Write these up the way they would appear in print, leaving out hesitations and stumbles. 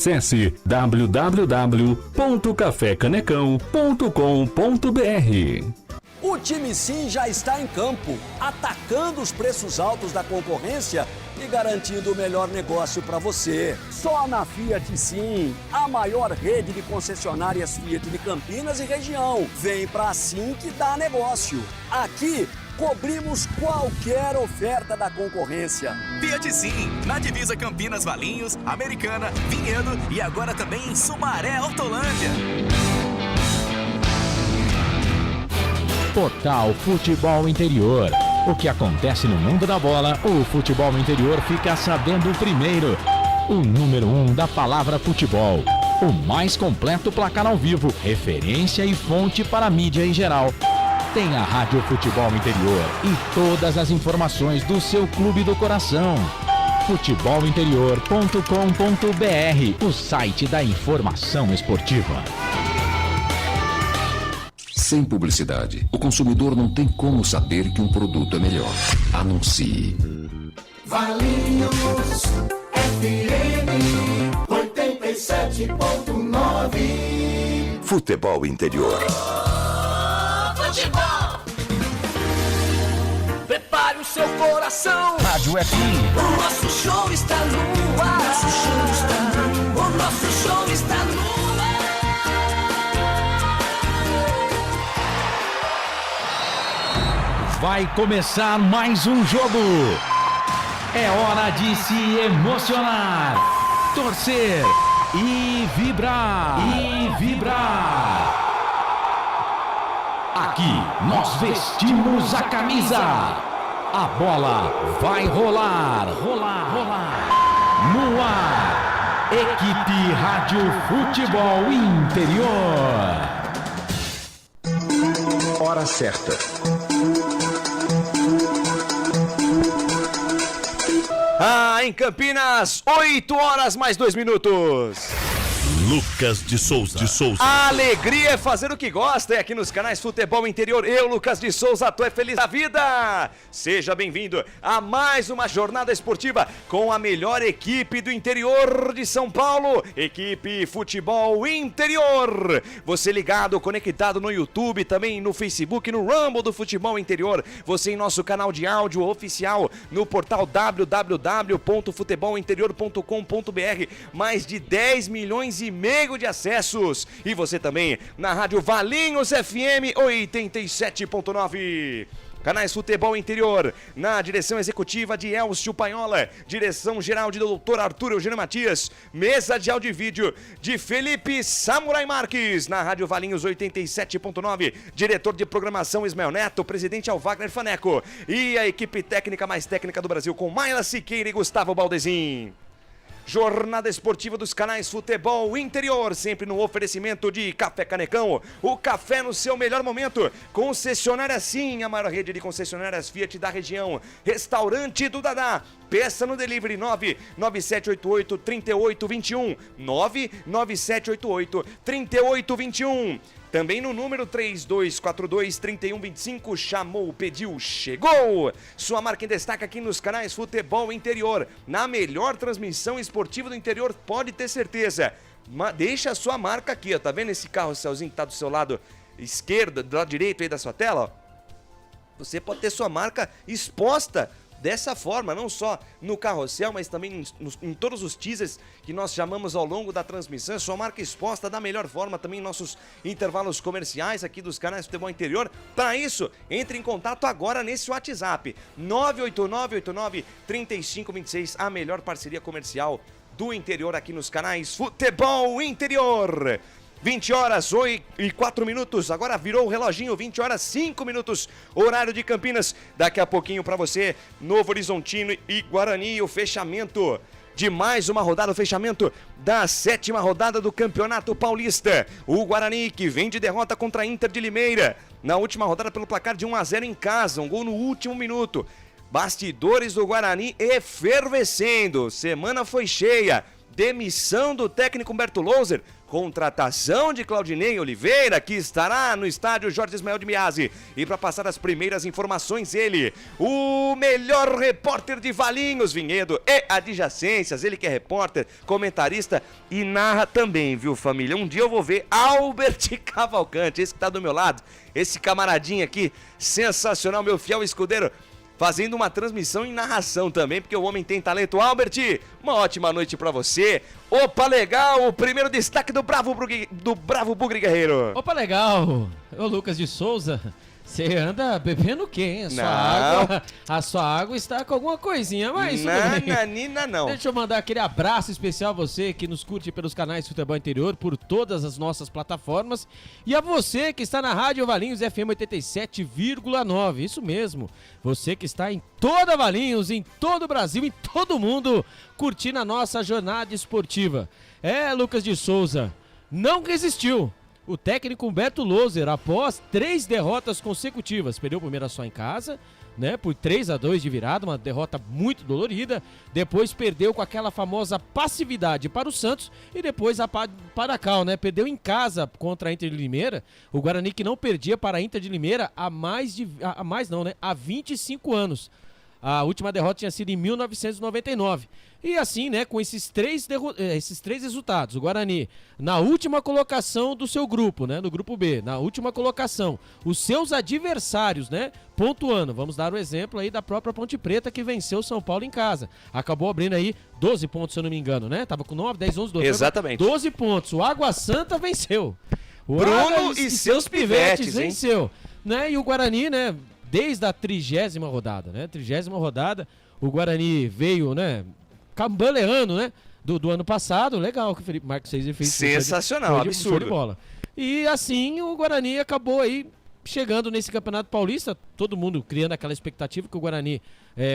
Acesse www.cafecanecão.com.br. O time Sim já está em campo, atacando os preços altos da concorrência e garantindo o melhor negócio para você. Só na Fiat Sim, a maior rede de concessionárias Fiat de Campinas e região. Vem pra Sim que dá negócio. Aqui, cobrimos qualquer oferta da concorrência. Fiat Sim, na divisa Campinas, Valinhos, Americana, Vinhedo e agora também em Sumaré, Autolândia. Total Futebol Interior. O que acontece no mundo da bola, o futebol interior fica sabendo primeiro. O número 1 da palavra futebol. O mais completo placar ao vivo, referência e fonte para a mídia em geral. Tem a Rádio Futebol Interior e todas as informações do seu clube do coração. futebolinterior.com.br, o site da informação esportiva. Sem publicidade, o consumidor não tem como saber que um produto é melhor. Anuncie. Valinhos FM 87.9. Futebol Interior. Futebol. Prepare o seu coração. Rádio FM. O nosso show está no ar. O nosso show está no ar. Vai começar mais um jogo. É hora de se emocionar, torcer e vibrar. Aqui nós vestimos a camisa. A bola vai rolar. No ar, equipe Rádio Futebol Interior. Hora certa. Em Campinas, 8 horas mais 2 minutos. Lucas de Souza. A alegria é fazer o que gosta. É aqui nos canais Futebol Interior. Eu, Lucas de Souza, tô feliz da vida. Seja bem-vindo a mais uma jornada esportiva com a melhor equipe do interior de São Paulo. Equipe Futebol Interior. Você ligado, conectado no YouTube, também no Facebook, no Rumble do Futebol Interior. Você em nosso canal de áudio oficial no portal www.futebolinterior.com.br. Mais de 10 milhões e meio de acessos. E você também na Rádio Valinhos FM 87.9. Canais Futebol Interior, na direção executiva de Elcio Paiola, direção geral de Dr. Arthur Eugênio Matias, mesa de áudio e vídeo de Felipe Samurai Marques, na Rádio Valinhos 87.9, diretor de programação Ismael Neto, presidente é o Wagner Faneco, e a equipe técnica mais técnica do Brasil com Maila Siqueira e Gustavo Baldezin. Jornada esportiva dos canais Futebol Interior, sempre no oferecimento de Café Canecão, o café no seu melhor momento. Concessionária Sim, a maior rede de concessionárias Fiat da região. Restaurante do Dadá, peça no delivery 99788-3821, 99788-3821. Também no número 3242-3125, chamou, pediu, chegou! Sua marca em destaque aqui nos canais Futebol Interior. Na melhor transmissão esportiva do interior, pode ter certeza. Deixa a sua marca aqui, ó. Tá vendo esse carrosselzinho que tá do seu lado esquerdo, do lado direito aí da sua tela? Ó? Você pode ter sua marca exposta dessa forma, não só no carrossel, mas também em todos os teasers que nós chamamos ao longo da transmissão. Sua marca exposta da melhor forma também em nossos intervalos comerciais aqui dos canais Futebol Interior. Para isso, entre em contato agora nesse WhatsApp 98989-3526, a melhor parceria comercial do interior aqui nos canais Futebol Interior. 20 horas, 4 minutos, agora virou o reloginho, 20 horas, 5 minutos, horário de Campinas. Daqui a pouquinho para você, Novo Horizontino e Guarani, o fechamento de mais uma rodada, o fechamento da 7ª rodada do Campeonato Paulista. O Guarani, que vem de derrota contra a Inter de Limeira, na última rodada pelo placar de 1-0 em casa, um gol no último minuto. Bastidores do Guarani efervescendo, semana foi cheia. demissão do técnico Humberto Louser, contratação de Claudinei Oliveira, que estará no estádio Jorge Ismael de Miazzi. E para passar as primeiras informações, ele, o melhor repórter de Valinhos, Vinhedo e adjacências, ele que é repórter, comentarista e narra também, viu, família? Um dia eu vou ver Albert Cavalcante, esse que tá do meu lado, esse camaradinho aqui, sensacional, meu fiel escudeiro, fazendo uma transmissão em narração também, porque o homem tem talento. Albert, uma ótima noite pra você. Opa, legal, o primeiro destaque do Bravo Bugre Guerreiro. Opa, legal, ô Lucas de Souza, você anda bebendo o quê, hein? A sua água está com alguma coisinha, mas Nananina não. Deixa eu mandar aquele abraço especial a você que nos curte pelos canais de Futebol Interior, por todas as nossas plataformas, e a você que está na Rádio Valinhos FM 87,9, isso mesmo, você que está em toda Valinhos, em todo o Brasil, em todo o mundo, curtindo a nossa jornada esportiva. Lucas de Souza, não resistiu. O técnico Humberto Louser, após 3 derrotas consecutivas, perdeu a primeira só em casa, né, por 3-2 de virada, uma derrota muito dolorida, depois perdeu com aquela famosa passividade para o Santos e depois para a Cal, né, perdeu em casa contra a Inter de Limeira, o Guarani que não perdia para a Inter de Limeira há 25 anos. A última derrota tinha sido em 1999. E assim, né, com esses três resultados, o Guarani na última colocação do seu grupo, né, no grupo B, na última colocação, os seus adversários, né, pontuando. Vamos dar o exemplo aí da própria Ponte Preta que venceu o São Paulo em casa. Acabou abrindo aí 12 pontos, se eu não me engano, né? Tava com 9, 10, 11, 12. Exatamente. 12 pontos. O Água Santa venceu. O Bruno e seus pivetes, hein? Venceu, né? E o Guarani, né, desde a 30ª rodada, né? 30ª rodada, o Guarani veio, né, cambaleando, né, do ano passado. Legal que o Felipe Marques fez. Sensacional, absurdo. Show de bola. E assim o Guarani acabou aí chegando nesse Campeonato Paulista, todo mundo criando aquela expectativa que o Guarani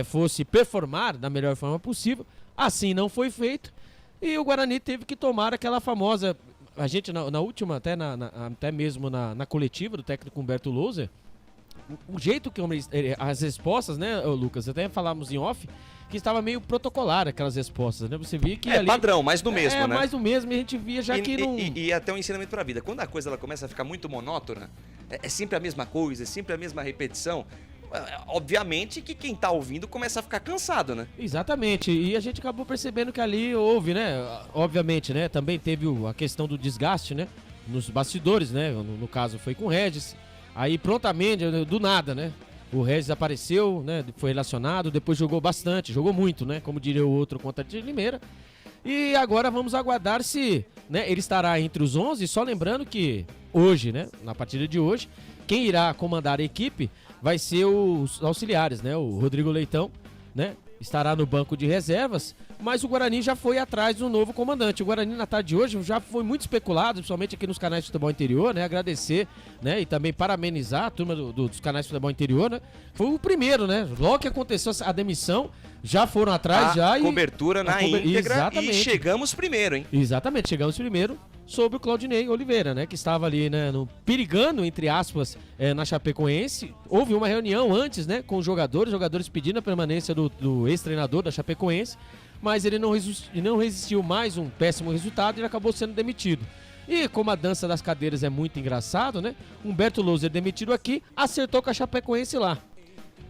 fosse performar da melhor forma possível. Assim não foi feito e o Guarani teve que tomar aquela famosa... A gente na última, até mesmo na coletiva do técnico Humberto Louser, o jeito que as respostas, né, Lucas, até falamos em off, que estava meio protocolar aquelas respostas, né? Você via que ali... padrão, mais do mesmo, né? Mais do mesmo, e a gente via já que não... E até um ensinamento pra vida. Quando a coisa ela começa a ficar muito monótona, é sempre a mesma coisa, é sempre a mesma repetição, obviamente que quem tá ouvindo começa a ficar cansado, né? Exatamente, e a gente acabou percebendo que ali houve, né? Obviamente, né? Também teve a questão do desgaste, né? Nos bastidores, né? No caso foi com o Regis, aí prontamente, do nada, né? O Regis apareceu, né? Foi relacionado, depois jogou bastante, jogou muito, né? Como diria o outro contra a Limeira. E agora vamos aguardar se, né, ele estará entre os 11, só lembrando que hoje, né? Na partida de hoje, quem irá comandar a equipe vai ser os auxiliares, né? O Rodrigo Leitão, né? Estará no banco de reservas, mas o Guarani já foi atrás do novo comandante. O Guarani na tarde de hoje já foi muito especulado, principalmente aqui nos canais de futebol interior, né? Agradecer, né? E também parabenizar a turma dos canais de futebol interior, né? Foi o primeiro, né? Logo que aconteceu a demissão, já foram atrás cobertura na íntegra. Exatamente. E chegamos primeiro, hein? Exatamente, chegamos primeiro sobre o Claudinei Oliveira, né? Que estava ali, né? Perigando, entre aspas, na Chapecoense. Houve uma reunião antes, né? Com os jogadores pedindo a permanência do ex-treinador da Chapecoense, mas ele não resistiu mais um péssimo resultado e ele acabou sendo demitido. E como a dança das cadeiras é muito engraçado, né? Humberto Louser demitido aqui, acertou com a Chapecoense lá.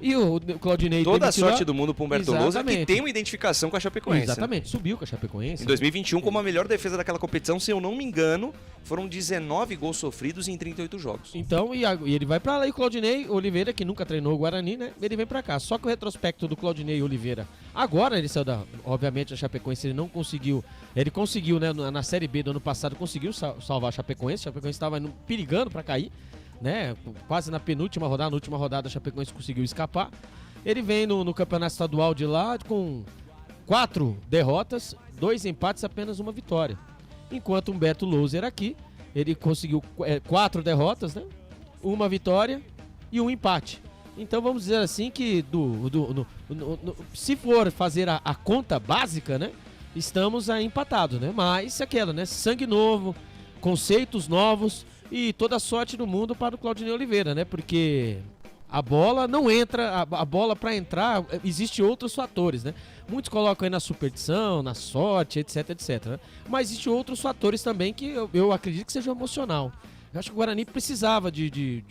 E o Claudinei toda a sorte do mundo pro Humberto Louser, que tem uma identificação com a Chapecoense. Exatamente, né? Subiu com a Chapecoense. Em 2021, como a melhor defesa daquela competição, se eu não me engano, foram 19 gols sofridos em 38 jogos. Então, e ele vai pra lá, e o Claudinei Oliveira, que nunca treinou o Guarani, né? Ele vem pra cá. Só que o retrospecto do Claudinei Oliveira, agora ele saiu obviamente, a Chapecoense, ele não conseguiu. Ele conseguiu, né? Na Série B do ano passado, conseguiu salvar a Chapecoense. A Chapecoense estava perigando pra cair, né? Quase na penúltima rodada, na última rodada, a Chapecoense conseguiu escapar. Ele vem no campeonato estadual de lá com 4 derrotas, 2 empates, apenas uma vitória. Enquanto Humberto Louser aqui, ele conseguiu 4 derrotas, né? Uma vitória e um empate. Então vamos dizer assim que se for fazer a conta básica, né? Estamos aí empatados, né? Mas aquela, né? Sangue novo, conceitos novos e toda a sorte do mundo para o Claudinei Oliveira, né? Porque A bola não entra, a bola para entrar, existe outros fatores, né? Muitos colocam aí na superstição, na sorte, etc, etc. Né? Mas existem outros fatores também que eu acredito que seja emocional. Eu acho que o Guarani precisava de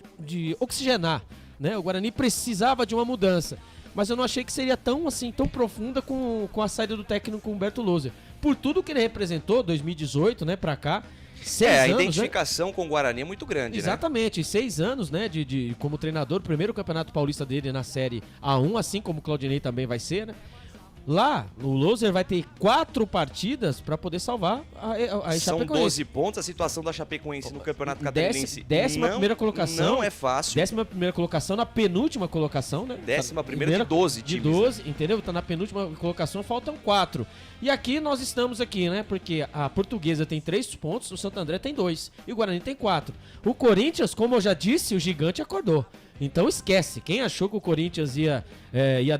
oxigenar, né? O Guarani precisava de uma mudança. Mas eu não achei que seria tão profunda com a saída do técnico Humberto Louser. Por tudo que ele representou, 2018, né, pra cá. 6 a anos, identificação com o Guarani é muito grande, exatamente, 6 anos, né, como treinador, primeiro Campeonato Paulista dele na Série A1, assim como o Claudinei também vai ser, né? Lá, o Louser vai ter 4 partidas para poder salvar a São Chapecoense. 12 pontos, a situação da Chapecoense no Campeonato Catarinense. Décima primeira colocação. Não é fácil. 11ª colocação, na penúltima colocação, né? 11ª de 12 times. De 12, entendeu? Tá na penúltima colocação, faltam 4. E aqui nós estamos aqui, né? Porque a Portuguesa tem 3 pontos, o Santo André tem 2 e o Guarani tem 4. O Corinthians, como eu já disse, o gigante acordou. Então esquece, quem achou que o Corinthians ia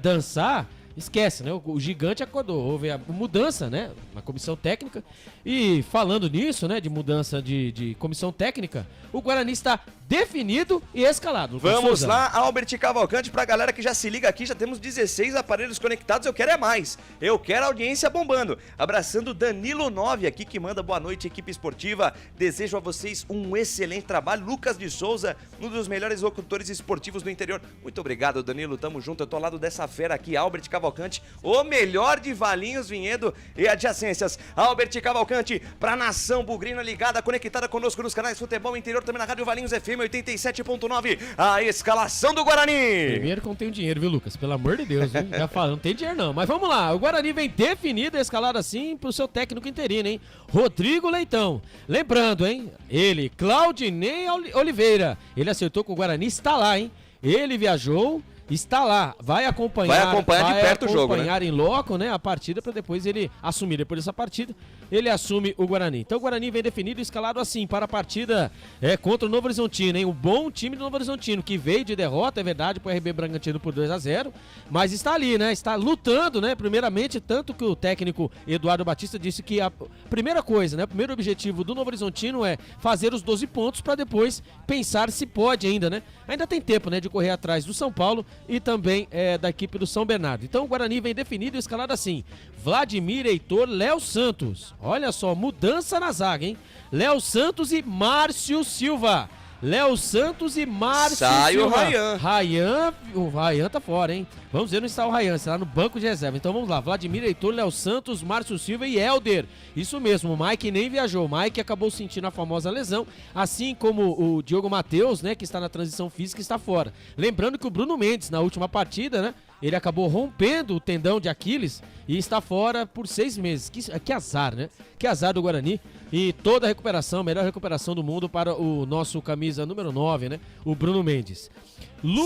dançar... Esquece, né? O gigante acordou. Houve a mudança, né? Na comissão técnica. E falando nisso, né? De mudança de comissão técnica, o Guarani está definido e escalado. Vamos lá, Albert Cavalcante, pra galera que já se liga aqui, já temos 16 aparelhos conectados, eu quero é mais. Eu quero a audiência bombando. Abraçando Danilo 9 aqui, que manda boa noite, equipe esportiva. Desejo a vocês um excelente trabalho. Lucas de Souza, um dos melhores locutores esportivos do interior. Muito obrigado, Danilo, tamo junto. Eu tô ao lado dessa fera aqui, Albert Cavalcante, o melhor de Valinhos, Vinhedo e adjacências. Albert Cavalcante, pra nação bugrina ligada, conectada conosco nos canais Futebol Interior, também na Rádio Valinhos FM 87.9, a escalação do Guarani. Primeiro que não tem dinheiro, viu, Lucas? Pelo amor de Deus, viu? Já falo, não tem dinheiro não. Mas vamos lá, o Guarani vem definido, escalado assim pro seu técnico interino, hein? Rodrigo Leitão. Lembrando, hein? Ele, Claudinei Oliveira. Ele acertou com o Guarani, está lá, hein? Ele viajou, está lá, vai acompanhar de perto o jogo, né? Vai acompanhar em loco, né, a partida para depois ele assumir. Depois dessa partida, ele assume o Guarani. Então o Guarani vem definido e escalado assim para a partida contra o Novo Horizontino, hein? O bom time do Novo Horizontino, que veio de derrota, é verdade, pro RB Bragantino por 2-0, mas está ali, né? Está lutando, né? Primeiramente, tanto que o técnico Eduardo Batista disse que a primeira coisa, né? O primeiro objetivo do Novo Horizontino é fazer os 12 pontos para depois pensar se pode ainda, né? Ainda tem tempo, né, de correr atrás do São Paulo e também da equipe do São Bernardo. Então o Guarani vem definido e escalado assim: Vladimir, Heitor, Léo Santos. Olha só, mudança na zaga, hein? Léo Santos e Márcio Silva. Léo Santos e Márcio Sai Silva. o Ryan. O Ryan tá fora, hein? Vamos ver onde está o Ryan, será no banco de reserva. Então vamos lá, Vladimir, Heitor, Léo Santos, Márcio Silva e Helder. Isso mesmo, o Mike nem viajou. O Mike acabou sentindo a famosa lesão, assim como o Diogo Matheus, né, que está na transição física, está fora. Lembrando que o Bruno Mendes, na última partida, né, ele acabou rompendo o tendão de Aquiles e está fora por 6 meses. Que azar, né? Que azar do Guarani. E toda a recuperação, melhor recuperação do mundo para o nosso camisa número 9, né? O Bruno Mendes.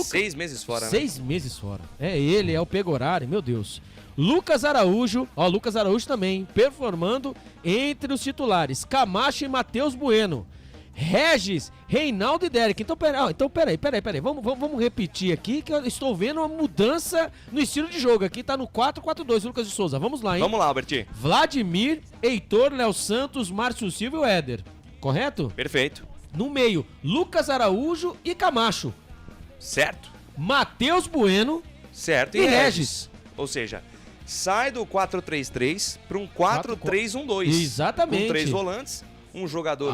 6 meses fora, né? 6 meses fora. Ele, é o Pegorari, meu Deus. Lucas Araújo, Lucas Araújo também, performando entre os titulares. Camacho e Matheus Bueno. Regis, Reinaldo e Derek. Então, peraí. Vamos repetir aqui que eu estou vendo uma mudança no estilo de jogo. Aqui tá no 4-4-2, Lucas de Souza. Vamos lá, hein? Vamos lá, Albert. Vladimir, Heitor, Léo Santos, Márcio Silva e o Éder. Correto? Perfeito. No meio, Lucas Araújo e Camacho. Certo. Matheus Bueno. Certo. E Regis. Ou seja, sai do 4-3-3 para um 4-3-1-2. Exatamente. Com 3 volantes. Um jogador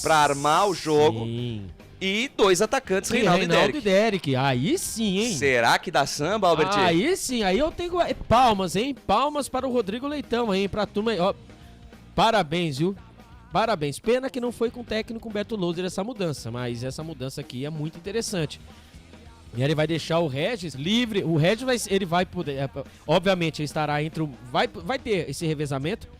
pra armar o jogo. Sim. E 2 atacantes, Reinaldo e Derek. Aí sim, hein? Será que dá samba, Albert? Aí sim, aí eu tenho palmas, hein? Palmas para o Rodrigo Leitão, hein? Pra turma aí, ó. Parabéns, viu? Parabéns. Pena que não foi com o técnico Humberto Louser essa mudança, mas essa mudança aqui é muito interessante. E ele vai deixar o Regis livre. O Regis ele vai poder, obviamente, ele estará entre vai ter esse revezamento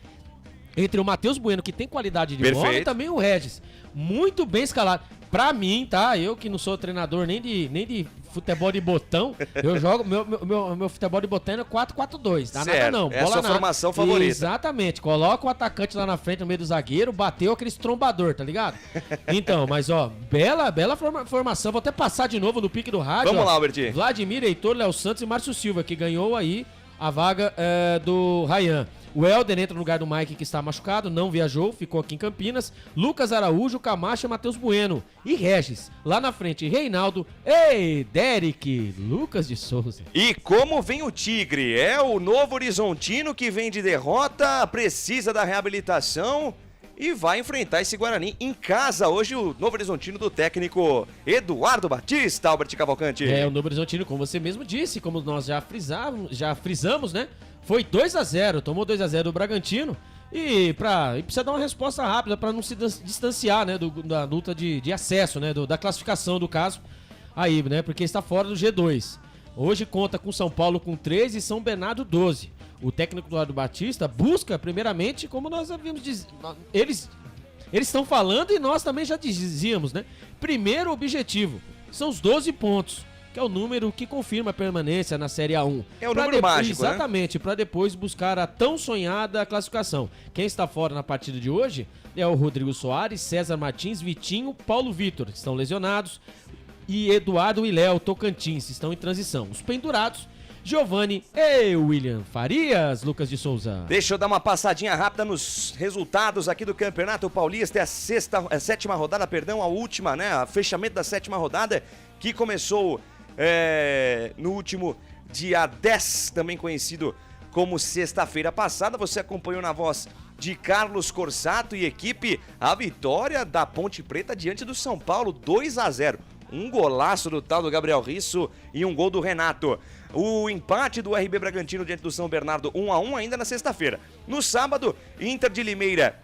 entre o Matheus Bueno, que tem qualidade de bola, e também o Regis. Muito bem escalado. Pra mim, tá? Eu que não sou treinador nem de futebol de botão, eu jogo, meu futebol de botão é 4-4-2. Dá nada não. É a sua formação favorita. Exatamente. Coloca o atacante lá na frente, no meio do zagueiro, bateu aqueles trombador, tá ligado? Então, mas ó, bela formação. Vou até passar de novo no pique do rádio. Vamos lá, Albert. Vladimir, Heitor, Léo Santos e Márcio Silva, que ganhou aí a vaga do Ryan. O Helder entra no lugar do Mike, que está machucado, não viajou, ficou aqui em Campinas. Lucas Araújo, Camacho e Matheus Bueno. E Regis, lá na frente, Reinaldo, Derek, Lucas de Souza. E como vem o Tigre? É o Novo Horizontino que vem de derrota, precisa da reabilitação e vai enfrentar esse Guarani em casa hoje, o Novo Horizontino do técnico Eduardo Batista, Albert Cavalcante. O Novo Horizontino, como você mesmo disse, como nós já frisamos, né? Foi 2-0, tomou 2-0 do Bragantino e precisa dar uma resposta rápida para não se distanciar, né, da luta de acesso, né, da classificação do caso aí, né, porque está fora do G2. Hoje conta com São Paulo com 13 e São Bernardo 12. O técnico Eduardo Batista busca primeiramente, como nós havíamos dizer, eles estão falando e nós também já dizíamos, né? Primeiro objetivo são os 12 pontos. Que é o número que confirma a permanência na Série A1. É o número mágico, né? Exatamente, para depois buscar a tão sonhada classificação. Quem está fora na partida de hoje é o Rodrigo Soares, César Martins, Vitinho, Paulo Vitor, que estão lesionados, e Eduardo e Léo Tocantins, estão em transição. Os pendurados, Giovani e William Farias, Lucas de Souza. Deixa eu dar uma passadinha rápida nos resultados aqui do Campeonato Paulista. É a sétima rodada, a última, né? A fechamento da sétima rodada, que começou no último dia 10, também conhecido como sexta-feira passada. Você acompanhou na voz de Carlos Corsato e equipe a vitória da Ponte Preta diante do São Paulo, 2-0. Um golaço do tal do Gabriel Risso e um gol do Renato. O empate do RB Bragantino diante do São Bernardo, 1-1 ainda na sexta-feira. No sábado, Inter de Limeira.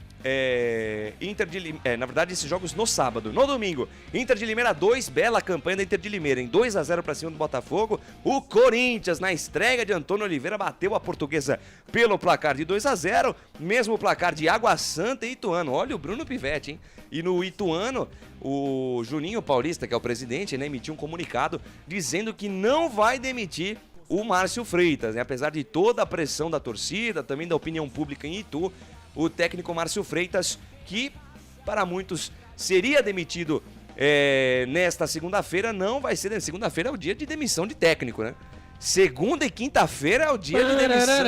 Na verdade, esses jogos no sábado. No domingo, Inter de Limeira 2, bela campanha da Inter de Limeira, em 2-0 para cima do Botafogo. O Corinthians, na estreia de Antônio Oliveira, bateu a Portuguesa pelo placar de 2-0, mesmo placar de Água Santa e Ituano. Olha o Bruno Pivetti, hein? E no Ituano, o Juninho Paulista, que é o presidente, né, emitiu um comunicado dizendo que não vai demitir o Márcio Freitas, né? Apesar de toda a pressão da torcida, também da opinião pública em Itu, o técnico Márcio Freitas, que para muitos seria demitido nesta segunda-feira, não vai ser. Segunda-feira é o dia de demissão de técnico, né? Segunda e quinta-feira é o dia de demissão.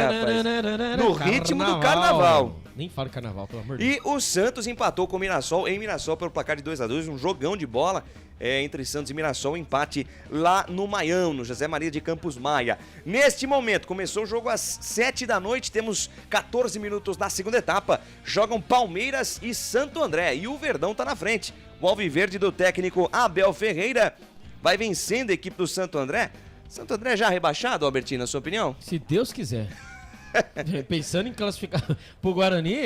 Rapaz. No ritmo do carnaval. Nem fala carnaval, pelo amor de Deus. E o Santos empatou com o Mirassol em Mirassol pelo placar de 2-2, um jogão de bola entre Santos e Mirassol, empate lá no Maião, no José Maria de Campos Maia. Neste momento, começou o jogo às 7 da noite, temos 14 minutos na segunda etapa, jogam Palmeiras e Santo André, e o Verdão tá na frente. O alviverde do técnico Abel Ferreira vai vencendo a equipe do Santo André. Santo André já rebaixado, Albertino, na sua opinião? Se Deus quiser. Pensando em classificar pro Guarani,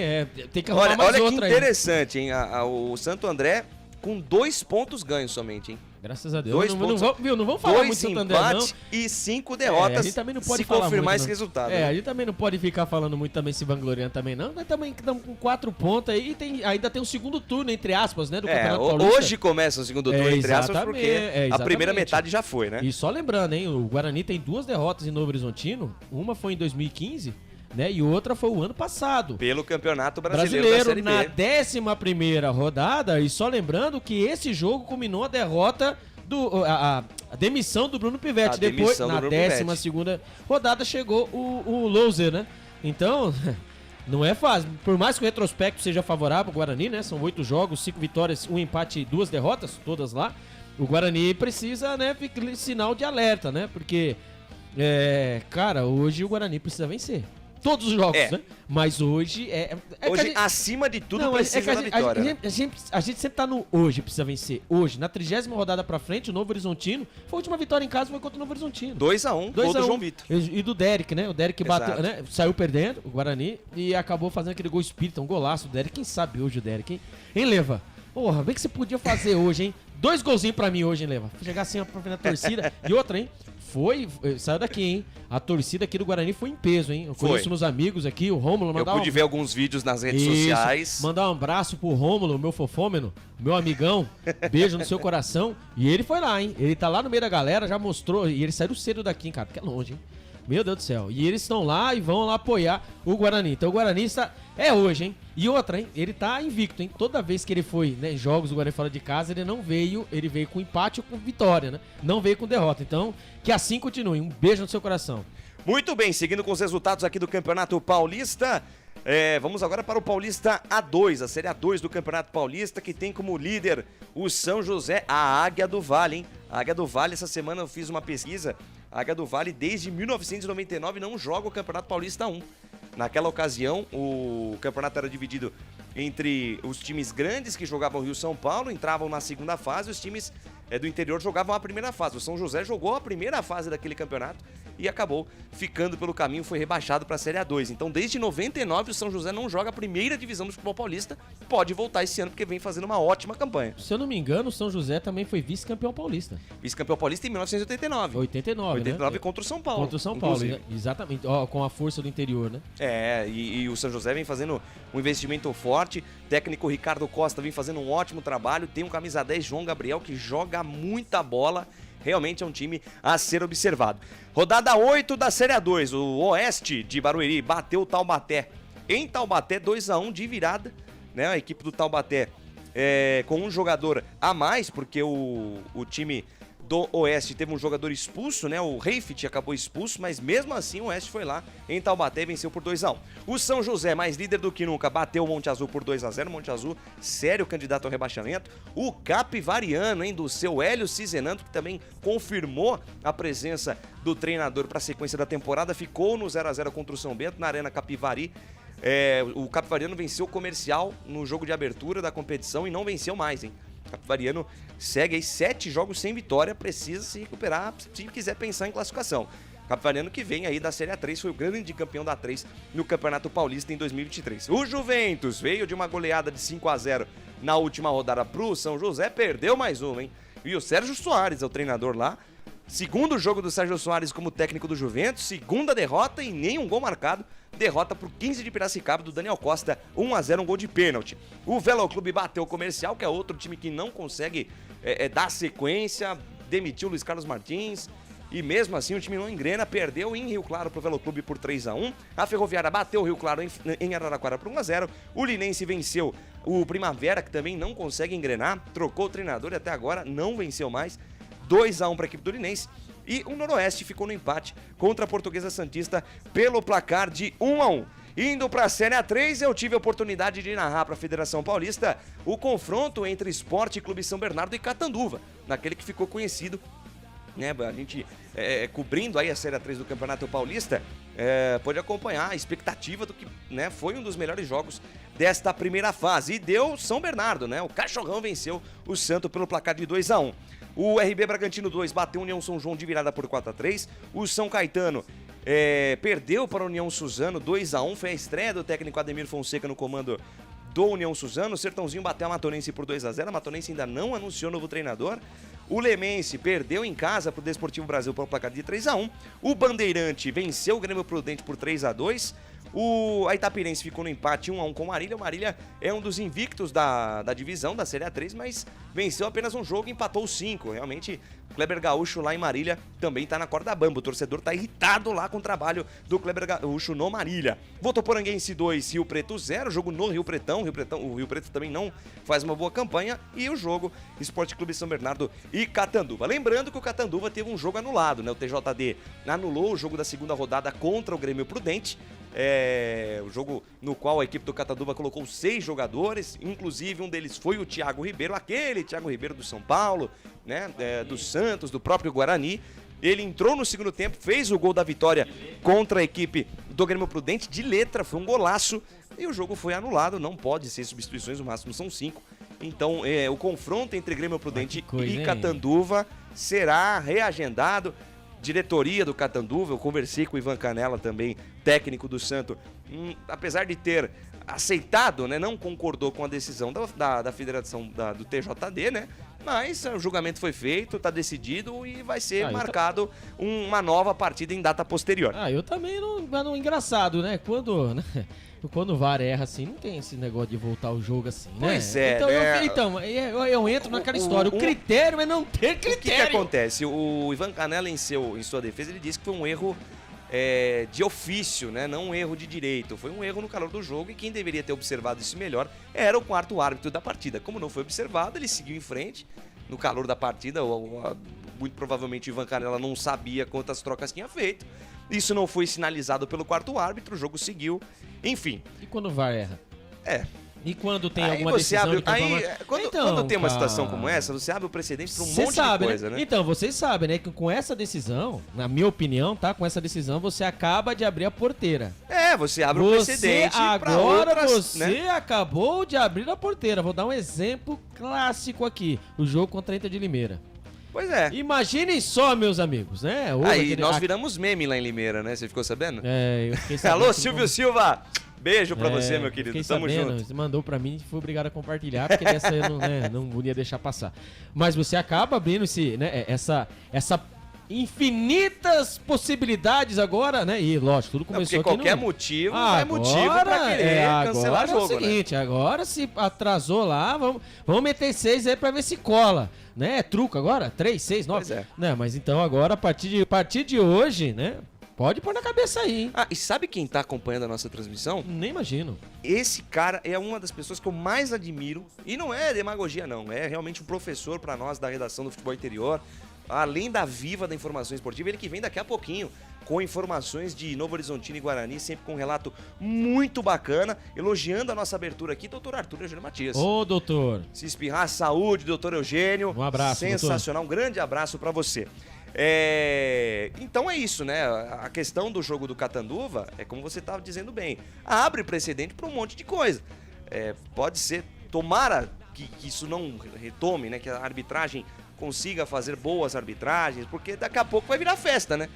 tem que arrumar mais outra. Olha que interessante, hein? O Santo André com 2 pontos ganhos somente, hein? Graças a Deus. Não vamos falar muito do Santo André, não. 2 empates e 5 derrotas, a gente também não pode se falar confirmar muito, esse não. resultado. A gente também não pode ficar falando muito também, se vangloriando também, não. Nós também estamos com 4 pontos aí e ainda tem um segundo turno, entre aspas, né, do Campeonato Paulista. Hoje começa o segundo turno, entre aspas, porque a primeira metade já foi, né? E só lembrando, hein, o Guarani tem 2 derrotas em Novo Horizontino, uma foi em 2015... né? E outra foi o ano passado. Pelo Campeonato Brasileiro da Série B. Na 11ª rodada, e só lembrando que esse jogo culminou a derrota a demissão do Bruno Pivetti. Depois, na 12ª rodada, chegou o loser, né? Então, não é fácil. Por mais que o retrospecto seja favorável ao Guarani, né? São 8 jogos, 5 vitórias, 1 empate e 2 derrotas, todas lá. O Guarani precisa, né, ficar sinal de alerta, né? Porque, cara, hoje o Guarani precisa vencer. Todos os jogos, né? Mas hoje hoje, acima de tudo, precisa da vitória. A gente sempre tá no hoje, precisa vencer. Hoje, na 30ª rodada pra frente, o Novo Horizontino, foi a última vitória em casa, foi contra o Novo Horizontino. 2-1, gol do João Vitor. E do Derek, né? O Derek bateu, né? Saiu perdendo, o Guarani, e acabou fazendo aquele gol espírita, um golaço do Derek. Quem sabe hoje o Derek, hein? Hein, Leva? Porra, bem que você podia fazer hoje, hein? 2 golzinhos pra mim hoje, hein, Leva? Chegar assim na torcida. E outra, hein? Saiu daqui, hein? A torcida aqui do Guarani foi em peso, hein? Eu conheço meus amigos aqui, o Rômulo. Eu pude ver alguns vídeos nas redes sociais. Mandar um abraço pro Rômulo, meu fofômeno, meu amigão. Beijo no seu coração. E ele foi lá, hein? Ele tá lá no meio da galera, já mostrou. E ele saiu cedo daqui, hein, cara? Porque é longe, hein? Meu Deus do céu. E eles estão lá e vão lá apoiar o Guarani. Então o Guarani está... é hoje, hein? E outra, hein? Ele tá invicto, hein? Toda vez que ele foi, né, em jogos do Guarani fora de casa, ele veio com empate ou com vitória, né? Não veio com derrota. Então, que assim continue. Um beijo no seu coração. Muito bem, seguindo com os resultados aqui do Campeonato Paulista, vamos agora para o Paulista A2, a Série A2 do Campeonato Paulista, que tem como líder o São José, a Águia do Vale, hein? A Águia do Vale, essa semana eu fiz uma pesquisa, a Águia do Vale desde 1999 não joga o Campeonato Paulista 1. Naquela ocasião, o campeonato era dividido entre os times grandes que jogavam Rio-São Paulo, entravam na segunda fase, os times do interior jogavam a primeira fase. O São José jogou a primeira fase daquele campeonato e acabou ficando pelo caminho, foi rebaixado para a Série A2. Então, desde 99, o São José não joga a primeira divisão do futebol paulista, pode voltar esse ano porque vem fazendo uma ótima campanha. Se eu não me engano, o São José também foi vice-campeão paulista. Vice-campeão paulista em 1989. 89, né? Contra o São Paulo. Contra o São Paulo, né? Exatamente. Ó, com a força do interior, né? E o São José vem fazendo um investimento forte. Técnico Ricardo Costa vem fazendo um ótimo trabalho. Tem um camisa 10, João Gabriel, que joga muita bola. Realmente é um time a ser observado. Rodada 8 da Série A2. O Oeste de Barueri bateu o Taubaté. Em Taubaté, 2-1 de virada. Né? A equipe do Taubaté com um jogador a mais, porque o time do Oeste teve um jogador expulso, né? O Reifit acabou expulso, mas mesmo assim o Oeste foi lá em Taubaté e venceu por 2-1. O São José, mais líder do que nunca, bateu o Monte Azul por 2-0. Monte Azul, sério candidato ao rebaixamento. O Capivariano, hein, do seu Hélio Cizenando, que também confirmou a presença do treinador para a sequência da temporada, ficou no 0-0 contra o São Bento, na Arena Capivari. O Capivariano venceu o Comercial no jogo de abertura da competição e não venceu mais, hein? O Capivariano segue aí 7 jogos sem vitória, precisa se recuperar se quiser pensar em classificação. Capivariano que vem aí da Série A3, foi o grande campeão da A3 no Campeonato Paulista em 2023. O Juventus veio de uma goleada de 5-0 na última rodada pro São José, perdeu mais uma, hein? E o Sérgio Soares é o treinador lá. Segundo jogo do Sérgio Soares como técnico do Juventus, segunda derrota e nenhum gol marcado. Derrota pro 15 de Piracicaba do Daniel Costa, 1-0, um gol de pênalti. O Veloclube bateu o Comercial, que é outro time que não consegue dar sequência, demitiu o Luiz Carlos Martins e mesmo assim o time não engrena, perdeu em Rio Claro pro Veloclube por 3-1. A Ferroviária bateu o Rio Claro em Araraquara por 1-0. O Linense venceu o Primavera, que também não consegue engrenar, trocou o treinador e até agora não venceu mais. 2-1 para a equipe do Linense. E o Noroeste ficou no empate contra a Portuguesa Santista pelo placar de 1-1. Indo para a Série A3, eu tive a oportunidade de narrar para a Federação Paulista o confronto entre Sport Clube São Bernardo e Catanduva, naquele que ficou conhecido, né? A gente cobrindo aí a Série A3 do Campeonato Paulista, pode acompanhar a expectativa do que, né, foi um dos melhores jogos desta primeira fase. E deu São Bernardo, né? O Cachorrão venceu o Santo pelo placar de 2-1. O RB Bragantino 2 bateu União São João de virada por 4-3. O São Caetano perdeu para a União Suzano 2-1. Foi a estreia do técnico Ademir Fonseca no comando do União Suzano. O Sertãozinho bateu a Matonense por 2-0. A Matonense ainda não anunciou novo treinador. O Lemense perdeu em casa para o Desportivo Brasil pelo placar de 3-1. O Bandeirante venceu o Grêmio Prudente por 3-2. A Itapirense ficou no empate 1-1 com o Marília. O Marília é um dos invictos da divisão da Série A3, mas venceu apenas um jogo e empatou 5. Realmente, Kleber Gaúcho lá em Marília também está na corda bamba. O torcedor está irritado lá com o trabalho do Kleber Gaúcho no Marília. Votoporanguense 2, Rio Preto 0. Jogo no Rio Pretão. O Rio Preto também não faz uma boa campanha. E o jogo Esporte Clube São Bernardo e Catanduva. Lembrando que o Catanduva teve um jogo anulado, né? O TJD anulou o jogo da segunda rodada contra o Grêmio Prudente. O jogo no qual a equipe do Catanduva colocou 6 jogadores, inclusive um deles foi o Thiago Ribeiro, aquele Thiago Ribeiro do São Paulo, né, do Santos, do próprio Guarani. Ele entrou no segundo tempo, fez o gol da vitória contra a equipe do Grêmio Prudente, de letra, foi um golaço, e o jogo foi anulado, não pode ser substituições, o máximo são 5. Então, o confronto entre Grêmio Prudente e Catanduva será reagendado. Diretoria do Catanduva, eu conversei com o Ivan Canella também, técnico do Santo, apesar de ter aceitado, né, não concordou com a decisão da federação do TJD, né, mas o julgamento foi feito, está decidido e vai ser marcado uma nova partida em data posterior. Eu também não engraçado, né, quando o VAR erra assim, não tem esse negócio de voltar o jogo assim, né? Pois é. Então, eu entro naquela história. O critério é não ter critério. O que acontece? O Ivan Canella, em sua defesa, ele disse que foi um erro de ofício, né? Não um erro de direito. Foi um erro no calor do jogo e quem deveria ter observado isso melhor era o quarto árbitro da partida. Como não foi observado, ele seguiu em frente. No calor da partida, muito provavelmente o Ivan Canella não sabia quantas trocas tinha feito. Isso não foi sinalizado pelo quarto árbitro, o jogo seguiu. Enfim. E quando o VAR erra? E quando tem alguma você decisão abre, de campo... quando tem uma situação como essa, você abre o precedente para um monte de coisa, né? Então, vocês sabem, né, que com essa decisão, na minha opinião, tá? Com essa decisão, você acaba de abrir a porteira. Você abre o precedente para outras, você acabou de abrir a porteira. Vou dar um exemplo clássico aqui. O jogo contra a Inter de Limeira. Pois é. Imaginem só, meus amigos, né? Nós viramos meme lá em Limeira, né? Você ficou sabendo? Eu fiquei sabendo. Alô, Silvio Silva! Beijo pra você, meu querido. Tamo junto. Você mandou pra mim e fui obrigado a compartilhar, porque dessa eu não ia deixar passar. Mas você acaba abrindo essa infinitas possibilidades agora, né? E lógico, tudo começou porque aqui qualquer motivo é motivo pra querer cancelar jogo, é o seguinte, agora se atrasou lá, vamos meter 6 aí pra ver se cola, né? É truco agora? 3, 6, 9? Pois é. Né? Mas então agora, a partir de hoje, né? Pode pôr na cabeça aí, hein? E sabe quem tá acompanhando a nossa transmissão? Nem imagino. Esse cara é uma das pessoas que eu mais admiro. E não é demagogia, não. É realmente um professor pra nós da redação do Futebol Interior. Além da Viva da Informação Esportiva, ele que vem daqui a pouquinho com informações de Novo Horizontino e Guarani, sempre com um relato muito bacana, elogiando a nossa abertura aqui, doutor Arthur Eugênio Matias. Ô, doutor. Se espirrar, saúde, doutor Eugênio. Um abraço, sensacional, doutor. Um grande abraço pra você. Então é isso, né? A questão do jogo do Catanduva é como você estava dizendo bem. Abre precedente para um monte de coisa. Pode ser, tomara que isso não retome, né? Que a arbitragem consiga fazer boas arbitragens, porque daqui a pouco vai virar festa, né?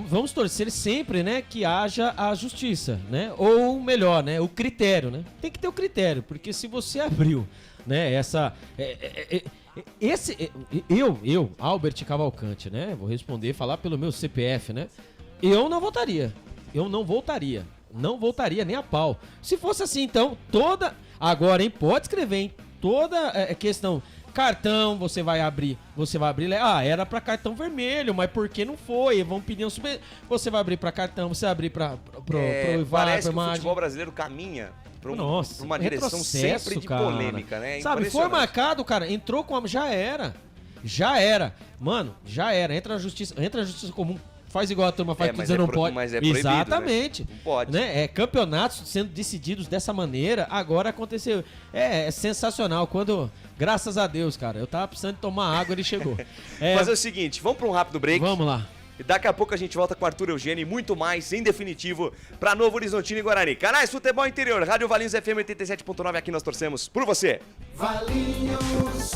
Vamos torcer sempre, né, que haja a justiça, né? Ou melhor, né, o critério, né? Tem que ter o critério, porque se você abriu, né, eu, Albert Cavalcante, né? Vou responder, falar pelo meu CPF, né? Eu não votaria. Não voltaria nem a pau. Se fosse assim, então, agora, hein? Pode escrever, hein? Toda questão... Cartão, você vai abrir, era pra cartão vermelho, mas por que não foi? Vamos pedir você vai abrir pra cartão, você vai abrir pro parece que o futebol brasileiro caminha pra uma direção sempre de polêmica, né? Sabe, foi marcado, cara, entrou com já era, mano, já era, entra na justiça comum. Faz igual a turma faz, dizendo não pode. Mas é proibido, exatamente. Né? Não pode. Né? Campeonatos sendo decididos dessa maneira, agora aconteceu. É sensacional. Graças a Deus, cara, eu tava precisando tomar água, ele chegou. Fazer o seguinte, vamos pra um rápido break. Vamos lá. E daqui a pouco a gente volta com o Arthur Eugênio e muito mais, em definitivo, pra Novo Horizontino e Guarani. Canais Futebol Interior, Rádio Valinhos FM 87.9, aqui nós torcemos por você. Valinhos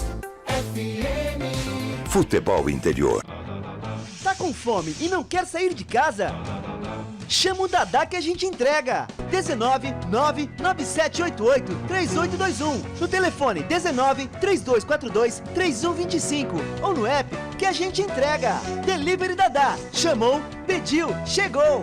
FM. Futebol Interior. Tá com fome e não quer sair de casa? Chama o Dadá que a gente entrega. 19 99788 3821. No telefone 19 3242 3125. Ou no app que a gente entrega. Delivery Dadá. Chamou, pediu, chegou.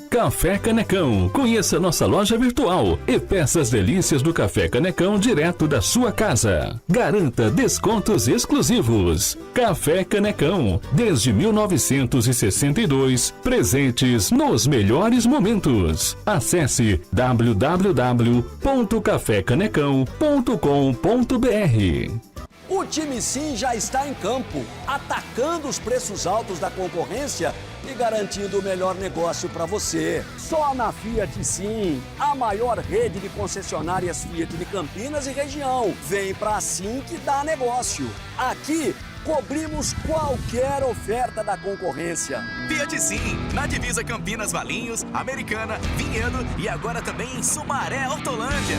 Café Canecão. Conheça nossa loja virtual e peça as delícias do Café Canecão direto da sua casa. Garanta descontos exclusivos. Café Canecão, desde 1962, presentes nos melhores momentos. Acesse www.cafecanecão.com.br. O time Sim já está em campo, atacando os preços altos da concorrência e garantindo o melhor negócio para você. Só na Fiat Sim, a maior rede de concessionárias Fiat de Campinas e região. Vem pra Sim que dá negócio. Aqui, cobrimos qualquer oferta da concorrência. Fiat Sim, na divisa Campinas, Valinhos, Americana, Vinhedo e agora também em Sumaré, Hortolândia.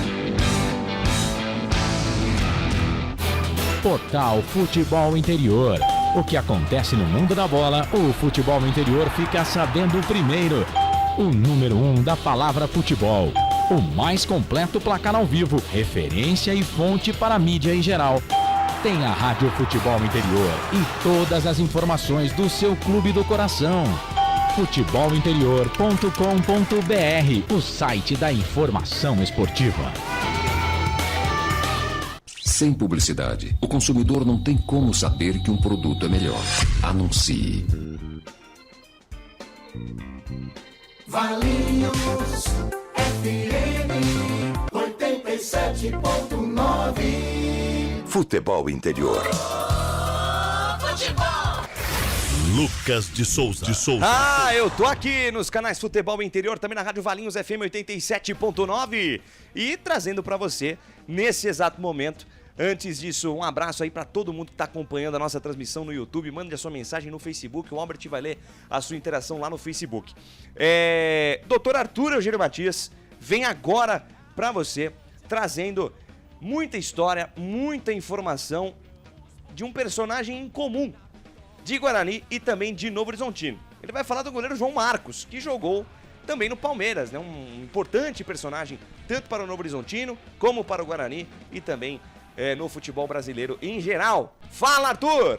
Portal Futebol Interior. O que acontece no mundo da bola, o futebol interior fica sabendo primeiro. O número 1 da palavra futebol. O mais completo placar ao vivo, referência e fonte para a mídia em geral. Tem a Rádio Futebol Interior e todas as informações do seu clube do coração. futebolinterior.com.br, o site da informação esportiva. Sem publicidade, o consumidor não tem como saber que um produto é melhor. Anuncie. Valinhos FM 87.9. Futebol Interior. Futebol. Lucas de Souza. Ah, eu tô aqui nos canais Futebol Interior, também na Rádio Valinhos FM 87.9 e trazendo pra você nesse exato momento. Antes disso, um abraço aí pra todo mundo que tá acompanhando a nossa transmissão no YouTube. Mande a sua mensagem no Facebook, o Albert vai ler a sua interação lá no Facebook. Doutor Arthur Eugênio Matias vem agora pra você, trazendo muita história, muita informação de um personagem incomum de Guarani e também de Novo Horizontino. Ele vai falar do goleiro João Marcos, que jogou também no Palmeiras, né? Um importante personagem tanto para o Novo Horizontino como para o Guarani e também no futebol brasileiro em geral. Fala, Arthur!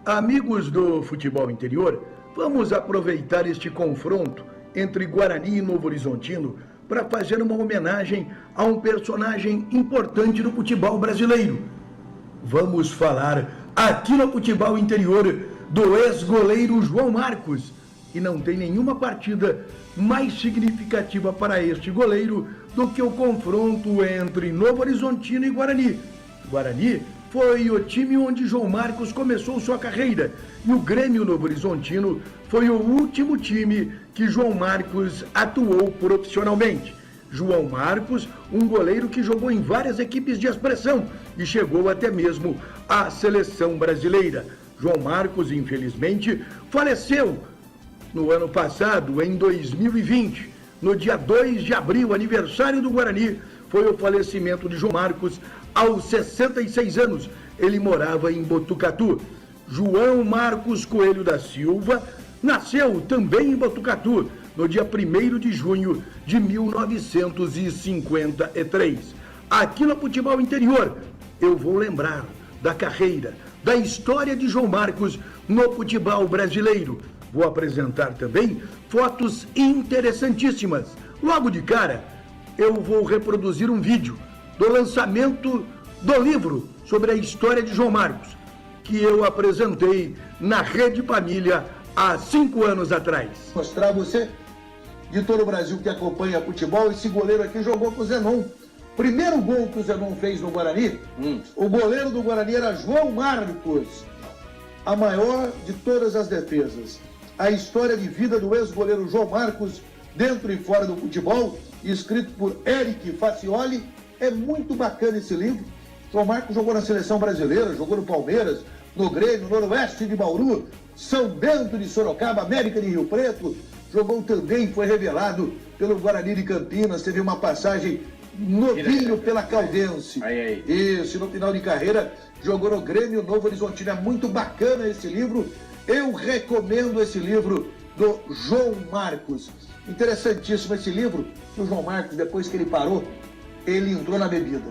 Amigos do futebol interior, vamos aproveitar este confronto entre Guarani e Novo Horizontino para fazer uma homenagem a um personagem importante do futebol brasileiro. Vamos falar aqui no futebol interior do ex-goleiro João Marcos. E não tem nenhuma partida mais significativa para este goleiro do que o confronto entre Novo Horizontino e Guarani. Guarani foi o time onde João Marcos começou sua carreira e o Grêmio Novo Horizontino foi o último time que João Marcos atuou profissionalmente. João Marcos, um goleiro que jogou em várias equipes de expressão e chegou até mesmo à seleção brasileira. João Marcos, infelizmente, faleceu no ano passado, em 2020. No dia 2 de abril, aniversário do Guarani, foi o falecimento de João Marcos aos 66 anos. Ele morava em Botucatu. João Marcos Coelho da Silva nasceu também em Botucatu, no dia 1º de junho de 1953. Aqui no Futebol Interior, eu vou lembrar da carreira, da história de João Marcos no futebol brasileiro. Vou apresentar também fotos interessantíssimas. Logo de cara, eu vou reproduzir um vídeo do lançamento do livro sobre a história de João Marcos, que eu apresentei na Rede Família há 5 anos atrás. Mostrar a você, de todo o Brasil que acompanha futebol, esse goleiro aqui jogou com o Zenon. Primeiro gol que o Zenon fez no Guarani, o goleiro do Guarani era João Marcos, a maior de todas as defesas. A história de vida do ex-goleiro João Marcos, dentro e fora do futebol, escrito por Eric Facioli. É muito bacana esse livro. João Marcos jogou na seleção brasileira, jogou no Palmeiras, no Grêmio, no Noroeste de Bauru, São Bento de Sorocaba, América de Rio Preto. Jogou também, foi revelado pelo Guarani de Campinas, teve uma passagem novinho pela Caldense. Isso, no final de carreira, jogou no Grêmio Novo Horizontino. É muito bacana esse livro. Eu recomendo esse livro do João Marcos. Interessantíssimo esse livro. O João Marcos, depois que ele parou, ele entrou na bebida.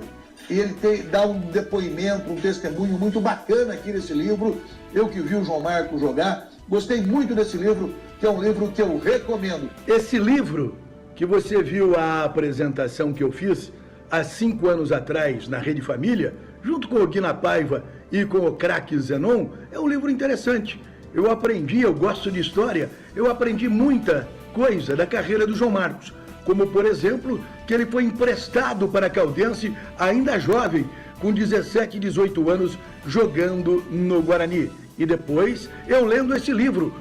E ele dá um depoimento, um testemunho muito bacana aqui nesse livro. Eu que vi o João Marcos jogar, gostei muito desse livro, que é um livro que eu recomendo. Esse livro que você viu a apresentação que eu fiz há 5 anos atrás na Rede Família, junto com o Guina Paiva e com o craque Zenon, é um livro interessante. Eu aprendi, eu gosto de história, eu aprendi muita coisa da carreira do João Marcos. Como, por exemplo, que ele foi emprestado para a Caldense ainda jovem, com 17, 18 anos, jogando no Guarani. E depois, eu lendo esse livro,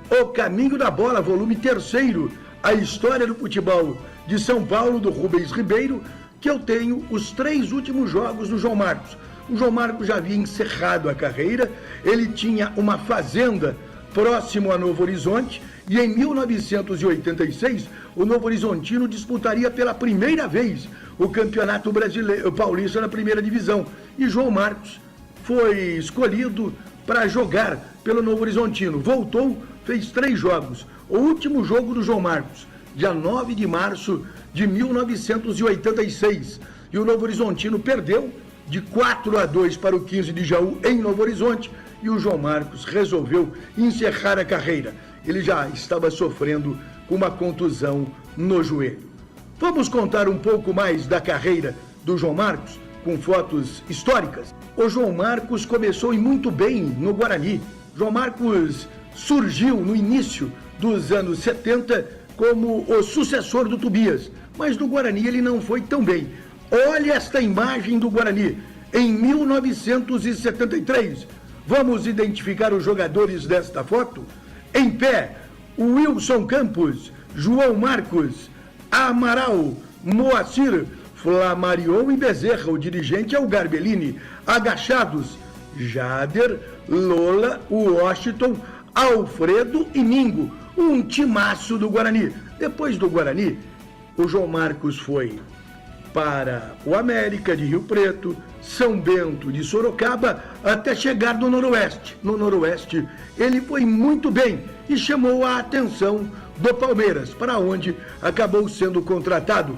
O Caminho da Bola, volume 3º, a história do futebol de São Paulo, do Rubens Ribeiro, que eu tenho os 3 últimos jogos do João Marcos. O João Marcos já havia encerrado a carreira, ele tinha uma fazenda próximo a Novo Horizonte, e em 1986, o Novo Horizontino disputaria pela primeira vez o Campeonato Brasileiro Paulista na primeira divisão. E João Marcos foi escolhido para jogar pelo Novo Horizontino. Voltou, fez 3 jogos. O último jogo do João Marcos, dia 9 de março de 1986. E o Novo Horizontino perdeu de 4-2 para o 15 de Jaú em Novo Horizonte. E o João Marcos resolveu encerrar a carreira. Ele já estava sofrendo com uma contusão no joelho. Vamos contar um pouco mais da carreira do João Marcos, com fotos históricas. O João Marcos começou muito bem no Guarani. João Marcos surgiu no início dos anos 70 como o sucessor do Tobias, mas no Guarani ele não foi tão bem. Olha esta imagem do Guarani em 1973. Vamos identificar os jogadores desta foto? Em pé, Wilson Campos, João Marcos, Amaral, Moacir, Flamarion e Bezerra. O dirigente é o Garbellini. Agachados, Jader, Lola, Washington, Alfredo e Mingo. Um timaço do Guarani. Depois do Guarani, o João Marcos foi para o América de Rio Preto, São Bento de Sorocaba, até chegar no Noroeste. No Noroeste, ele foi muito bem e chamou a atenção do Palmeiras, para onde acabou sendo contratado.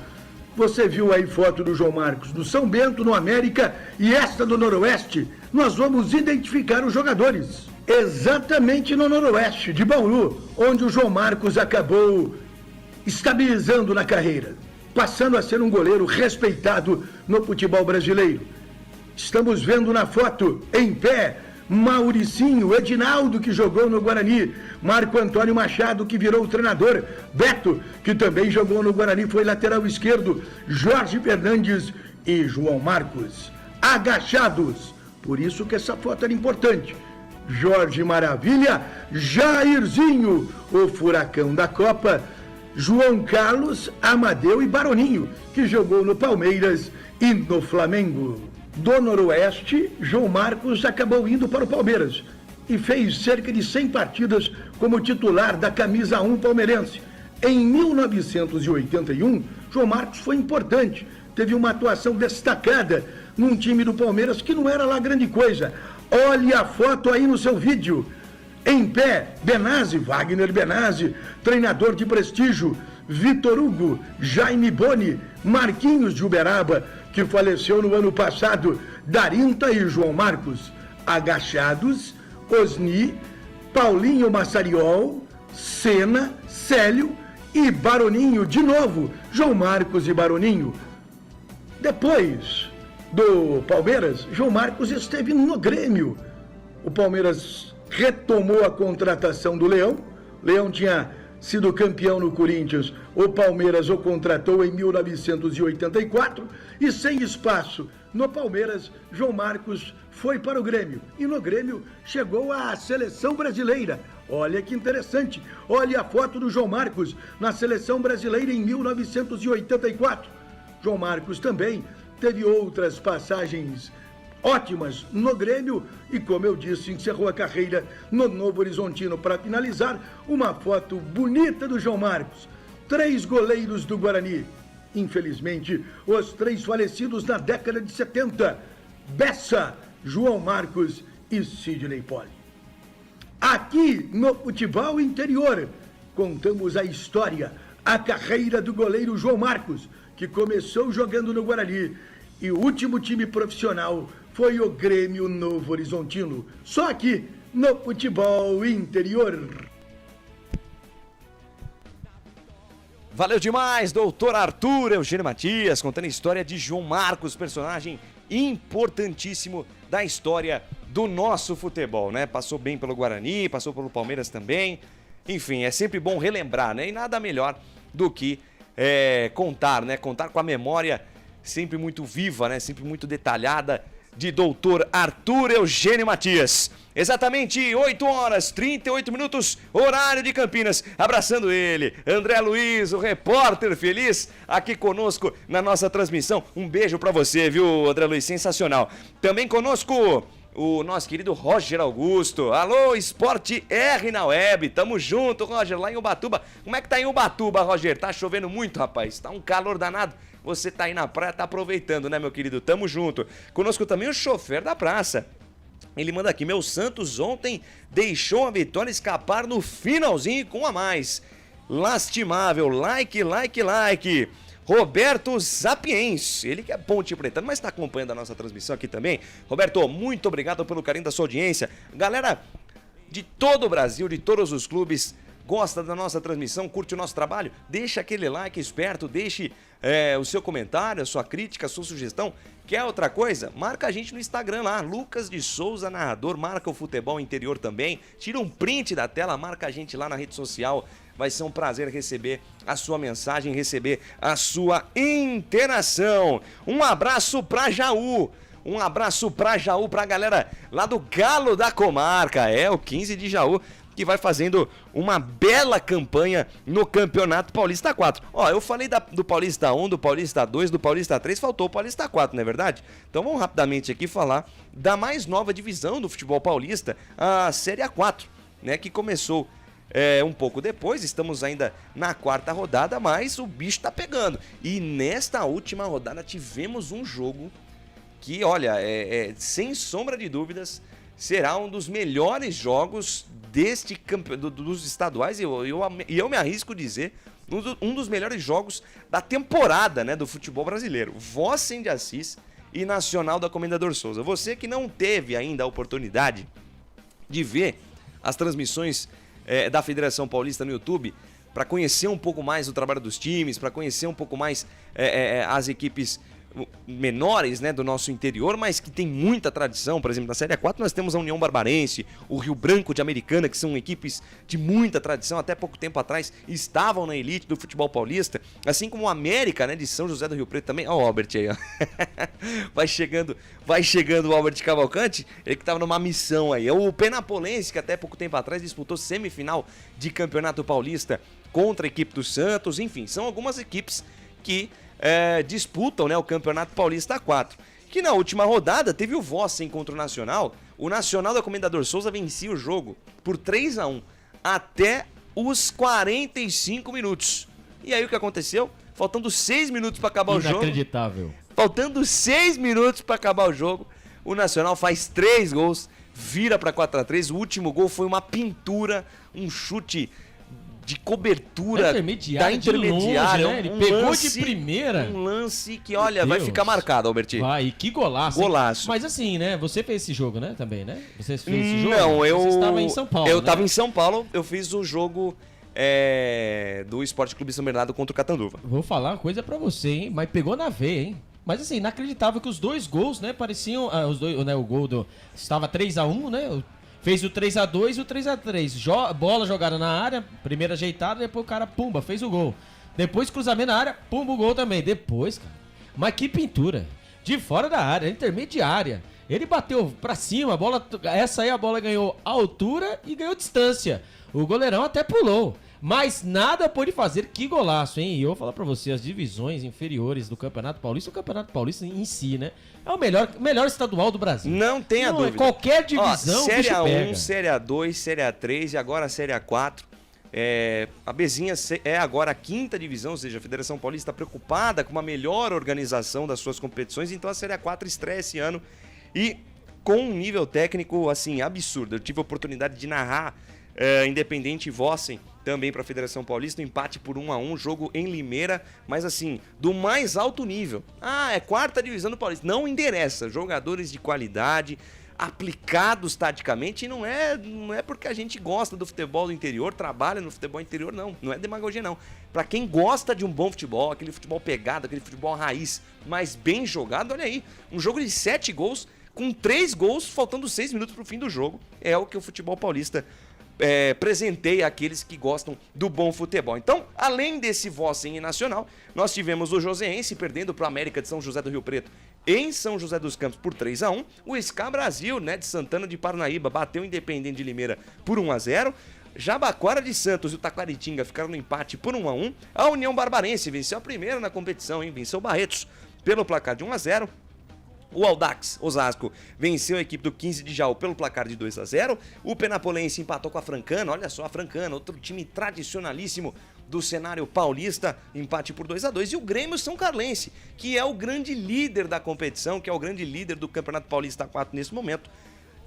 Você viu aí foto do João Marcos do São Bento, no América, e esta do Noroeste. Nós vamos identificar os jogadores. Exatamente no Noroeste, de Bauru, onde o João Marcos acabou estabilizando na carreira, passando a ser um goleiro respeitado no futebol brasileiro. Estamos vendo na foto, em pé, Mauricinho, Edinaldo, que jogou no Guarani, Marco Antônio Machado, que virou treinador, Beto, que também jogou no Guarani, foi lateral esquerdo, Jorge Fernandes e João Marcos. Agachados, por isso que essa foto era importante. Jorge Maravilha, Jairzinho, o furacão da Copa, João Carlos, Amadeu e Baroninho, que jogou no Palmeiras e no Flamengo. Do Noroeste, João Marcos acabou indo para o Palmeiras e fez cerca de 100 partidas como titular da camisa 1 palmeirense. Em 1981, João Marcos foi importante, teve uma atuação destacada num time do Palmeiras que não era lá grande coisa. Olhe a foto aí no seu vídeo. Em pé, Benazzi, Wagner Benazzi, treinador de prestígio, Vitor Hugo, Jaime Boni, Marquinhos de Uberaba, que faleceu no ano passado, Darinta e João Marcos. Agachados, Osni, Paulinho Massariol, Senna, Célio e Baroninho de novo, João Marcos e Baroninho. Depois do Palmeiras, João Marcos esteve no Grêmio. O Palmeiras retomou a contratação do Leão. Leão tinha sido campeão no Corinthians. O Palmeiras o contratou em 1984 e, sem espaço no Palmeiras, João Marcos foi para o Grêmio. E no Grêmio chegou à seleção brasileira. Olha que interessante. Olha a foto do João Marcos na seleção brasileira em 1984. João Marcos também teve outras passagens ótimas no Grêmio e, como eu disse, encerrou a carreira no Novo Horizontino. Para finalizar, uma foto bonita do João Marcos. 3 goleiros do Guarani. Infelizmente, os 3 falecidos na década de 70. Bessa, João Marcos e Sidney Poli. Aqui no Futebol Interior, contamos a história, a carreira do goleiro João Marcos, que começou jogando no Guarani e o último time profissional foi o Grêmio Novo Horizontino. Só aqui no Futebol Interior. Valeu demais, doutor Arthur Eugênio Matias, contando a história de João Marcos, personagem importantíssimo da história do nosso futebol, né? Passou bem pelo Guarani, passou pelo Palmeiras também. Enfim, é sempre bom relembrar, né? E nada melhor do que contar, né? Contar com a memória sempre muito viva, né? Sempre muito detalhada de doutor Arthur Eugênio Matias. Exatamente 8 horas, 38 minutos, horário de Campinas. Abraçando ele, André Luiz, o repórter feliz, aqui conosco na nossa transmissão. Um beijo pra você, viu, André Luiz? Sensacional. Também conosco o nosso querido Roger Augusto. Alô, Esporte R na web. Tamo junto, Roger, lá em Ubatuba. Como é que tá em Ubatuba, Roger? Tá chovendo muito, rapaz. Tá um calor danado. Você tá aí na praia, tá aproveitando, né, meu querido? Tamo junto. Conosco também o chofer da praça. Ele manda aqui: meu Santos ontem deixou a vitória escapar no finalzinho com a mais. Lastimável. Like. Roberto Zapiens, ele que é ponte pretano, mas está acompanhando a nossa transmissão aqui também. Roberto, muito obrigado pelo carinho da sua audiência. Galera de todo o Brasil, de todos os clubes Gosta da nossa transmissão? Curte o nosso trabalho? Deixa aquele like esperto, deixe o seu comentário, a sua crítica, a sua sugestão. Quer outra coisa? Marca a gente no Instagram lá, Lucas de Souza Narrador, marca o Futebol Interior também, tira um print da tela, marca a gente lá na rede social. Vai ser um prazer receber a sua mensagem, receber a sua interação. Um abraço pra Jaú. Um abraço pra Jaú, pra galera lá do Galo da Comarca. O 15 de Jaú, que vai fazendo uma bela campanha no Campeonato Paulista 4. Eu falei do Paulista 1, do Paulista 2, do Paulista 3, faltou o Paulista 4, não é verdade? Então vamos rapidamente aqui falar da mais nova divisão do futebol paulista, a Série A4, né, que começou um pouco depois, estamos ainda na 4ª rodada, mas o bicho tá pegando. E nesta última rodada tivemos um jogo que, olha, sem sombra de dúvidas, será um dos melhores jogos dos estaduais, e eu me arrisco dizer, um dos melhores jogos da temporada, né, do futebol brasileiro. Vossen de Assis e Nacional da Comendador Souza. Você que não teve ainda a oportunidade de ver as transmissões da Federação Paulista no YouTube, para conhecer um pouco mais o trabalho dos times, para conhecer um pouco mais as equipes menores, né, do nosso interior, mas que tem muita tradição. Por exemplo, na Série A4 nós temos a União Barbarense, o Rio Branco de Americana, que são equipes de muita tradição, até pouco tempo atrás estavam na elite do futebol paulista, assim como o América, né, de São José do Rio Preto também. Ó o Albert aí, ó. vai chegando o Albert Cavalcante, ele que estava numa missão aí. O Penapolense, que até pouco tempo atrás disputou semifinal de Campeonato Paulista contra a equipe do Santos. Enfim, são algumas equipes que disputam, né, o Campeonato Paulista 4. Que na última rodada teve o Vossen contra o Nacional. O Nacional da Comendador Souza vencia o jogo por 3-1 até os 45 minutos. E aí o que aconteceu? Faltando 6 minutos para acabar o jogo. Inacreditável. Faltando 6 minutos para acabar o jogo, o Nacional faz 3 gols, vira para 4-3. O último gol foi uma pintura, um chute de cobertura da intermediária, né? Ele pegou de primeira. Um lance que, olha, vai ficar marcado, Albertinho. Vai, e que golaço. Golaço. Mas assim, né? Você fez esse jogo, né? Também, né? Você fez esse jogo? Não, Você estava em São Paulo, Eu né? estava em São Paulo, eu fiz o jogo do Esporte Clube São Bernardo contra o Catanduva. Vou falar uma coisa pra você, hein? Mas pegou na veia, hein? Mas assim, inacreditável que os dois gols, né? Pareciam... os dois, né, o gol estava 3-1, né? Fez o 3-2 e o 3-3. Bola jogada na área, primeira ajeitada, depois o cara, pumba, fez o gol. Depois cruzamento na área, pumba, o gol também. Depois, cara, mas que pintura. De fora da área, intermediária. Ele bateu pra cima, a bola, essa aí a bola ganhou altura e ganhou distância. O goleirão até pulou. Mas nada pôde fazer, que golaço, hein? E eu vou falar pra você, as divisões inferiores do Campeonato Paulista, o Campeonato Paulista em si, né? É o melhor estadual do Brasil. Não tenha dúvida. Qualquer divisão, Série A1, pega. Série A2, Série A3 e agora a Série A4. A Bezinha é agora a 5ª divisão, ou seja, a Federação Paulista está preocupada com uma melhor organização das suas competições, então a Série A4 estreia esse ano e com um nível técnico, assim, absurdo. Eu tive a oportunidade de narrar Independente e Vossen também para a Federação Paulista, um empate por 1-1, jogo em Limeira, mas assim, do mais alto nível. É 4ª divisão do Paulista, não interessa, jogadores de qualidade, aplicados taticamente, e não é porque a gente gosta do futebol do interior, trabalha no futebol interior, não é demagogia não. Para quem gosta de um bom futebol, aquele futebol pegado, aquele futebol raiz, mas bem jogado, olha aí, um jogo de 7 gols, com 3 gols, faltando 6 minutos para o fim do jogo, é o que o futebol paulista presenteia aqueles que gostam do bom futebol. Então, além desse Vossen e Nacional, nós tivemos o Joseense perdendo para o América de São José do Rio Preto em São José dos Campos por 3-1. O SK Brasil, né, de Santana de Parnaíba, bateu o Independente de Limeira por 1-0. Jabaquara de Santos e o Taquaritinga ficaram no empate por 1-1. A União Barbarense venceu a primeira na competição, hein? Venceu o Barretos pelo placar de 1-0. O Audax Osasco venceu a equipe do 15 de Jaú pelo placar de 2-0. O Penapolense empatou com a Francana, olha só a Francana, outro time tradicionalíssimo do cenário paulista, empate por 2-2. E o Grêmio São Carlense, que é o grande líder da competição, que é o grande líder do Campeonato Paulista 4 nesse momento.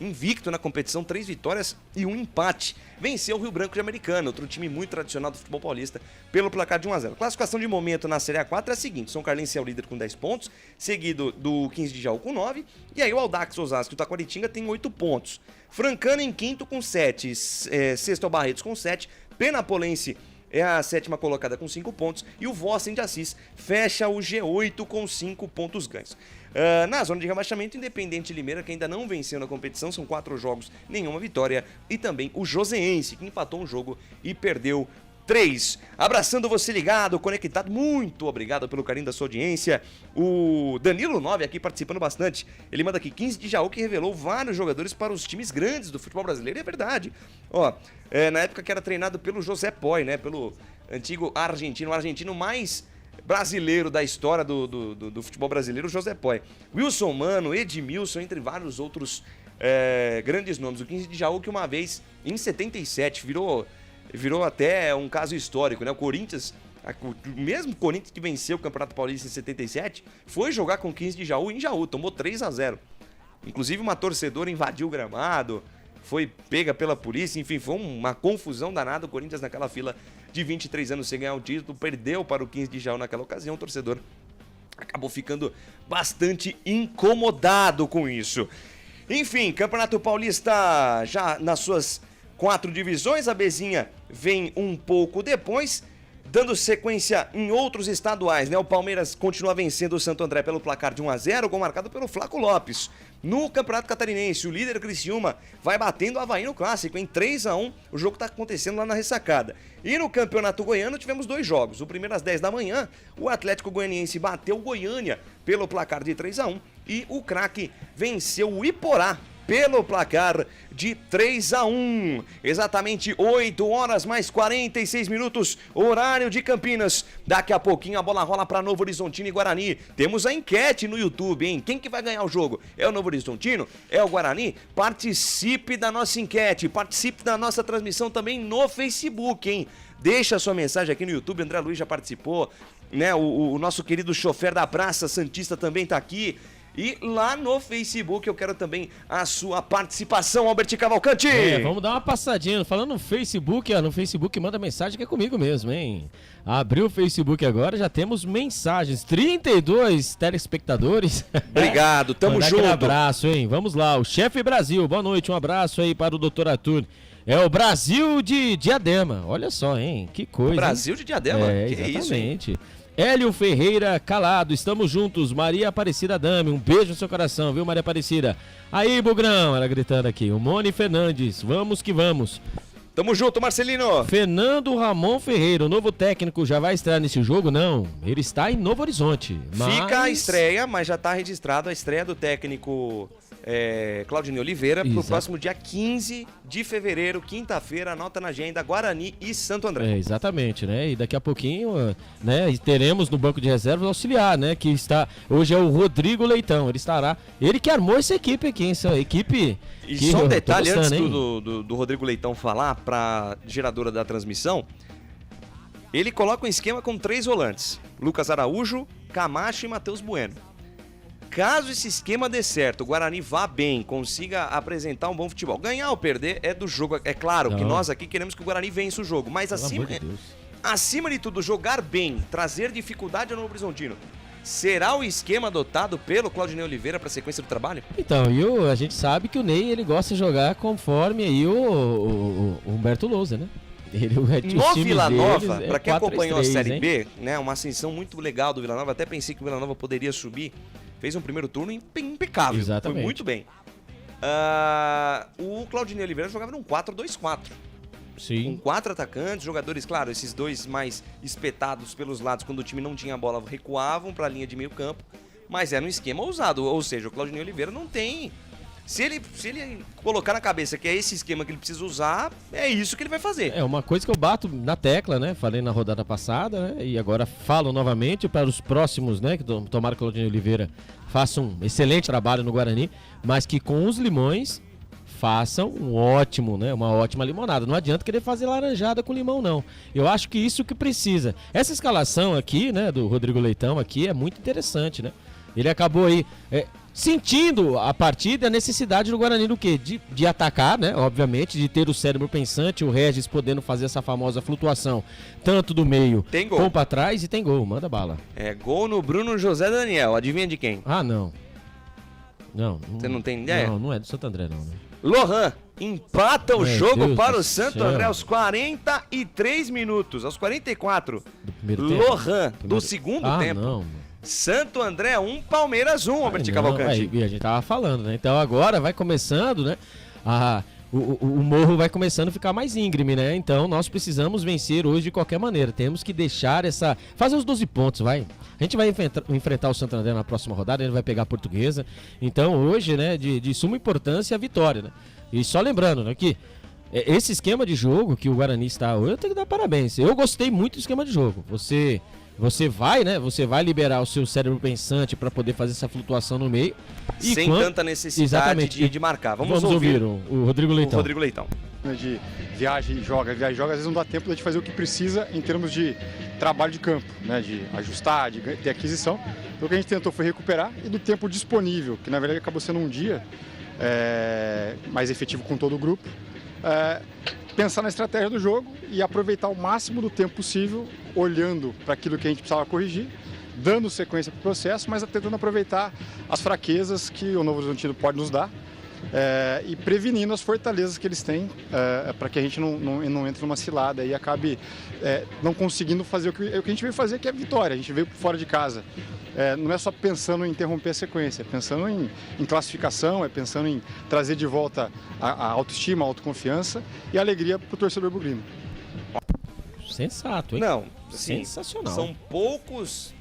Invicto na competição, 3 vitórias e 1 empate. Venceu o Rio Branco de Americana, outro time muito tradicional do futebol paulista, pelo placar de 1-0. Classificação de momento na Série A4 é a seguinte: São Carlense é o líder com 10 pontos, seguido do 15 de Jaú com 9, e aí o Audax, Osasco e o Taquaritinga tem 8 pontos. Francana em quinto com 7, sexto é o Barretos com 7, Penapolense é a 7ª colocada com 5 pontos e o Vossen de Assis fecha o G8 com 5 pontos ganhos. Na zona de rebaixamento, Independente Limeira, que ainda não venceu na competição, são 4 jogos, nenhuma vitória, e também o Joseense, que empatou um jogo e perdeu 3. Abraçando você ligado, conectado, muito obrigado pelo carinho da sua audiência. O Danilo 9 aqui participando bastante. Ele manda aqui 15 de Jaú, que revelou vários jogadores para os times grandes do futebol brasileiro. É verdade. Ó, na época que era treinado pelo José Poi, né? Pelo antigo argentino, o argentino mais brasileiro da história do futebol brasileiro, o José Poi. Wilson Mano, Edmilson, entre vários outros grandes nomes. O 15 de Jaú, que uma vez, em 77, virou até um caso histórico, né? O Corinthians, o mesmo Corinthians que venceu o Campeonato Paulista em 77, foi jogar com o 15 de Jaú em Jaú, tomou 3-0. Inclusive uma torcedora invadiu o gramado, foi pega pela polícia, enfim, foi uma confusão danada. O Corinthians naquela fila de 23 anos sem ganhar o título, perdeu para o 15 de Jaú naquela ocasião. O torcedor acabou ficando bastante incomodado com isso. Enfim, Campeonato Paulista já nas suas 4 divisões, a Bezinha vem um pouco depois, dando sequência em outros estaduais, né? O Palmeiras continua vencendo o Santo André pelo placar de 1-0, gol marcado pelo Flaco Lopes. No Campeonato Catarinense, o líder Criciúma vai batendo o Avaí no Clássico, em 3-1, o jogo está acontecendo lá na Ressacada. E no Campeonato Goiano tivemos 2 jogos, o primeiro às 10 da manhã, o Atlético Goianiense bateu o Goiânia pelo placar de 3-1 e o Craque venceu o Iporá pelo placar de 3-1. Exatamente 8 horas mais 46 minutos, horário de Campinas. Daqui a pouquinho a bola rola para Novo Horizontino e Guarani. Temos a enquete no YouTube, hein? Quem que vai ganhar o jogo? É o Novo Horizontino? É o Guarani? Participe da nossa enquete, participe da nossa transmissão também no Facebook, hein? Deixa a sua mensagem aqui no YouTube, André Luiz já participou, né? O nosso querido chofer da Praça Santista também tá aqui. E lá no Facebook eu quero também a sua participação, Albert Cavalcante. Vamos dar uma passadinha. Falando no Facebook, no Facebook manda mensagem que é comigo mesmo, hein? Abriu o Facebook agora, já temos mensagens. 32 telespectadores. Obrigado, tamo junto. Um abraço, hein? Vamos lá, o Chefe Brasil, boa noite, um abraço aí para o Dr. Arthur. É o Brasil de Diadema, olha só, hein? Que coisa. Brasil de Diadema? Que exatamente. Isso, hein? Hélio Ferreira Calado, estamos juntos. Maria Aparecida Dami, um beijo no seu coração, viu, Maria Aparecida? Aí, Bugrão, ela gritando aqui. O Mone Fernandes, vamos que vamos. Tamo junto, Marcelino. Fernando Ramon Ferreira, o novo técnico, já vai estrear nesse jogo? Não, ele está em Novo Horizonte. Fica a estreia, mas já está registrado a estreia do técnico Claudinei Oliveira pro próximo dia 15 de fevereiro, quinta-feira, anota na agenda, Guarani e Santo André. Exatamente, né? E daqui a pouquinho, né, teremos no banco de reservas o auxiliar, né, que está, hoje é o Rodrigo Leitão, ele que armou essa equipe aqui, essa equipe... E só um detalhe, antes do Rodrigo Leitão falar pra geradora da transmissão, ele coloca um esquema com 3 volantes, Lucas Araújo, Camacho e Matheus Bueno. Caso esse esquema dê certo, o Guarani vá bem, consiga apresentar um bom futebol. Ganhar ou perder é do jogo. É claro que nós aqui queremos que o Guarani vença o jogo, mas acima de tudo, jogar bem, trazer dificuldade ao Novo Horizontino. Será o esquema adotado pelo Claudinei Oliveira para a sequência do trabalho? Então, a gente sabe que o Ney ele gosta de jogar conforme aí o Humberto Lousa, né? No Vila Nova, para quem acompanhou a Série B, né, uma ascensão muito legal do Vila Nova, até pensei que o Vila Nova poderia subir. Fez um primeiro turno impecável. Exatamente. Foi muito bem. O Claudinei Oliveira jogava num 4-2-4. Sim. Com 4 atacantes, jogadores, claro, esses 2 mais espetados pelos lados, quando o time não tinha bola, recuavam para a linha de meio campo. Mas era um esquema ousado, ou seja, o Claudinei Oliveira não tem... Se ele colocar na cabeça que é esse esquema que ele precisa usar, é isso que ele vai fazer. É uma coisa que eu bato na tecla, né? Falei na rodada passada, né? E agora falo novamente para os próximos, né? Que tomara que o Claudinei Oliveira faça um excelente trabalho no Guarani, mas que com os limões façam uma ótima limonada. Não adianta querer fazer laranjada com limão, não. Eu acho que isso que precisa. Essa escalação aqui, né? Do Rodrigo Leitão aqui é muito interessante, né? Ele acabou aí... sentindo a partida, a necessidade do Guarani do quê? De atacar, né? Obviamente, de ter o cérebro pensante, o Regis podendo fazer essa famosa flutuação, tanto do meio como pra trás, e tem gol, manda bala. Gol no Bruno José Daniel, adivinha de quem? Não. Você não tem ideia? Não é do Santo André, não. Né? Lohan. Empata o Meu jogo Deus para do o Santo céu. André aos 43 minutos. Aos 44, Primeiro tempo? Lohan, do segundo tempo. Não. Santo André 1, Palmeiras 1, Albert Não, Cavalcante. aí, a gente tava falando, né? Então agora vai começando, né? O morro vai começando a ficar mais íngreme, né? Então nós precisamos vencer hoje de qualquer maneira. Temos que deixar fazer os 12 pontos, vai. A gente vai enfrentar o Santo André na próxima rodada, ele vai pegar a Portuguesa. Então hoje, né, de suma importância a vitória, né? E só lembrando, né, que esse esquema de jogo que o Guarani está hoje, eu tenho que dar parabéns. Eu gostei muito do esquema de jogo. Você vai, né? Você vai liberar o seu cérebro pensante para poder fazer essa flutuação no meio. Sem tanta necessidade de marcar. Vamos ouvir o Rodrigo Leitão. O Rodrigo Leitão. De viagem e joga, às vezes não dá tempo de fazer o que precisa em termos de trabalho de campo, né? De ajustar, de ter aquisição. Então o que a gente tentou foi recuperar e do tempo disponível, que na verdade acabou sendo um dia mais efetivo com todo o grupo. Pensar na estratégia do jogo e aproveitar o máximo do tempo possível, olhando para aquilo que a gente precisava corrigir, dando sequência para o processo, mas tentando aproveitar as fraquezas que o Novo Horizontino pode nos dar e prevenindo as fortalezas que eles têm para que a gente não entre numa cilada e acabe não conseguindo fazer o que a gente veio fazer, que é a vitória. A gente veio fora de casa. Não é só pensando em interromper a sequência, é pensando em classificação, é pensando em trazer de volta a autoestima, a autoconfiança e a alegria para o torcedor bugrino. Sensato, hein? Não, assim, sensacional. São poucas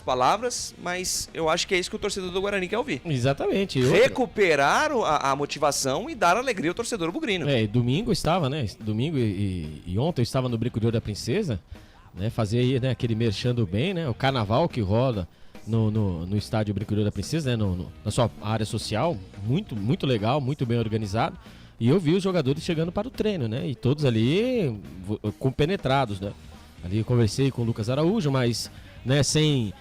palavras, mas eu acho que é isso que o torcedor do Guarani quer ouvir. Exatamente. Recuperar a motivação e dar alegria ao torcedor bugrino. Domingo estava, né? Domingo e ontem eu estava no Brinco de Ouro da Princesa, né? Fazer aí, né, aquele merchando bem, né? O carnaval que rola no estádio Brinco de Ouro da Princesa, né? Na sua área social, muito, muito legal, muito bem organizado. E eu vi os jogadores chegando para o treino, né? E todos ali compenetrados, né? Ali eu conversei com o Lucas Araújo, mas, né, sem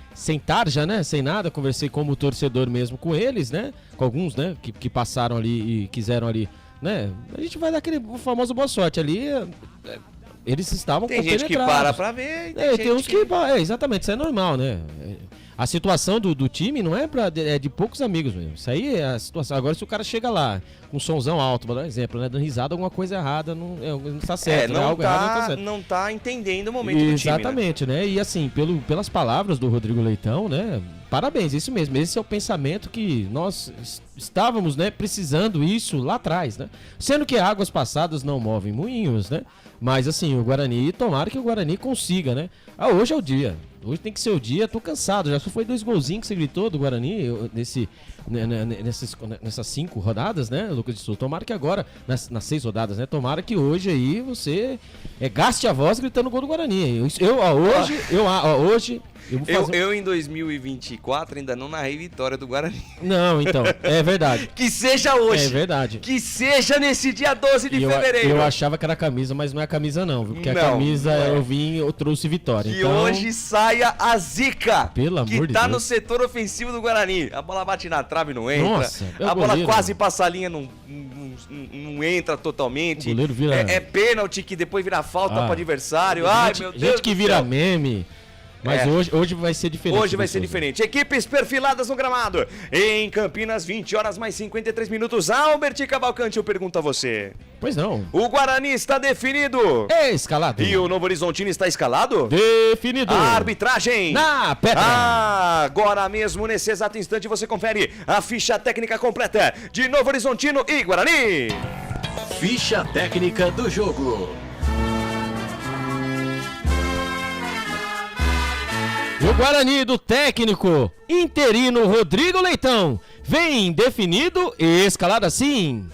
tarja, né? Sem nada, conversei como torcedor mesmo com eles, né? Com alguns, né? Que passaram ali e quiseram ali, né? A gente vai dar aquele famoso boa sorte ali. Eles estavam compenetrados. Tem gente que para ver. Tem uns que... exatamente, isso é normal, né? A situação do time não é de poucos amigos mesmo. Isso aí é a situação. Agora, se o cara chega lá com um somzão alto, vou dar um exemplo, né? Dando risada, alguma coisa errada não está certo. Não tá entendendo o momento do time. Exatamente, né? E assim, pelas palavras do Rodrigo Leitão, né? Parabéns, isso mesmo. Esse é o pensamento que nós estávamos, né, precisando isso lá atrás, né? Sendo que águas passadas não movem moinhos, né? Mas assim, o Guarani, tomara que o Guarani consiga, né? Hoje é o dia. Hoje tem que ser o dia, tô cansado. Já só foi 2 golzinhos que você gritou do Guarani nessas 5 rodadas, né, Lucas de Souza? Tomara que agora, nas 6 rodadas, né? Tomara que hoje aí você gaste a voz gritando o gol do Guarani. Hoje eu em 2024 ainda não narrei vitória do Guarani. Não, então, é verdade. Que seja hoje. É verdade. Que seja nesse dia 12 de fevereiro. Eu achava que era a camisa, mas não é a camisa não, viu? Porque a camisa eu trouxe vitória. Que então... hoje saia a zica. Pelo amor de Deus. Que tá no setor ofensivo do Guarani. A bola bate na trave e não entra. Nossa, a bola quase passa a linha, não entra totalmente. O goleiro vira... É pênalti que depois vira falta pro adversário. Ai, meu Deus. Gente que vira meme. Mas hoje vai ser diferente. Hoje vai ser diferente. Equipes perfiladas no gramado. Em Campinas, 20 horas mais 53 minutos. Albert Cavalcante, eu pergunto a você. Pois não. O Guarani está definido. Escalado. E o Novo Horizontino está escalado? Definido. A arbitragem. Na pedra. Agora mesmo, nesse exato instante, você confere a ficha técnica completa de Novo Horizontino e Guarani. Ficha técnica do jogo. O Guarani do técnico interino Rodrigo Leitão vem definido e escalado assim.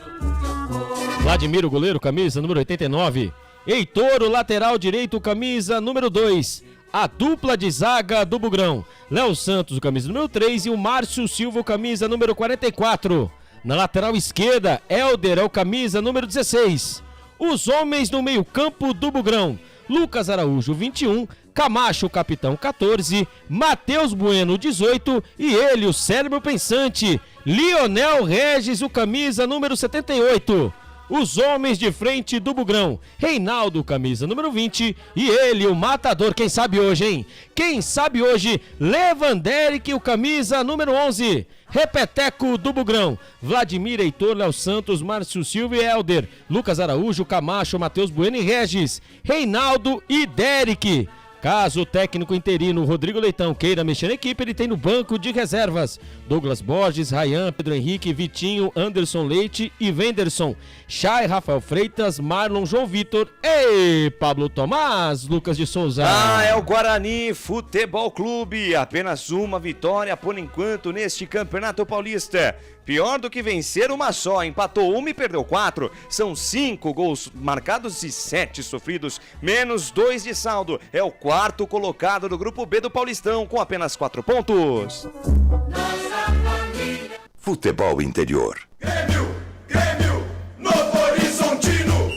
Vladimir, o goleiro, camisa número 89. Heitor, o lateral direito, camisa número 2. A dupla de zaga do Bugrão. Léo Santos, o camisa número 3. E o Márcio Silva, o camisa número 44. Na lateral esquerda, Helder, o camisa número 16. Os homens no meio campo do Bugrão. Lucas Araújo, 21, Camacho, capitão, 14, Matheus Bueno, 18 e ele, o cérebro pensante, Lionel Regis, o camisa número 78. os homens de frente do Bugrão. Reinaldo, camisa número 20, e ele, o matador, quem sabe hoje, hein? Quem sabe hoje, Lewanderic, o camisa número 11. Repeteco do Bugrão, Vladimir, Heitor, Léo Santos, Márcio Silva e Helder, Lucas Araújo, Camacho, Matheus Bueno e Regis, Reinaldo e Derek. Caso o técnico interino Rodrigo Leitão queira mexer na equipe, ele tem no banco de reservas Douglas Borges, Rayan, Pedro Henrique, Vitinho, Anderson Leite e Wenderson, Chay, Rafael Freitas, Marlon, João Vitor e Pablo Tomás. Lucas de Souza. É o Guarani Futebol Clube, apenas uma vitória por enquanto neste Campeonato Paulista. Pior do que vencer uma só, empatou uma e perdeu 4. São 5 gols marcados e 7 sofridos, menos 2 de saldo. É o quarto colocado do Grupo B do Paulistão, com apenas 4 pontos. Futebol interior. Grêmio, Novo Horizontino.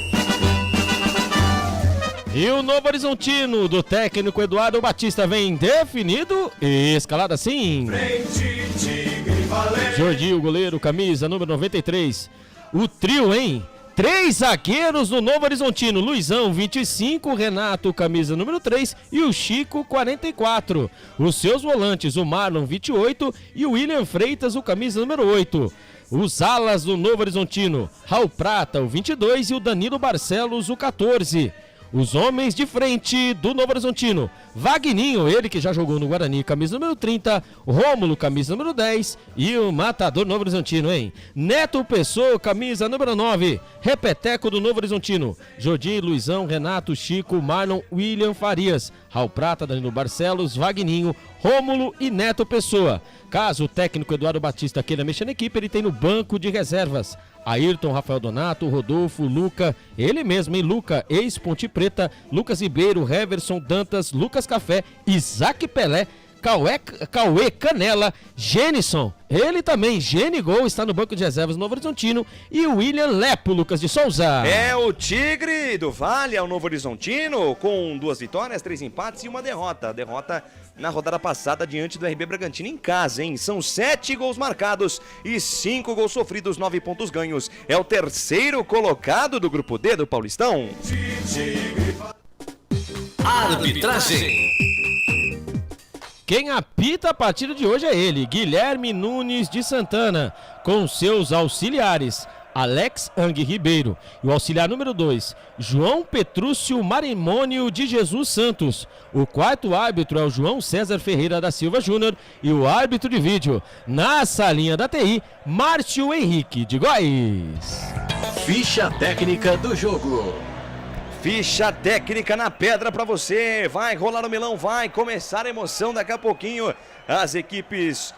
E o Novo Horizontino do técnico Eduardo Batista vem definido e escalado assim. Frente, Tigre, Valente. Jordi, o goleiro, camisa número 93. O trio, hein? 3 zagueiros do Novo Horizontino. Luizão, 25, Renato, camisa número 3 e o Chico, 44. Os seus volantes, o Marlon, 28 e o William Freitas, o camisa número 8. Os alas do Novo Horizontino, Raul Prata, o 22 e o Danilo Barcelos, o 14. Os homens de frente do Novo Horizontino, Vagninho, ele que já jogou no Guarani, camisa número 30, Rômulo, camisa número 10 e o matador Novo Horizontino, hein? Neto Pessoa, camisa número 9, Repeteco do Novo Horizontino, Jordi, Luizão, Renato, Chico, Marlon, William Farias, Raul Prata, Danilo Barcelos, Vagninho, Rômulo e Neto Pessoa. Caso o técnico Eduardo Batista queira mexer na equipe, ele tem no banco de reservas Ayrton, Rafael Donato, Rodolfo, Luca, ele mesmo, hein? Luca, ex-Ponte Preta, Lucas Ribeiro, Heverson, Dantas, Lucas Café, Isaac Pelé, Cauê Canela, Genison, ele também, Genigol, está no banco de reservas do Novo Horizontino, e o William Lepo, Lucas de Souza. É o Tigre do Vale, é o Novo Horizontino, com 2 vitórias, 3 empates e uma derrota. Derrota na rodada passada diante do RB Bragantino em casa, hein? São 7 gols marcados e 5 gols sofridos, 9 pontos ganhos. É o terceiro colocado do Grupo D do Paulistão. Arbitragem. Quem apita a partida de hoje é ele, Guilherme Nunes de Santana, com seus auxiliares, Alex Ang Ribeiro, e o auxiliar número 2, João Petrúcio Marimônio de Jesus Santos. O quarto árbitro é o João César Ferreira da Silva Júnior e o árbitro de vídeo, na salinha da TI, Márcio Henrique de Góes. Ficha técnica do jogo. Ficha técnica na pedra pra você, vai rolar o melão, vai começar a emoção daqui a pouquinho. As equipes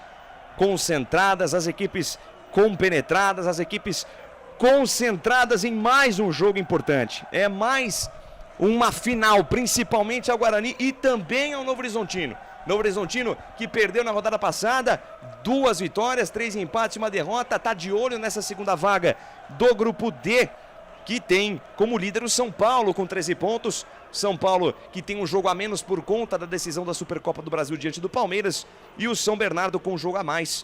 concentradas, as equipes compenetradas, as equipes concentradas em mais um jogo importante. É mais uma final, principalmente ao Guarani e também ao Novo Horizontino. Novo Horizontino que perdeu na rodada passada, 2 vitórias, 3 empates e uma derrota, tá de olho nessa segunda vaga do Grupo D, que tem como líder o São Paulo com 13 pontos. São Paulo que tem um jogo a menos por conta da decisão da Supercopa do Brasil diante do Palmeiras, e o São Bernardo com um jogo a mais.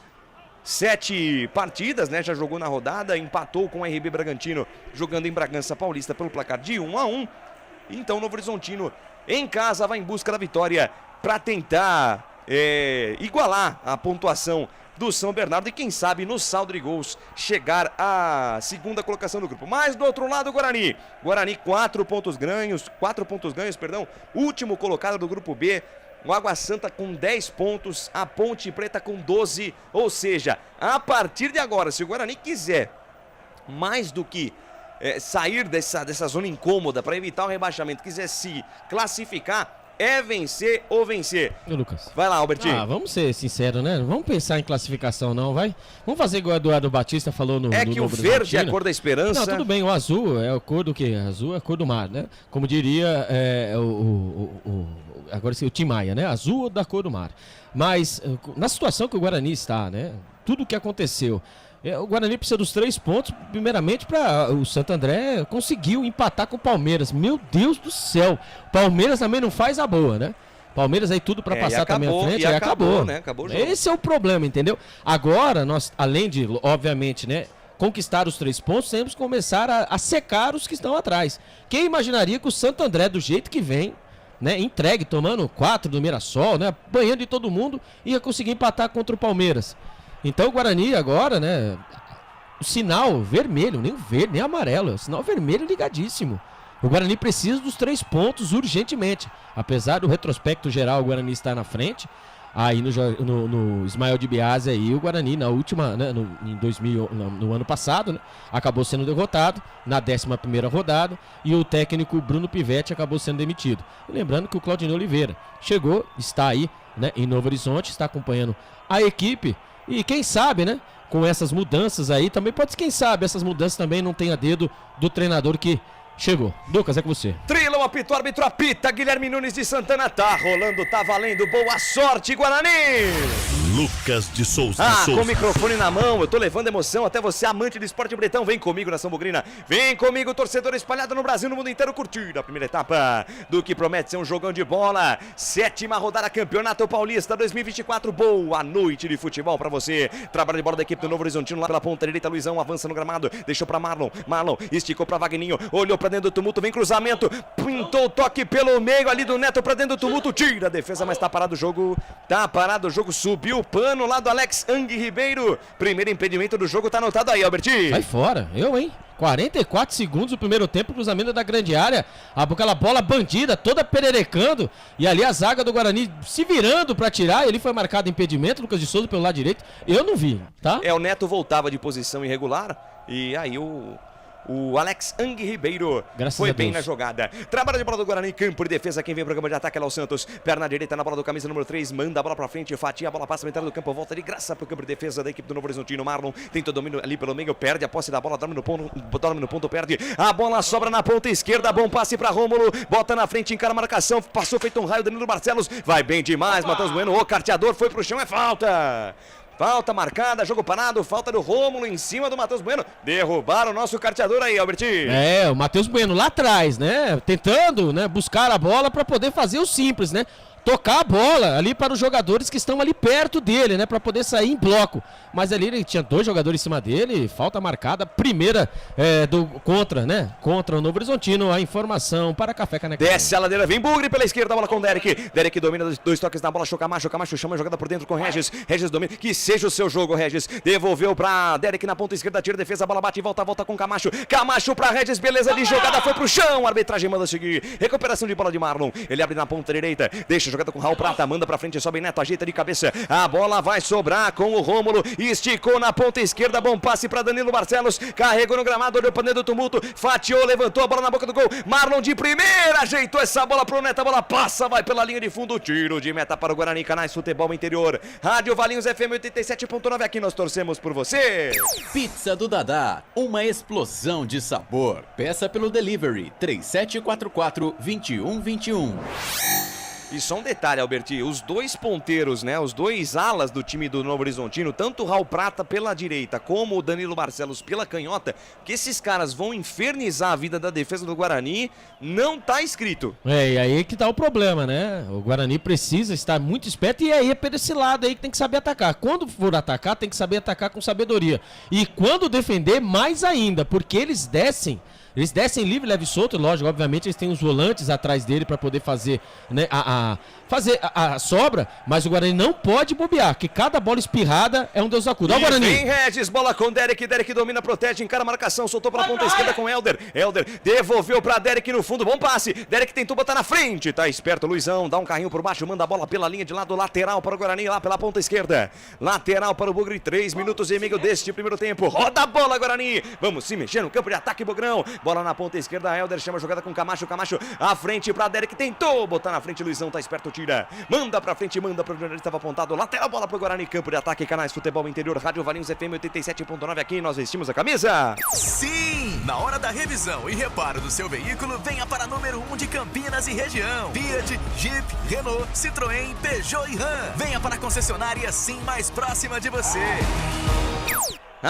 7 partidas, né? Já jogou na rodada, empatou com o RB Bragantino jogando em Bragança Paulista pelo placar de 1-1. Então o Novo Horizontino em casa vai em busca da vitória para tentar igualar a pontuação do São Bernardo e quem sabe no saldo de gols chegar à segunda colocação do grupo. Mas do outro lado o Guarani. Guarani 4 pontos ganhos, último colocado do grupo B. O Água Santa com 10 pontos, a Ponte Preta com 12, ou seja, a partir de agora, se o Guarani quiser mais do que sair dessa zona incômoda para evitar o rebaixamento, quiser se classificar, é vencer ou vencer. Lucas. Vai lá, Albertinho. Vamos ser sinceros, né? Não vamos pensar em classificação não, vai? Vamos fazer igual o Eduardo Batista falou no... É que o verde é a cor da esperança. Não, tudo bem, o azul é a cor do quê? Azul é a cor do mar, né? Como diria agora sim, o Tim Maia, né? Azul da cor do mar. Mas na situação que o Guarani está, né? Tudo o que aconteceu, o Guarani precisa dos 3 pontos, primeiramente para o Santo André conseguiu empatar com o Palmeiras. Meu Deus do céu, Palmeiras também não faz a boa, né? Palmeiras aí tudo para passar também à frente, acabou, né? Acabou o jogo. Esse é o problema, entendeu? Agora, nós, além de, obviamente, né, conquistar os 3 pontos, temos que começar a secar os que estão atrás. Quem imaginaria que o Santo André, do jeito que vem, né, entregue, tomando 4 do Mirassol, né, banhando de todo mundo, ia conseguir empatar contra o Palmeiras. Então o Guarani agora, né, o sinal vermelho, nem verde, nem amarelo, o sinal vermelho ligadíssimo. O Guarani precisa dos 3 pontos urgentemente. Apesar do retrospecto geral, o Guarani está na frente. Aí no Ismael de Biase aí, o Guarani na última, né, no ano passado, né, acabou sendo derrotado na 11ª rodada e o técnico Bruno Pivetti acabou sendo demitido. E lembrando que o Claudinei Oliveira chegou, está aí, né, em Novo Horizonte, está acompanhando a equipe e quem sabe, né, com essas mudanças aí, também pode ser, quem sabe, essas mudanças também não tenha dedo do treinador que chegou. Lucas, é com você. Trilão apita, o árbitro apita, Guilherme Nunes de Santana, tá rolando, tá valendo, boa sorte, Guarani! Lucas de Souza. Com o microfone na mão, eu tô levando emoção até você, amante do esporte bretão, vem comigo, Nação Bugrina, vem comigo, torcedor espalhado no Brasil, no mundo inteiro, curtir a primeira etapa do que promete ser um jogão de bola, 7ª rodada, Campeonato Paulista 2024, boa noite de futebol pra você, trabalho de bola da equipe do Novo Horizontino, lá pela ponta direita, Luizão avança no gramado, deixou pra Marlon, esticou pra Wagninho, olhou pra dentro do tumulto, vem cruzamento, pintou o toque pelo meio ali do Neto pra dentro do tumulto, tira a defesa, mas tá parado o jogo, subiu o pano lá do Alex Ang Ribeiro, primeiro impedimento do jogo, tá anotado aí, Alberti. Sai fora, 44 segundos o primeiro tempo, cruzamento da grande área, aquela bola bandida, toda pererecando, e ali a zaga do Guarani se virando pra tirar, ele foi marcado impedimento, Lucas de Souza pelo lado direito, eu não vi, tá? O Neto voltava de posição irregular, e aí o Alex Ang Ribeiro foi bem na jogada. Trabalho de bola do Guarani, campo de defesa. Quem vem pro campo de ataque é o Santos. Perna direita na bola do camisa número 3. Manda a bola pra frente, fatia a bola, passa a entrada do campo. Volta de graça pro campo de defesa da equipe do Novo Horizontino. Marlon tenta o domínio ali pelo meio, perde a posse da bola, dorme no ponto, perde. A bola sobra na ponta esquerda. Bom passe pra Rômulo. Bota na frente, encara a marcação. Passou feito um raio, Danilo Barcelos. Vai bem demais, Matheus Bueno. O carteador foi pro chão, é falta. Falta marcada, jogo parado, falta do Rômulo em cima do Matheus Bueno. Derrubaram o nosso carteador aí, Albertinho. O Matheus Bueno lá atrás, né? Tentando, né, buscar a bola para poder fazer o simples, né? Tocar a bola ali para os jogadores que estão ali perto dele, né? Para poder sair em bloco. Mas ali ele tinha 2 jogadores em cima dele, falta marcada, primeira contra o Novo Horizontino. A informação para Café Canecão. Desce a ladeira, vem Bugre pela esquerda, a bola com o Derek. Derek domina 2 toques na bola, Camacho chama a jogada por dentro com o Regis. Regis domina, que seja o seu jogo, Regis. Devolveu para Derek na ponta esquerda, tira a defesa, a bola bate e volta com o Camacho. Camacho para Regis, beleza de jogada, foi pro chão. A arbitragem manda seguir. Recuperação de bola de Marlon. Ele abre na ponta direita, deixa a jogada com o Raul Prata, manda pra frente, sobe Neto, ajeita de cabeça. A bola vai sobrar com o Rômulo. Esticou na ponta esquerda, bom passe para Danilo Barcelos. Carregou no gramado, olhou pra dentro do tumulto. Fatiou, levantou a bola na boca do gol. Marlon de primeira, ajeitou essa bola pro Neto. A bola passa, vai pela linha de fundo. Tiro de meta para o Guarani, canais Futebol Interior. Rádio Valinhos FM 87.9. Aqui nós torcemos por você. Pizza do Dadá, uma explosão de sabor. Peça pelo delivery 3744-2121. E só um detalhe, Alberti, os 2 ponteiros, né, os 2 alas do time do Novo Horizontino, tanto o Raul Prata pela direita como o Danilo Barcelos pela canhota, que esses caras vão infernizar a vida da defesa do Guarani, não tá escrito. E aí que tá o problema, né? O Guarani precisa estar muito esperto e aí é por esse lado aí que tem que saber atacar. Quando for atacar, tem que saber atacar com sabedoria. E quando defender, mais ainda, porque eles descem livre, leve e solto, lógico, obviamente eles têm os volantes atrás dele para poder fazer, né, a sobra, mas o Guarani não pode bobear, que cada bola espirrada é um Deus acuda. Olha o Guarani. Vem Regis, bola com Derek domina, protege, encara a marcação, soltou pela ponta esquerda com Helder, devolveu pra Derek no fundo, bom passe, Derek tentou botar na frente, tá esperto Luizão, dá um carrinho por baixo, manda a bola pela linha de lado, lateral para o Guarani, lá pela ponta esquerda, lateral para o Bugre, 3 minutos e meio deste primeiro tempo, roda a bola Guarani, vamos se mexer no campo de ataque, Bugrão, bola na ponta esquerda, Helder chama a jogada com Camacho, à frente pra Derek, tentou botar na frente, Luizão tá esperto, tira, manda pra frente, manda pro jornalista, estava apontado, lateral, bola pro Guarani, campo de ataque, canais Futebol Interior, Rádio Valinhos FM 87.9, aqui nós vestimos a camisa. Sim! Na hora da revisão e reparo do seu veículo, venha para número 1 de Campinas e região. Fiat, Jeep, Renault, Citroën, Peugeot e Ram. Venha para a concessionária sim mais próxima de você.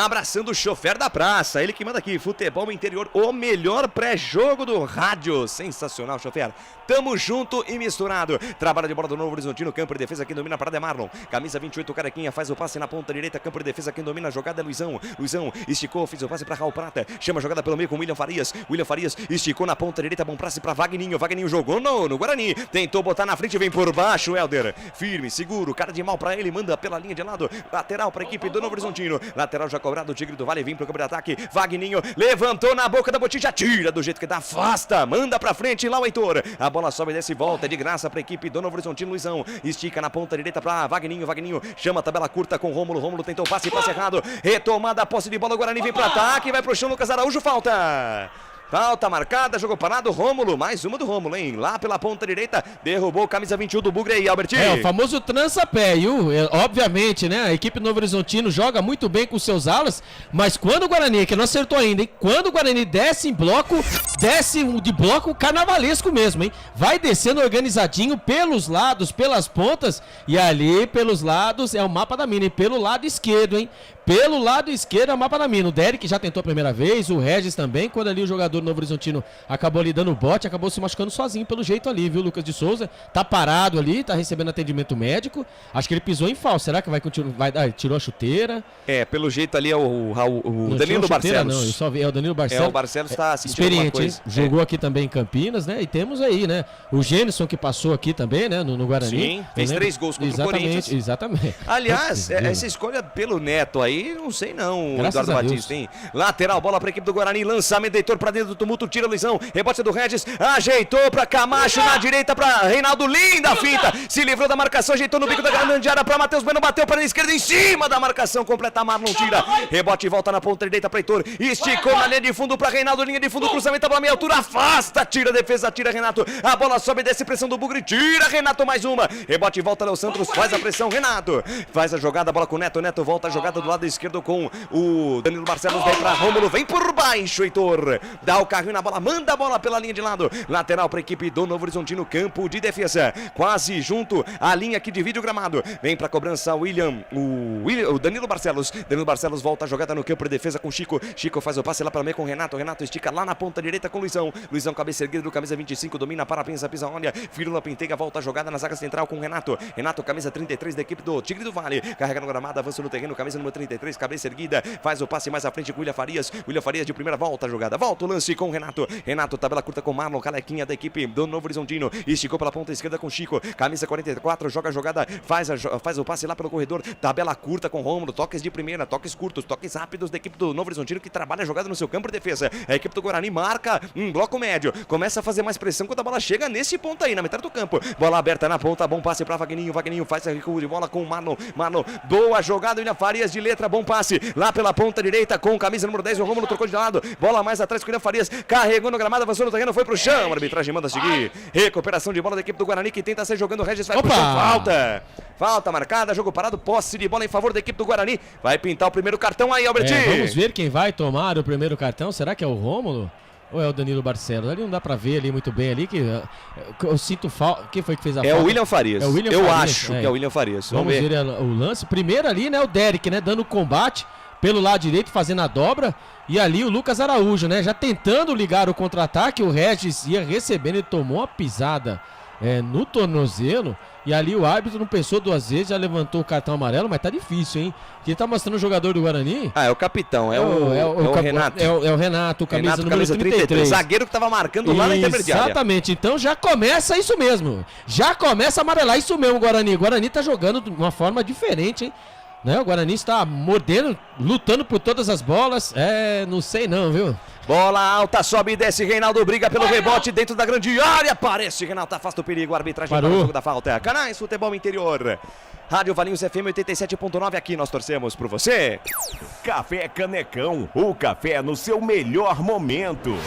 abraçando o chofer da praça, ele que manda aqui, Futebol Interior, o melhor pré-jogo do rádio. Sensacional, chofer. Tamo junto e misturado. Trabalha de bola do Novo Horizontino, campo de defesa, quem domina a parada é Marlon. Camisa 28, Carequinha, faz o passe na ponta direita, campo de defesa, quem domina a jogada é Luizão. Luizão esticou, fez o passe pra Raul Prata, chama a jogada pelo meio com William Farias. William Farias esticou na ponta direita, bom passe pra Vagninho. Vagninho jogou no Guarani, tentou botar na frente, vem por baixo, Helder. Firme, seguro, cara de mal pra ele, manda pela linha de lado. Lateral pra equipe do Novo Horizontino. Lateral já cobrado, o Tigre do Vale vem pro campo de ataque. Vagninho levantou na boca da botija, tira do jeito que dá, afasta, manda pra frente lá o Heitor. A bola sobe, desce e volta, é de graça pra equipe do Novo Horizontino. Luizão estica na ponta direita pra Vagninho. Vagninho chama a tabela curta com Rômulo. Rômulo tentou passe errado. Retomada a posse de bola, o Guarani vem pro ataque, vai pro chão, Lucas Araújo, falta. Falta marcada, jogo parado, Rômulo, mais uma do Rômulo, hein? Lá pela ponta direita, derrubou o camisa 21 do Bugre aí, Albertinho. O famoso trança-pé, obviamente, né? A equipe Novo Horizontino joga muito bem com seus alas, mas quando o Guarani, que não acertou ainda, hein? Quando o Guarani desce em bloco, desce de bloco carnavalesco mesmo, hein? Vai descendo organizadinho pelos lados, pelas pontas, e ali pelos lados é o mapa da mina, e pelo lado esquerdo, hein? Pelo lado esquerdo é o mapa da mina. O Derek já tentou a primeira vez, o Regis também, quando ali o jogador do Novo Horizontino acabou ali dando bote, acabou se machucando sozinho pelo jeito ali, viu? Lucas de Souza tá parado ali, tá recebendo atendimento médico. Acho que ele pisou em falso. Será que vai continuar? Tirou a chuteira? Pelo jeito ali é o Danilo Barcelos. Não, eu só vi, é o Danilo Barcelos. O Barcelos tá assistindo experiente, alguma coisa. Jogou aqui também em Campinas, né? E temos aí, né? O Gênison que passou aqui também, né? No Guarani. Sim, fez 3 gols contra o Corinthians. Exatamente. Aliás, essa escolha pelo Neto aí, não sei não, Eduardo Batista, hein? Lateral, bola pra equipe do Guarani, lançamento do Heitor pra dentro do tumulto, tira Luizão, rebote do Regis, ajeitou pra Camacho, na direita pra Reinaldo, linda finta, se livrou da marcação, ajeitou no bico da grande área pra Matheus Bueno, bateu para a esquerda, em cima da marcação, completa Marlon, tira, rebote e volta na ponta direita pra Heitor, esticou na linha de fundo pra Reinaldo, linha de fundo, cruzamento pra meia altura, afasta, tira a defesa, tira Renato, a bola sobe, desce pressão do Bugre, tira Renato, mais uma, rebote e volta Léo Santos, faz a pressão, Renato, faz a jogada, bola com o Neto, Neto volta a jogada do lado esquerdo com o Danilo Barcelos, vem pra Rômulo, vem por baixo, Heitor, dá o carrinho na bola, manda a bola pela linha de lado, lateral pra equipe do Novo Horizontino, campo de defesa, quase junto à linha que divide o gramado, vem pra cobrança o Danilo Barcelos, volta a jogada no campo de defesa com Chico, Chico faz o passe lá para meio com Renato, Renato estica lá na ponta direita com Luizão, Luizão cabeça erguida do camisa 25, domina para pisa, olha, Firula Pentega, volta a jogada na zaga central com Renato, Renato camisa 33 da equipe do Tigre do Vale, carrega no gramado, avança no terreno, camisa número 33, cabeça erguida, faz o passe mais à frente com William Farias de primeira, volta a jogada, volta o lance com Renato, tabela curta com Marlon, Calequinha da equipe do Novo Horizontino, esticou pela ponta esquerda com Chico, camisa 44, joga a jogada, faz o passe lá pelo corredor, tabela curta com Rômulo, toques de primeira, toques curtos, toques rápidos da equipe do Novo Horizontino que trabalha a jogada no seu campo de defesa, a equipe do Guarani marca um bloco médio, começa a fazer mais pressão quando a bola chega nesse ponto aí, na metade do campo, bola aberta na ponta, bom passe pra Vagninho, faz a recuo de bola com o Marlon, boa jogada, William Farias de letra, bom passe, lá pela ponta direita com camisa número 10, o Rômulo trocou de lado, bola mais atrás com o William Farias, carregou no gramado, avançou no terreno, foi pro chão, a arbitragem manda seguir, recuperação de bola da equipe do Guarani que tenta sair jogando, o Regis vai pro chão, falta marcada, jogo parado, posse de bola em favor da equipe do Guarani, vai pintar o primeiro cartão aí, Albertinho. Vamos ver quem vai tomar o primeiro cartão, será que é o Rômulo? Ou é o Danilo Barcelos? Ali não dá pra ver ali muito bem ali, que eu sinto falta. Quem foi que fez a falta? É o William Farias. Eu acho que é o William Farias. Vamos ver o lance. Primeiro ali, né, o Derek, né, dando combate pelo lado direito, fazendo a dobra. E ali o Lucas Araújo, né, já tentando ligar o contra-ataque. O Regis ia recebendo, ele tomou uma pisada no tornozelo. E ali o árbitro não pensou duas vezes, já levantou o cartão amarelo, mas tá difícil, hein? Quem tá mostrando o jogador do Guarani? É o capitão, é o Renato. É o Renato, camisa número 33. Zagueiro que tava marcando lá na intermediária. Exatamente, então já começa isso mesmo. Já começa a amarelar isso mesmo, Guarani. O Guarani tá jogando de uma forma diferente, hein? Né? O Guarani está mordendo, lutando por todas as bolas. Não sei não, viu? Bola alta, sobe e desce, Reinaldo briga pelo rebote dentro da grande área, aparece, Reinaldo afasta o perigo, a arbitragem para o jogo da falta. Canais Futebol Interior, Rádio Valinhos FM 87.9, aqui nós torcemos por você. Café Canecão, o café no seu melhor momento.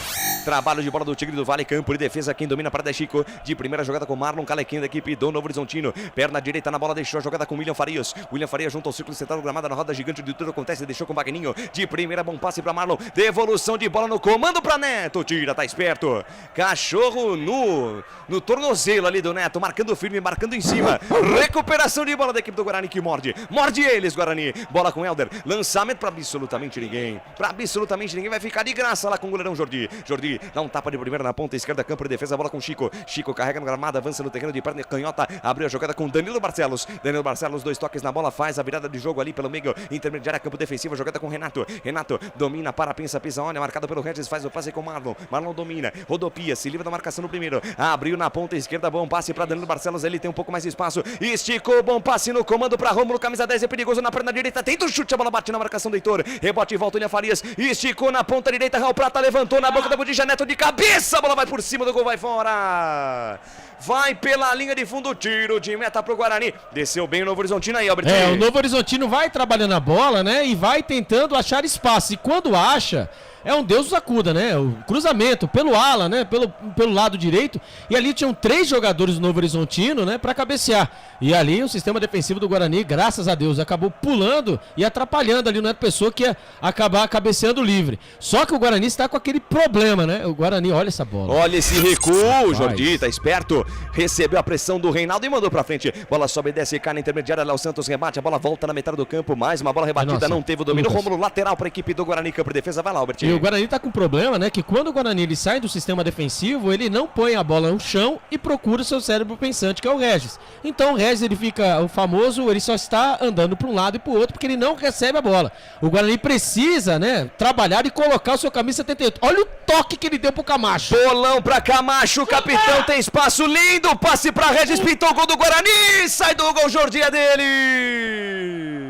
Trabalho de bola do Tigre do Vale, campo de defesa, quem domina a parada é Chico. De primeira jogada com Marlon Calequinho da equipe do Novo Horizontino. Perna direita na bola, deixou a jogada com William Farias. William Farias junto ao círculo central do gramado, na roda gigante de tudo acontece, deixou com o Vagninho. De primeira, bom passe para Marlon. Devolução de bola no comando para Neto. Tira, tá esperto. Cachorro no tornozelo ali do Neto, marcando firme, marcando em cima. Recuperação de bola da equipe do Guarani que morde. Morde eles, Guarani. Bola com Helder. Lançamento para absolutamente ninguém. Para absolutamente ninguém. Vai ficar de graça lá com o goleirão Jordi. Jordi dá um tapa de primeira na ponta esquerda, campo de defesa, bola com Chico. Chico carrega no gramado, avança no terreno de perna canhota. Abriu a jogada com Danilo Barcelos. Danilo Barcelos, 2 toques na bola, faz a virada de jogo ali pelo meio. Intermediária, campo defensivo, jogada com Renato. Renato domina, para, pensa, pisa, olha, marcado pelo Regis, faz o passe com Marlon. Marlon domina, rodopia, se livra da marcação no primeiro. Abriu na ponta esquerda, bom passe para Danilo Barcelos, ele tem um pouco mais de espaço. Esticou, bom passe no comando para Rômulo, camisa 10, é perigoso na perna direita, tenta o chute, a bola bate na marcação do Heitor. Rebote e volta, William Farias, esticou na ponta direita, Raul Prata levantou na boca da Budija, Neto de cabeça, a bola vai por cima do gol, vai fora. Vai pela linha de fundo, tiro de meta pro Guarani. Desceu bem o Novo Horizontino aí, Albert. O Novo Horizontino vai trabalhando a bola, né? E vai tentando achar espaço. E quando acha, é um Deus nos acuda, né? O cruzamento pelo ala, né? Pelo lado direito. E ali tinham 3 jogadores do Novo Horizontino, né? Pra cabecear. E ali o sistema defensivo do Guarani, graças a Deus, acabou pulando e atrapalhando ali o Neto Pessoa, que ia acabar cabeceando livre. Só que o Guarani está com aquele problema, né? O Guarani, olha essa bola. Olha esse recuo, Jordi, tá esperto. Recebeu a pressão do Reinaldo e mandou pra frente. Bola sobe e desce, cai na intermediária, Léo Santos rebate, a bola volta na metade do campo, mais uma bola rebatida, não teve o domínio. Rômulo lateral pra equipe do Guarani, campo de defesa, vai lá, Albert. E o Guarani tá com problema, né? Que quando o Guarani ele sai do sistema defensivo, ele não põe a bola no chão e procura o seu cérebro pensante, que é o Regis. Então o Regis, ele fica o famoso, ele só está andando para um lado e para o outro, porque ele não recebe a bola. O Guarani precisa, né, trabalhar e colocar o seu camisa 78. Olha o toque que ele deu pro Camacho. Bolão pra Camacho, o capitão tem espaço, lindo, passe pra Regis, pintou o gol do Guarani, sai do gol, Jordi é dele.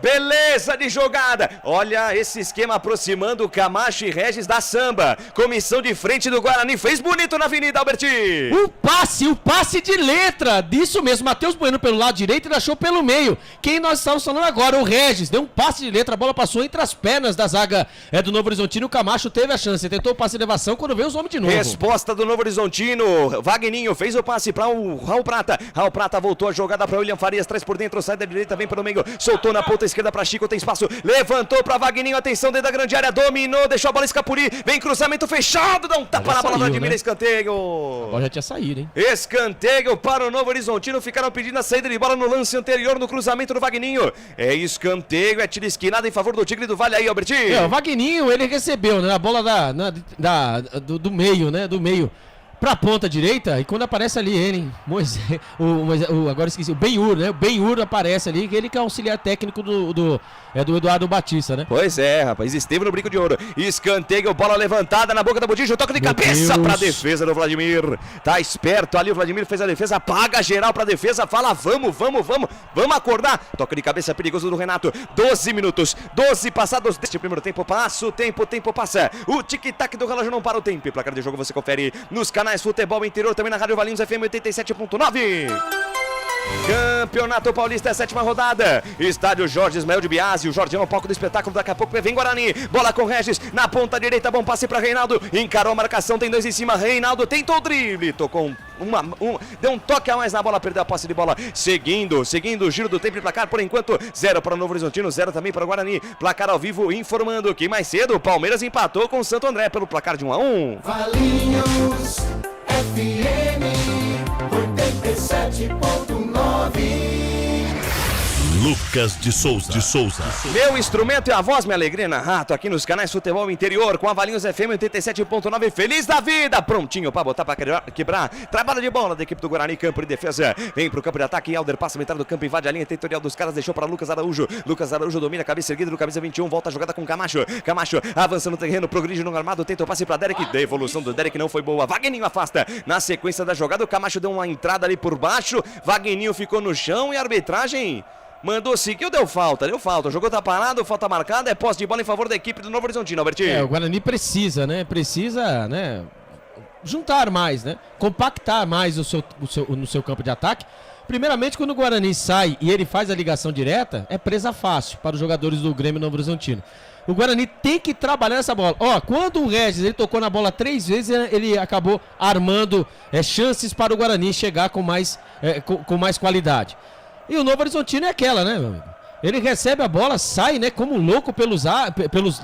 Beleza de jogada. Olha esse esquema aproximando Camacho e Regis da samba. Comissão de frente do Guarani fez bonito na avenida, Alberti. O passe de letra. Disso mesmo, Matheus Bueno pelo lado direito e achou pelo meio. Quem nós estamos falando agora, o Regis. Deu um passe de letra, a bola passou entre as pernas da zaga do Novo Horizontino. O Camacho teve a chance, tentou o passe de elevação quando veio os homens de novo. Resposta do Novo Horizontino. Vagninho fez o passe para o Raul Prata. Raul Prata voltou a jogada para William Farias, traz por dentro, sai da direita, vem pelo meio, soltou na ponta esquerda para Chico, tem espaço, levantou para Vagninho, atenção dentro da grande área, dominou, deixou a bola escapulir, vem cruzamento fechado, dá um tapa na bola, Vladimir, né? Escanteio. A bola já tinha saído, hein? Escanteio para o Novo Horizontino, ficaram pedindo a saída de bola no lance anterior, no cruzamento do Vagninho. É escanteio, é tiro esquinado em favor do Tigre do Vale aí, Albertinho. O Vagninho, ele recebeu, né, a bola do meio, né, do meio pra ponta direita, e quando aparece ali ele, hein? Moisés, agora esqueci, o Ben-Hur, né? O Ben-Hur aparece ali, que ele que é auxiliar técnico do Eduardo Batista, né? Pois é, rapaz, esteve no brinco de ouro. Escanteio, bola levantada na boca da Budija, toque de cabeça pra defesa do Vladimir. Tá esperto ali, o Vladimir fez a defesa, paga geral pra defesa, fala vamos acordar. Toque de cabeça perigoso do Renato. 12 minutos, 12 passados deste primeiro tempo, passa o tempo passa. O tic-tac do relógio não para o tempo. Placar de jogo você confere nos canais Futebol Interior, também na Rádio Valinhos FM 87.9. Campeonato Paulista, 7ª rodada. Estádio Jorge Ismael de Biasi. O Jorge é o palco do espetáculo. Daqui a pouco vem Guarani. Bola com Regis na ponta direita. Bom passe para Reinaldo. Encarou a marcação. Tem 2 em cima. Reinaldo tentou o drible. Tocou deu um toque a mais na bola. Perdeu a posse de bola. Seguindo o giro do tempo e placar. Por enquanto, 0 para o Novo Horizontino, 0 também para o Guarani. Placar ao vivo informando que mais cedo o Palmeiras empatou com o Santo André pelo placar de 1-1. Valinhos FM 87.9. Lucas de Souza. Meu instrumento é a voz, minha alegria na rato, aqui nos canais Futebol Interior, com a Valinhos FM 87.9, feliz da vida, prontinho pra botar pra quebrar, trabalho de bola da equipe do Guarani, campo de defesa, vem pro campo de ataque, Helder passa metade do campo, invade a linha territorial dos caras, deixou pra Lucas Araújo domina a cabeça erguida do camisa 21, volta a jogada com Camacho avança no terreno, progride no armado, tenta o passe pra Derek, devolução do Derek não foi boa, Vagninho afasta, na sequência da jogada, o Camacho deu uma entrada ali por baixo, Vagninho ficou no chão e a arbitragem mandou seguir, deu falta, o jogo tá parado, falta marcada, é posse de bola em favor da equipe do Novo Horizontino, Albertinho. O Guarani precisa, né, juntar mais, né, compactar mais no seu campo de ataque. Primeiramente, quando o Guarani sai e ele faz a ligação direta, é presa fácil para os jogadores do Grêmio Novo Horizontino. O Guarani tem que trabalhar essa bola. Ó, quando o Regis ele tocou na bola 3 vezes, ele acabou armando chances para o Guarani chegar com mais qualidade. E o Novo Horizontino é aquela, né, meu amigo? Ele recebe a bola, sai, né, como louco pelos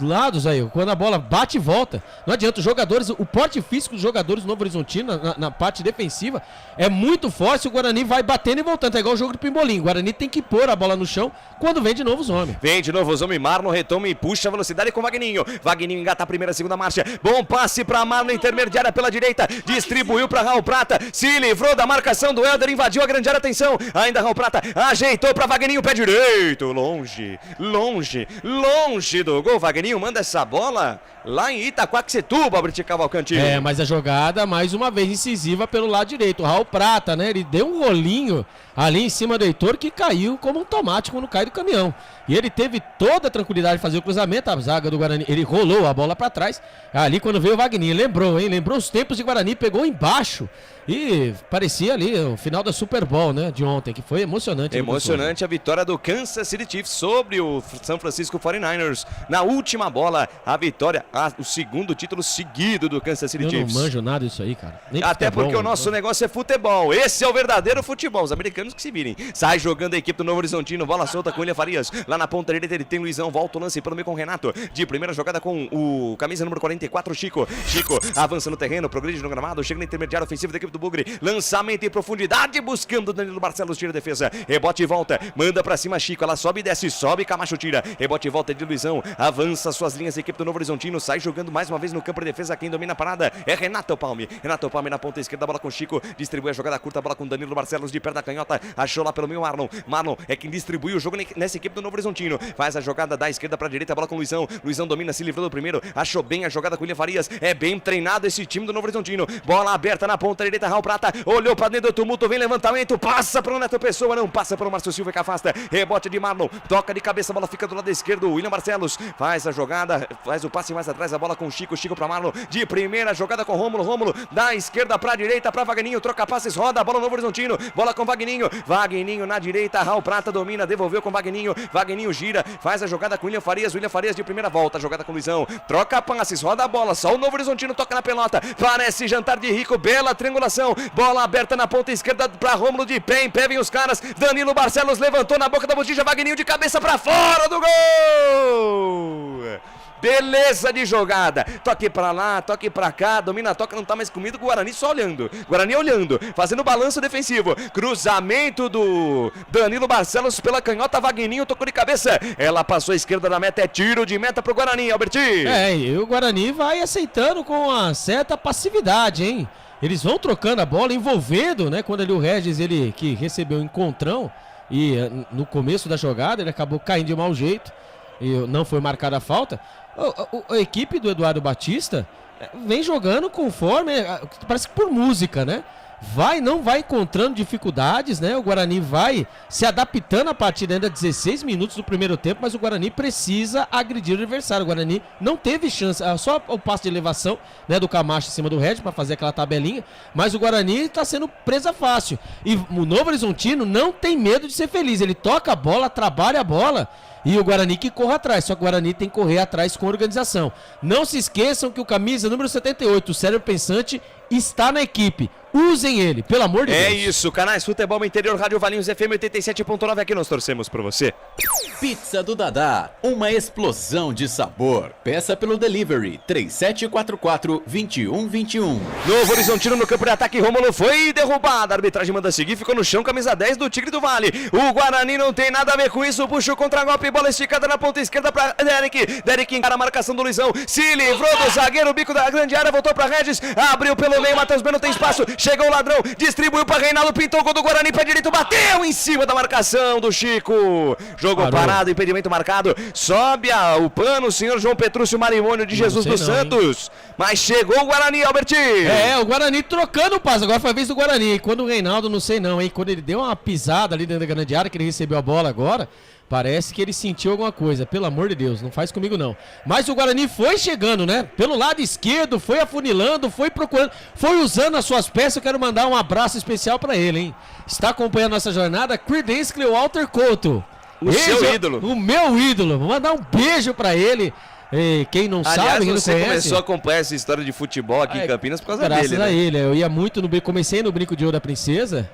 lados aí, quando a bola bate e volta. Não adianta, os jogadores, o porte físico dos jogadores do Novo Horizontino na parte defensiva é muito forte, o Guarani vai batendo e voltando, é igual o jogo do Pimbolim. O Guarani tem que pôr a bola no chão quando vem de novo os homens. Vem de novo os homens, Marlon retoma e puxa a velocidade com o Vagninho. Vagninho engata a primeira, segunda marcha, bom passe pra Marlon, intermediária pela direita, distribuiu pra Raul Prata, se livrou da marcação do Helder, invadiu a grande área, atenção, ainda Raul Prata, ajeitou pra Vagninho, pé direito. Longe do gol. Vagninho manda essa bola lá em Itaquaquecetuba, Briti Cavalcanti. Mas a jogada, mais uma vez, incisiva pelo lado direito. O Raul Prata, né? Ele deu um rolinho ali em cima do Heitor que caiu como um tomate quando cai do caminhão. E ele teve toda a tranquilidade de fazer o cruzamento, a zaga do Guarani, ele rolou a bola pra trás. Ali quando veio o Vagninho, lembrou os tempos de Guarani, pegou embaixo. E parecia ali o final da Super Bowl, né, de ontem, que foi emocionante. Emocionante a vitória do Kansas City Chiefs sobre o San Francisco 49ers. Na última bola, a vitória, o segundo título seguido do Kansas City Chiefs. Eu não manjo nada disso aí, cara. Nem até futebol, porque o nosso negócio é futebol. Esse é o verdadeiro futebol. Os americanos que se virem. Sai jogando a equipe do Novo Horizontino. Bola solta com William Farias. Lá na ponta direita ele tem o Luizão. Volta o lance pelo meio com o Renato. De primeira jogada com o camisa número 44, Chico. Chico avança no terreno, progride no gramado. Chega no intermediário ofensivo da equipe do Bugre. Lançamento em profundidade, buscando o Danilo Barcelos. Tira a defesa. Rebote e volta. Manda pra cima Chico. Ela sobe e desce. Sobe, Camacho tira. Rebote e volta de Luizão. Avança suas linhas. A equipe do Novo Horizontino sai jogando mais uma vez no campo de defesa. Quem domina a parada é Renato Palme. Renato Palme na ponta esquerda. Bola com Chico. Distribui a jogada curta. Bola com Danilo Barcelos de perto da canhota. Achou lá pelo meio Marlon. Marlon é quem distribui o jogo nessa equipe do Novo Horizontino. Faz a jogada da esquerda pra direita. Bola com Luizão. Luizão domina, se livrou do primeiro. Achou bem a jogada com William Farias. É bem treinado esse time do Novo Horizontino. Bola aberta na ponta direita. Raul Prata olhou pra dentro do tumulto. Vem levantamento. Passa pro Neto Pessoa. Não passa pro Márcio Silva que afasta. Rebote de Marlon. Toca de cabeça. A bola fica do lado esquerdo. William Barcelos faz a jogada. Faz o passe mais atrás. A bola com Chico. Chico pra Marlon. De primeira jogada com Rômulo. Rômulo da esquerda pra direita pra Vagninho. Troca passes. Roda a bola no Novo Horizontino. Bola com Vagninho. Vagninho na direita. Raul Prata domina. Devolveu com Vagninho. Vagninho gira. Faz a jogada com William Farias. William Farias de primeira volta. Jogada com Luizão. Troca passes. Roda a bola. Só o Novo Horizontino toca na pelota. Parece jantar de rico. Bela triangulação. Bola aberta na ponta esquerda pra Rômulo de pé. Em pé vem os caras. Danilo Barcelos levantou na boca da botija. Vagninho de cabeça pra fora do gol. Beleza de jogada. Toque pra lá, toque pra cá. Domina, toca, não tá mais comido. Guarani só olhando. Guarani olhando. Fazendo balanço defensivo. Cruzamento do Danilo Barcelos pela canhota. Vagninho tocou de cabeça. Ela passou à esquerda da meta. É tiro de meta pro Guarani, Alberti. E o Guarani vai aceitando com uma certa passividade, hein? Eles vão trocando a bola, envolvendo, né? Quando ali o Regis, ele que recebeu um encontrão. E no começo da jogada ele acabou caindo de mau jeito. E não foi marcada a falta. A equipe do Eduardo Batista vem jogando conforme, parece que por música, né? Não vai encontrando dificuldades, né? O Guarani vai se adaptando a partir ainda de 16 minutos do primeiro tempo, mas o Guarani precisa agredir o adversário. O Guarani não teve chance, só o passe de elevação, né, do Camacho em cima do Regis para fazer aquela tabelinha, mas o Guarani está sendo presa fácil. E o Novo Horizontino não tem medo de ser feliz, ele toca a bola, trabalha a bola. E o Guarani que corre atrás, só que o Guarani tem que correr atrás com organização. Não se esqueçam que o camisa número 78, o cérebro pensante, está na equipe. Usem ele, pelo amor de Deus. É isso, canais Futebol Interior, Rádio Valinhos FM 87.9, aqui nós torcemos por você. Pizza do Dadá, uma explosão de sabor. Peça pelo delivery 3744-2121. Novo Horizontino no campo de ataque, Rômulo foi derrubado. A arbitragem manda seguir, ficou no chão, camisa 10 do Tigre do Vale. O Guarani não tem nada a ver com isso, puxa o contra-golpe, bola esticada na ponta esquerda para Derek. Derek encara a marcação do Luizão, se livrou do zagueiro, bico da grande área, voltou para Regis, abriu pelo meio, Matheus Beno tem espaço, chegou o ladrão, distribuiu para Reinaldo, pintou o gol do Guarani, pé direito, bateu em cima da marcação do Chico. Jogo parado, impedimento marcado, sobe o pano o senhor João Petrúcio Marimônio de Jesus dos Santos, mas chegou o Guarani, Alberti. O Guarani trocando o passe, agora foi a vez do Guarani, quando o Reinaldo, não sei não, hein, quando ele deu uma pisada ali dentro da grande área, que ele recebeu a bola agora, parece que ele sentiu alguma coisa, pelo amor de Deus, não faz comigo não. Mas o Guarani foi chegando, né? Pelo lado esquerdo, foi afunilando, foi procurando, foi usando as suas peças. Eu quero mandar um abraço especial pra ele, hein? Está acompanhando nossa jornada, Creedence Clearwater Couto. O seu ídolo. O meu ídolo. Vou mandar um beijo pra ele. Quem não sabe, quem não você conhece... começou a acompanhar essa história de futebol aqui em Campinas por causa dele, Graças né? a ele. Eu ia muito comecei no Brinco de Ouro da Princesa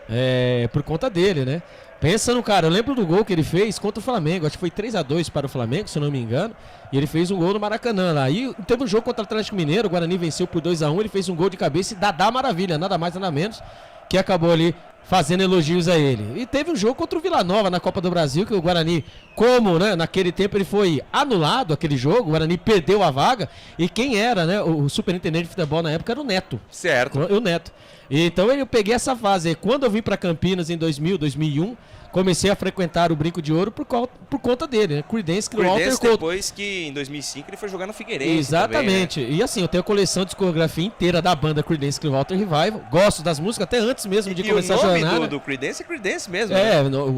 por conta dele, né? Pensa no cara, eu lembro do gol que ele fez contra o Flamengo, acho que foi 3-2 para o Flamengo, se eu não me engano, e ele fez um gol no Maracanã lá. E teve um jogo contra o Atlético Mineiro, o Guarani venceu por 2-1, ele fez um gol de cabeça e Dadá Maravilha, nada mais nada menos, que acabou ali fazendo elogios a ele. E teve um jogo contra o Vila Nova na Copa do Brasil, que o Guarani, como, né, naquele tempo ele foi anulado, aquele jogo, o Guarani perdeu a vaga, e quem era, né, o superintendente de futebol na época era o Neto. Certo. O Neto. Então eu peguei essa fase. Quando eu vim para Campinas em 2000, 2001, comecei a frequentar o Brinco de Ouro por conta dele, né? Creedence Clearwater Couto. Depois que em 2005 ele foi jogar no Figueirense. Exatamente. Também, né? E assim, eu tenho a coleção de discografia inteira da banda Creedence Clearwater Revival. Gosto das músicas até antes mesmo de começar a jornada. O nome do Creedence é Creedence mesmo.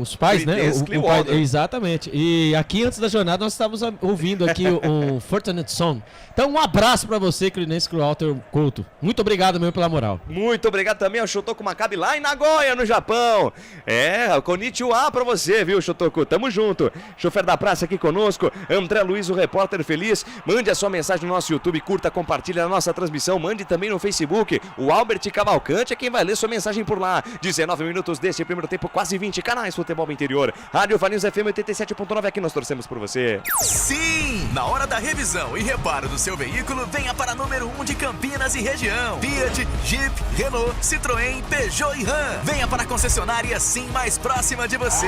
Os pais, Creedence, né? Clearwater. Exatamente. E aqui antes da jornada nós estávamos ouvindo aqui um Fortunate Son. Então um abraço pra você, Creedence Clearwater Couto. Muito obrigado mesmo pela moral. Muito obrigado também ao Shotoku Maccabi lá em Nagoya, no Japão. Konnichiwa pra você, viu, Shotoku? Tamo junto. Chofer da Praça aqui conosco. André Luiz, o repórter feliz. Mande a sua mensagem no nosso YouTube, curta, compartilhe a nossa transmissão. Mande também no Facebook. O Albert Cavalcante é quem vai ler sua mensagem por lá. 19 minutos deste primeiro tempo, quase 20 canais Futebol Interior. Rádio Valinhos FM 87.9, aqui nós torcemos por você. Sim! Na hora da revisão e reparo do seu veículo, venha para número 1 de Campinas e região. Fiat, Jeep, Renault, Citroën, Peugeot e Ram. Venha para a concessionária Sim mais próxima de você.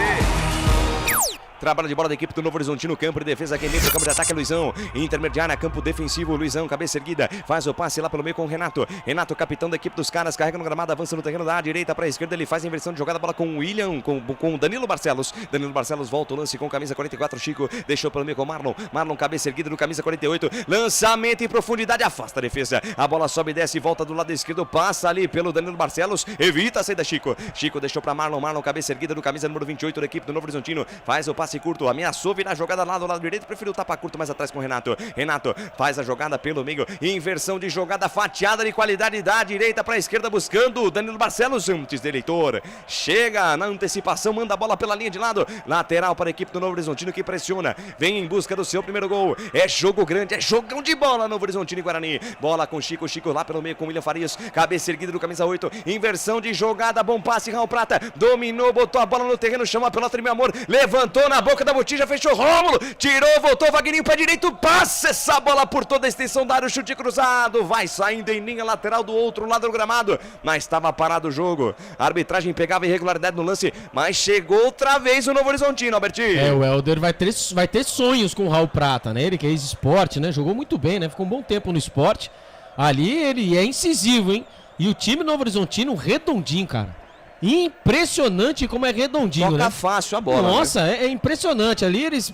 Trabalho de bola da equipe do Novo Horizontino, campo de defesa, quem vem pro campo de ataque é Luizão. Intermediária, campo defensivo, Luizão, cabeça erguida, faz o passe lá pelo meio com o Renato. Renato, capitão da equipe dos caras, carrega no gramado, avança no terreno da direita para a esquerda, ele faz a inversão de jogada, bola com o William, com o Danilo Barcelos. Danilo Barcelos volta o lance com camisa 44, Chico, deixou pelo meio com o Marlon. Marlon, cabeça erguida no camisa 48, lançamento em profundidade, afasta a defesa. A bola sobe e desce, volta do lado esquerdo, passa ali pelo Danilo Barcelos, evita a saída Chico. Chico deixou para Marlon, Marlon, cabeça erguida no camisa número 28 da equipe do Novo Horizontino, faz o passe curto, ameaçou virar a jogada lá do lado direito, preferiu tapa curto mais atrás com o Renato. Renato faz a jogada pelo meio, inversão de jogada, fatiada de qualidade da direita para a esquerda, buscando o Danilo Barcelos antes dele, Heitor. Chega na antecipação, manda a bola pela linha de lado, lateral para a equipe do Novo Horizontino que pressiona, vem em busca do seu primeiro gol. É jogo grande, é jogão de bola Novo Horizontino e Guarani. Bola com Chico, Chico lá pelo meio com William Farias, cabeça erguida do camisa 8, inversão de jogada, bom passe, Raul Prata dominou, botou a bola no terreno, chama a pelota, meu amor, levantou na boca da botija, fechou Rômulo, tirou, voltou, Vagninho pé direito, passa essa bola por toda a extensão da área, o chute cruzado, vai saindo em linha lateral do outro lado do gramado, mas estava parado o jogo, a arbitragem pegava irregularidade no lance, mas chegou outra vez o Novo Horizontino, Albertinho. O Helder vai ter sonhos com o Raul Prata, né, ele que é ex-esporte, né, jogou muito bem, né, ficou um bom tempo no esporte, ali ele é incisivo, hein, e o time Novo Horizontino redondinho, cara. Impressionante como é redondinho, toca né? fácil a bola. Nossa, é impressionante. Ali eles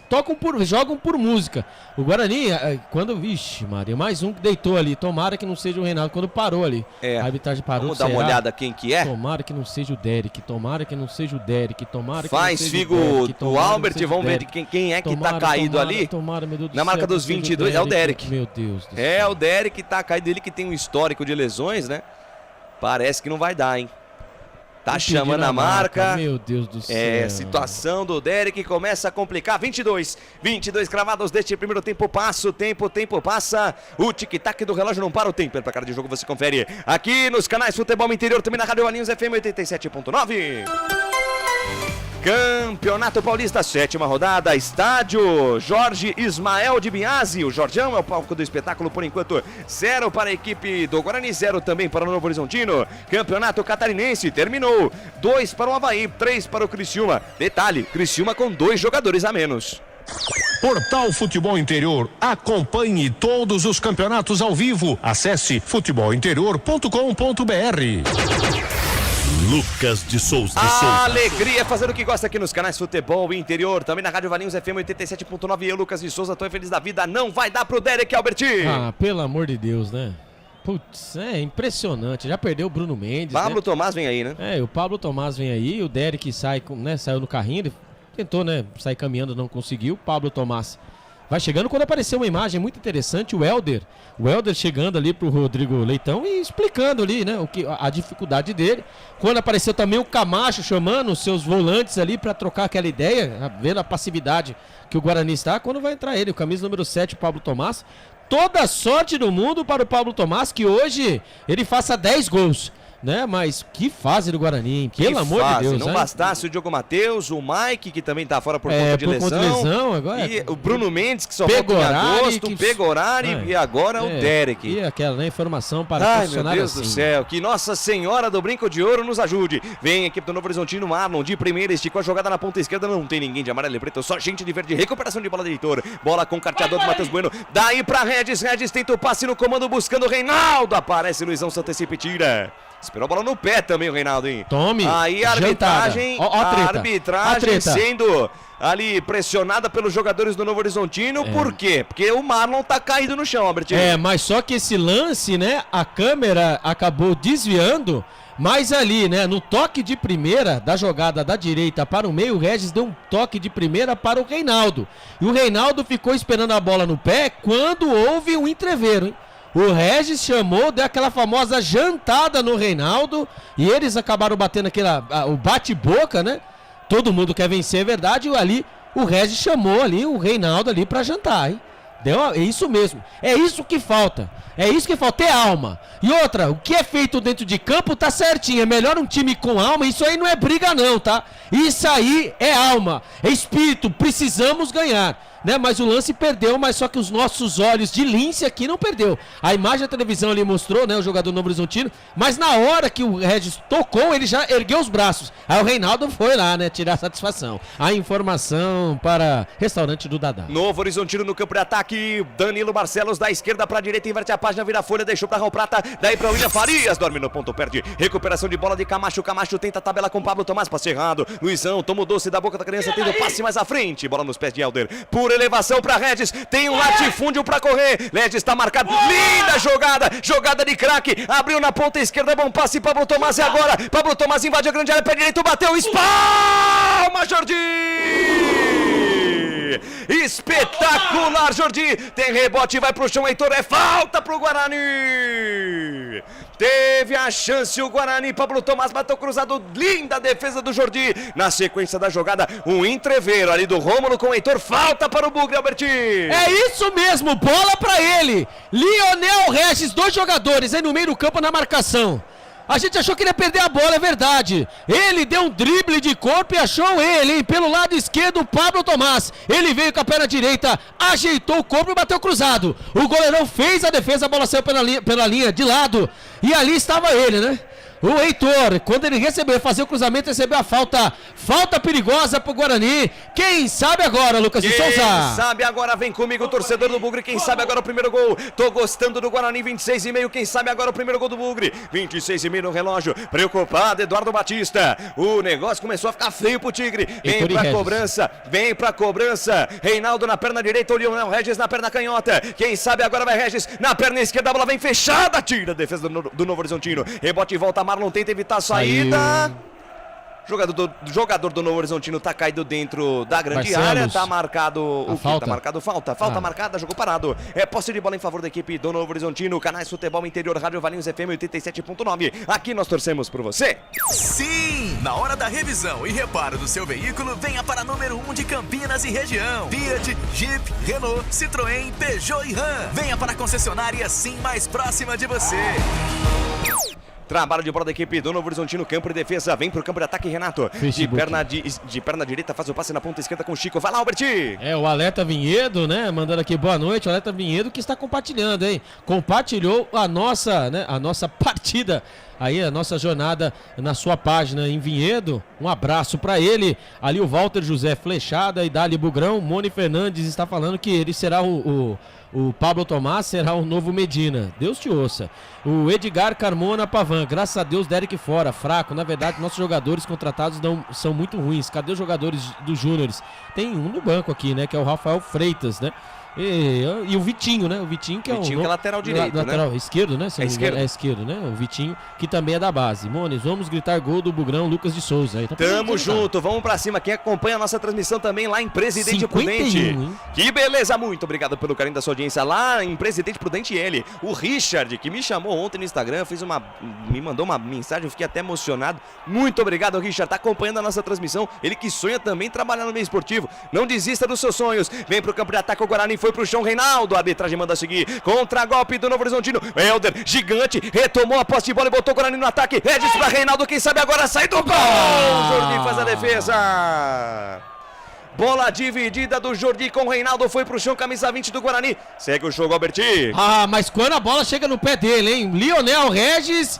jogam por música. O Guarani, quando... Vixe, Maria, mais um que deitou ali. Tomara que não seja o Reinaldo, quando parou ali. A arbitragem parou. Vamos dar uma olhada quem que é? Tomara que não seja o Derek. Tomara que não seja o Derek. Tomara que faz não seja Figo o Derek. do Albert, vamos ver de quem é que tá caído ali. Tomara, meu Deus do na marca céu, dos 22, é o Derek. Meu Deus do céu. É o Derek que tá caído, ele que tem um histórico de lesões, né? Parece que não vai dar, hein? Tá chamando a marca. Meu Deus do céu. Situação do Derek começa a complicar. 22 cravados deste primeiro tempo. Passa o tempo passa. O tic-tac do relógio não para o tempo. Pra cara de jogo você confere aqui nos canais Futebol Interior, também na Rádio Valinhos FM 87.9. Campeonato Paulista, 7ª rodada, estádio Jorge Ismael de Biasi. O Jorjão é o palco do espetáculo por enquanto. 0 para a equipe do Guarani, 0 também para o Novo Horizontino. Campeonato Catarinense terminou. 2 para o Avaí, 3 para o Criciúma. Detalhe, Criciúma com 2 jogadores a menos. Portal Futebol Interior. Acompanhe todos os campeonatos ao vivo. Acesse futebolinterior.com.br. Lucas de Souza. Alegria fazer o que gosta aqui nos canais Futebol Interior, também na Rádio Valinhos FM 87.9. Eu, Lucas de Souza, tô feliz da vida. Não vai dar pro Derek, Alberti. Pelo amor de Deus, né? Putz, é impressionante. Já perdeu o Bruno Mendes. Pablo Tomás vem aí, né? O Pablo Tomás vem aí. O Derek saiu no carrinho. Ele tentou, né? Sair caminhando, não conseguiu. Pablo Tomás vai chegando. Quando apareceu uma imagem muito interessante, o Helder chegando ali pro Rodrigo Leitão e explicando ali, né, a dificuldade dele. Quando apareceu também o Camacho chamando os seus volantes ali para trocar aquela ideia, vendo a passividade que o Guarani está, quando vai entrar ele, o camisa número 7, o Pablo Tomás. Toda a sorte do mundo para o Pablo Tomás, que hoje ele faça 10 gols. Né? Mas que fase do Guarani, hein? Pelo amor de Deus. Não bastasse o Diogo Matheus, o Mike, que também tá fora por conta de lesão. Agora, e o Bruno Mendes, que só volta em agosto, o Pegorari e agora o Derek. E aquela, né, informação para funcionar assim. Meu Deus do céu, que Nossa Senhora do Brinco de Ouro nos ajude. Vem a equipe do Novo Horizontino, Marlon de primeira, esticou a jogada na ponta esquerda, não tem ninguém de amarelo e preto, só gente de verde, recuperação de bola do Heitor. Bola com o carteador do Matheus Bueno, daí pra Regis tenta o passe no comando buscando o Reinaldo, aparece Luizão Santos e tira. Esperou a bola no pé também o Reinaldo, hein? Tome. Aí a arbitragem, sendo ali pressionada pelos jogadores do Novo Horizontino. Por quê? Porque o Marlon tá caído no chão, Albertinho. Mas só que esse lance, né, a câmera acabou desviando, mas ali, né, no toque de primeira da jogada da direita para o meio, o Regis deu um toque de primeira para o Reinaldo. E o Reinaldo ficou esperando a bola no pé quando houve um entreveiro, hein? O Regis chamou, deu aquela famosa jantada no Reinaldo e eles acabaram batendo o bate-boca, né? Todo mundo quer vencer, é verdade. E ali o Regis chamou ali o Reinaldo ali pra jantar, hein? É isso mesmo. É isso que falta. É isso que falta, ter alma. E outra, o que é feito dentro de campo tá certinho. É melhor um time com alma. Isso aí não é briga não, tá? Isso aí é alma, é espírito. Precisamos ganhar. Né? Mas o lance perdeu, mas só que os nossos olhos de lince aqui não perdeu. A imagem da televisão ali mostrou, né, o jogador Novo Horizontino, mas na hora que o Regis tocou, ele já ergueu os braços. Aí o Reinaldo foi lá, né, tirar satisfação. A informação para restaurante do Dadá. Novo Horizontino no campo de ataque, Danilo Barcelos da esquerda para a direita, inverte a página, vira a folha, deixou para Raul Prata, daí para o William Farias, dorme no ponto, perde. Recuperação de bola de Camacho, Camacho tenta a tabela com Pablo Tomás, passe errado. Luizão toma o doce da boca da criança, tendo passe mais à frente, bola nos pés de Helder. Por elevação para Regis, tem um latifúndio para correr, Regis está marcado, linda jogada de craque, abriu na ponta esquerda, bom passe, Pablo Tomás, e agora Pablo Tomás invade a grande área, pé direito, bateu, espalma, Jordi! Espetacular, Jordi, tem rebote, vai pro chão, Heitor, é falta pro Guarani! Teve a chance o Guarani, Pablo Tomás bateu cruzado, linda defesa do Jordi. Na sequência da jogada, um entreveiro ali do Rômulo com o Heitor, falta para o Bugre, Albertinho. É isso mesmo, bola para ele. Lionel Regis, 2 jogadores aí no meio do campo na marcação. A gente achou que ele ia perder a bola, é verdade. Ele deu um drible de corpo e achou ele, hein? Pelo lado esquerdo, o Pablo Tomás. Ele veio com a perna direita, ajeitou o corpo e bateu cruzado. O goleirão fez a defesa, a bola saiu pela linha de lado. E ali estava ele, né? O Heitor, quando ele recebeu, fazer o cruzamento, recebeu a falta. Falta perigosa pro Guarani. Quem sabe agora, Lucas de Souza? Quem sabe agora, vem comigo, torcedor do Bugre. Quem sabe agora o primeiro gol. Tô gostando do Guarani, 26,5. Quem sabe agora o primeiro gol do Bugre. 26,5 no relógio. Preocupado, Eduardo Batista. O negócio começou a ficar feio pro Tigre. Vem pra cobrança. Reinaldo na perna direita, o Lionel Regis na perna canhota. Quem sabe agora vai Regis na perna esquerda. A bola vem fechada. Tira a defesa do Novo Horizontino. Rebote e volta. Marlon tenta evitar a saída. Jogador do Novo Horizontino tá caído dentro da grande área. Tá marcado falta. Tá marcado falta. Falta marcada, jogou parado. É posse de bola em favor da equipe do Novo Horizontino. Canais Futebol Interior, Rádio Valinhos FM 87.9. Aqui nós torcemos por você. Sim! Na hora da revisão e reparo do seu veículo, venha para número 1 de Campinas e região. Fiat, Jeep, Renault, Citroën, Peugeot e Ram. Venha para a concessionária Sim mais próxima de você. Trabalho de bola da equipe do Novo Horizontino, campo de defesa, vem pro campo de ataque, Renato. De perna direita, faz o passe na ponta esquerda com o Chico. Vai lá, Alberti! É, o Alerta Vinhedo, né, mandando aqui boa noite. O Alerta Vinhedo que está compartilhando, hein? Compartilhou a nossa partida, aí a nossa jornada na sua página em Vinhedo. Um abraço para ele. Ali o Walter José Flechada e Dali Bugrão. Moni Fernandes está falando que ele será o Pablo Tomás será o novo Medina. Deus te ouça. O Edgar Carmona Pavan. Graças a Deus, Derek fora. Fraco. Na verdade, nossos jogadores contratados são muito ruins. Cadê os jogadores dos júniores? Tem um no banco aqui, né? Que é o Rafael Freitas, né? E o Vitinho, né? O Vitinho que Vitinho é que é lateral direito, lateral né? esquerdo, né? Se não me engano, é esquerdo, né? O Vitinho, que também é da base. Mones, vamos gritar gol do Bugrão Lucas de Souza. Aí, Tamo junto, vamos pra cima. Quem acompanha a nossa transmissão também lá em Presidente 51, Prudente. hein? Que beleza, muito obrigado pelo carinho da sua audiência lá em Presidente Prudente. Ele, o Richard, que me chamou ontem no Instagram, me mandou uma mensagem, eu fiquei até emocionado. Muito obrigado, Richard, tá acompanhando a nossa transmissão. Ele que sonha também trabalhar no meio esportivo. Não desista dos seus sonhos. Vem pro campo de ataque, o Guarani foi pro chão, Reinaldo. A arbitragem manda seguir. Contra-golpe do Novo Horizontino. Helder, gigante, retomou a posse de bola e botou o Guarani no ataque. Regis pra Reinaldo, quem sabe agora sai do gol. Jordi faz a defesa. Bola dividida do Jordi com o Reinaldo, foi pro chão, camisa 20 do Guarani. Segue o jogo, Alberti. Mas quando a bola chega no pé dele, hein? Lionel Regis,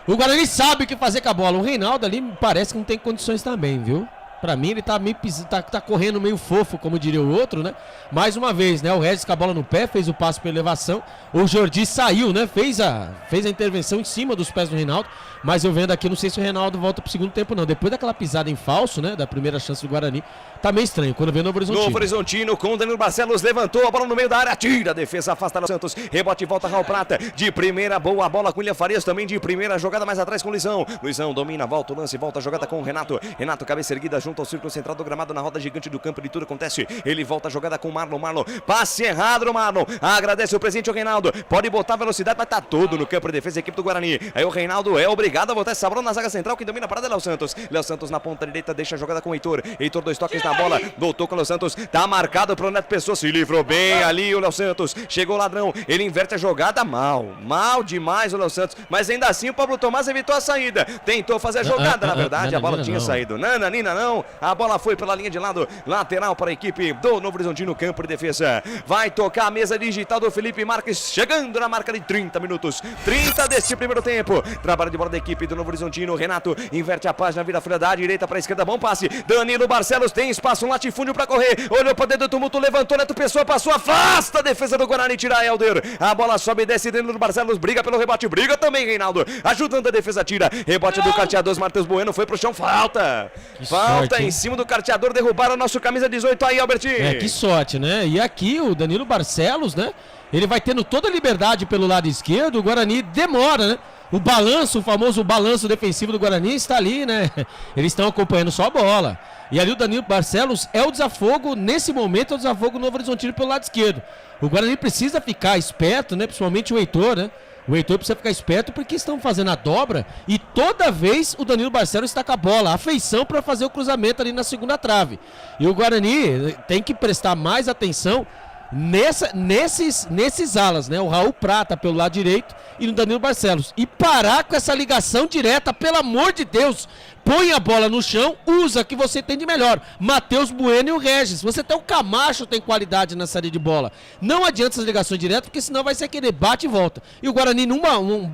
o Guarani sabe o que fazer com a bola. O Reinaldo ali parece que não tem condições também, viu? Pra mim ele tá meio tá correndo meio fofo, como diria o outro, né? Mais uma vez, né? O Regis com a bola no pé, fez o passe por elevação. O Jordi saiu, né? Fez a intervenção em cima dos pés do Reinaldo. Mas eu vendo aqui, não sei se o Reinaldo volta pro segundo tempo, não. Depois daquela pisada em falso, né? Da primeira chance do Guarani, tá meio estranho. Quando vê o Novo Horizontino. Novo Horizontino com o Danilo Barcelos, levantou a bola no meio da área, tira a defesa, afasta o Santos. Rebote e volta Raul Prata. De primeira, boa bola com William Farias, também de primeira, jogada mais atrás com o Luizão. Luizão domina, volta o lance, volta a jogada com o Renato. Renato, cabeça erguida junto ao círculo central do gramado, na roda gigante do campo, de tudo acontece. Ele volta a jogada com o Marlon. Passe errado no Marlon. Agradece o presente o Reinaldo. Pode botar velocidade, mas tá todo no campo de defesa da equipe do Guarani. Aí o Reinaldo é obrigado a botar essa bola na zaga central. Quem domina a parada é Léo Santos. Léo Santos na ponta direita, deixa a jogada com o Heitor. Heitor, 2 toques na bola. Voltou com o Léo Santos. Tá marcado pro Neto Pessoa. Se livrou bem ali o Léo Santos. Chegou o ladrão. Ele inverte a jogada mal. Mal demais o Léo Santos. Mas ainda assim o Pablo Tomás evitou a saída. Tentou fazer a jogada. Na verdade, a bola tinha saído. Nananina não. A bola foi pela linha de lado. Lateral para a equipe do Novo Horizontino, campo de defesa. Vai tocar a mesa digital do Felipe Marques, chegando na marca de 30 minutos. 30 deste primeiro tempo. Trabalho de bola da equipe do Novo Horizontino. Renato inverte a página, vira a folha da direita para a esquerda. Bom passe. Danilo Barcelos tem espaço, um latifúndio para correr. Olhou para dentro do tumulto, levantou. Neto Pessoa passou, afasta a defesa do Guarani, tira a Helder. A bola sobe e desce. Danilo Barcelos briga pelo rebote. Briga também, Reinaldo. Ajudando a defesa, tira. Rebote do carteador. Matheus Bueno foi pro chão. Falta. Falta em cima do carteador. Derrubaram o nosso camisa 18 aí, Albertinho. Que sorte, né? E aqui o Danilo Barcelos, né? Ele vai tendo toda a liberdade pelo lado esquerdo. O Guarani demora, né? O balanço, o famoso balanço defensivo do Guarani está ali, né? Eles estão acompanhando só a bola. E ali o Danilo Barcelos é o desafogo, nesse momento é o desafogo Novo Horizontino pelo lado esquerdo. O Guarani precisa ficar esperto, né? Principalmente o Heitor, né? O Heitor precisa ficar esperto porque estão fazendo a dobra e toda vez o Danilo Barcelos está com a bola, a feição para fazer o cruzamento ali na segunda trave. E o Guarani tem que prestar mais atenção nesses alas, né? O Raul Prata pelo lado direito e no Danilo Barcelos. E parar com essa ligação direta, pelo amor de Deus. Põe a bola no chão, usa o que você tem de melhor. Matheus Bueno e o Regis. Você tem o Camacho, tem qualidade nessa área de bola. Não adianta essas ligações diretas, porque senão vai ser aquele bate e volta. E o Guarani, num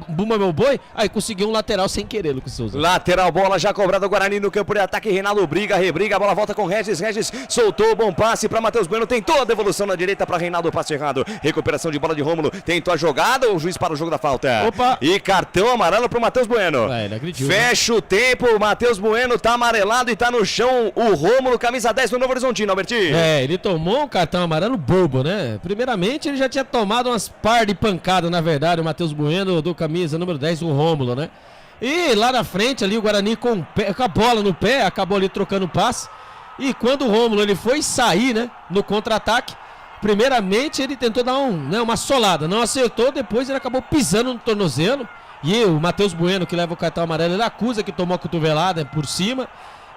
bumba meu boi, aí conseguiu um lateral sem querer, Lucas Souza. Lateral, bola já cobrada o Guarani no campo de ataque. Reinaldo briga, rebriga, a bola volta com Regis. Regis soltou, bom passe para Matheus Bueno. Tentou a devolução na direita para Reinaldo, passe errado. Recuperação de bola de Rômulo. Tentou a jogada, o juiz para o jogo da falta. Opa! E cartão amarelo para Matheus Bueno. Fecha o tempo, Matheus Bueno tá amarelado e tá no chão o Rômulo, camisa 10 do Novo Horizontino, Albertinho. Ele tomou um cartão amarelo bobo, né? Primeiramente, ele já tinha tomado umas par de pancada, na verdade, o Matheus Bueno do camisa número 10, o Rômulo, né? E lá na frente, ali, o Guarani com a bola no pé, acabou ali trocando passe. E quando o Rômulo, ele foi sair, né, no contra-ataque, primeiramente ele tentou dar uma solada, não acertou, depois ele acabou pisando no tornozelo. E o Matheus Bueno, que leva o cartão amarelo, ele acusa que tomou a cotovelada por cima.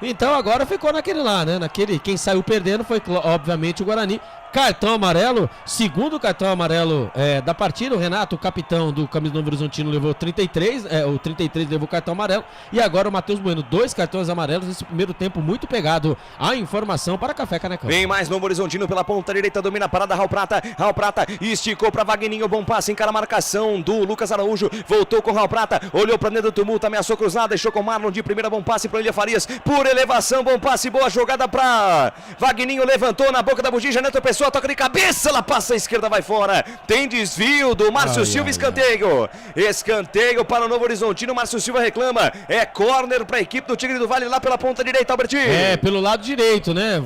Então agora ficou naquele lá, né? Quem saiu perdendo foi, obviamente, o Guarani. Cartão amarelo, segundo cartão amarelo da partida. O Renato, o capitão do camisa do Novo Horizontino, levou 33. O 33 levou cartão amarelo. E agora o Matheus Bueno, 2 cartões amarelos nesse primeiro tempo muito pegado. A informação para Café Canecão. Vem mais Novo Horizontino pela ponta direita, domina a parada, Raul Prata. Raul Prata esticou para Wagninho, bom passe, encara a marcação do Lucas Araújo. Voltou com Raul Prata, olhou para dentro do tumulto, ameaçou cruzada, deixou com o Marlon de primeira, bom passe para William Farias. Por elevação, bom passe, boa jogada para Wagninho, levantou na boca da bugija, Neto Pessoa. Pessoa toca de cabeça, ela passa à esquerda, vai fora. Tem desvio do Márcio Silva, escanteio. Escanteio para o Novo Horizontino, Márcio Silva reclama. É córner para a equipe do Tigre do Vale lá pela ponta direita, Albertinho. Pelo lado direito, né?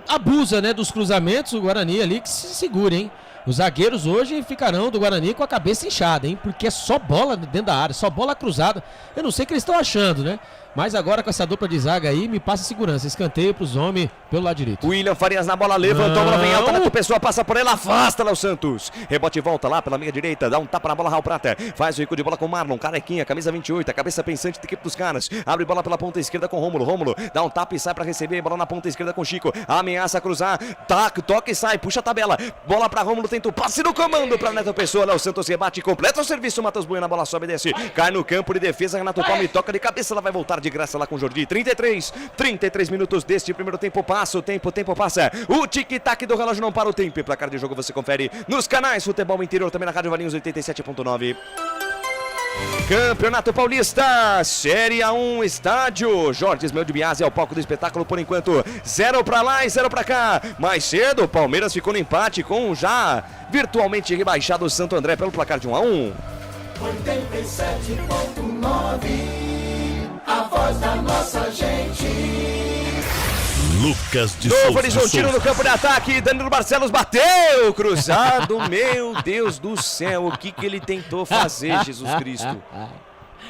Abusa, né, dos cruzamentos, o Guarani ali que se segura, hein? Os zagueiros hoje ficarão do Guarani com a cabeça inchada, hein? Porque é só bola dentro da área, só bola cruzada. Eu não sei o que eles estão achando, né? Mas agora com essa dupla de zaga aí, me passa segurança. Escanteio pros homens pelo lado direito. William Farias na bola, levantou, a bola vem alta, Neto Pessoa passa por ela, afasta lá o Santos. Rebote e volta lá pela meia direita, dá um tapa na bola, Raul Prata. Faz o recuo de bola com o Marlon, carequinha, camisa 28, a cabeça pensante da equipe dos caras. Abre bola pela ponta esquerda com Rômulo. Rômulo dá um tapa e sai pra receber, bola na ponta esquerda com Chico. Ameaça cruzar, toca e sai, puxa a tabela. Bola pra Rômulo, tenta o passe no comando pra Neto Pessoa. Lá o Santos rebate, completa o serviço, Matheus Bueno, a bola sobe e desce. Cai no campo de defesa, Renato Palme toca de cabeça, ela vai voltar de graça lá com o Jordi. 33 minutos deste primeiro tempo passa, o tempo passa. O tic-tac do relógio não para o tempo. E placar de jogo você confere nos canais Futebol Interior, também na Rádio Valinhos 87.9. Campeonato Paulista, Série A1, estádio Jorge Ismael de Biasi é o palco do espetáculo por enquanto. 0 pra lá e 0 pra cá. Mais cedo, o Palmeiras ficou no empate com o já virtualmente rebaixado Santo André pelo placar de 1-1. 87.9, a voz da nossa gente. Lucas de Novo Souza. Horizontino no campo de ataque, Danilo Barcelos bateu, cruzado, meu Deus do céu, o que ele tentou fazer, Jesus Cristo?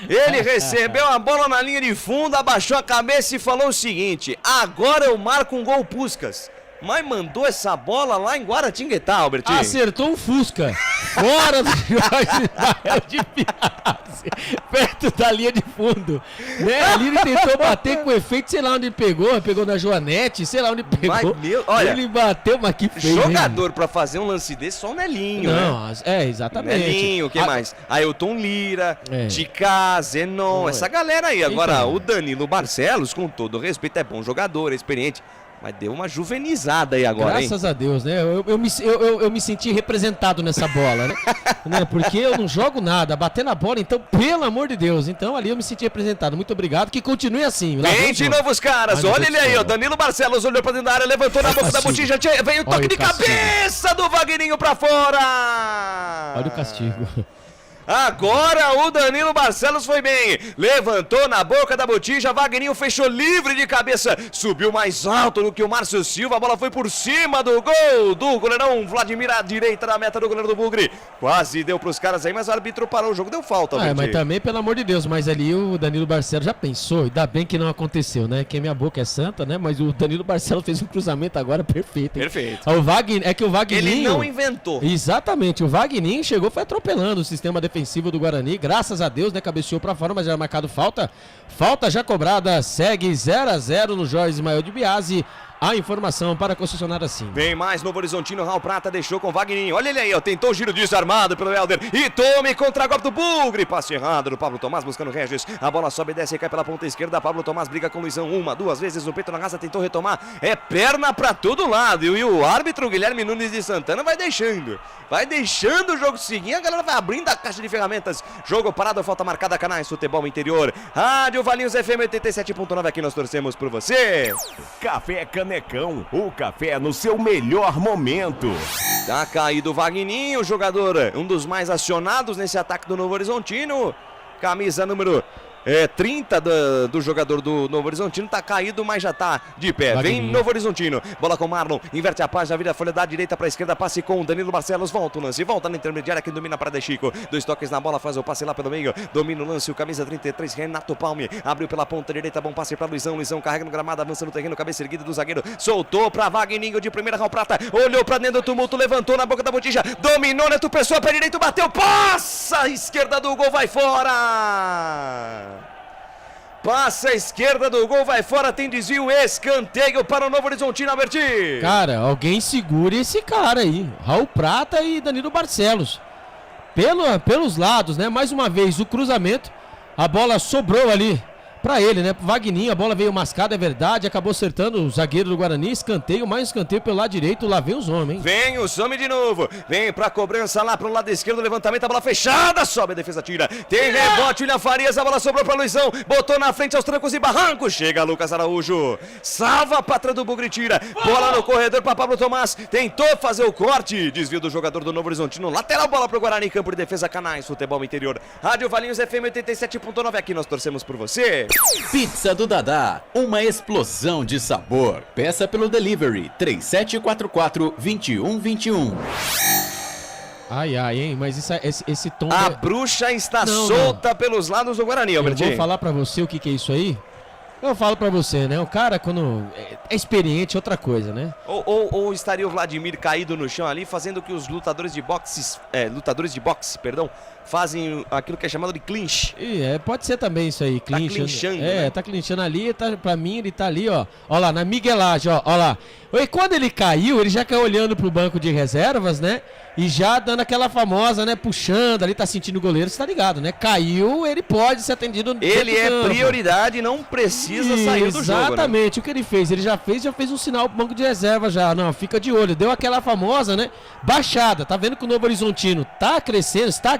Ele recebeu a bola na linha de fundo, abaixou a cabeça e falou o seguinte: agora eu marco um gol Puskas. Mas mandou essa bola lá em Guaratinguetá, Albertinho. Acertou um Fusca. Fora do Jorge Ismael de Biasi. Perto da linha de fundo. Né? Ali ele tentou bater com efeito, sei lá onde ele pegou. Pegou na Joanete, sei lá onde pegou. Mas, olha, ele bateu, mas que feio. Jogador pra fazer um lance desse, só o Nelinho, não, né? Exatamente. Nelinho, o que mais? Ailton Lira, Ticá, Zenon, essa galera aí. Agora, então, o Danilo Barcelos, com todo respeito, é bom jogador, é experiente. Mas deu uma juvenizada aí agora, Graças a Deus, né? Eu me senti representado nessa bola, né? Porque eu não jogo nada, bater na bola, então, pelo amor de Deus. Então, ali eu me senti representado. Muito obrigado, que continue assim. Vem de novo os caras, olha ele aí, ó. Danilo Barcelos olhou pra dentro da área, levantou na boca da botija, veio o toque de cabeça do Vagninho pra fora. Olha o castigo. Agora o Danilo Barcelos foi bem, levantou na boca da botija, Vagninho fechou livre de cabeça, subiu mais alto do que o Márcio Silva, a bola foi por cima do gol do goleirão Vladimir à direita da meta do goleiro do Bugre, quase deu pros caras aí, mas o árbitro parou o jogo, deu falta. Mas também, pelo amor de Deus, mas ali o Danilo Barcelos já pensou, ainda bem que não aconteceu, né, que minha boca é santa, né, mas o Danilo Barcelos fez um cruzamento agora perfeito, hein? Perfeito. O Vagninho, é que o Vagninho... Ele não inventou. Exatamente, o Vagninho chegou, foi atropelando o sistema defensivo do Guarani, graças a Deus, né, cabeceou pra fora, mas era marcado falta já cobrada, segue 0-0 no Jorge Ismael de Biasi. A informação para a concessionária assim. Vem mais Novo Horizontino, Raul Prata deixou com o Vagninho. Olha ele aí, ó, tentou o giro desarmado pelo Helder. E tome contra-golpe do Bugre. Passe errado do Pablo Tomás buscando o Regis. A bola sobe e desce e cai pela ponta esquerda. Pablo Tomás briga com o Luizão uma, duas vezes. O peito na raça tentou retomar. É perna pra todo lado. E o árbitro Guilherme Nunes de Santana vai deixando. Vai deixando o jogo seguir. A galera vai abrindo a caixa de ferramentas. Jogo parado, falta marcada, canais Futebol Interior. Rádio Valinhos FM 87.9. Aqui nós torcemos por você. Café Canecão, o café no seu melhor momento. Tá caído o Vagninho, jogador, um dos mais acionados nesse ataque do Novo Horizontino. Camisa número 30 do jogador do Novo Horizontino, tá caído, mas já tá de pé. Vagninho. Vem Novo Horizontino, bola com Marlon, inverte a página, vira a folha da direita pra esquerda, passe com Danilo Barcelos, volta o lance, volta na intermediária, quem domina para De Chico, 2 toques na bola, faz o passe lá pelo meio, domina o lance, o camisa 33, Renato Palme, abriu pela ponta direita, bom passe pra Luizão, Luizão carrega no gramado, avança no terreno, cabeça erguida do zagueiro, soltou pra Vagninho de primeira, Raul Prata, olhou pra dentro do tumulto, levantou na boca da botija, dominou, Neto Pessoa, pé direito, bateu, passa, a esquerda do gol, vai fora! Passa a esquerda do gol, vai fora, tem desvio, escanteio para o Novo Horizontino, Alberti. Cara, alguém segure esse cara aí, Raul Prata e Danilo Barcelos. Pelos lados, né, mais uma vez o cruzamento, a bola sobrou ali pra ele, né? Pro Vagninho, a bola veio mascada, é verdade, acabou acertando o zagueiro do Guarani, escanteio, mais escanteio pelo lado direito, lá vem os homens, hein? Vem os homens de novo, vem pra cobrança lá pro lado esquerdo, levantamento, a bola fechada, sobe a defesa, tira, tem rebote, William Farias, a bola sobrou pra Luizão, botou na frente aos trancos e barrancos, chega Lucas Araújo, salva a pátria do Bugre, tira, bola no corredor pra Pablo Tomás, tentou fazer o corte, desvio do jogador do Novo Horizontino, lateral, bola pro Guarani, campo de defesa, Canais, futebol interior, Rádio Valinhos FM 87.9, aqui nós torcemos por você. Pizza do Dadá, uma explosão de sabor. Peça pelo delivery 3744-2121. Ai, hein, mas esse tom... A bruxa está solta pelos lados do Guarani, Albertinho. Eu vou falar pra você o que é isso aí. Eu falo pra você, né? O cara, quando é experiente, é outra coisa, né? Ou estaria o Vladimir caído no chão ali, fazendo que os lutadores de boxe, fazem aquilo que é chamado de clinch. Pode ser também isso aí, clinch. Tá clinchando, né? Tá clinchando ali, pra mim ele tá ali, ó. Ó lá, na miguelagem, ó lá. E quando ele caiu, ele já caiu olhando pro banco de reservas, né? E já dando aquela famosa, né? Puxando ali, tá sentindo o goleiro, você tá ligado, né? Caiu, ele pode ser atendido no Ele é prioridade, não precisa sair do jogo, né? Exatamente, o que ele fez? Ele já fez um sinal pro banco de reserva já. Não, fica de olho. Deu aquela famosa, né? Baixada. Tá vendo que o Novo Horizontino tá crescendo, está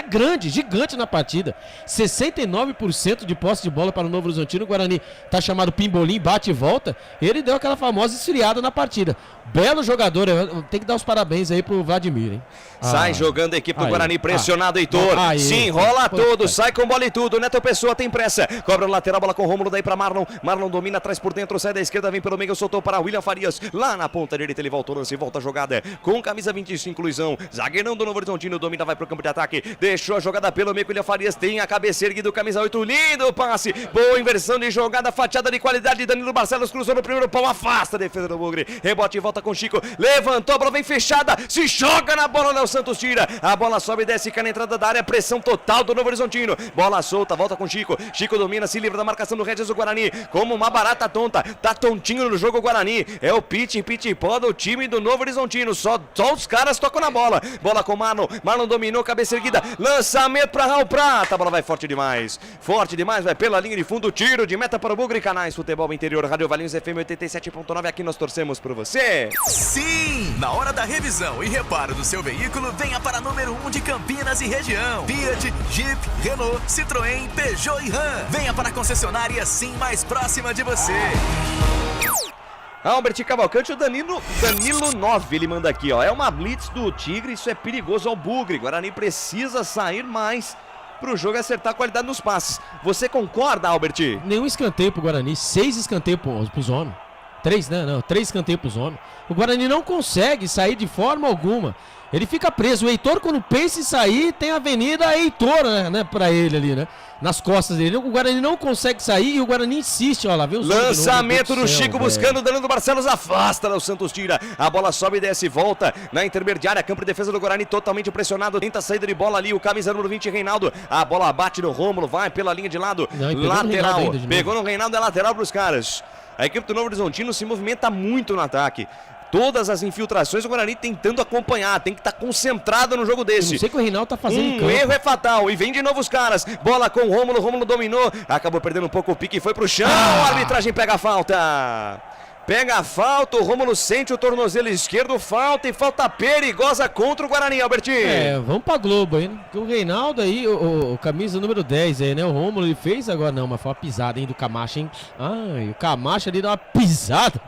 grande, gigante na partida. 69% de posse de bola para o Novo Horizontino. O Guarani tá chamado Pimbolim, bate e volta. Ele deu aquela famosa esfriada na partida. Belo jogador, tem que dar os parabéns aí pro Vladimir, hein? Sai jogando a equipe do Guarani, pressionado, Heitor. Se enrola todo, sai com bola e tudo. Neto Pessoa tem pressa. Cobra o lateral, bola com o Rômulo, daí pra Marlon. Marlon domina, atrás por dentro, sai da esquerda, vem pelo meio, soltou para William Farias. Lá na ponta direita, ele volta o lance, volta a jogada. Com camisa 25, Luizão. Zagueirão do Novo Horizontino, domina, vai pro campo de ataque. Deixou a jogada pelo meio, William Farias tem a cabeça erguida, camisa 8, lindo passe. Boa inversão de jogada, fatiada de qualidade. Danilo Barcelos cruzou no primeiro pau, afasta a defesa do Bugre. Rebote e volta com Chico. Levantou, a bola vem fechada. Se joga na bola, Léo Santos tira. A bola sobe e desce, cai na entrada da área. Pressão total do Novo Horizontino. Bola solta, volta com Chico. Chico domina, se livra da marcação do Regis do Guarani. Como uma barata tonta. Tá tontinho no jogo Guarani. É o pó do time do Novo Horizontino. Só os caras tocam na bola. Bola com Marlon. Marlon dominou, cabeça erguida. Lançamento para Raul Prata. A bola vai forte demais. Forte demais, vai pela linha de fundo. Tiro de meta para o Bugre. Canais, futebol interior. Rádio Valinhos FM 87.9. Aqui nós torcemos por você. Sim! Na hora da revisão e reparo do seu veículo, venha para número 1 de Campinas e região. Fiat, Jeep, Renault, Citroën, Peugeot e Ram. Venha para a concessionária Sim mais próxima de você. Albert Cavalcante, o Danilo 9, ele manda aqui, ó. É uma blitz do Tigre, isso é perigoso ao Bugre. Guarani precisa sair mais pro jogo acertar a qualidade nos passes. Você concorda, Albert? Nenhum escanteio pro Guarani, 6 escanteios pros homens. 3, né? Não, 3 escanteios pros homens. O Guarani não consegue sair de forma alguma. Ele fica preso. O Heitor, quando pensa em sair, tem a Avenida Heitor, né, pra ele ali, né? Nas costas dele. O Guarani não consegue sair e o Guarani insiste, ó lá, vê os lançamento do Chico buscando, Danilo Barcelos afasta, o Santos tira, a bola sobe e desce, volta na intermediária, campo de defesa do Guarani totalmente pressionado, tenta a saída de bola ali, o camisa número 20, Reinaldo, a bola bate no Rômulo, vai pela linha de lado, lateral, pegou no Reinaldo, é lateral pros caras. A equipe do Novo Horizontino se movimenta muito no ataque. Todas as infiltrações, o Guarani tentando acompanhar, tem que estar concentrado no jogo desse. Eu não sei o que o Reinaldo tá fazendo em campo. Um erro é fatal, e vem de novo os caras. Bola com o Rômulo dominou, acabou perdendo um pouco o pique, foi pro chão, a arbitragem pega a falta. Pega a falta, o Rômulo sente o tornozelo esquerdo, falta e falta perigosa contra o Guarani, Albertinho. Vamos pra Globo aí, né? O Reinaldo aí, o camisa número 10 aí, né? O Rômulo, ele fez agora, não, mas foi uma pisada, hein, do Camacho, hein? Ai, o Camacho ali deu uma pisada.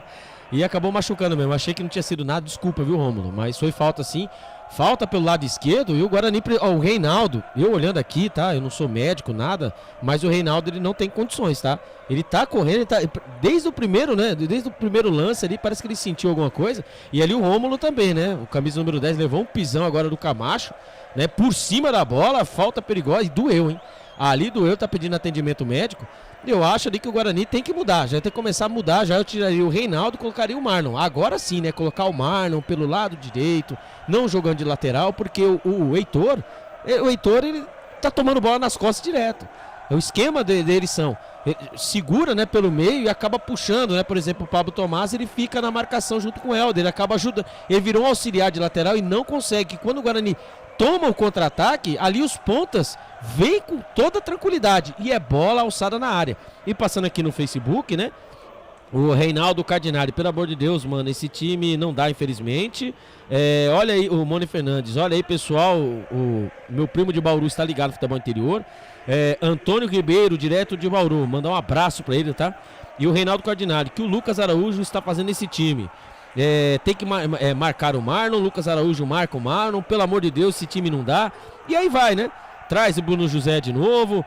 E acabou machucando mesmo. Achei que não tinha sido nada. Desculpa, viu, Rômulo? Mas foi falta sim. Falta pelo lado esquerdo. E o Guarani... o Reinaldo, eu olhando aqui, tá? Eu não sou médico, nada. Mas o Reinaldo, ele não tem condições, tá? Ele tá correndo, ele tá... Desde o primeiro, né? Desde o primeiro lance ali, parece que ele sentiu alguma coisa. E ali o Rômulo também, né? O camisa número 10 levou um pisão agora do Camacho, né? Por cima da bola, falta perigosa. E doeu, hein? Ali doeu, tá pedindo atendimento médico. Eu acho ali que o Guarani tem que mudar, já tem que começar a mudar, já eu tiraria o Reinaldo e colocaria o Marlon. Agora sim, né, colocar o Marlon pelo lado direito, não jogando de lateral, porque o Heitor, ele tá tomando bola nas costas direto. O esquema deles são, segura, né, pelo meio e acaba puxando, né, por exemplo, o Pablo Tomás, ele fica na marcação junto com o Helder, ele acaba ajudando, ele virou um auxiliar de lateral e não consegue, quando o Guarani toma o contra-ataque, ali os pontas vêm com toda tranquilidade. E é bola alçada na área. E passando aqui no Facebook, né? O Reinaldo Cardinale, pelo amor de Deus, mano, esse time não dá, infelizmente. Olha aí, o Mone Fernandes, olha aí, pessoal, o meu primo de Bauru está ligado no futebol interior. Antônio Ribeiro, direto de Bauru, mandar um abraço pra ele, tá? E o Reinaldo Cardinale, que o Lucas Araújo está fazendo esse time. Tem que marcar o Marlon, Lucas Araújo marca o Marlon, pelo amor de Deus, esse time não dá. E aí vai, né? Traz o Bruno José de novo,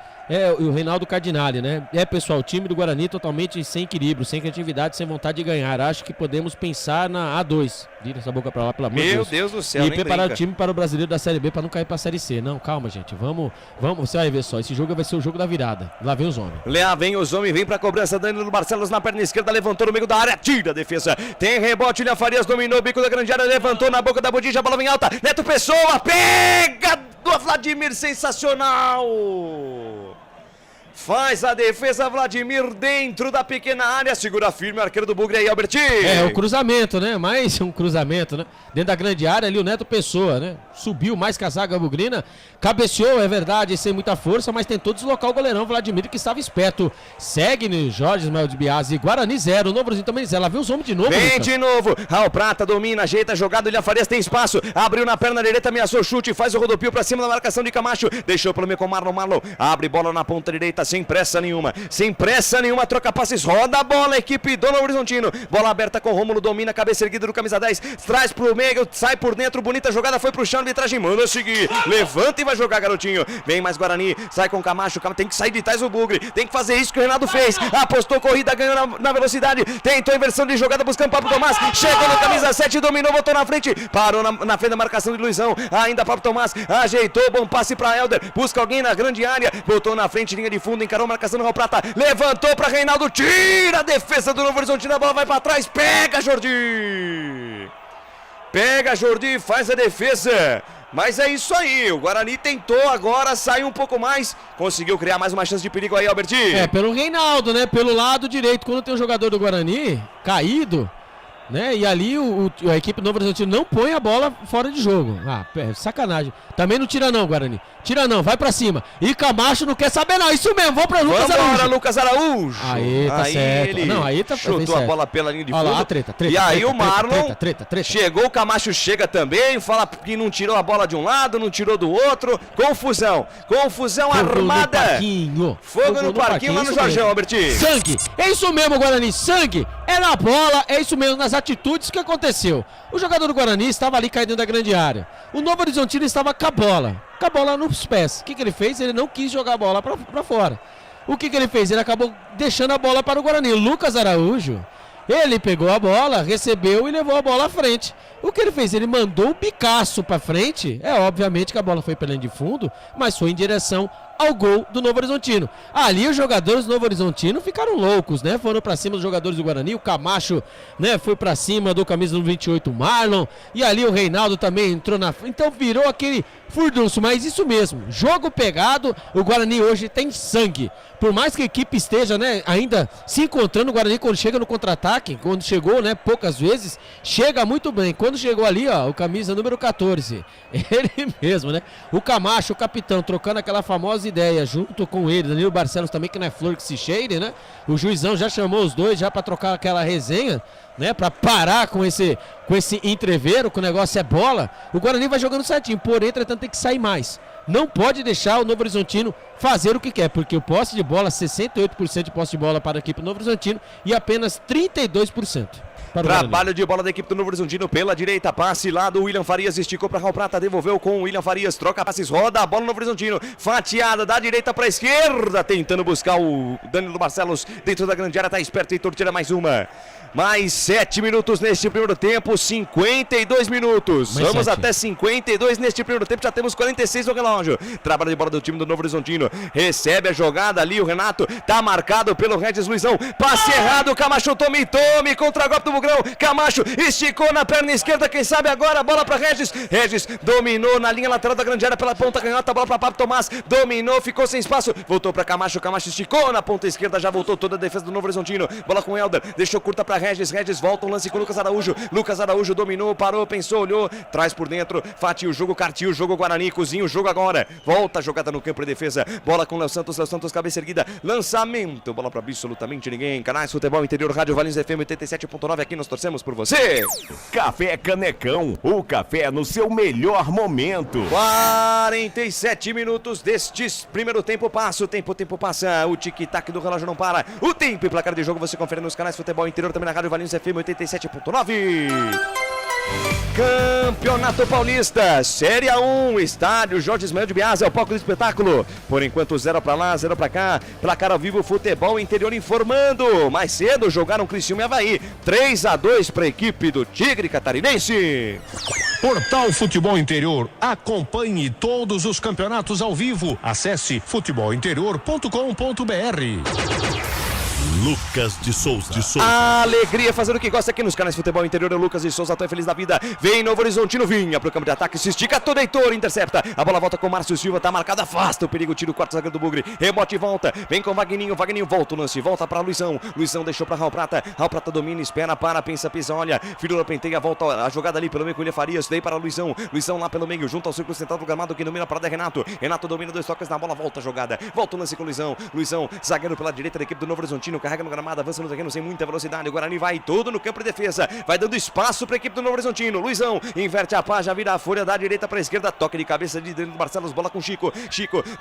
o Reinaldo Cardinale, né? Pessoal, o time do Guarani totalmente sem equilíbrio, sem criatividade, sem vontade de ganhar. Acho que podemos pensar na A2. Vira essa boca pra lá, pelo amor de Deus. Meu Deus do céu, E preparar o time para o brasileiro da Série B para não cair pra Série C. Não, calma, gente. Vamos, você vai ver só. Esse jogo vai ser o jogo da virada. Lá vem os homens. Lá vem os homens, vem pra cobrança. Danilo Barcelos na perna esquerda, levantou no meio da área, tira a defesa. Tem rebote, William Farias dominou o bico da grande área, levantou na boca da Bodija, a bola vem alta. Neto Pessoa, pega do Vladimir, sensacional. Faz a defesa, Vladimir, dentro da pequena área. Segura firme o arqueiro do Bugre aí, Albertinho. O cruzamento, né? Mais um cruzamento, né? Dentro da grande área ali o Neto Pessoa, né? Subiu mais que a zaga bugrina. Cabeceou, é verdade, sem muita força, mas tentou deslocar o goleirão Vladimir, que estava esperto. Segue no Jorge Ismael de Biasi. Guarani 0, Novo Horizonte também 0. Lá vem os homens de novo, Vem Lucas. de novo. Raul Prata domina, ajeita a jogada. William Farias tem espaço. Abriu na perna direita, ameaçou o chute. Faz o rodopio pra cima da marcação de Camacho. Deixou pelo meio com o Marlon. Abre bola na ponta direita, sem pressa nenhuma. Sem pressa nenhuma, troca passes, roda a bola, equipe do Novo Horizontino. Bola aberta com o Rômulo, domina, cabeça erguida do camisa 10. Traz pro meio, sai por dentro, bonita jogada, foi pro chão, arbitragem manda seguir. Levanta e vai jogar, garotinho. Vem mais Guarani, sai com o Camacho. Tem que sair de trás o Bugre. Tem que fazer isso que o Renato fez. Apostou corrida, ganhou na velocidade. Tentou inversão de jogada, buscando Pablo Tomás. Chegou no camisa 7, dominou, botou na frente. Parou na frente da marcação de Luizão. Ainda Pablo Tomás ajeitou, bom passe pra Helder. Busca alguém na grande área. Botou na frente, linha de fundo, encarou a marcação do Raul Prata. Levantou pra Reinaldo, tira a defesa do Novo Horizontino. A bola vai pra trás, pega Jordi. Pega Jordi, faz a defesa. Mas é isso aí, o Guarani tentou agora, saiu um pouco mais, conseguiu criar mais uma chance de perigo aí, Albertinho. Pelo Reinaldo, né? Pelo lado direito, quando tem um jogador do Guarani caído, né? E ali a equipe do Novo Horizontino não põe a bola fora de jogo. Sacanagem. Também não tira não, Guarani. Tira não, vai pra cima. E Camacho não quer saber não, isso mesmo, vamos pra Lucas Araújo. Vambora, Lucas Araújo. Aí, tá certo. Ele não, aí tá chutou a bola pela linha de fundo. Olha lá, treta. E aí treta, o Marlon treta. chegou, o Camacho chega também, fala que não tirou a bola de um lado, não tirou do outro. Confusão armada. Fogo no parquinho lá no Jorjão, Albertinho. Sangue, é isso mesmo, Guarani, sangue. É na bola, é isso mesmo, nas atitudes que aconteceu. O jogador do Guarani estava ali caindo da grande área. O Novo Horizontino estava com a bola nos pés. O que ele fez? Ele não quis jogar a bola pra fora. O que ele fez? Ele acabou deixando a bola para o Guarani. Lucas Araújo, ele pegou a bola, recebeu e levou a bola à frente. O que ele fez? Ele mandou o Picasso pra frente. Obviamente que a bola foi pela linha de fundo, mas foi em direção ao gol do Novo Horizontino. Ali os jogadores do Novo Horizontino ficaram loucos, né? Foram pra cima dos jogadores do Guarani. O Camacho, né, foi pra cima do camisa número 28, Marlon. E ali o Reinaldo também entrou na frente. Então virou aquele furdunço, mas isso mesmo. Jogo pegado, o Guarani hoje tem sangue. Por mais que a equipe esteja, né, ainda se encontrando, o Guarani quando chega no contra-ataque, quando chegou, né, poucas vezes, chega muito bem. Quando chegou ali, ó, o camisa número 14, ele mesmo, né? O Camacho, o capitão, trocando aquela famosa ideia, junto com ele, Danilo Barcelos também, que não é flor que se cheire, né? O juizão já chamou os dois já pra trocar aquela resenha, né? Pra parar com esse entreveiro, que o negócio é bola. O Guarani vai jogando certinho, porém, entretanto, tem que sair mais. Não pode deixar o Novo Horizontino fazer o que quer, porque o posse de bola, 68% de posse de bola para a equipe do Novo Horizontino e apenas 32%. Trabalho de bola da equipe do Novo Horizontino pela direita, passe lá do William Farias, esticou para Raul Prata, devolveu com o William Farias, troca passes, roda a bola no Novo Horizontino, fatiada da direita para a esquerda, tentando buscar o Danilo Barcelos dentro da grande área, tá esperto, Heitor tira mais uma. Mais 7 minutos neste primeiro tempo, 52 minutos. Mais Vamos 7. até 52 neste primeiro tempo, já temos 46 no relógio. Trabalho de bola do time do Novo Horizontino. Recebe a jogada ali, o Renato. Tá marcado pelo Regis Luizão. Passe errado, Camacho, tome, contra golpe do Bugrão. Camacho esticou na perna esquerda, quem sabe agora, a bola para Regis. Regis dominou na linha lateral da grande área pela ponta canhota, bola para Pablo Tomás. Dominou, ficou sem espaço. Voltou para Camacho, Camacho esticou na ponta esquerda, já voltou toda a defesa do Novo Horizontino. Bola com Helder, deixou curta para Regis volta um lance com Lucas Araújo dominou, parou, pensou, olhou, traz por dentro, fatia o jogo, cartia o jogo, Guarani, cozinha o jogo agora, volta a jogada no campo de defesa, bola com Léo Santos, cabeça erguida, lançamento, bola para absolutamente ninguém, Canais Futebol Interior, Rádio Valinhos FM 87.9, aqui nós torcemos por você. Café Canecão, o café no seu melhor momento. 47 minutos deste primeiro tempo passa, o tempo passa, o tic-tac do relógio não para, o tempo e placar de jogo você confere nos canais Futebol Interior, também na Rádio Valinhos FM 87.9. Campeonato Paulista, Série A1, estádio Jorge Ismael de Bias, é o palco do espetáculo. Por enquanto, 0 pra lá, 0 pra cá. Placar ao vivo, Futebol Interior informando. Mais cedo, jogaram Criciúma e Avaí. 3-2 para a equipe do Tigre Catarinense. Portal Futebol Interior. Acompanhe todos os campeonatos ao vivo. Acesse futebolinterior.com.br. Lucas de Souza. Alegria fazendo o que gosta aqui nos canais Futebol Interior. É o Lucas de Souza, tô feliz da vida. Vem Novo Horizontino, vinha pro campo de ataque, se estica todo, Heitor, intercepta. A bola volta com Márcio Silva, tá marcado, afasta o perigo, tira o quarto zagueiro do Bugre. Rebote e volta, vem com Vagninho volta o lance, volta pra Luizão deixou pra Raul Prata domina, espera, para, pensa, pisa, olha. Firula penteia, volta a jogada ali pelo meio com William Farias, daí para Luizão lá pelo meio, junto ao círculo central do gramado, que domina a parada é Renato domina 2 toques na bola, volta a jogada, volta o lance com Luizão, zagueiro pela direita da equipe do Novo Horizontino, carrega no gramado, avança no zagueiro sem muita velocidade, o Guarani vai todo no campo de defesa, vai dando espaço para a equipe do Novo Horizontino, Luizão inverte a pá, já vira a folha da direita para a esquerda, toque de cabeça de dentro do Barcelos, bola com Chico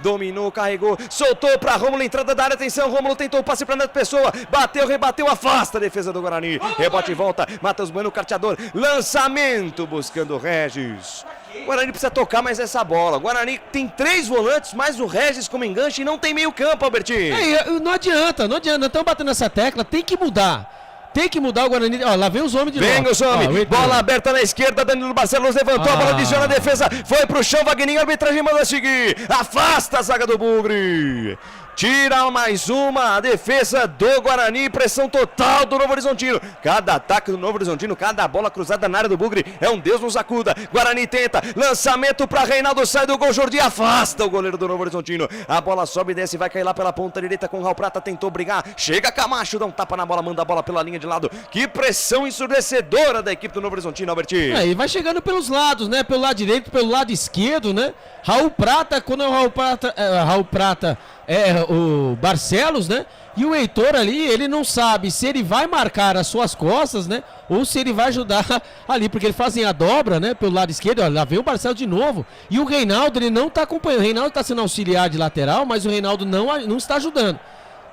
dominou, carregou, soltou para Rômulo, entrada da área, atenção, Rômulo tentou o passe para Neto Pessoa, bateu, rebateu, afasta a defesa do Guarani, rebote e volta, Matheus Bueno, carteador, lançamento buscando o Regis. O Guarani precisa tocar mais essa bola. O Guarani tem 3 volantes, mais o Regis como enganche e não tem meio campo, Albertinho. Não adianta. Estamos batendo nessa tecla, tem que mudar. Tem que mudar o Guarani. Ó, lá vem os homens de novo. Vem os homens. Bola aberta na esquerda. Danilo Barcelos levantou. A bola desviou na defesa. Foi pro chão. Vagninho. A arbitragem manda seguir. Afasta a zaga do Bugre. Tira mais uma, a defesa do Guarani, pressão total do Novo Horizontino. Cada ataque do Novo Horizontino, cada bola cruzada na área do Bugre, é um Deus nos acuda. Guarani tenta, lançamento para Reinaldo, sai do gol, Jordi afasta o goleiro do Novo Horizontino. A bola sobe e desce, vai cair lá pela ponta direita com o Raul Prata, tentou brigar, chega Camacho, dá um tapa na bola, manda a bola pela linha de lado. Que pressão ensurdecedora da equipe do Novo Horizontino, Albertinho. E vai chegando pelos lados, né? Pelo lado direito, pelo lado esquerdo, né? Raul Prata, quando é o Raul Prata é o Barcelos, né? E o Heitor ali, ele não sabe se ele vai marcar as suas costas, né? Ou se ele vai ajudar ali, porque eles fazem a dobra, né? Pelo lado esquerdo, ó, lá vem o Barcelos de novo. E o Reinaldo, ele não tá acompanhando. O Reinaldo tá sendo auxiliar de lateral, mas o Reinaldo não está ajudando.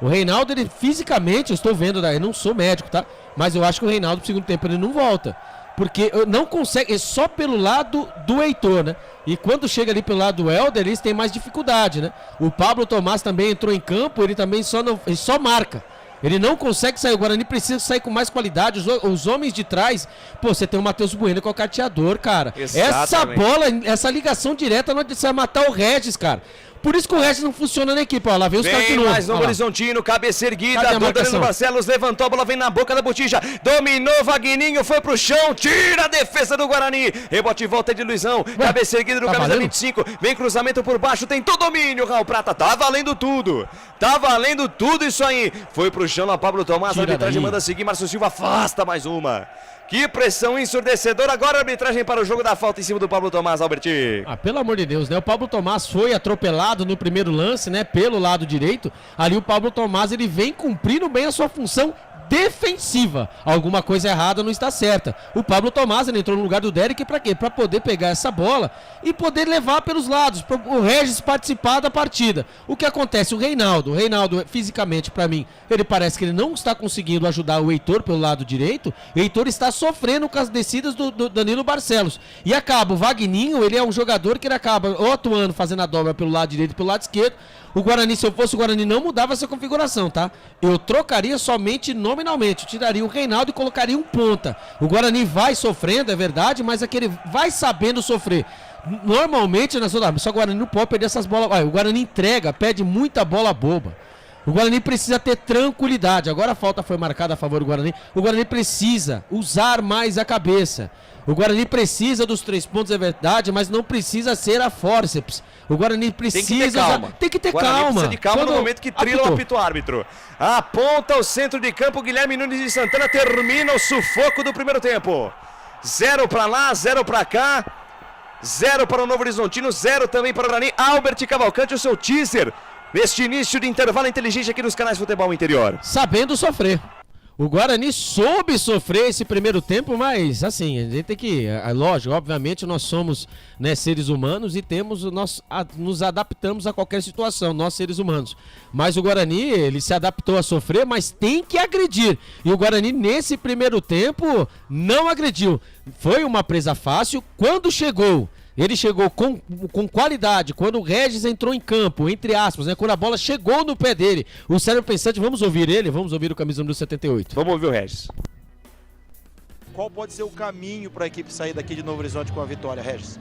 O Reinaldo, ele fisicamente, eu estou vendo, eu não sou médico, tá? Mas eu acho que o Reinaldo, no segundo tempo, ele não volta. Porque não consegue, é só pelo lado do Heitor, né? E quando chega ali pelo lado do Helder, eles têm mais dificuldade, né? O Pablo Tomás também entrou em campo, ele também ele só marca. Ele não consegue sair, o Guarani precisa sair com mais qualidade, os homens de trás, pô, você tem o Matheus Bueno que é o carteador, cara. Exatamente. Essa bola, essa ligação direta não precisa matar o Regis, cara. Por isso que o resto não funciona na equipe, ó, lá vem os caras de novo. Mais Novo Horizontino, cabeça erguida, do Danilo Barcelos, levantou a bola, vem na boca da botija, dominou, Vagninho, foi pro chão, tira a defesa do Guarani, rebote e volta de Luizão, cabeça erguida do camisa 25, vem cruzamento por baixo, tentou domínio, Raul Prata, tá valendo tudo isso aí, foi pro chão lá, Pablo Tomás, a arbitragem manda seguir, Márcio Silva afasta mais uma. Que pressão ensurdecedora, agora a arbitragem para o jogo da falta em cima do Pablo Tomás, Alberti. Pelo amor de Deus, né? O Pablo Tomás foi atropelado no primeiro lance, né? Pelo lado direito. Ali o Pablo Tomás, ele vem cumprindo bem a sua função defensiva. Alguma coisa errada não está certa. O Pablo Tomás, ele entrou no lugar do Derek para quê? Para poder pegar essa bola e poder levar pelos lados, para o Regis participar da partida. O que acontece? O Reinaldo fisicamente, para mim, ele parece que ele não está conseguindo ajudar o Heitor pelo lado direito. O Heitor está sofrendo com as descidas do Danilo Barcelos. E acaba, o Vagninho, ele é um jogador que ele acaba ou atuando, fazendo a dobra pelo lado direito e pelo lado esquerdo. O Guarani, se eu fosse o Guarani, não mudava essa configuração, tá? Eu trocaria somente nominalmente, eu tiraria o Reinaldo e colocaria um ponta. O Guarani vai sofrendo, é verdade, mas é que ele vai sabendo sofrer. Normalmente, só o Guarani não pode perder essas bolas. O Guarani entrega, pede muita bola boba. O Guarani precisa ter tranquilidade. Agora a falta foi marcada a favor do Guarani. O Guarani precisa usar mais a cabeça. O Guarani precisa dos 3 pontos, é verdade, mas não precisa ser a fórceps. O Guarani precisa... Tem que ter calma. Tem que ter Guarani calma. Precisa de calma no momento que trila apitou. o apito árbitro. Aponta o centro de campo, Guilherme Nunes de Santana termina o sufoco do primeiro tempo. 0 para lá, 0 para cá. 0 para o Novo Horizontino, 0 também para o Guarani. Albert Cavalcante, o seu teaser neste início de intervalo inteligente aqui nos canais Futebol Interior. Sabendo sofrer. O Guarani soube sofrer esse primeiro tempo, mas assim, a gente tem que... Lógico, obviamente nós somos, né, seres humanos e nos adaptamos a qualquer situação, nós seres humanos. Mas o Guarani, ele se adaptou a sofrer, mas tem que agredir. E o Guarani nesse primeiro tempo não agrediu. Foi uma presa fácil. Quando chegou... Ele chegou com qualidade, quando o Regis entrou em campo, entre aspas, né? Quando a bola chegou no pé dele. O cérebro pensante, vamos ouvir ele? Vamos ouvir o camisa número 78. Vamos ouvir o Regis. Qual pode ser o caminho para a equipe sair daqui de Novo Horizonte com a vitória, Regis?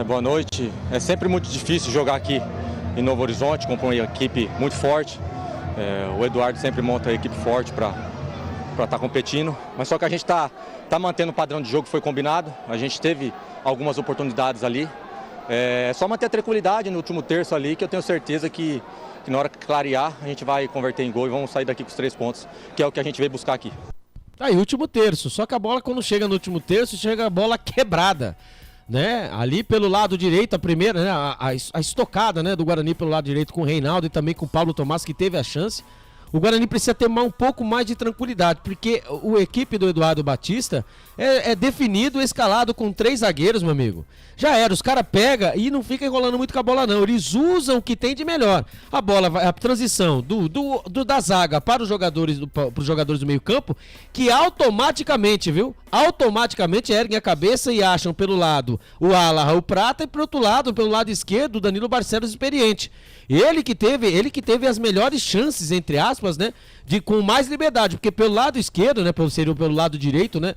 Boa noite. É sempre muito difícil jogar aqui em Novo Horizonte, com uma equipe muito forte. O Eduardo sempre monta a equipe forte para estar competindo. Mas só que a gente está mantendo o padrão de jogo que foi combinado. A gente teve algumas oportunidades ali. É só manter a tranquilidade no último terço ali, que eu tenho certeza que na hora que clarear, a gente vai converter em gol e vamos sair daqui com os 3 pontos, que é o que a gente veio buscar aqui. Aí, último terço. Só que a bola, quando chega no último terço, chega a bola quebrada, né? Ali pelo lado direito, a primeira, né? A estocada, né, do Guarani pelo lado direito com o Reinaldo e também com o Pablo Tomás, que teve a chance. O Guarani precisa ter um pouco mais de tranquilidade, porque a equipe do Eduardo Batista é definido, escalado com 3 zagueiros, meu amigo. Já era, os caras pegam e não fica enrolando muito com a bola, não. Eles usam o que tem de melhor. A bola, a transição da zaga para os jogadores do meio campo, que automaticamente, automaticamente erguem a cabeça e acham pelo lado o ala Raul Prata e pelo outro lado, pelo lado esquerdo, o Danilo Barcelos experiente. Ele que teve as melhores chances, entre aspas, né, com mais liberdade, porque pelo lado esquerdo, né, seria pelo lado direito, né,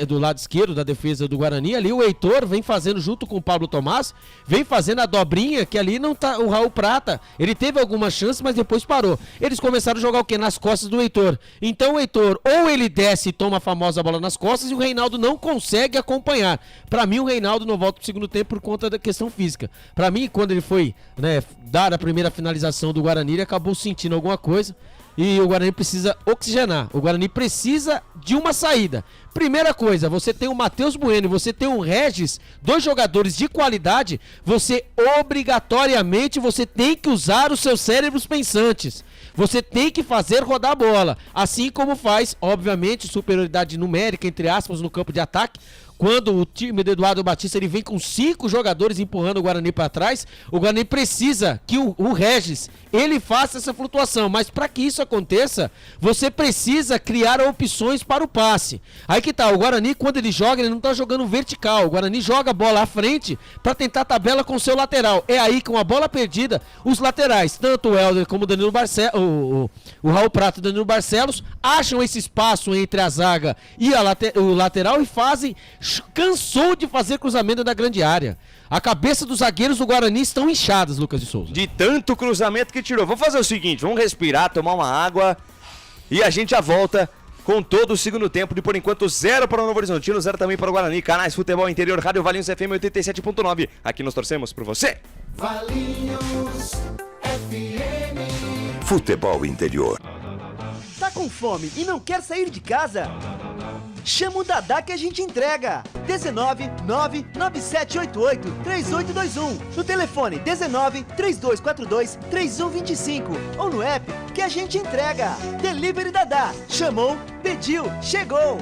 do lado esquerdo da defesa do Guarani, ali o Heitor vem fazendo junto com o Pablo Tomás, vem fazendo a dobrinha, que ali não tá o Raul Prata, ele teve algumas chances, mas depois parou. Eles começaram a jogar o quê? Nas costas do Heitor. Então o Heitor, ou ele desce e toma a famosa bola nas costas, e o Reinaldo não consegue acompanhar. Pra mim, o Reinaldo não volta pro segundo tempo por conta da questão física. Pra mim, quando ele foi, né, dar a primeira finalização do Guarani, ele acabou sentindo alguma coisa. E o Guarani precisa oxigenar. O Guarani precisa de uma saída. Primeira coisa, você tem o Matheus Bueno, você tem o Regis, 2 jogadores de qualidade. Você obrigatoriamente tem que usar os seus cérebros pensantes. Você tem que fazer rodar a bola. Assim como faz, obviamente, superioridade numérica, entre aspas, no campo de ataque. Quando o time do Eduardo Batista ele vem com 5 jogadores empurrando o Guarani para trás, o Guarani precisa que o Regis ele faça essa flutuação, mas para que isso aconteça, você precisa criar opções para o passe. Aí que tá, o Guarani quando ele joga, ele não tá jogando vertical, o Guarani joga a bola à frente para tentar tabela com o seu lateral. É aí com a bola perdida, os laterais, tanto o Helder como o Danilo Barcelos, o Raul Prata e o Danilo Barcelos, acham esse espaço entre a zaga e o lateral e cansou de fazer cruzamento da grande área. A cabeça dos zagueiros do Guarani estão inchadas, Lucas de Souza. De tanto cruzamento que tirou. Vamos fazer o seguinte, vamos respirar, tomar uma água e a gente já volta com todo o segundo tempo. De por enquanto 0 para o Novo Horizontino, 0 também para o Guarani. Canais Futebol Interior, Rádio Valinhos FM 87.9. Aqui nós torcemos por você. Valinhos FM. Futebol Interior. Tá com fome e não quer sair de casa? Chama o Dadá que a gente entrega. 19 99788 3821. No telefone 19 3242 3125. Ou no app que a gente entrega. Delivery Dadá. Chamou, pediu, chegou.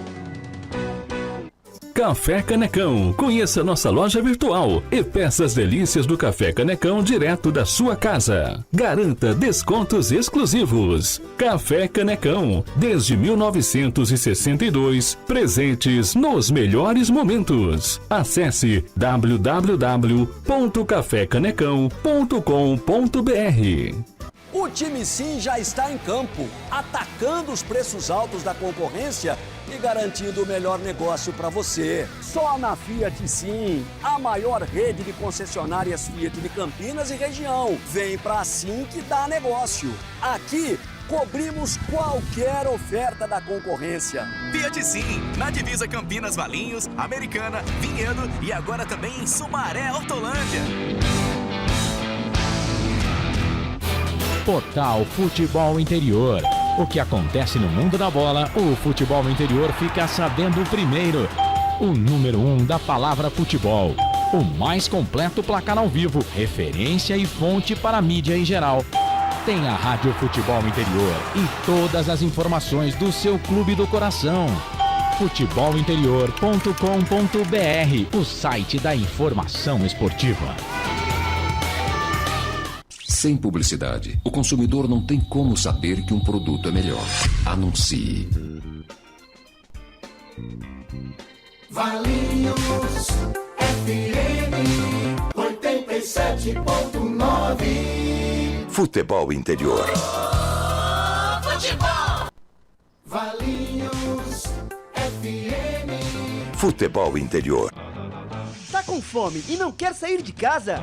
Café Canecão. Conheça nossa loja virtual e peça as delícias do Café Canecão direto da sua casa. Garanta descontos exclusivos. Café Canecão, desde 1962, presentes nos melhores momentos. Acesse www.cafecanecão.com.br. O O time Sim já está em campo, atacando os preços altos da concorrência e garantindo o melhor negócio para você. Só na Fiat Sim, a maior rede de concessionárias Fiat de Campinas e região. Vem pra Sim que dá negócio. Aqui, cobrimos qualquer oferta da concorrência. Fiat Sim, na divisa Campinas, Valinhos, Americana, Vinhedo e agora também em Sumaré, Hortolândia. Portal Futebol Interior. O que acontece no mundo da bola, o futebol interior fica sabendo primeiro. O número 1 da palavra futebol. O mais completo placar ao vivo, referência e fonte para a mídia em geral. Tem a Rádio Futebol Interior e todas as informações do seu clube do coração. futebolinterior.com.br, o site da informação esportiva. Sem publicidade, o consumidor não tem como saber que um produto é melhor. Anuncie. Valinhos FM 87.9. Futebol Interior. Futebol. Valinhos FM. Futebol Interior. Tá com fome e não quer sair de casa?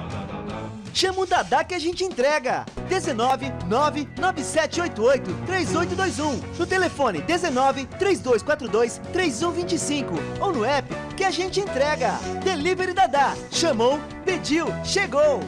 Chama o Dadá que a gente entrega. 19997883821. No telefone 1932423125 ou no app que a gente entrega. Delivery Dadá. Chamou, pediu, chegou.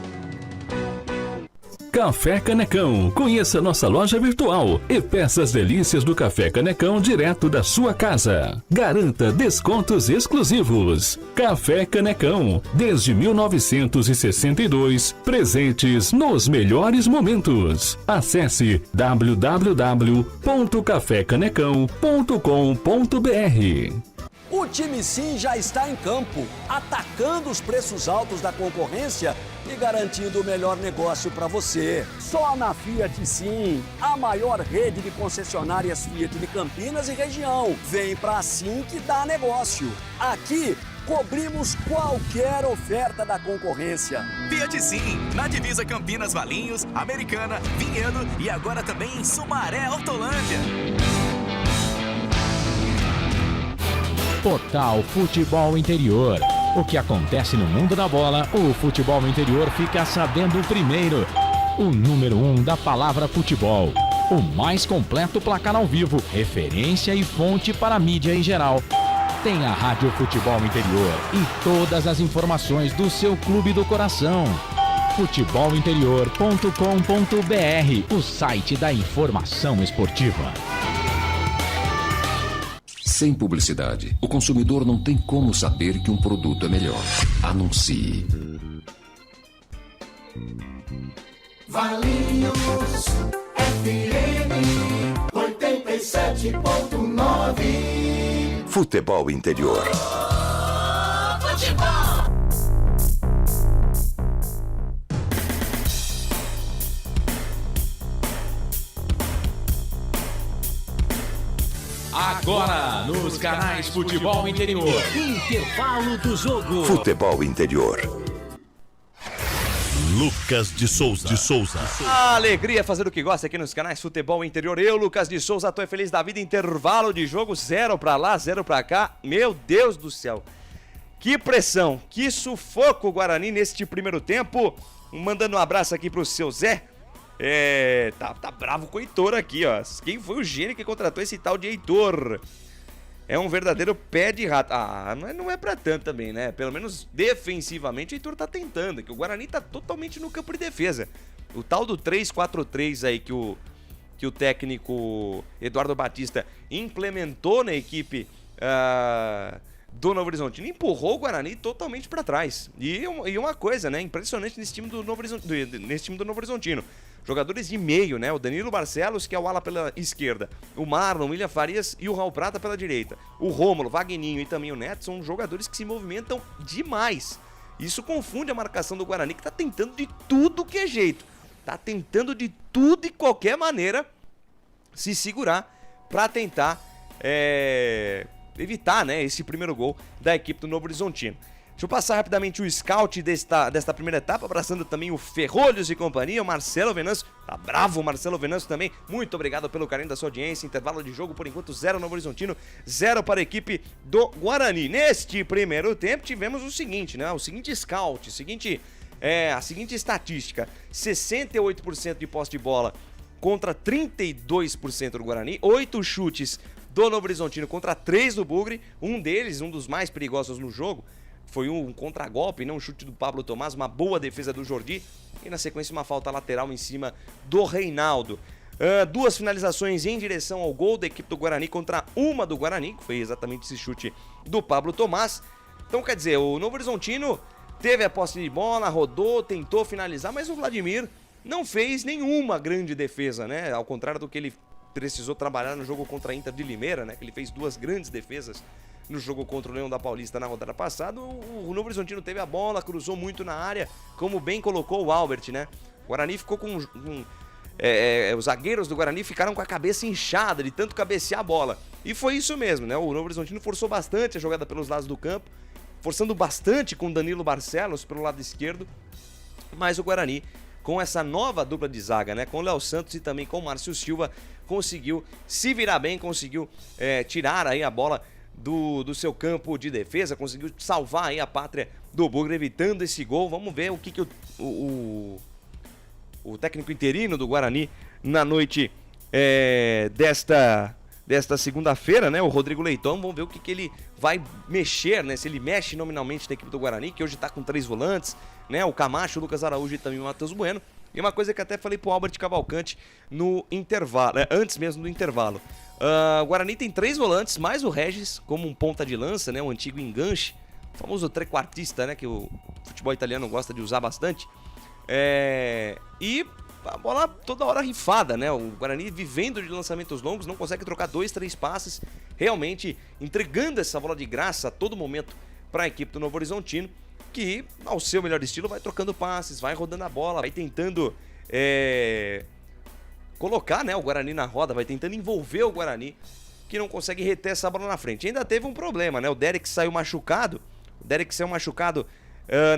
Café Canecão. Conheça nossa loja virtual e peça as delícias do Café Canecão direto da sua casa. Garanta descontos exclusivos. Café Canecão, desde 1962, presentes nos melhores momentos. Acesse www.cafecanecão.com.br. O time Sim já está em campo, atacando os preços altos da concorrência e garantindo o melhor negócio para você. Só na Fiat Sim, a maior rede de concessionárias Fiat de Campinas e região. Vem pra Sim que dá negócio. Aqui, cobrimos qualquer oferta da concorrência. Fiat Sim, na divisa Campinas, Valinhos, Americana, Vinhedo e agora também em Sumaré, Hortolândia. Portal Futebol Interior. O que acontece no mundo da bola, o futebol interior fica sabendo primeiro. O número 1 da palavra futebol. O mais completo placar ao vivo, referência e fonte para a mídia em geral. Tem a Rádio Futebol Interior e todas as informações do seu clube do coração. futebolinterior.com.br, o site da informação esportiva. Sem publicidade, o consumidor não tem como saber que um produto é melhor. Anuncie. Valinhos FM 87.9. Futebol Interior. Futebol. Agora, nos canais Futebol Interior. Intervalo do jogo. Futebol Interior. Lucas de Souza. Alegria fazer o que gosta aqui nos canais Futebol Interior. Eu, Lucas de Souza, tô feliz da vida. Intervalo de jogo, 0 pra lá, 0 pra cá. Meu Deus do céu. Que pressão, que sufoco o Guarani neste primeiro tempo. Mandando um abraço aqui pro seu Zé. Tá bravo com o Heitor aqui, ó. Quem foi o gênio que contratou esse tal de Heitor? É um verdadeiro pé de rato. Não é pra tanto também, né? Pelo menos defensivamente o Heitor tá tentando, que o Guarani tá totalmente no campo de defesa. O tal do 3-4-3 aí que o técnico Eduardo Batista implementou na equipe do Novo Horizontino, empurrou o Guarani totalmente pra trás. E uma coisa, né? Impressionante nesse time do Novo Horizontino. Jogadores de meio, né? O Danilo Barcelos, que é o ala pela esquerda. O Marlon, o William Farias e o Raul Prata pela direita. O Rômulo, Vagninho e também o Neto são jogadores que se movimentam demais. Isso confunde a marcação do Guarani, que tá tentando de tudo que é jeito. Tá tentando de tudo e qualquer maneira se segurar pra tentar evitar, né, esse primeiro gol da equipe do Novo Horizontino. Deixa eu passar rapidamente o scout desta primeira etapa, abraçando também o Ferrolhos e companhia, o Marcelo Venâncio. Tá bravo o Marcelo Venâncio também. Muito obrigado pelo carinho da sua audiência. Intervalo de jogo, por enquanto, 0 Novo Horizontino, 0 para a equipe do Guarani. Neste primeiro tempo, tivemos o seguinte, né? O seguinte scout, a seguinte estatística. 68% de posse de bola contra 32% do Guarani. 8 chutes do Novo Horizontino contra 3 do Bugre. Um deles, um dos mais perigosos no jogo, foi um contragolpe, um chute do Pablo Tomás, uma boa defesa do Jordi. E na sequência uma falta lateral em cima do Reinaldo. 2 finalizações em direção ao gol da equipe do Guarani contra uma do Guarani, que foi exatamente esse chute do Pablo Tomás. Então quer dizer, o Novo Horizontino teve a posse de bola, rodou, tentou finalizar, mas o Vladimir não fez nenhuma grande defesa, né? Ao contrário do que ele precisou trabalhar no jogo contra a Inter de Limeira, né? Que ele fez 2 grandes defesas no jogo contra o Leão da Paulista na rodada passada. O Novo Horizontino teve a bola, cruzou muito na área, como bem colocou o Albert, né? O Guarani ficou os zagueiros do Guarani ficaram com a cabeça inchada de tanto cabecear a bola. E foi isso mesmo, né? O Novo Horizontino forçou bastante a jogada pelos lados do campo, forçando bastante com Danilo Barcelos pelo lado esquerdo, mas o Guarani, com essa nova dupla de zaga, né? Com o Léo Santos e também com o Márcio Silva, conseguiu se virar bem, conseguiu tirar aí a bola do seu campo de defesa, conseguiu salvar aí a pátria do Bugre, evitando esse gol. Vamos ver o que o técnico interino do Guarani na noite desta segunda-feira, né? O Rodrigo Leitão, vamos ver o que ele vai mexer, né? Se ele mexe nominalmente na equipe do Guarani, que hoje tá com 3 volantes, né? O Camacho, o Lucas Araújo e também o Matheus Bueno. E uma coisa que até falei pro Albert Cavalcante no intervalo, antes mesmo do intervalo. O Guarani tem 3 volantes, mais o Regis como um ponta de lança, né? O antigo enganche, o famoso trequartista, né? Que o futebol italiano gosta de usar bastante. E a bola toda hora rifada, né? O Guarani vivendo de lançamentos longos, não consegue trocar 2, 3 passes, realmente entregando essa bola de graça a todo momento para a equipe do Novo Horizontino, que ao seu melhor estilo vai trocando passes, vai rodando a bola, vai tentando colocar, né, o Guarani na roda, vai tentando envolver o Guarani, que não consegue reter essa bola na frente. Ainda teve um problema, né? O Derek saiu machucado,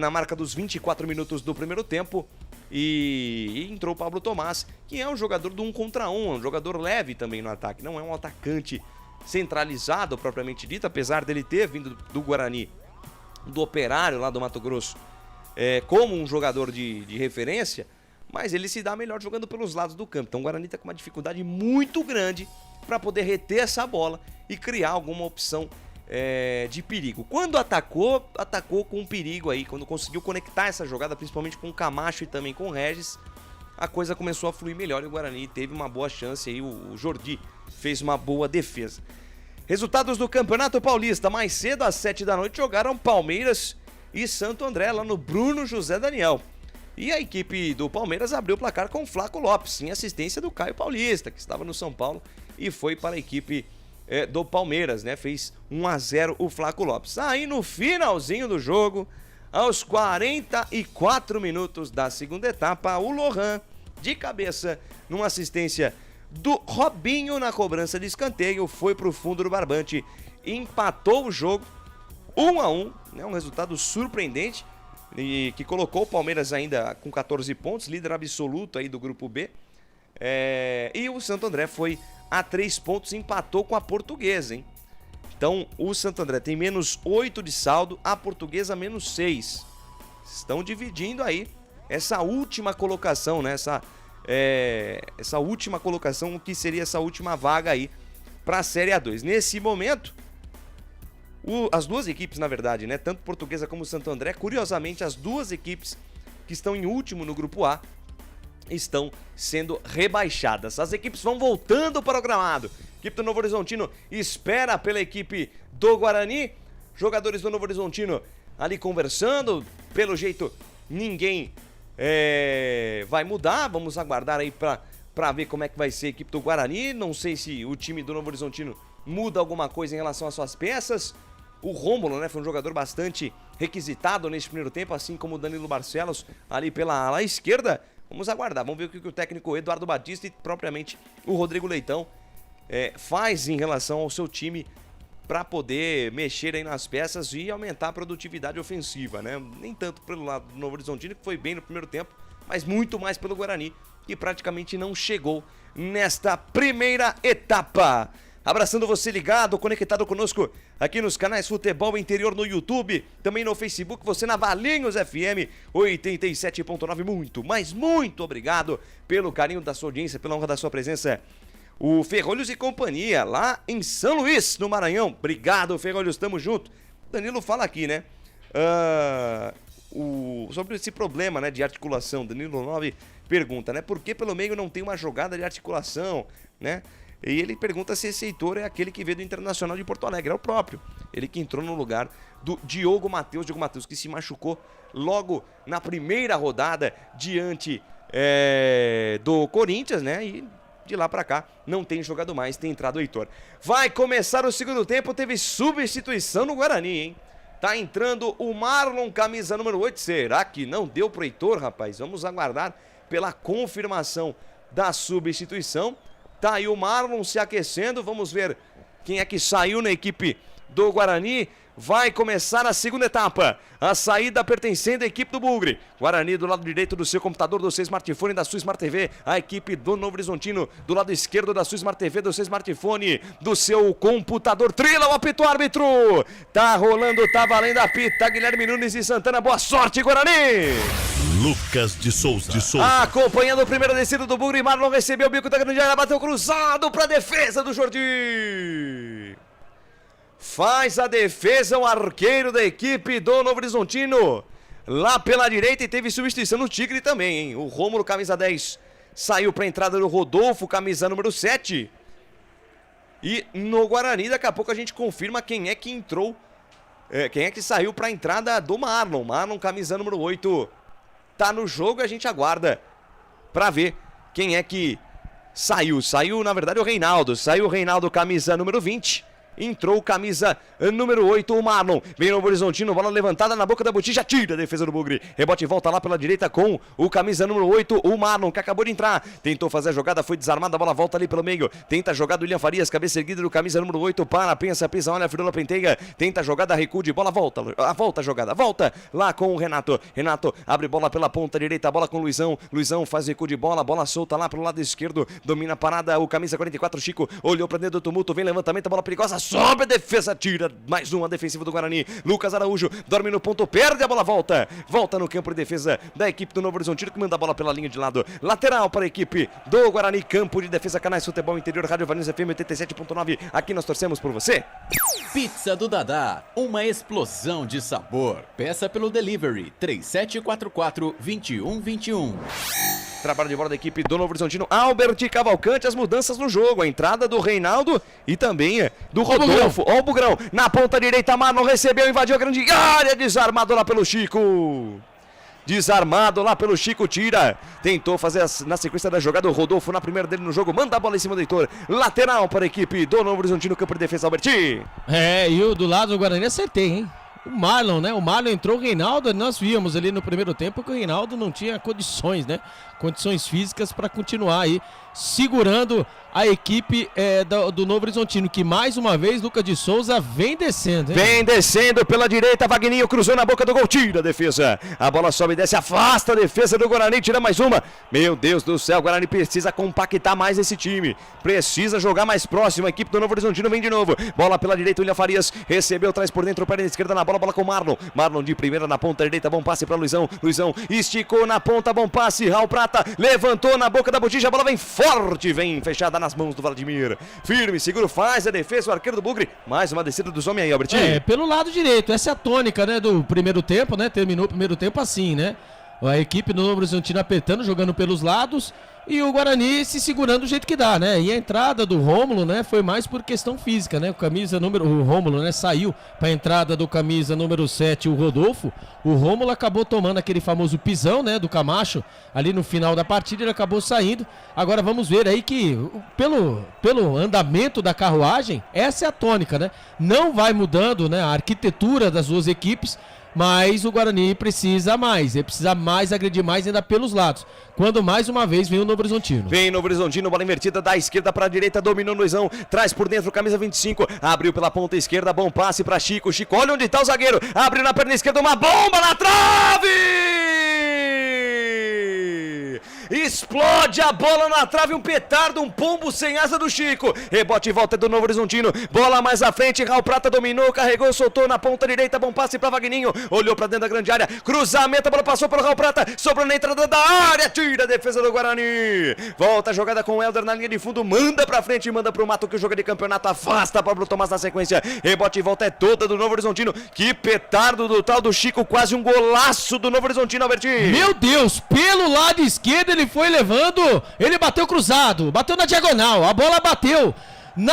na marca dos 24 minutos do primeiro tempo, e entrou o Pablo Tomás, que é um jogador do 1 contra 1, um jogador leve também no ataque, não é um atacante centralizado propriamente dito, apesar dele ter vindo do Guarani, do Operário lá do Mato Grosso, como um jogador de referência, mas ele se dá melhor jogando pelos lados do campo. Então o Guarani está com uma dificuldade muito grande para poder reter essa bola e criar alguma opção de perigo. Quando atacou com perigo aí, quando conseguiu conectar essa jogada, principalmente com o Camacho e também com o Regis, a coisa começou a fluir melhor e o Guarani teve uma boa chance aí, o Jordi fez uma boa defesa. Resultados do Campeonato Paulista. Mais cedo, às 7 da noite, jogaram Palmeiras e Santo André, lá no Bruno José Daniel. E a equipe do Palmeiras abriu o placar com o Flaco Lopes, em assistência do Caio Paulista, que estava no São Paulo e foi para a equipe do Palmeiras, né? Fez 1-0 o Flaco Lopes. Aí no finalzinho do jogo, aos 44 minutos da segunda etapa, o Lohan, de cabeça, numa assistência do Robinho na cobrança de escanteio, foi pro fundo do barbante, empatou o jogo 1-1, né? Um resultado surpreendente e que colocou o Palmeiras ainda com 14 pontos, líder absoluto aí do grupo B. E o Santo André foi a 3 pontos, empatou com a Portuguesa, hein? Então o Santo André tem menos 8 de saldo, a Portuguesa menos 6. Estão dividindo aí essa última colocação, né? Essa última colocação, o que seria essa última vaga aí para a Série A2. Nesse momento, as duas equipes, na verdade, né? Tanto Portuguesa como Santo André, curiosamente, as duas equipes que estão em último no grupo A estão sendo rebaixadas. As equipes vão voltando para o gramado. A equipe do Novo Horizontino espera pela equipe do Guarani. Jogadores do Novo Horizontino ali conversando. Pelo jeito, ninguém vai mudar. Vamos aguardar aí para ver como é que vai ser a equipe do Guarani. Não sei se o time do Novo Horizontino muda alguma coisa em relação às suas peças. O Rômulo, né, foi um jogador bastante requisitado nesse primeiro tempo, assim como o Danilo Barcelos ali pela ala esquerda. Vamos aguardar, vamos ver o que o técnico Eduardo Batista e propriamente o Rodrigo Leitão faz em relação ao seu time para poder mexer aí nas peças e aumentar a produtividade ofensiva, né? Nem tanto pelo lado do Novo Horizontino, que foi bem no primeiro tempo, mas muito mais pelo Guarani, e praticamente não chegou nesta primeira etapa. Abraçando você ligado, conectado conosco aqui nos canais Futebol Interior no YouTube, também no Facebook, você na Valinhos FM 87.9. Muito, mas muito obrigado pelo carinho da sua audiência, pela honra da sua presença. O Ferrolhos e Companhia, lá em São Luís, no Maranhão. Obrigado, Ferrolhos, tamo junto. Danilo fala aqui, né? Sobre esse problema, né, de articulação. Danilo 9 pergunta, né? Por que pelo meio não tem uma jogada de articulação, né? E ele pergunta se esse Heitor é aquele que veio do Internacional de Porto Alegre. É o próprio. Ele que entrou no lugar do Diogo Matheus. Diogo Matheus que se machucou logo na primeira rodada diante do Corinthians, né? E de lá pra cá não tem jogado mais, tem entrado o Heitor. Vai começar o segundo tempo, teve substituição no Guarani, hein? Tá entrando o Marlon, camisa número 8. Será que não deu pro Heitor, rapaz? Vamos aguardar pela confirmação da substituição. Tá aí o Marlon se aquecendo, vamos ver quem é que saiu na equipe do Guarani. Vai começar a segunda etapa, a saída pertencendo à equipe do Bugre. Guarani do lado direito do seu computador, do seu smartphone, da sua Smart TV. A equipe do Novo Horizontino do lado esquerdo da sua Smart TV, do seu smartphone, do seu computador. Trila o apito árbitro. Tá rolando, tá valendo a pita. Guilherme Nunes e Santana, boa sorte, Guarani. Lucas de Souza. Acompanhando o primeiro descido do Bugre, Marlon recebeu o bico da grande área, bateu cruzado para a defesa do Jordi. Faz a defesa o arqueiro da equipe do Novo Horizontino. Lá pela direita e teve substituição no Tigre também, hein? O Rômulo, camisa 10, saiu para a entrada do Rodolfo, camisa número 7. E no Guarani, daqui a pouco a gente confirma quem é que entrou, quem é que saiu para a entrada do Marlon. Marlon, camisa número 8, tá no jogo e a gente aguarda para ver quem é que saiu. Saiu, na verdade, o Reinaldo. Saiu o Reinaldo, camisa número 20. Entrou camisa número 8, o Marlon. Vem no Horizontino, bola levantada na boca da botija, tira a defesa do Bugre. Rebote e volta lá pela direita com o camisa número 8, o Marlon, que acabou de entrar. Tentou fazer a jogada, foi desarmada, a bola volta ali pelo meio. Tenta a jogada do William Farias, cabeça erguida do camisa número 8, para, pensa, pisa, olha, firula, penteia. Tenta a jogada, recuo de bola, volta a jogada, volta lá com o Renato. Renato abre bola pela ponta direita, bola com o Luizão. Luizão faz recuo de bola, bola solta lá pro lado esquerdo, domina a parada, o camisa 44, Chico, olhou pra dentro do tumulto, vem levantamento, a bola perigosa, sobe a defesa, tira mais uma defensiva do Guarani. Lucas Araújo dorme no ponto, perde a bola, volta no campo de defesa da equipe do Novo Horizontino, que manda a bola pela linha de lado, lateral para a equipe do Guarani. Campo de defesa, canais Futebol Interior, Rádio Valinhos FM 87.9, aqui nós torcemos por você. Pizza do Dadá, uma explosão de sabor. Peça pelo delivery 3744-2121. Trabalho de bola da equipe do Novo Horizontino, Albert Cavalcante, as mudanças no jogo, a entrada do Reinaldo e também do Rodolfo. Ó o Bugrão, na ponta direita, Marlon recebeu, invadiu a grande área, desarmado lá pelo Chico. Tira. Tentou fazer na sequência da jogada o Rodolfo na primeira dele no jogo, manda a bola em cima do Heitor. Lateral para a equipe do Novo Horizontino, campo de defesa, Albert. E o do lado do Guarani acertei, hein? O Marlon, né? O Marlon entrou, o Reinaldo, nós vimos ali no primeiro tempo que o Reinaldo não tinha condições, né? Condições físicas para continuar aí segurando a equipe do Novo Horizontino, que mais uma vez Lucas de Souza vem descendo, hein? Vem descendo pela direita, Vagninho cruzou na boca do gol, tira a defesa. A bola sobe e desce, afasta a defesa do Guarani, tira mais uma. Meu Deus do céu, o Guarani precisa compactar mais esse time. Precisa jogar mais próximo, a equipe do Novo Horizontino vem de novo. Bola pela direita, William Farias recebeu, traz por dentro, perna esquerda na bola com Marlon. Marlon de primeira na ponta direita, bom passe para Luizão. Luizão esticou na ponta, bom passe, Raul Prata levantou na boca da botija, a bola vem forte, vem fechada nas mãos do Vladimir. Firme, seguro, faz a defesa, o arqueiro do Bugre. Mais uma descida dos homens aí, Albert. Pelo lado direito, essa é a tônica, né, do primeiro tempo, né? Terminou o primeiro tempo assim, né? A equipe do Novo Horizontino apertando, jogando pelos lados e o Guarani se segurando do jeito que dá, né? E a entrada do Rômulo, né, foi mais por questão física, né? O Rômulo, né, saiu para a entrada do camisa número 7, o Rodolfo. O Rômulo acabou tomando aquele famoso pisão, né, do Camacho, ali no final da partida, ele acabou saindo. Agora vamos ver aí que pelo andamento da carruagem, essa é a tônica, né? Não vai mudando, né, a arquitetura das duas equipes, mas o Guarani precisa mais, ele precisa mais agredir mais ainda pelos lados. Quando mais uma vez vem o Novo Horizontino. Vem Novo Horizontino, bola invertida da esquerda para a direita, dominou o Luizão, traz por dentro, camisa 25, abriu pela ponta esquerda, bom passe para Chico, olha onde está o zagueiro, abriu na perna esquerda, uma bomba na trave! explode a bola na trave, um petardo, um pombo sem asa do Chico. Rebote e volta do Novo Horizontino, bola mais à frente, Raul Prata dominou, carregou, soltou na ponta direita, bom passe pra Vagninho, olhou pra dentro da grande área, cruzamento, a bola passou pelo Raul Prata, sobrou na entrada da área, tira a defesa do Guarani. Volta a jogada com o Helder na linha de fundo, manda pra frente, manda pro mato que o jogo de campeonato, afasta Pablo Tomás na sequência, rebote e volta é toda do Novo Horizontino, que petardo do tal do Chico, quase um golaço do Novo Horizontino, Albertinho. Meu Deus, pelo lado esquerdo ele foi levando, ele bateu cruzado, bateu na diagonal, a bola bateu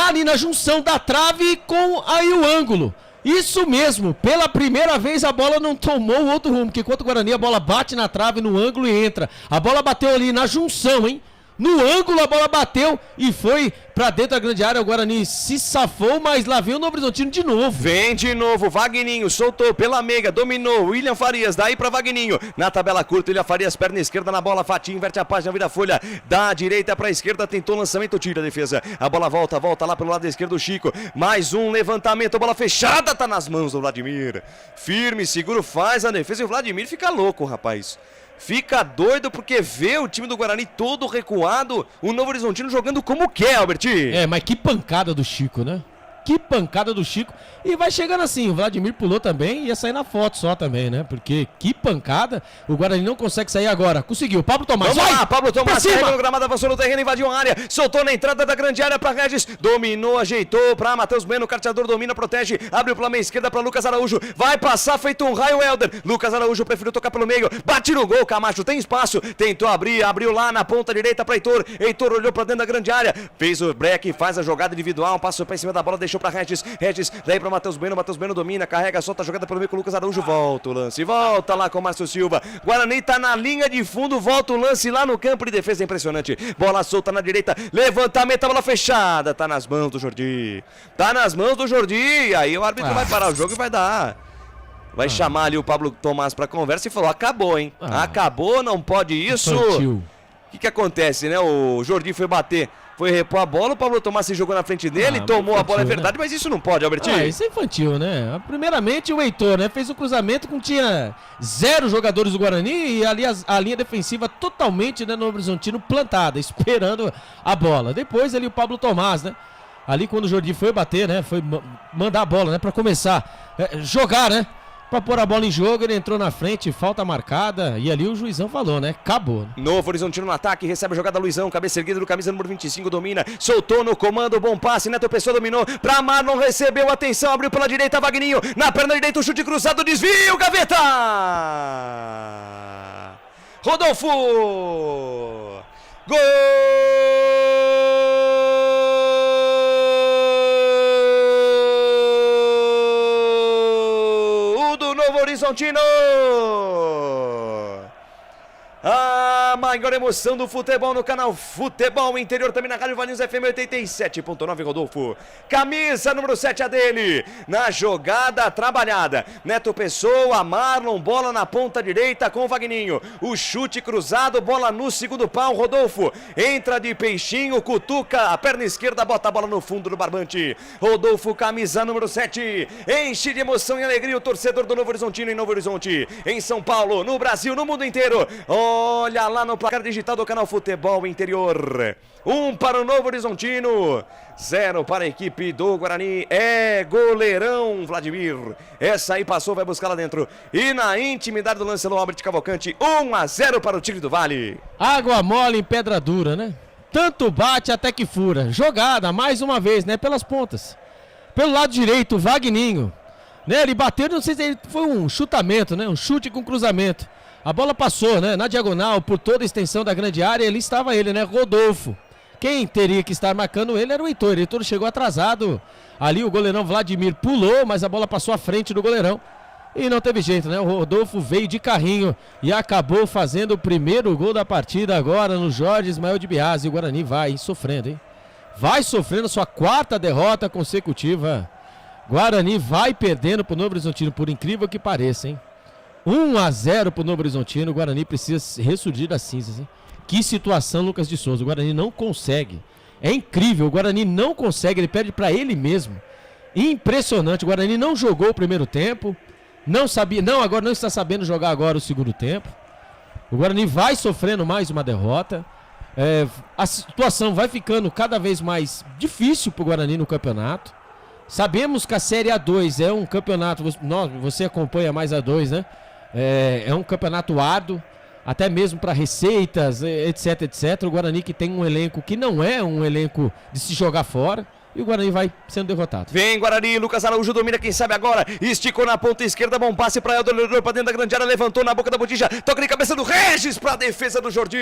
ali na junção da trave com aí o ângulo. Isso mesmo, pela primeira vez a bola não tomou outro rumo, porque enquanto o Guarani a bola bate na trave, no ângulo e entra. A bola bateu ali na junção, hein? No ângulo a bola bateu e foi pra dentro da grande área. O Guarani se safou, mas lá vem o Novo Horizontino de novo. Vem de novo, Vagninho soltou pela meiga, dominou, William Farias, daí pra Vagninho. Na tabela curta, William Farias, perna esquerda na bola, Fatinho inverte a página, vira a folha, da direita pra esquerda, tentou lançamento, tira a defesa. A bola volta lá pelo lado esquerdo, Chico. Mais um levantamento, bola fechada, tá nas mãos do Vladimir. Firme, seguro, faz a defesa e o Vladimir fica louco, rapaz. Fica doido porque vê o time do Guarani todo recuado, o Novo Horizontino jogando como quer, Alberti. Mas que pancada do Chico, né? Que pancada do Chico. E vai chegando assim, o Vladimir pulou também, ia sair na foto só também, né? Porque que pancada, o Guarani não consegue sair agora. Conseguiu, Pablo Tomás. Vamos lá, Pablo Tomás, carregou no gramado, avançou no terreno, invadiu a área, soltou na entrada da grande área pra Regis, dominou, ajeitou pra Matheus Bueno, o carteador domina, protege, abriu pela meia esquerda pra Lucas Araújo, vai passar feito um raio, Helder. Lucas Araújo preferiu tocar pelo meio, bate no gol, Camacho tem espaço, tentou abrir, abriu lá na ponta direita pra Heitor, Heitor olhou pra dentro da grande área, fez o break, faz a jogada individual, passou pra cima da bola, deixou pra Regis, daí pra Matheus Bueno domina, carrega, solta a jogada pelo meio com o Lucas Araújo, volta o lance, volta lá com o Márcio Silva, Guarani tá na linha de fundo, volta o lance lá no campo de defesa, impressionante, bola solta na direita, levantamento, a bola fechada, tá nas mãos do Jordi, aí o árbitro vai parar o jogo e vai dar. Vai chamar ali o Pablo Tomás pra conversa e falou, acabou, hein, acabou, não pode isso. O que acontece, né, o Jordi foi bater, foi repor a bola, o Pablo Tomás se jogou na frente dele, tomou a bola, é verdade, mas isso não pode, Albertinho. Isso é infantil, né? Primeiramente o Heitor, né, fez um cruzamento com tinha 0 jogadores do Guarani e ali a linha defensiva totalmente, né, no Horizontino plantada, esperando a bola. Depois ali o Pablo Tomás, né, ali quando o Jordi foi bater, né, foi mandar a bola, né, pra começar, jogar, né, pra pôr a bola em jogo, ele entrou na frente, falta marcada, e ali o juizão falou, né? Acabou. Novo Horizontino no ataque, recebe a jogada Luizão, cabeça erguida do camisa número 25, domina, soltou no comando, bom passe, Neto Pessoa dominou, pra Marlon, recebeu, atenção, abriu pela direita, Vagninho, na perna direita, o chute cruzado, desvio, gaveta! Rodolfo! Gol! Horizontino! A maior emoção do futebol no canal Futebol Interior, também na Rádio Valinhos FM 87.9, Rodolfo. Camisa número 7 a dele, na jogada trabalhada. Neto Pessoa, Marlon, bola na ponta direita com o Vagninho. O chute cruzado, bola no segundo pau, Rodolfo. Entra de peixinho, cutuca a perna esquerda, bota a bola no fundo do barbante. Rodolfo, camisa número 7. Enche de emoção e alegria o torcedor do Novo Horizontino em Novo Horizonte, em São Paulo, no Brasil, no mundo inteiro. Olha lá no placar digital do canal Futebol Interior. 1 para o Novo Horizontino, 0 para a equipe do Guarani. É goleirão, Vladimir. Essa aí passou, vai buscar lá dentro. E na intimidade do lance, Albert Cavalcante, 1-0 para o Tigre do Vale. Água mole em pedra dura, né? Tanto bate até que fura. Jogada, mais uma vez, né? Pelas pontas. Pelo lado direito, Vagninho. Né? Ele bateu, não sei se foi um chutamento, né? Um chute com cruzamento. A bola passou, né, na diagonal, por toda a extensão da grande área, e ali estava ele, né, Rodolfo. Quem teria que estar marcando ele era o Heitor. O Heitor chegou atrasado. Ali o goleirão Vladimir pulou, mas a bola passou à frente do goleirão. E não teve jeito, né? O Rodolfo veio de carrinho e acabou fazendo o primeiro gol da partida agora no Jorge Ismael de Biasi. E o Guarani vai sofrendo, hein? Vai sofrendo sua 4ª derrota consecutiva. Guarani vai perdendo pro Novo Horizontino, por incrível que pareça, hein? 1-0 pro Novo Horizontino, o Guarani precisa ressurgir das cinzas, hein? Que situação, Lucas de Souza, o Guarani não consegue. É incrível, o Guarani não consegue, ele perde pra ele mesmo. Impressionante, o Guarani não jogou o primeiro tempo, agora não está sabendo jogar agora o segundo tempo. O Guarani vai sofrendo mais uma derrota. A situação vai ficando cada vez mais difícil pro Guarani no campeonato. Sabemos que a Série A2 é um campeonato, você acompanha mais a 2, né? É um campeonato árduo, até mesmo para receitas, etc, etc. O Guarani que tem um elenco que não é um elenco de se jogar fora. E o Guarani vai sendo derrotado. Vem Guarani, Lucas Araújo domina, quem sabe agora. Esticou na ponta esquerda, bom passe para Helder, para dentro da grande área, levantou na boca da botija. Toca de cabeça do Regis para a defesa do Jordi.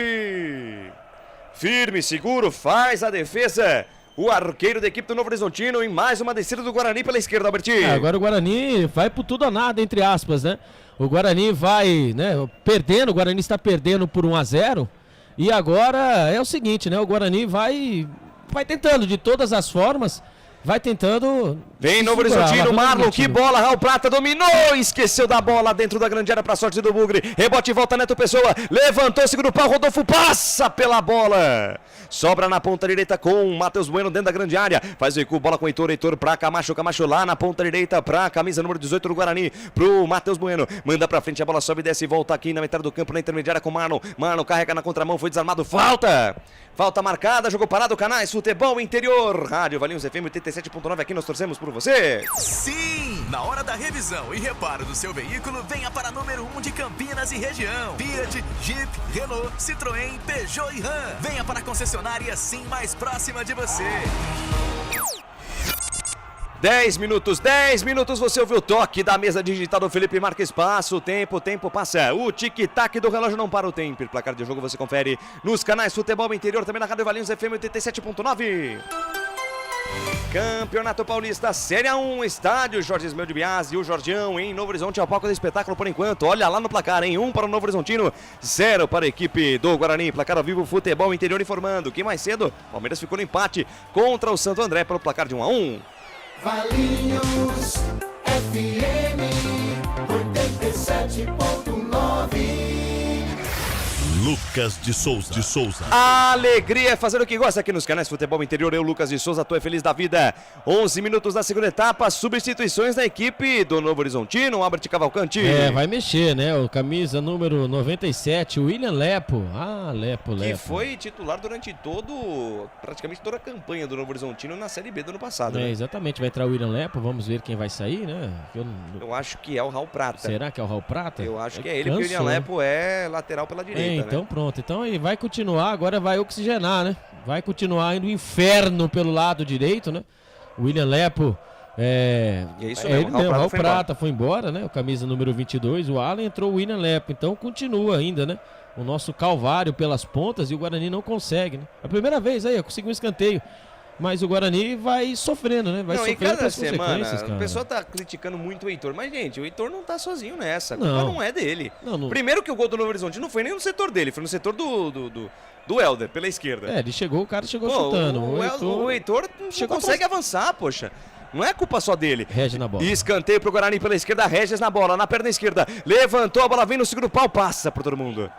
Firme, seguro, faz a defesa. O arqueiro da equipe do Novo Horizontino em mais uma descida do Guarani pela esquerda, Albertinho. Agora o Guarani vai por tudo ou nada, entre aspas, né? O Guarani vai, né, perdendo, o Guarani está perdendo por 1-0. E agora é o seguinte, né? O Guarani vai tentando de todas as formas, vai tentando... Vem Novo Horizontino, Marlon, que bola, Raul Prata dominou, esqueceu da bola dentro da grande área para a sorte do Bugre, rebote e volta Neto Pessoa, levantou, segura o pau, Rodolfo passa pela bola, sobra na ponta direita com Matheus Bueno dentro da grande área, faz o recuo, bola com Heitor para Camacho lá na ponta direita para a camisa número 18 do Guarani, pro Matheus Bueno, manda pra frente, a bola sobe, desce e volta aqui na metade do campo, na intermediária com Marlon carrega na contramão, foi desarmado, falta marcada, jogou parado, Canais Futebol Interior, Rádio Valinhos FM 87.9, aqui nós torcemos por você. Sim! Na hora da revisão e reparo do seu veículo, venha para a número 1 de Campinas e região. Fiat, Jeep, Renault, Citroën, Peugeot e Ram. Venha para a concessionária Sim mais próxima de você. 10 minutos, você ouviu o toque da mesa digital do Felipe Marques, passa o tempo passa, o tic-tac do relógio não para o tempo, placar de jogo você confere nos canais Futebol Interior, também na Rádio Valinhos FM 87.9. Campeonato Paulista, Série A1, estádio Jorge Ismael de Biasi e o Jordião em Novo Horizonte ao palco do espetáculo por enquanto. Olha lá no placar, hein? 1 para o Novo Horizontino, 0 para a equipe do Guarani. Placar ao vivo, Futebol Interior informando que mais cedo, Palmeiras ficou no empate contra o Santo André pelo placar de 1-1. Valinhos FM 87.9. Lucas de Souza. Alegria é fazer o que gosta aqui nos canais Futebol Interior. Eu, Lucas de Souza, tô feliz da vida. 11 minutos da segunda etapa, substituições da equipe do Novo Horizontino, Albert Cavalcante. Vai mexer, né? O camisa número 97, o William Lepo. Lepo. Que foi titular durante praticamente toda a campanha do Novo Horizontino na Série B do ano passado. Né? Exatamente, vai entrar o William Lepo, vamos ver quem vai sair, né? Eu acho que é o Raul Prata. Será que é o Raul Prata? Eu acho que é ele, porque o William Lepo é lateral pela direita, então pronto, então ele vai continuar, agora vai oxigenar, né? Vai continuar indo inferno pelo lado direito, né? O William Lepo, é isso mesmo, o Raul Prata foi embora, né? O camisa número 22, o Alan, entrou o William Lepo, então continua ainda, né? O nosso calvário pelas pontas e o Guarani não consegue, né? A primeira vez aí, conseguiu um escanteio. Mas o Guarani vai sofrendo, né? Vai sofrendo cada pelas semana, consequências, cara. O pessoal tá criticando muito o Heitor. Mas, gente, o Heitor não tá sozinho nessa. A culpa não é dele. Não. Primeiro que o gol do Novo Horizonte não foi nem no setor dele, foi no setor do Helder, pela esquerda. Ele chegou, o cara chegou chutando. O Heitor não consegue avançar, poxa. Não é culpa só dele. Regis na bola. Escanteio pro Guarani pela esquerda, Regis na bola, na perna esquerda. Levantou, a bola vem no segundo pau, passa por todo mundo.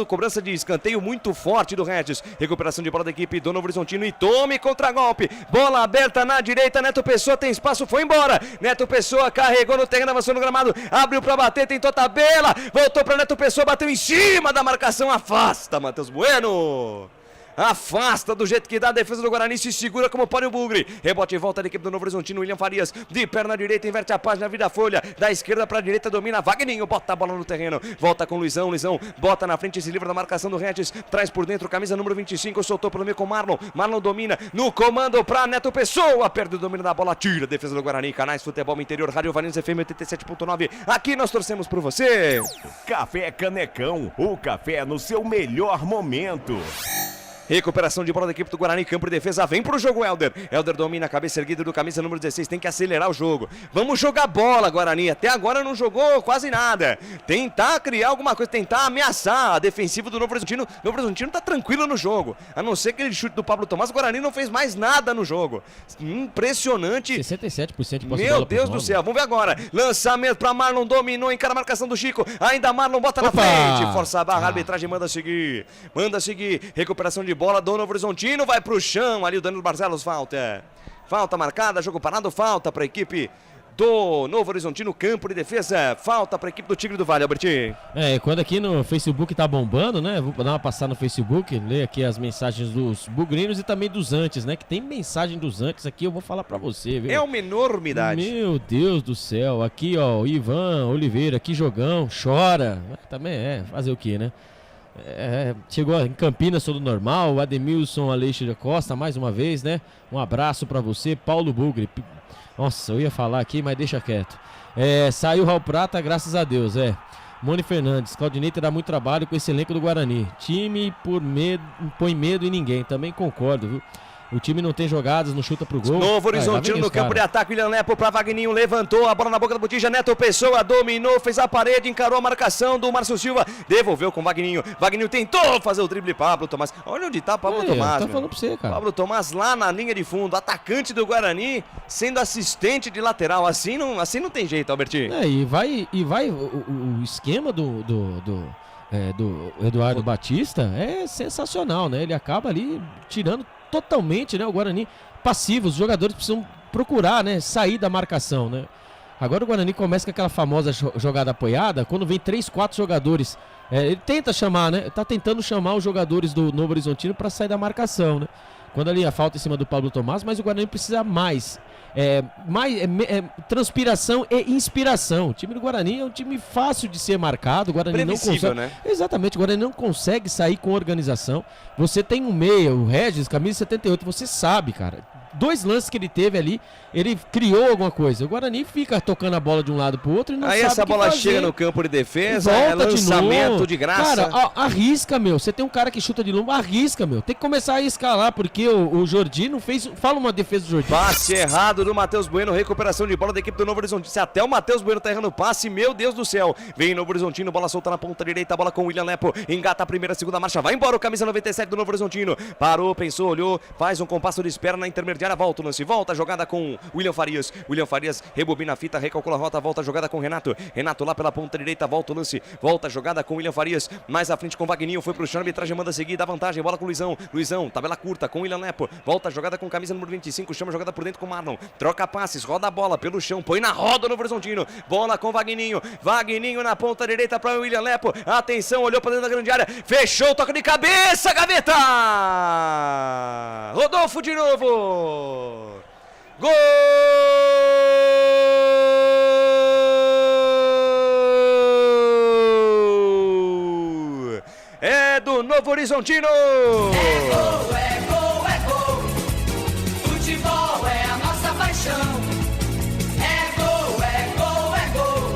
Cobrança de escanteio muito forte do Regis. Recuperação de bola da equipe do Novo Horizontino e tome contra-golpe. Bola aberta na direita, Neto Pessoa tem espaço, foi embora. Neto Pessoa carregou no terreno, avançou no gramado, abriu pra bater, tentou tabela, voltou pra Neto Pessoa, bateu em cima da marcação, afasta Matheus Bueno. Afasta do jeito que dá, a defesa do Guarani se segura como pode o Bugre. Rebote e volta da equipe do Novo Horizontino, William Farias, de perna direita, inverte a página, vira a folha, da esquerda pra direita, domina, Wagninho, bota a bola no terreno, volta com Luizão, bota na frente, se livra da marcação do Regis, traz por dentro, camisa número 25, soltou pelo meio com Marlon domina, no comando pra Neto Pessoa, perde o domínio da bola, tira a defesa do Guarani, canais Futebol Interior, Rádio Valinhos FM 87.9, aqui nós torcemos por você. Café Canecão, o café no seu melhor momento. Recuperação de bola da equipe do Guarani, campo de defesa, vem pro jogo Helder domina a cabeça erguida do camisa número 16, tem que acelerar o jogo, vamos jogar bola Guarani, até agora não jogou quase nada, tentar criar alguma coisa, tentar ameaçar a defensiva do Novo Horizontino. Novo Horizontino tá tranquilo no jogo, a não ser aquele chute do Pablo Tomás, o Guarani não fez mais nada no jogo, impressionante. 67% de posse de bola. Meu Deus do céu, vamos ver agora, lançamento pra Marlon, dominou, encara a marcação do Chico, ainda Marlon bota na frente, força a barra, a arbitragem manda seguir, recuperação de bola do Novo Horizontino, vai pro chão ali o Danilo Barcelos, falta marcada, jogo parado, falta pra equipe do Novo Horizontino, campo de defesa. Falta para a equipe do Tigre do Vale, Albertinho. Quando aqui no Facebook tá bombando, né? Vou dar uma passada no Facebook, ler aqui as mensagens dos bugrinos e também dos antes, né? Que tem mensagem dos antes aqui, eu vou falar pra você, viu? É uma enormidade. Meu Deus do céu. Aqui, ó, o Ivan Oliveira, que jogão, chora. Também fazer o quê, né? Chegou em Campinas, tudo normal. O Ademilson Aleixo da Costa, mais uma vez, né? Um abraço pra você, Paulo Bugre. Nossa, eu ia falar aqui, mas deixa quieto. Saiu o Raul Prata, graças a Deus, Mone Fernandes, Claudinei terá muito trabalho com esse elenco do Guarani. Time põe medo em ninguém, também concordo, viu? O time não tem jogadas, não chuta pro gol. Novo Horizontino no campo de ataque. William Nepo para Vagninho, levantou a bola na boca da botija. Neto Pessoa dominou, fez a parede, encarou a marcação do Márcio Silva. Devolveu com o Vagninho. Vagninho tentou fazer o drible. Pablo Tomás. Olha onde tá Pablo Tomás. Tô falando pra você, cara. Pablo Tomás lá na linha de fundo, atacante do Guarani, sendo assistente de lateral. Assim não tem jeito, Albertinho. E vai o esquema do Eduardo Batista é sensacional, né? Ele acaba ali tirando totalmente, né, o Guarani passivo. Os jogadores precisam procurar, né, sair da marcação, né? Agora o Guarani começa com aquela famosa jogada apoiada, quando vem 3, 4 jogadores, ele tenta chamar, né, tá tentando chamar os jogadores do Novo Horizontino para sair da marcação, né? Quando ali a falta em cima do Pablo Tomás, mas o Guarani precisa mais transpiração e inspiração. O time do Guarani é um time fácil de ser marcado. O Guarani não consegue, né? Exatamente, o Guarani não consegue sair com organização. Você tem um meia, o Regis, camisa 78, você sabe, cara. 2 lances que ele teve ali, ele criou alguma coisa. O Guarani fica tocando a bola de um lado pro outro e não aí sabe essa o que bola fazer. chega no campo de defesa, Volta lançamento de graça. Cara, arrisca, meu. Você tem um cara que chuta de longe, arrisca, meu. Tem que começar a escalar, porque o Jordi não fez... Fala uma defesa do Jordi. Passe errado do Matheus Bueno, recuperação de bola da equipe do Novo Horizontino. Se até o Matheus Bueno tá errando o passe, meu Deus do céu. Vem Novo Horizontino, bola solta na ponta direita, bola com o William Lepo. Engata a primeira, segunda marcha, vai embora o camisa 97 do Novo Horizontino. Parou, pensou, olhou, faz um compasso de espera na intermediária, volta o lance, volta a jogada com William Farias. William Farias rebobina a fita, recalcula a rota, volta a jogada com Renato. Renato lá pela ponta direita, volta o lance, volta a jogada com William Farias. Mais à frente com Vagninho, foi pro chão, a arbitragem manda seguir, dá vantagem, bola com o Luizão. Luizão, tabela curta com William Lepo. Volta a jogada com camisa número 25, chama a jogada por dentro com Marlon. Troca passes, roda a bola pelo chão, põe na roda o Novo Horizontino. Bola com Vagninho. Vagninho na ponta direita para o William Lepo. Atenção, olhou para dentro da grande área. Fechou, toca de cabeça, gaveta! Rodolfo de novo. Gol! É do Novo Horizontino! É gol, é gol, é gol. Futebol é a nossa paixão. É gol, é gol, é gol.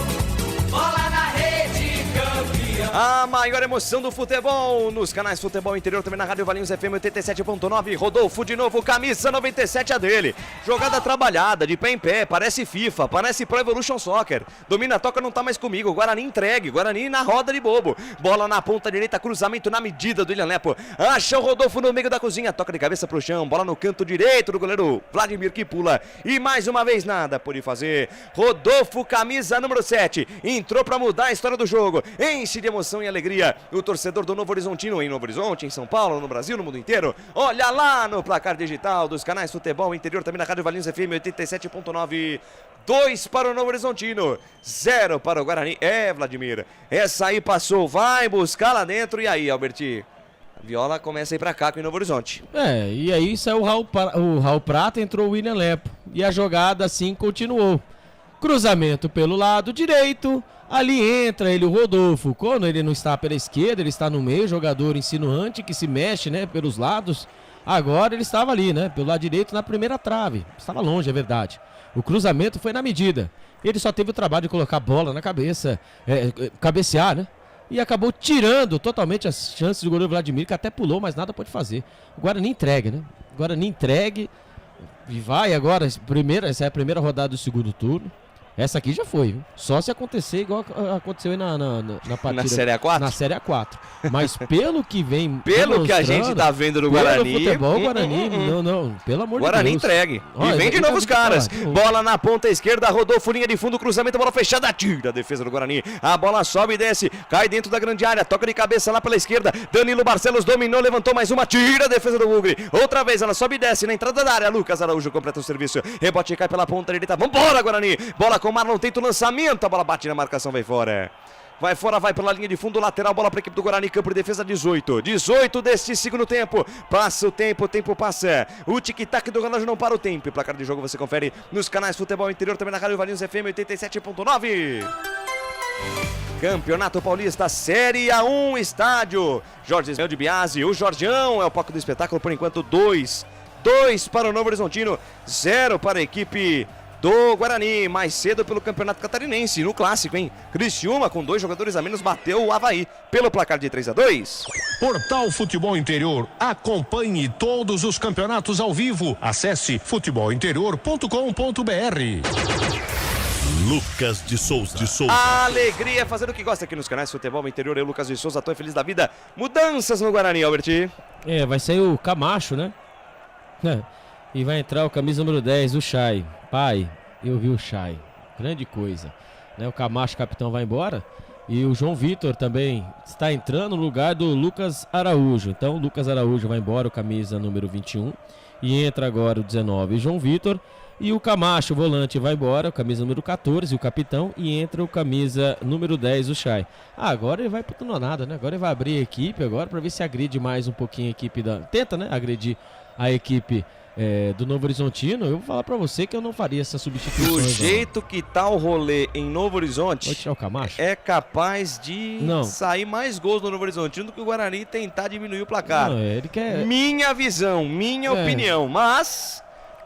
Bola na rede, campeão. A maior emoção do futebol nos canais Futebol Interior, também na Rádio Valinhos FM 87.9. Rodolfo de novo, camisa 97 a dele. Jogada trabalhada, de pé em pé, parece FIFA, parece Pro Evolution Soccer. Domina, toca, não tá mais comigo. Guarani entregue, Guarani na roda de bobo. Bola na ponta direita, cruzamento na medida do William Lepo. Acha o Rodolfo no meio da cozinha, toca de cabeça pro chão. Bola no canto direito do goleiro Vladimir, que pula. E mais uma vez nada pôde fazer. Rodolfo, camisa número 7, entrou pra mudar a história do jogo. Enche de emoção e alegria o torcedor do Novo Horizontino, em Novo Horizonte, em São Paulo, no Brasil, no mundo inteiro. Olha lá no placar digital dos canais Futebol Interior, também na Rádio Valinhos FM 87.9. 2 para o Novo Horizontino, 0 para o Guarani. Vladimir, essa aí passou, vai buscar lá dentro. E aí, Alberti? A viola começa a ir pra cá com o Novo Horizonte. E aí saiu o Raul Prata, entrou o William Lepo. E a jogada assim continuou. Cruzamento pelo lado direito. Ali entra ele, o Rodolfo. Quando ele não está pela esquerda, ele está no meio, jogador insinuante que se mexe, né, pelos lados. Agora ele estava ali, né, pelo lado direito na primeira trave. Estava longe, é verdade. O cruzamento foi na medida. Ele só teve o trabalho de colocar a bola na cabeça, cabecear, né? E acabou tirando totalmente as chances do goleiro Vladimir, que até pulou, mas nada pode fazer. O Guarani entregue, né? O Guarani entregue. E vai agora, essa é a primeira rodada do segundo turno. Essa aqui já foi, viu? Só se acontecer igual aconteceu aí na partida. Na Série A4? Na Série A4. Mas pelo que vem... Pelo que a gente tá vendo no Guarani... Pelo futebol, Guarani, não, pelo amor Guarani de Deus. entregue. E vem de novo os caras. Bola na ponta esquerda, Rodolfo, linha de fundo, cruzamento, bola fechada, tira a defesa do Guarani. A bola sobe e desce, cai dentro da grande área, toca de cabeça lá pela esquerda. Danilo Barcelos dominou, levantou mais uma, tira a defesa do Bugre. Outra vez, ela sobe e desce na entrada da área. Lucas Araújo completa o serviço. Rebote cai pela ponta direita. Vambora, Guarani. Bola com o Marlon, tenta o lançamento. A bola bate na marcação, vai fora. Vai fora, vai pela linha de fundo, lateral, bola para a equipe do Guarani, campo de defesa, 18 deste segundo tempo. Passa o tempo passa. O tic-tac do relógio não para o tempo. Placar de jogo você confere nos canais Futebol Interior, também na Rádio Valinhos FM 87.9. Campeonato Paulista, Série A1, estádio Jorge Ismael de Biasi. O Jorgeão é o palco do espetáculo, por enquanto 2 para o Novo Horizontino, 0 para a equipe do Guarani. Mais cedo pelo Campeonato Catarinense, no clássico, hein? Criciúma, com 2 jogadores a menos, bateu o Avaí pelo placar de 3-2. Portal Futebol Interior. Acompanhe todos os campeonatos ao vivo. Acesse futebolinterior.com.br. Lucas de Souza. Alegria fazer o que gosta aqui nos canais Futebol Interior. Eu, Lucas de Souza, tô feliz da vida. Mudanças no Guarani, Albert. Vai sair o Camacho, né? E vai entrar o camisa número 10, o Chay. Pai, eu vi o Chay. Grande coisa. O Camacho, capitão, vai embora. E o João Vitor também está entrando no lugar do Lucas Araújo. Então, o Lucas Araújo vai embora, o camisa número 21. E entra agora o 19, João Vitor. E o Camacho, o volante, vai embora, o camisa número 14, o capitão. E entra o camisa número 10, o Chay. Agora ele vai pro nada, né? Agora ele vai abrir a equipe agora para ver se agride mais um pouquinho a equipe da... Tenta, né? Agredir a equipe do Novo Horizontino. Eu vou falar para você que eu não faria essa substituição. Do jeito que tá o rolê em Novo Horizonte, o Camacho é capaz de sair mais gols no Novo Horizontino do que o Guarani tentar diminuir o placar. Não, ele quer... Minha visão, minha opinião, mas...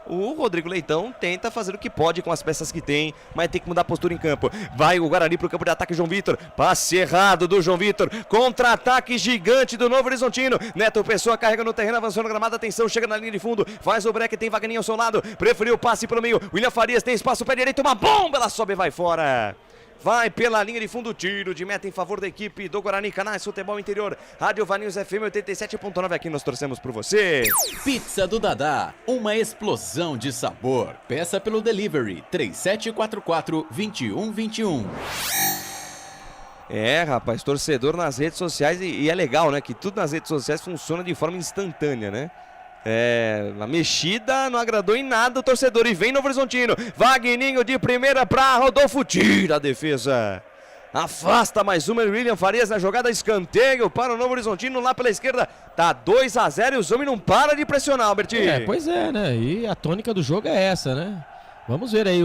O Rodrigo Leitão tenta fazer o que pode com as peças que tem, mas tem que mudar a postura em campo. Vai o Guarani pro campo de ataque, João Vitor. Passe errado do João Vitor. Contra-ataque gigante do Novo Horizontino. Neto Pessoa carrega no terreno, avançou no gramado. Atenção, chega na linha de fundo. Faz o break, tem Wagninho ao seu lado. Preferiu o passe pelo meio. William Farias tem espaço, pé direito. Uma bomba, ela sobe e vai fora. Vai pela linha de fundo, tiro de meta em favor da equipe do Guarani. Canais Futebol Interior, Rádio Valinhos FM 87.9, aqui nós torcemos por você. Pizza do Dadá, uma explosão de sabor. Peça pelo delivery 3744-2121. Rapaz, torcedor nas redes sociais e é legal, né? Que tudo nas redes sociais funciona de forma instantânea, né? A mexida não agradou em nada o torcedor. E vem Novo Horizontino. Wagninho de primeira para Rodolfo. Tira a defesa. Afasta mais uma. William Farias na jogada. Escanteio para o Novo Horizontino lá pela esquerda. Tá 2-0 e o Zomi não para de pressionar, Albert. Pois é, né? E a tônica do jogo é essa, né? Vamos ver aí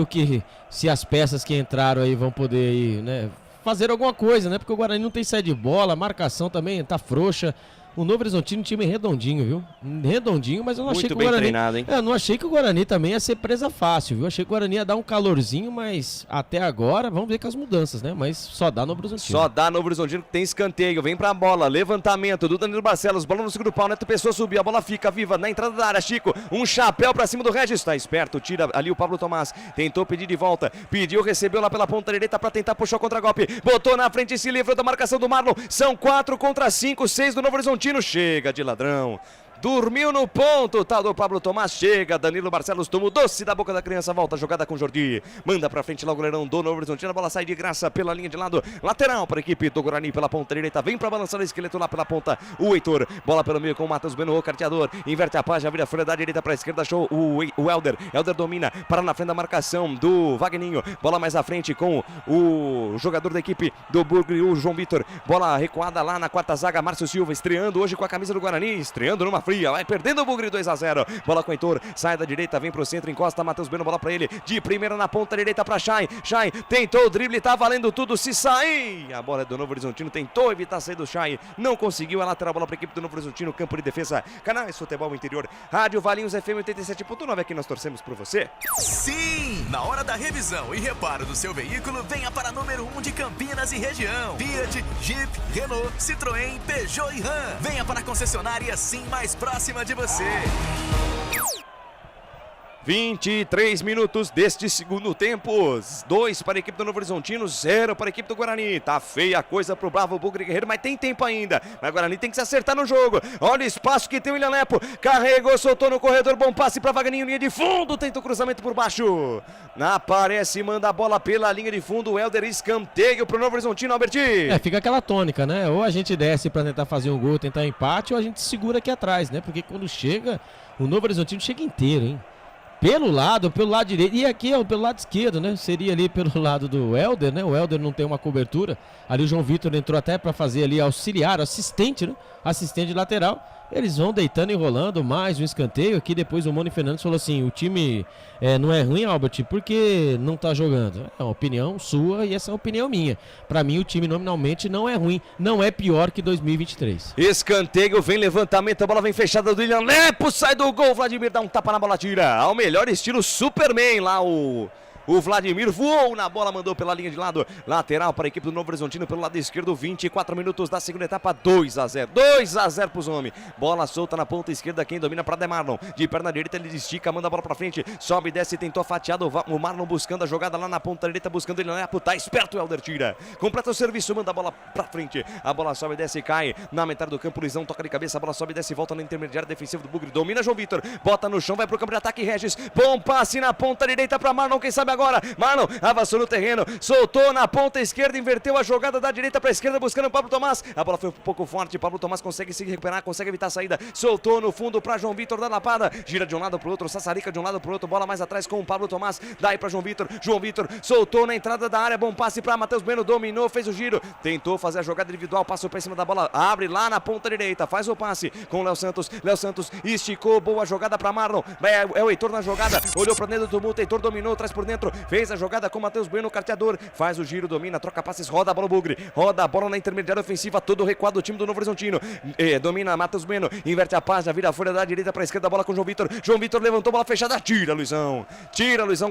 se as peças que entraram aí vão poder aí, né, fazer alguma coisa, né? Porque o Guarani não tem saída de bola. A marcação também tá frouxa. O Novo Horizontino, time redondinho, viu? Redondinho, mas eu não achei que o Guarani... treinado, hein? Eu não achei que o Guarani também ia ser presa fácil, viu? Achei que o Guarani ia dar um calorzinho, mas até agora, vamos ver com as mudanças, né? Mas só dá Novo Horizontino. Só dá Novo Horizontino, tem escanteio, vem pra bola, levantamento do Danilo Barcelos, bola no segundo pau, Neto Pessoa subiu, a bola fica viva na entrada da área, Chico, um chapéu pra cima do Regis, tá esperto, tira ali o Pablo Tomás, tentou pedir de volta, pediu, recebeu lá pela ponta direita pra tentar puxar o contra-golpe, botou na frente e se livrou da marcação do Marlon, são 4 contra 5, 6 do Novo Horizontino, chega de ladrão. Dormiu no ponto, tal do Pablo Tomás, chega, Danilo Barcelos toma o doce da boca da criança, volta a jogada com Jordi, manda pra frente lá o goleirão do Novo Horizontino, a bola sai de graça pela linha de lado, lateral para a equipe do Guarani pela ponta direita, vem pra balançar o esqueleto lá pela ponta, o Heitor, bola pelo meio com o Matheus Bueno, o carteador, inverte a página, vira a folha da direita pra esquerda, achou o Helder domina, para na frente da marcação do Wagninho, bola mais à frente com o jogador da equipe do Bugre, o João Vitor, bola recuada lá na quarta zaga, Márcio Silva, estreando hoje com a camisa do Guarani, estreando numa fria, vai perdendo o Bugre 2-0, bola com o Heitor, sai da direita, vem pro centro, encosta, Matheus Bueno, bola pra ele, de primeira na ponta direita pra Chay, tentou o drible, tá valendo tudo, se sair, a bola é do Novo Horizontino, tentou evitar a saída do Chay, não conseguiu, a lateral, bola pra equipe do Novo Horizontino, campo de defesa, canais Futebol Interior, Rádio Valinhos FM 87.9, aqui nós torcemos por você. Sim, na hora da revisão e reparo do seu veículo, venha para número 1 de Campinas e região, Fiat, Jeep, Renault, Citroën, Peugeot e Ram, venha para a concessionária Sim mais próxima de você. 23 minutos deste segundo tempo, 2 para a equipe do Novo Horizontino, 0 para a equipe do Guarani. Tá feia a coisa pro Bravo Bugre Guerreiro, mas tem tempo ainda. Mas o Guarani tem que se acertar no jogo. Olha o espaço que tem o William Lepo, carregou, soltou no corredor, bom passe para Wagninho, linha de fundo, tenta o cruzamento por baixo. Aparece, manda a bola pela linha de fundo, o Helder, escanteio pro Novo Horizontino, Alberti. Fica aquela tônica, né? Ou a gente desce para tentar fazer um gol, tentar um empate, ou a gente segura aqui atrás, né? Porque quando chega, o Novo Horizontino chega inteiro, hein? Pelo lado direito, e aqui pelo lado esquerdo, né? Seria ali pelo lado do Helder, né? O Helder não tem uma cobertura. Ali o João Vitor entrou até para fazer ali auxiliar, assistente, né? Assistente lateral. Eles vão deitando e enrolando, mais um escanteio. Aqui depois o Moni Fernandes falou assim, o time não é ruim, Albert, porque não tá jogando. É uma opinião sua e essa é uma opinião minha. Pra mim o time nominalmente não é ruim, não é pior que 2023. Escanteio, vem levantamento, a bola vem fechada do William Lepo, sai do gol, Vladimir dá um tapa na bola, tira. Ao melhor estilo Superman lá o Vladimir voou na bola, mandou pela linha de lado, lateral para a equipe do Novo Horizontino pelo lado esquerdo, 24 minutos da segunda etapa, 2-0, 2-0 para os homens. Bola solta na ponta esquerda, quem domina para Marlon, de perna direita ele estica, manda a bola para frente, sobe, desce, tentou fatiado, o Marlon buscando a jogada lá na ponta direita, buscando ele, tá esperto o Helder, tira, completa o serviço, manda a bola para frente, a bola sobe, desce e cai, na metade do campo, Luizão toca de cabeça, a bola sobe, desce e volta no intermediário defensivo do Bugre, domina João Vitor, bota no chão, vai pro campo de ataque, Regis, bom passe na ponta direita para Marlon, quem sabe agora, Marlon avançou no terreno, soltou na ponta esquerda, inverteu a jogada da direita para a esquerda, buscando o Pablo Tomás, a bola foi um pouco forte, Pablo Tomás consegue se recuperar, consegue evitar a saída, soltou no fundo para João Vitor da lapada, gira de um lado para o outro, Sassarica de um lado para o outro, bola mais atrás com o Pablo Tomás, daí para João Vitor soltou na entrada da área, bom passe para Matheus Bueno, dominou, fez o giro, tentou fazer a jogada individual, passou para cima da bola, abre lá na ponta direita, faz o passe com o Léo Santos esticou, boa jogada para Marlon, é o Heitor na jogada, olhou para dentro do tumulto, Heitor dominou, traz por dentro, fez a jogada com o Matheus Bueno, carteador, faz o giro, domina, troca passes, roda a bola o Bugre, roda a bola na intermediária ofensiva, todo recuado do time do Novo Horizontino, domina Matheus Bueno, inverte a página, vira a folha da direita para a esquerda, a bola com o João Vitor levantou, bola fechada, tira Luizão,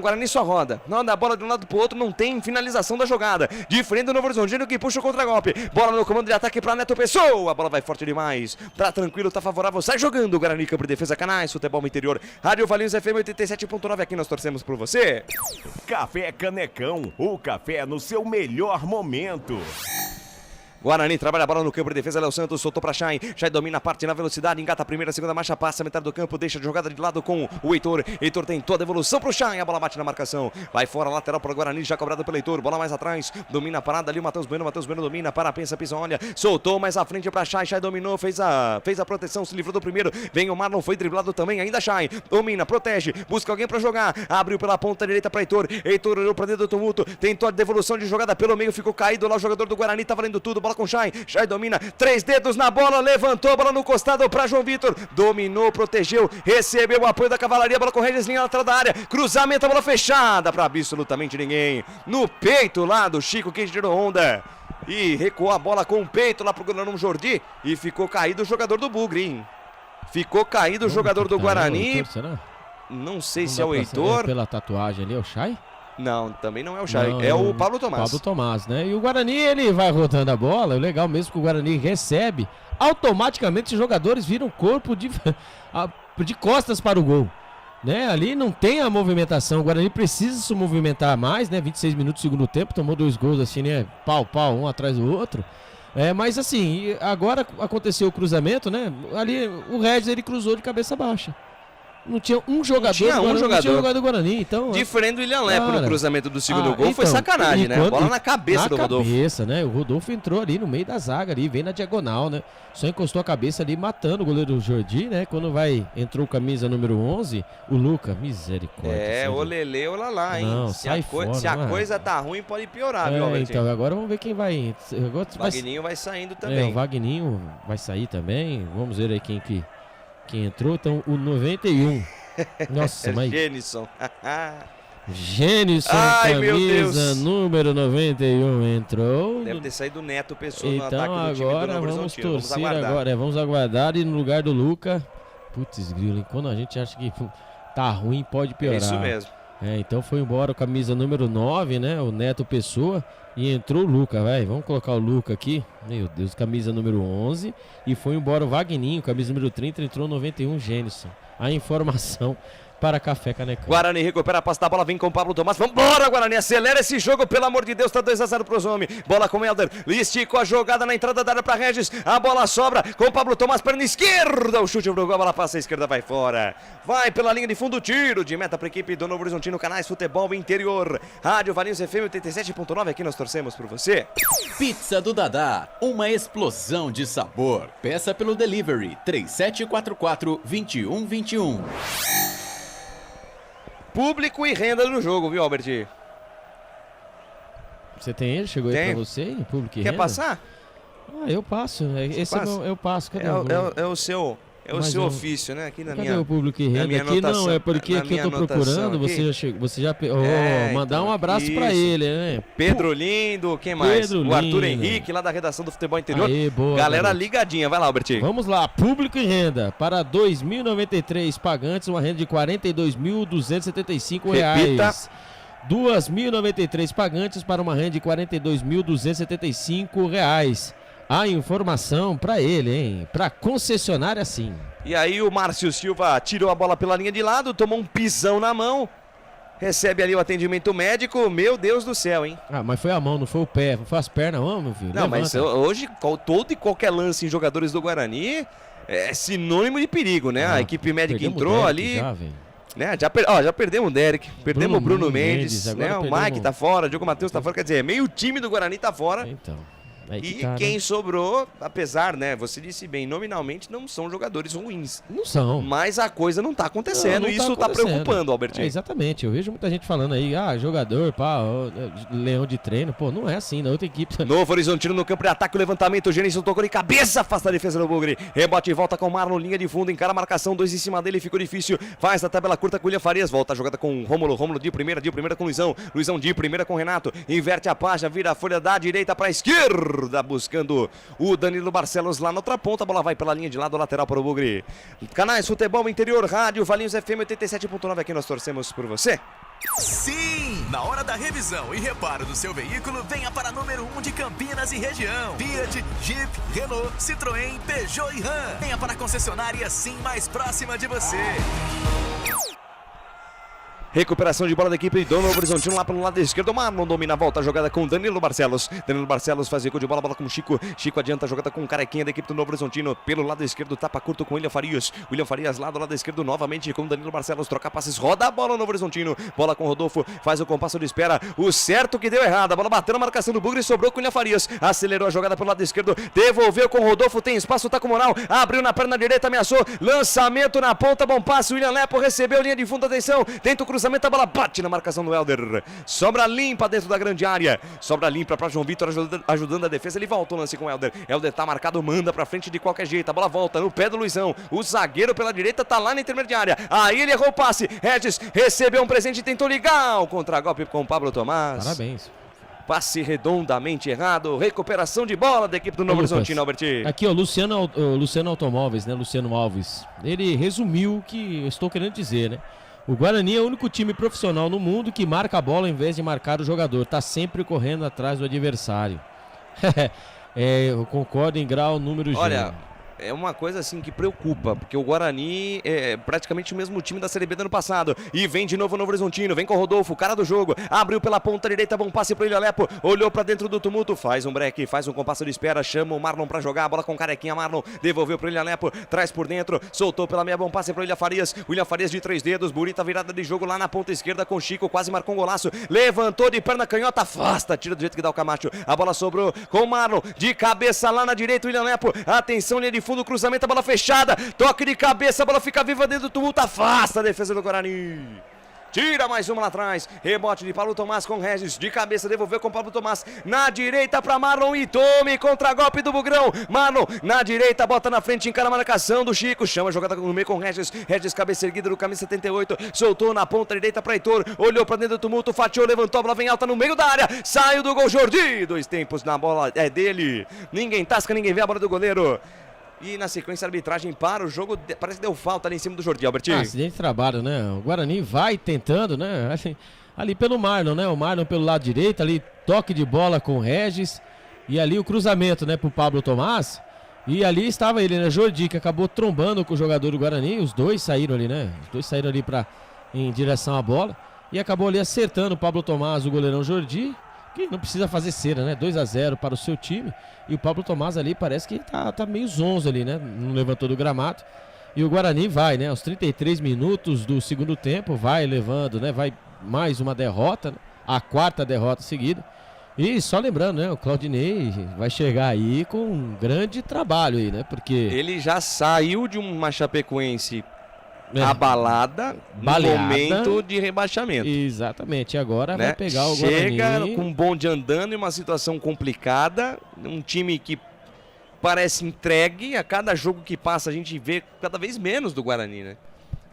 Guarani só roda a bola de um lado pro outro, não tem finalização da jogada, diferente do Novo Horizontino que puxa o contra-golpe, bola no comando de ataque para Neto Pessoa, a bola vai forte demais, tá tranquilo, tá favorável, sai jogando o Guarani, campo de defesa, Canais, futebol interior, Rádio Valinhos FM 87.9, aqui nós torcemos por você. Café Canecão, o café no seu melhor momento. Guarani trabalha a bola no campo de defesa, Léo Santos soltou para Chay domina a parte na velocidade, engata a primeira, segunda marcha, passa a metade do campo, deixa a jogada de lado com o Heitor tentou a devolução pro Chay, a bola bate na marcação, vai fora, lateral para o Guarani, já cobrado pelo Heitor, bola mais atrás, domina a parada ali o Matheus Bueno domina, pensa, olha, soltou mais à frente para Chay dominou, fez a proteção, se livrou do primeiro, vem o Marlon, foi driblado também, ainda Chay, domina, protege, busca alguém para jogar, abriu pela ponta direita para Heitor olhou para dentro do tumulto, tentou a devolução de jogada pelo meio, ficou caído lá o jogador do Guarani, tá valendo tudo, bola com Chay domina, 3 dedos na bola, levantou a bola no costado para João Vitor, dominou, protegeu, recebeu o apoio da cavalaria, bola com o Regis, linha lateral da área, cruzamento, a bola fechada para absolutamente ninguém, no peito lá do Chico, que tirou onda, e recuou a bola com o peito lá pro goleirão Jordi, e ficou caído o jogador do Bugre, hein? Ficou caído o jogador do Guarani, Heitor, não sei se é o Heitor. Pela tatuagem ali, é o Chay? Não, também não é o Chay, é o Pablo Tomás. Pablo Tomás, né? E o Guarani, ele vai rodando a bola, o legal mesmo que o Guarani recebe, automaticamente os jogadores viram o corpo de costas para o gol, né? Ali não tem a movimentação, o Guarani precisa se movimentar mais, né? 26 minutos do segundo tempo, tomou 2 gols assim, né? Pau, um atrás do outro. Mas assim, agora aconteceu o cruzamento, né? Ali o Regis, ele cruzou de cabeça baixa. Não tinha um jogador do Guarani, então... Diferente do William Lepo no cruzamento do segundo gol, foi sacanagem, né? A bola na cabeça do Rodolfo. Na cabeça, né? O Rodolfo entrou ali no meio da zaga, ali, vem na diagonal, né? Só encostou a cabeça ali, matando o goleiro Jordi, né? Quando entrou camisa número 11, o Luca, misericórdia. O Lele, o Lalá, hein? Não, se a coisa tá ruim, pode piorar, viu, Albertinho? Então, agora vamos ver quem vai... O Vagninho vai saindo também. O Vagninho vai sair também, vamos ver aí quem entrou, então o 91. Nossa, mas... Gênison, camisa número 91 entrou. Deve ter saído o Neto Pessoa no ataque do time do Novo Horizontino. Vamos torcer agora, vamos aguardar e no lugar do Luca. Putz, grilo, quando a gente acha que tá ruim, pode piorar. É isso mesmo. Então foi embora a camisa número 9, né? O Neto Pessoa. E entrou o Luca, vai. Vamos colocar o Luca aqui. Meu Deus, camisa número 11. E foi embora o Vagninho, camisa número 30, entrou 91, Gênison. A informação para Café Canecão. Guarani recupera a posse da bola, vem com o Pablo Tomás. Vambora, Guarani, acelera esse jogo, pelo amor de Deus, tá 2-0 pros homens. Bola com o Helder, esticou a jogada na entrada da área pra Regis. A bola sobra com o Pablo Tomás, perna esquerda. O chute pro gol, a bola passa à esquerda, vai fora. Vai pela linha de fundo, tiro de meta pra equipe do Novo Horizontino, Canais Futebol Interior. Rádio Valinhos FM 87.9, aqui nós torcemos por você. Pizza do Dadá, uma explosão de sabor. Peça pelo delivery 3744-2121. Público e renda no jogo, viu, Albert? Você tem ele? Chegou aí pra você? Público e Quer renda? passar? Ah, eu passo. Esse passa? eu passo. Cadê É o seu ofício, né? Aqui na Cadê minha, o público e renda? Aqui anotação, não, é porque aqui eu tô procurando. Você já mandar então, um abraço isso. pra ele, né? Pedro Lindo, quem mais? Pedro o Arthur Lindo. Henrique, lá da redação do Futebol Interior. Aê, boa, galera garoto. ligadinha, vai lá, Albert. Vamos lá, público e renda. Para 2.093 pagantes, uma renda de R$ 42.275. Repita. 2.093 pagantes para uma renda de R$ 42.275. A informação para ele, hein? Para concessionária, sim. E aí o Márcio Silva tirou a bola pela linha de lado, tomou um pisão na mão. Recebe ali o atendimento médico. Meu Deus do céu, hein? Ah, mas foi a mão, não foi o pé. Foi as pernas, não, meu filho. Não, Levanta. mas hoje todo e qualquer lance em jogadores do Guarani é sinônimo de perigo, né? A equipe médica perdemos entrou o ali. Derek Né? Já perdemos o Derek, perdemos o Bruno Mendes, né? O perdemos... Mike tá fora, o Diogo Matheus tá fora, quer dizer, meio time do Guarani tá fora. Então. E quem sobrou, apesar, né, você disse bem, nominalmente não são jogadores ruins. Não são. Mas a coisa não tá acontecendo, Não isso tá preocupando, Albertinho. Exatamente, eu vejo muita gente falando aí, jogador, leão de treino, pô, não é assim, na outra equipe. Novo Horizontino no campo de ataque, o levantamento, o Gênesis tocou de cabeça, afasta a defesa do Bugre. Rebote e volta com o Marlon, linha de fundo, encara a marcação, 2 em cima dele, ficou difícil. Faz a tabela curta com o William Farias, volta a jogada com o Rômulo de primeira com o Luizão de primeira com o Renato, inverte a página, vira a folha da direita pra esquerda, buscando o Danilo Barcelos lá na outra ponta, a bola vai pela linha de lado, lateral para o Bugre. Canais Futebol Interior, Rádio Valinhos FM 87.9, aqui nós torcemos por você. Sim! Na hora da revisão e reparo do seu veículo, venha para número 1 de Campinas e região. Fiat, Jeep, Renault, Citroën, Peugeot e Ram. Venha para a concessionária Sim mais próxima de você. Recuperação de bola da equipe do Novo Horizontino lá pelo lado esquerdo. Marlon domina a volta, a jogada com Danilo Barcelos. Danilo Barcelos faz recuo de bola com o Chico. Chico adianta a jogada com o Carequinha da equipe do Novo Horizontino. Pelo lado esquerdo, tapa curto com William Farias. William Farias lá do lado esquerdo novamente com Danilo Barcelos. Troca passes, roda a bola no Novo Horizontino. Bola com o Rodolfo, faz o compasso de espera. O certo que deu errado. A bola bateu na marcação do Bugre e sobrou com o William Farias. Acelerou a jogada pelo lado esquerdo. Devolveu com o Rodolfo, tem espaço, tá com moral. Abriu na perna direita, ameaçou. Lançamento na ponta, bom passe. William Lepo recebeu linha de fundo, atenção. Tenta o cruzamento, a bola bate na marcação do Helder. Sobra limpa dentro da grande área. Sobra limpa para João Vitor ajudando a defesa. Ele volta o lance com o Helder. Helder tá marcado, manda pra frente de qualquer jeito. A bola volta no pé do Luizão. O zagueiro pela direita tá lá na intermediária. Aí ele errou o passe. Regis recebeu um presente e tentou ligar o contra-golpe com o Pablo Tomás. Parabéns. Passe redondamente errado. Recuperação de bola da equipe do Novo Horizontino, Alberti. Aqui, ó, Luciano Automóveis, né? Luciano Alves. Ele resumiu o que eu estou querendo dizer, né? O Guarani é o único time profissional no mundo que marca a bola em vez de marcar o jogador. Tá sempre correndo atrás do adversário. Eu concordo em grau, número G. Olha, é uma coisa assim que preocupa, porque o Guarani é praticamente o mesmo time da Série B do ano passado. E vem de novo o Novo Horizontino, vem com o Rodolfo, cara do jogo. Abriu pela ponta direita, bom passe pro Ilha Lepo. Olhou pra dentro do tumulto, faz um break, faz um compasso de espera, chama o Marlon pra jogar. A bola com o Carequinha, Marlon devolveu pro Ilha Lepo, traz por dentro, soltou pela meia, bom passe pro Ilha Farias. William Farias de 3 dedos, bonita virada de jogo lá na ponta esquerda com o Chico, quase marcou um golaço. Levantou de perna canhota, afasta, tira do jeito que dá o Camacho. A bola sobrou com o Marlon, de cabeça lá na direita, o Ilha Lepo. Atenção, linha de fundo, cruzamento, a bola fechada, toque de cabeça, a bola fica viva dentro do tumulto, afasta a defesa do Guarani. Tira mais uma lá atrás, rebote de Pablo Tomás com Regis, de cabeça devolveu com Pablo Tomás, na direita para Marlon e tome contra-golpe do Bugrão. Marlon na direita, bota na frente, encara a marcação do Chico, chama a jogada no meio com Regis, Regis cabeça erguida do camisa 78, soltou na ponta direita para Heitor, olhou para dentro do tumulto, fatiou, levantou, a bola vem alta no meio da área, saiu do gol Jordi, 2 tempos na bola, é dele, ninguém tasca, ninguém vê a bola do goleiro. E na sequência a arbitragem para o jogo, parece que deu falta ali em cima do Jordi, Albertinho. Acidente de trabalho, né? O Guarani vai tentando, né? Ali pelo Marlon, né? O Marlon pelo lado direito, ali toque de bola com o Regis. E ali o cruzamento, né? Pro Pablo Tomás. E ali estava ele, né? Jordi, que acabou trombando com o jogador do Guarani. Os dois saíram ali, né? Os dois saíram ali pra em direção à bola e acabou ali acertando o Pablo Tomás, o goleirão Jordi, que não precisa fazer cera, né? 2-0 para o seu time. E o Pablo Tomás ali parece que tá meio zonzo ali, né? Não levantou do gramado. E o Guarani vai, né? Aos 33 minutos do segundo tempo, vai levando, né? Vai mais uma derrota, né? A 4ª derrota seguida. E só lembrando, né? O Claudinei vai chegar aí com um grande trabalho aí, né? Porque ele já saiu de uma Chapecoense abalada no momento de rebaixamento. Exatamente, agora né? vai pegar o Chega Guarani. com um bonde andando em uma situação complicada, um time que parece entregue, a cada jogo que passa a gente vê cada vez menos do Guarani, né?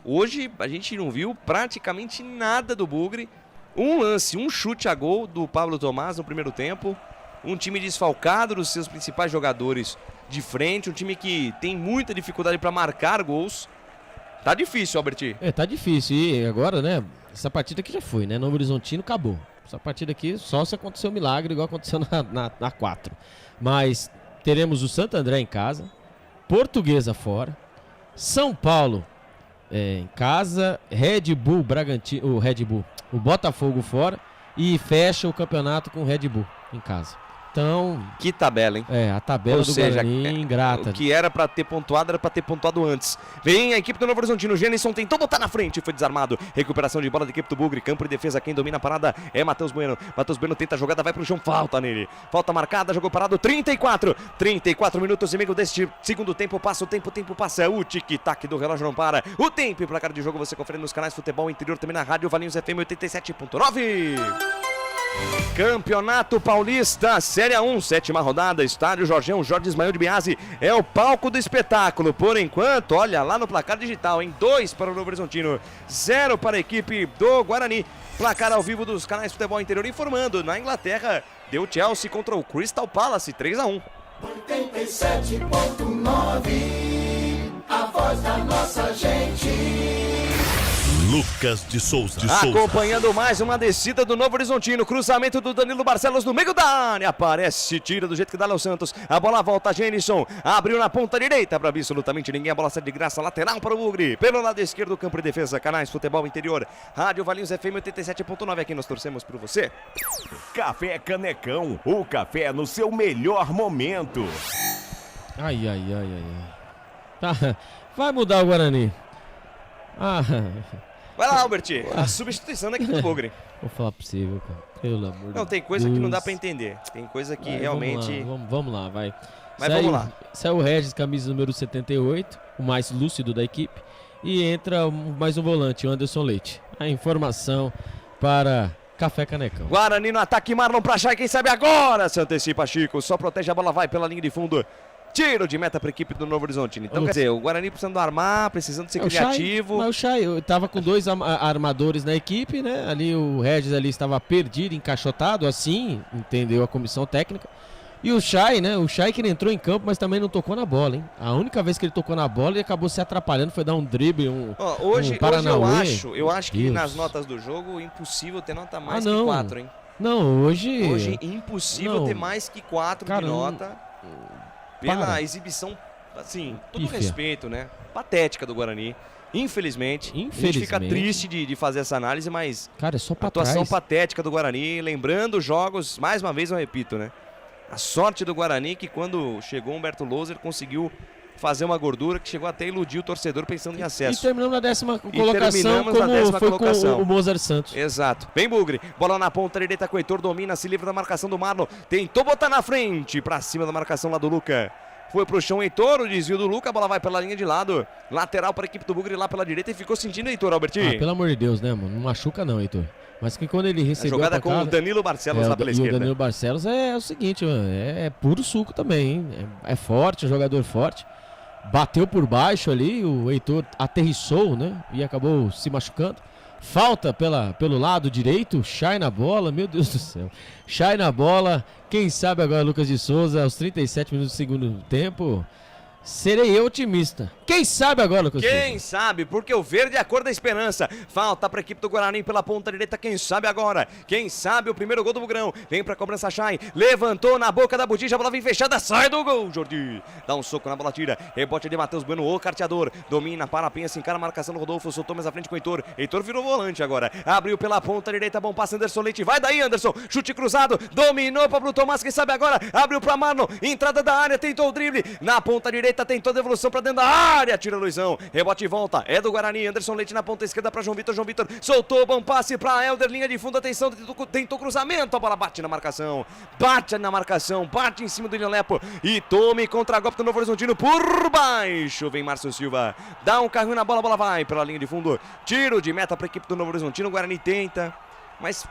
Hoje a gente não viu praticamente nada do Bugre, um lance, um chute a gol do Pablo Tomás no primeiro tempo, um time desfalcado dos seus principais jogadores de frente, um time que tem muita dificuldade para marcar gols. Tá difícil, Alberti. Tá difícil. E agora, né? Essa partida aqui já foi, né? Novo Horizontino acabou. Essa partida aqui só se acontecer um milagre, igual aconteceu na 4. Mas teremos o Santo André em casa, Portuguesa fora, São Paulo em casa, Red Bull Bragantino, o Botafogo fora e fecha o campeonato com o Red Bull em casa. Então, que tabela, hein? A tabela do Guarani ingrata. O que era pra ter pontuado, era pra ter pontuado antes. Vem a equipe do Novo Horizontino, o Genison tentou botar na frente, foi desarmado. Recuperação de bola da equipe do Bugre, campo de defesa, quem domina a parada é Matheus Bueno. Matheus Bueno tenta a jogada, vai pro chão, falta nele. Falta marcada, jogou parado, 34 minutos e meio deste segundo tempo, passa o tempo passa, o tic-tac do relógio não para. O tempo e placar de jogo você confere nos canais Futebol Interior, também na Rádio Valinhos FM 87.9. Campeonato Paulista, Série A1, 7ª rodada, estádio Jorge Ismael de Biasi, é o palco do espetáculo. Por enquanto, olha lá no placar digital, em 2 para o Novo Horizontino, 0 para a equipe do Guarani. Placar ao vivo dos canais Futebol Interior informando, na Inglaterra, deu Chelsea contra o Crystal Palace, 3-1. 87.9, a voz da nossa gente. Lucas de Souza. Acompanhando mais uma descida do Novo Horizontino. Cruzamento do Danilo Barcelos no meio da área. Aparece, tira do jeito que dá Léo Santos. A bola volta, Genison. Abriu na ponta direita para absolutamente ninguém. A bola sai de graça, lateral para o Bugre. Pelo lado esquerdo, do campo de defesa. Canais Futebol Interior. Rádio Valinhos FM 87.9. Aqui nós torcemos por você. Café Canecão. O café no seu melhor momento. Ai. Tá, vai mudar o Guarani. Vai lá, Albert, a substituição daqui do Bugre. Vou falar pra você, viu, cara? Pelo amor de Não, tem coisa que não dá pra entender. Tem coisa que realmente... Vamos lá, vai. Mas vamos lá. Saiu o Regis, camisa número 78, o mais lúcido da equipe. E entra mais um volante, o Anderson Leite. A informação para Café Canecão. Guarani no ataque, Marlon pra Chay, quem sabe agora se antecipa, Chico. Só protege a bola, vai pela linha de fundo. Tiro de meta para a equipe do Novo Horizontino. Então, quer dizer, o Guarani precisando armar, precisando ser criativo. Mas o Chay, eu tava com 2 armadores na equipe, né? Ali o Regis ali estava perdido, encaixotado, assim, entendeu a comissão técnica. E o Chay, né? O Chay que ele entrou em campo, mas também não tocou na bola, hein? A única vez que ele tocou na bola, ele acabou se atrapalhando, foi dar um drible, hoje eu acho que Deus. nas notas do jogo, impossível ter nota mais que 4, hein? Não, hoje... Hoje impossível ter mais que 4 de nota. Pela exibição, assim, todo respeito, né? Patética do Guarani. Infelizmente. A gente fica triste de fazer essa análise, mas... Cara, é só pra atuação trás. patética do Guarani. Lembrando jogos, mais uma vez eu repito, né? A sorte do Guarani que quando chegou Humberto Loser conseguiu fazer uma gordura que chegou até a iludir o torcedor pensando em acesso. E terminamos na 10ª colocação, como foi com o Mozart Santos. Exato. Vem Bugre, bola na ponta direita com o Heitor, domina, se livra da marcação do Marlon, tentou botar na frente, pra cima da marcação lá do Luca. Foi pro chão Heitor, o desvio do Luca, a bola vai pela linha de lado, lateral para a equipe do Bugre lá pela direita e ficou sentindo Heitor, Albertinho. Pelo amor de Deus, né, mano? Não machuca não, Heitor. Mas que quando ele recebeu a jogada com o Danilo Barcelos lá pela esquerda. O Danilo Barcelos é o seguinte, mano, é puro suco também, hein? É forte, é jogador forte. Bateu por baixo ali, o Heitor aterrissou, né? E acabou se machucando. Falta pelo lado direito, Chay na bola, meu Deus do céu. Chay na bola, quem sabe agora Lucas de Souza, aos 37 minutos do segundo tempo. serei eu otimista. Quem sabe agora, Lucas? Quem sabe, porque o verde é a cor da esperança. Falta para a equipe do Guarani pela ponta direita, quem sabe agora. Quem sabe o primeiro gol do Bugrão. Vem para a cobrança, Chay. Levantou na boca da botija, a bola vem fechada, sai do gol, Jordi. Dá um soco na bola, tira. Rebote de Matheus Bueno, o carteador. Domina para a pensa, encara a marcação do Rodolfo, soltou mais à frente com o Heitor. Heitor virou volante agora. Abriu pela ponta direita, bom passe, Anderson Leite. Vai daí, Anderson. Chute cruzado, dominou Pablo Tomás, quem sabe agora. Abriu para Marlon, entrada da área, tentou o drible. Na ponta direita, tentou a devolução para dentro da área. Tira Luizão. Rebote e volta, é do Guarani, Anderson Leite na ponta esquerda para João Vitor soltou, bom passe para Helder, linha de fundo, atenção, tentou cruzamento, a bola bate na marcação, bate em cima do William Lepo e tome contra-golpe do Novo Horizontino por baixo, vem Márcio Silva, dá um carrinho na bola, a bola vai pela linha de fundo, tiro de meta para a equipe do Novo Horizontino, o Guarani tenta, mas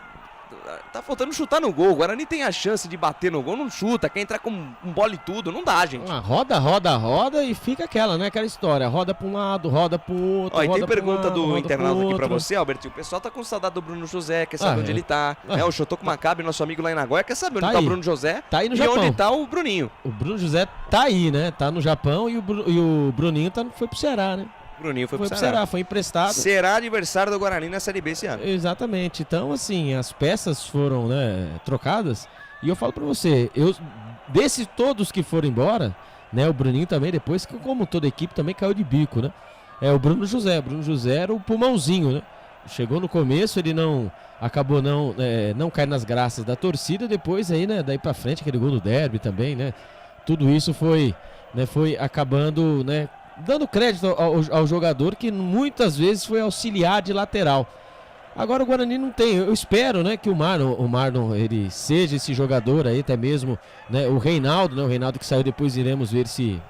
tá faltando chutar no gol. O Guarani tem a chance de bater no gol, não chuta, quer entrar com um bola e tudo, não dá, gente. Roda e fica aquela, né? Aquela história, roda pra um lado, roda pro outro. Ó, e tem pergunta do internauta aqui pra você, Albertinho. O pessoal tá com saudade do Bruno José, quer saber onde ele tá. O Shotoku Maccabi, nosso amigo lá em Nagoya, quer saber onde tá o Bruno José. Tá aí no Japão. E onde tá o Bruninho. O Bruno José tá aí, né? Tá no Japão e o Bruninho foi pro Ceará, né? Bruninho foi pro Ceará, foi emprestado. Será adversário do Guarani na Série B esse ano. Exatamente. Então, assim, as peças foram, né, trocadas. E eu falo pra você, desses todos que foram embora, né, o Bruninho também, depois, como toda a equipe, também caiu de bico, né? O Bruno José. O Bruno José era o pulmãozinho, né? Chegou no começo, ele acabou não caindo nas graças da torcida. Depois aí, né, daí pra frente, aquele gol do derby também, né? Tudo isso foi acabando, né, dando crédito ao jogador que muitas vezes foi auxiliar de lateral. Agora o Guarani não tem. Eu espero, né, que o Marlon ele seja esse jogador aí, até mesmo, né, o Reinaldo que saiu depois, iremos ver se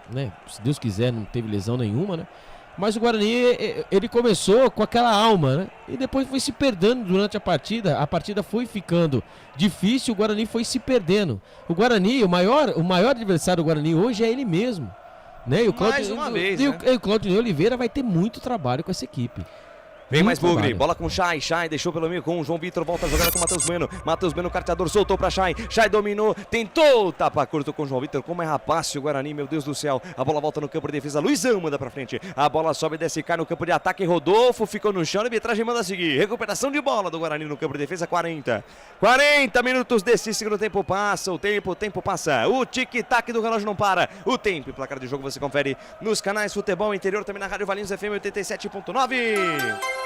Deus quiser, não teve lesão nenhuma, né? Mas o Guarani, ele começou com aquela alma, né? E depois foi se perdendo durante a partida foi ficando difícil, o Guarani foi se perdendo. O Guarani, o maior adversário do Guarani hoje é ele mesmo. Né? E o Claudio Oliveira vai ter muito trabalho com essa equipe. Vem mais Bugre, bola com Chay, deixou pelo meio com o João Vitor, volta a jogada com o Matheus Bueno, carteador, soltou pra Chay dominou, tentou, tapa curto com o João Vitor, como é rapaz o Guarani, meu Deus do céu, a bola volta no campo de defesa, Luizão manda pra frente, a bola sobe, desce, cai no campo de ataque, Rodolfo ficou no chão, a arbitragem manda seguir, recuperação de bola do Guarani no campo de defesa, 40 minutos desse segundo tempo passa, o tempo passa, o tic-tac do relógio não para, o tempo e placar de jogo você confere nos canais Futebol Interior, também na Rádio Valinhos FM 87.9.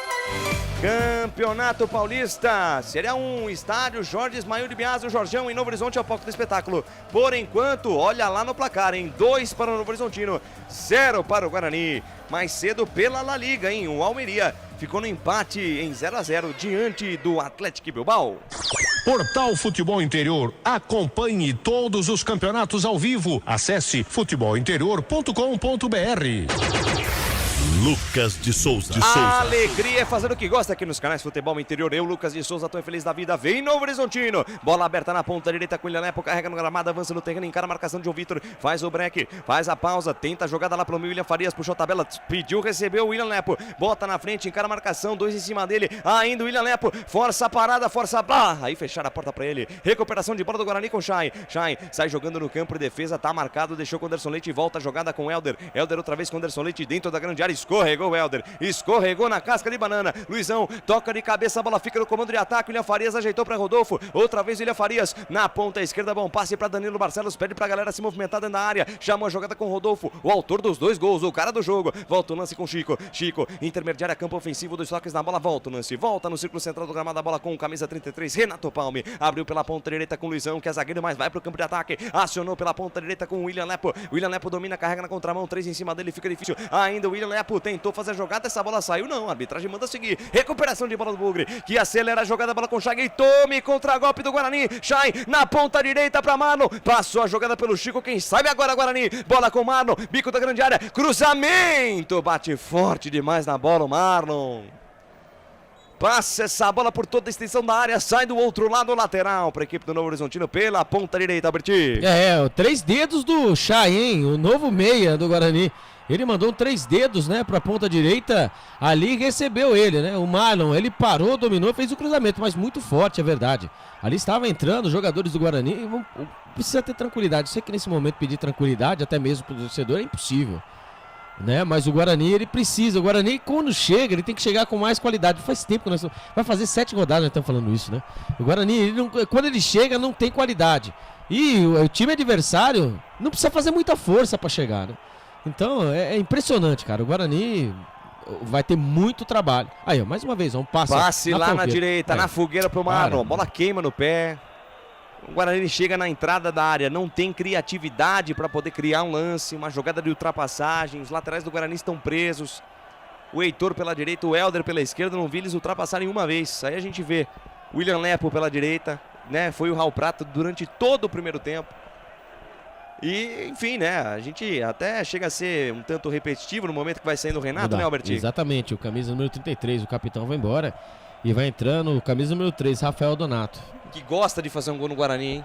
Campeonato Paulista, Série 1, estádio Jorge Ismael de Biasi, o Jorjão em Novo Horizonte é o palco do espetáculo. Por enquanto, olha lá no placar, 2 para o Novo Horizontino, 0 para o Guarani. Mais cedo pela La Liga, hein? O Almeria ficou no empate em 0-0 diante do Atlético Bilbao. Portal Futebol Interior, acompanhe todos os campeonatos ao vivo. Acesse futebolinterior.com.br. Lucas de Souza. A alegria é fazer o que gosta aqui nos canais Futebol Interior. Eu, Lucas de Souza, tô feliz da vida. Vem Novo Horizontino. Bola aberta na ponta direita com o William Lepo. Carrega no gramado, avança no terreno, encara a marcação de João Vitor. Faz o break, faz a pausa. Tenta a jogada lá pro William Farias. Puxou a tabela, pediu, recebeu o William Lepo. Bota na frente, encara a marcação. 2 em cima dele. Ainda o William Lepo. Força a parada, força a barra. Aí fecharam a porta pra ele. Recuperação de bola do Guarani com Chay. Chay sai jogando no campo de defesa. Tá marcado, deixou com o Anderson Leite. Volta a jogada com o Helder. Helder outra vez com o Anderson Leite dentro da grande área. Escorregou o Helder. Escorregou na casca de banana. Luizão toca de cabeça, a bola fica no comando de ataque. William Farias ajeitou para Rodolfo. Outra vez William Farias na ponta esquerda. Bom passe para Danilo Barcelos. Pede para a galera se movimentar dentro da área. Chamou a jogada com Rodolfo, o autor dos 2 gols, o cara do jogo. Volta o lance com Chico. Intermediária, campo ofensivo, 2 toques na bola. Volta o lance. Volta no círculo central do gramado. A bola com camisa 33. Renato Palme. Abriu pela ponta direita com Luizão, que é zagueiro, mas vai para o campo de ataque. Acionou pela ponta direita com o William Lepo. William Lepo domina, carrega na contramão. 3 em cima dele, fica difícil. Ainda o William Lepo tentou fazer a jogada. Essa bola saiu, não. A arbitragem manda seguir. Recuperação de bola do Bugre, que acelera a jogada, bola com Chay e tome contra-golpe do Guarani. Chay na ponta direita para Marlon. Passou a jogada pelo Chico, quem sabe agora Guarani. Bola com Marlon, bico da grande área, cruzamento, bate forte demais na bola o Marlon. Passa essa bola por toda a extensão da área, sai do outro lado lateral para a equipe do Novo Horizontino pela ponta direita, Alberti. 3 dedos do Chay, hein? O novo meia do Guarani. Ele mandou 3 dedos, né, pra ponta direita, ali recebeu ele, né? O Marlon, ele parou, dominou, fez o cruzamento, mas muito forte, é verdade. Ali estava entrando os jogadores do Guarani, precisa ter tranquilidade. Eu sei que nesse momento pedir tranquilidade, até mesmo pro torcedor, é impossível, né? Mas o Guarani, ele precisa. O Guarani, quando chega, ele tem que chegar com mais qualidade. Faz tempo que vai fazer 7 rodadas, nós estamos falando isso, né? O Guarani, quando ele chega, não tem qualidade. E o time adversário não precisa fazer muita força para chegar, né? Então, é impressionante, cara. O Guarani vai ter muito trabalho. Aí, ó, mais uma vez, um passe lá na direita, na fogueira pro Marlon. Bola queima no pé. O Guarani chega na entrada da área, não tem criatividade para poder criar um lance, uma jogada de ultrapassagem. Os laterais do Guarani estão presos. O Heitor pela direita, o Helder pela esquerda, não vi eles ultrapassarem uma vez. Aí a gente vê o William Lepo pela direita, né? Foi o Raul Prato durante todo o primeiro tempo. E, enfim, né, a gente até chega a ser um tanto repetitivo no momento que vai saindo o Renato, né, Albertinho? Exatamente, o camisa número 33, o capitão vai embora e vai entrando o camisa número 3, Rafael Donato. Que gosta de fazer um gol no Guarani, hein?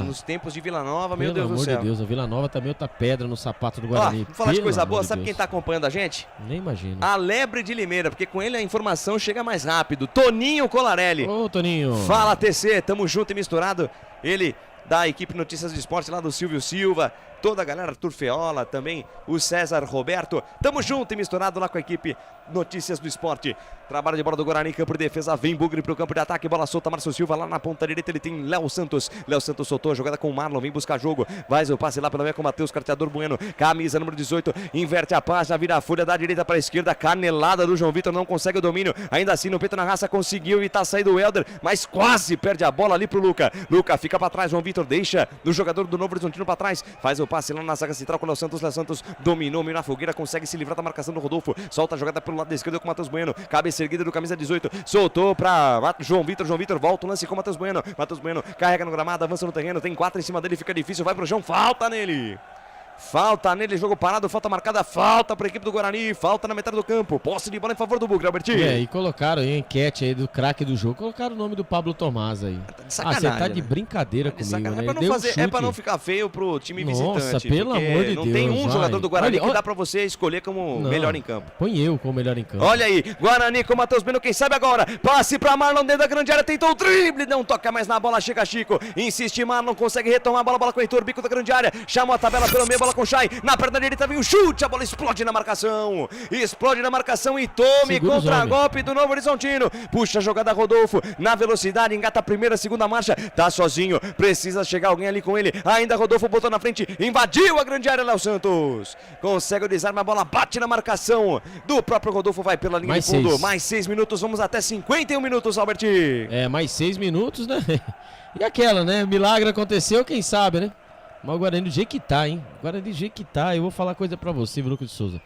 Nos tempos de Vila Nova, meu Deus do céu. Pelo amor de Deus, a Vila Nova também outra pedra no sapato do Guarani. Vamos falar de coisa boa, sabe quem tá acompanhando a gente? Nem imagino. A Lebre de Limeira, porque com ele a informação chega mais rápido. Toninho Colarelli. Ô, Toninho. Fala, TC, tamo junto e misturado. Ele da equipe Notícias do Esporte lá do Silvio Silva, toda a galera, Arthur Feola, também o César Roberto. Tamo junto e misturado lá com a equipe Notícias do Esporte. Trabalho de bola do Guarani, campo de defesa, vem Bugre pro campo de ataque, bola solta, Márcio Silva lá na ponta direita, ele tem Léo Santos. Léo Santos soltou a jogada com o Marlon, vem buscar jogo, vai o passe lá pela meia com o Matheus Carteador Bueno, camisa número 18, inverte a página, vira a folha da direita para a esquerda, canelada do João Vitor, não consegue o domínio, ainda assim no peito na raça, conseguiu e tá saindo o Helder, mas quase perde a bola ali pro Luca. Luca fica para trás, João Vitor deixa do jogador do Novo Horizontino para trás, faz o passe lá na zaga central com o Léo Santos dominou, meio na fogueira, consegue se livrar da marcação do Rodolfo, solta a jogada pelo lado esquerdo com o Matheus Bueno, cabeça erguida do camisa 18, soltou para João Vitor, volta o lance com o Matheus Bueno, carrega no gramado, avança no terreno, tem 4 em cima dele, fica difícil, vai pro chão, falta nele, jogo parado, falta marcada, falta para a equipe do Guarani, falta na metade do campo, posse de bola em favor do Bugre, Albertinho. E colocaram aí a enquete aí do craque do jogo, colocaram o nome do Pablo Tomás aí. Tá de sacanagem, você tá de brincadeira comigo, né? É pra não ficar feio pro time Nossa, visitante. pelo amor de não Deus. tem um jogador do Guarani olha, que dá pra você escolher como melhor em campo. Põe eu como melhor em campo. Olha aí, Guarani com o Matheus Bueno, quem sabe agora, passe pra Marlon dentro da grande área, tentou o drible, não toca mais na bola, chega Chico, insiste Marlon, consegue retomar a bola com o Heitor, bico da grande área, chamou a tabela pelo meio, bola com o Chay, na perna direita vem o chute, a bola explode na marcação e tome contra-golpe do Novo Horizontino, puxa a jogada Rodolfo, na velocidade, engata a primeira, segunda marcha, tá sozinho, precisa chegar alguém ali com ele, ainda Rodolfo botou na frente, invadiu a grande área, Léo Santos, consegue o desarme, a bola bate na marcação do próprio Rodolfo, vai pela linha de fundo, mais 6 minutos, vamos até 51 minutos, Albert. Mais 6 minutos, né? E aquela, né? Milagre aconteceu, quem sabe, né? Mas o Guarani do jeito que tá, hein? Guarani do jeito que tá, eu vou falar coisa pra você, Lucas de Souza.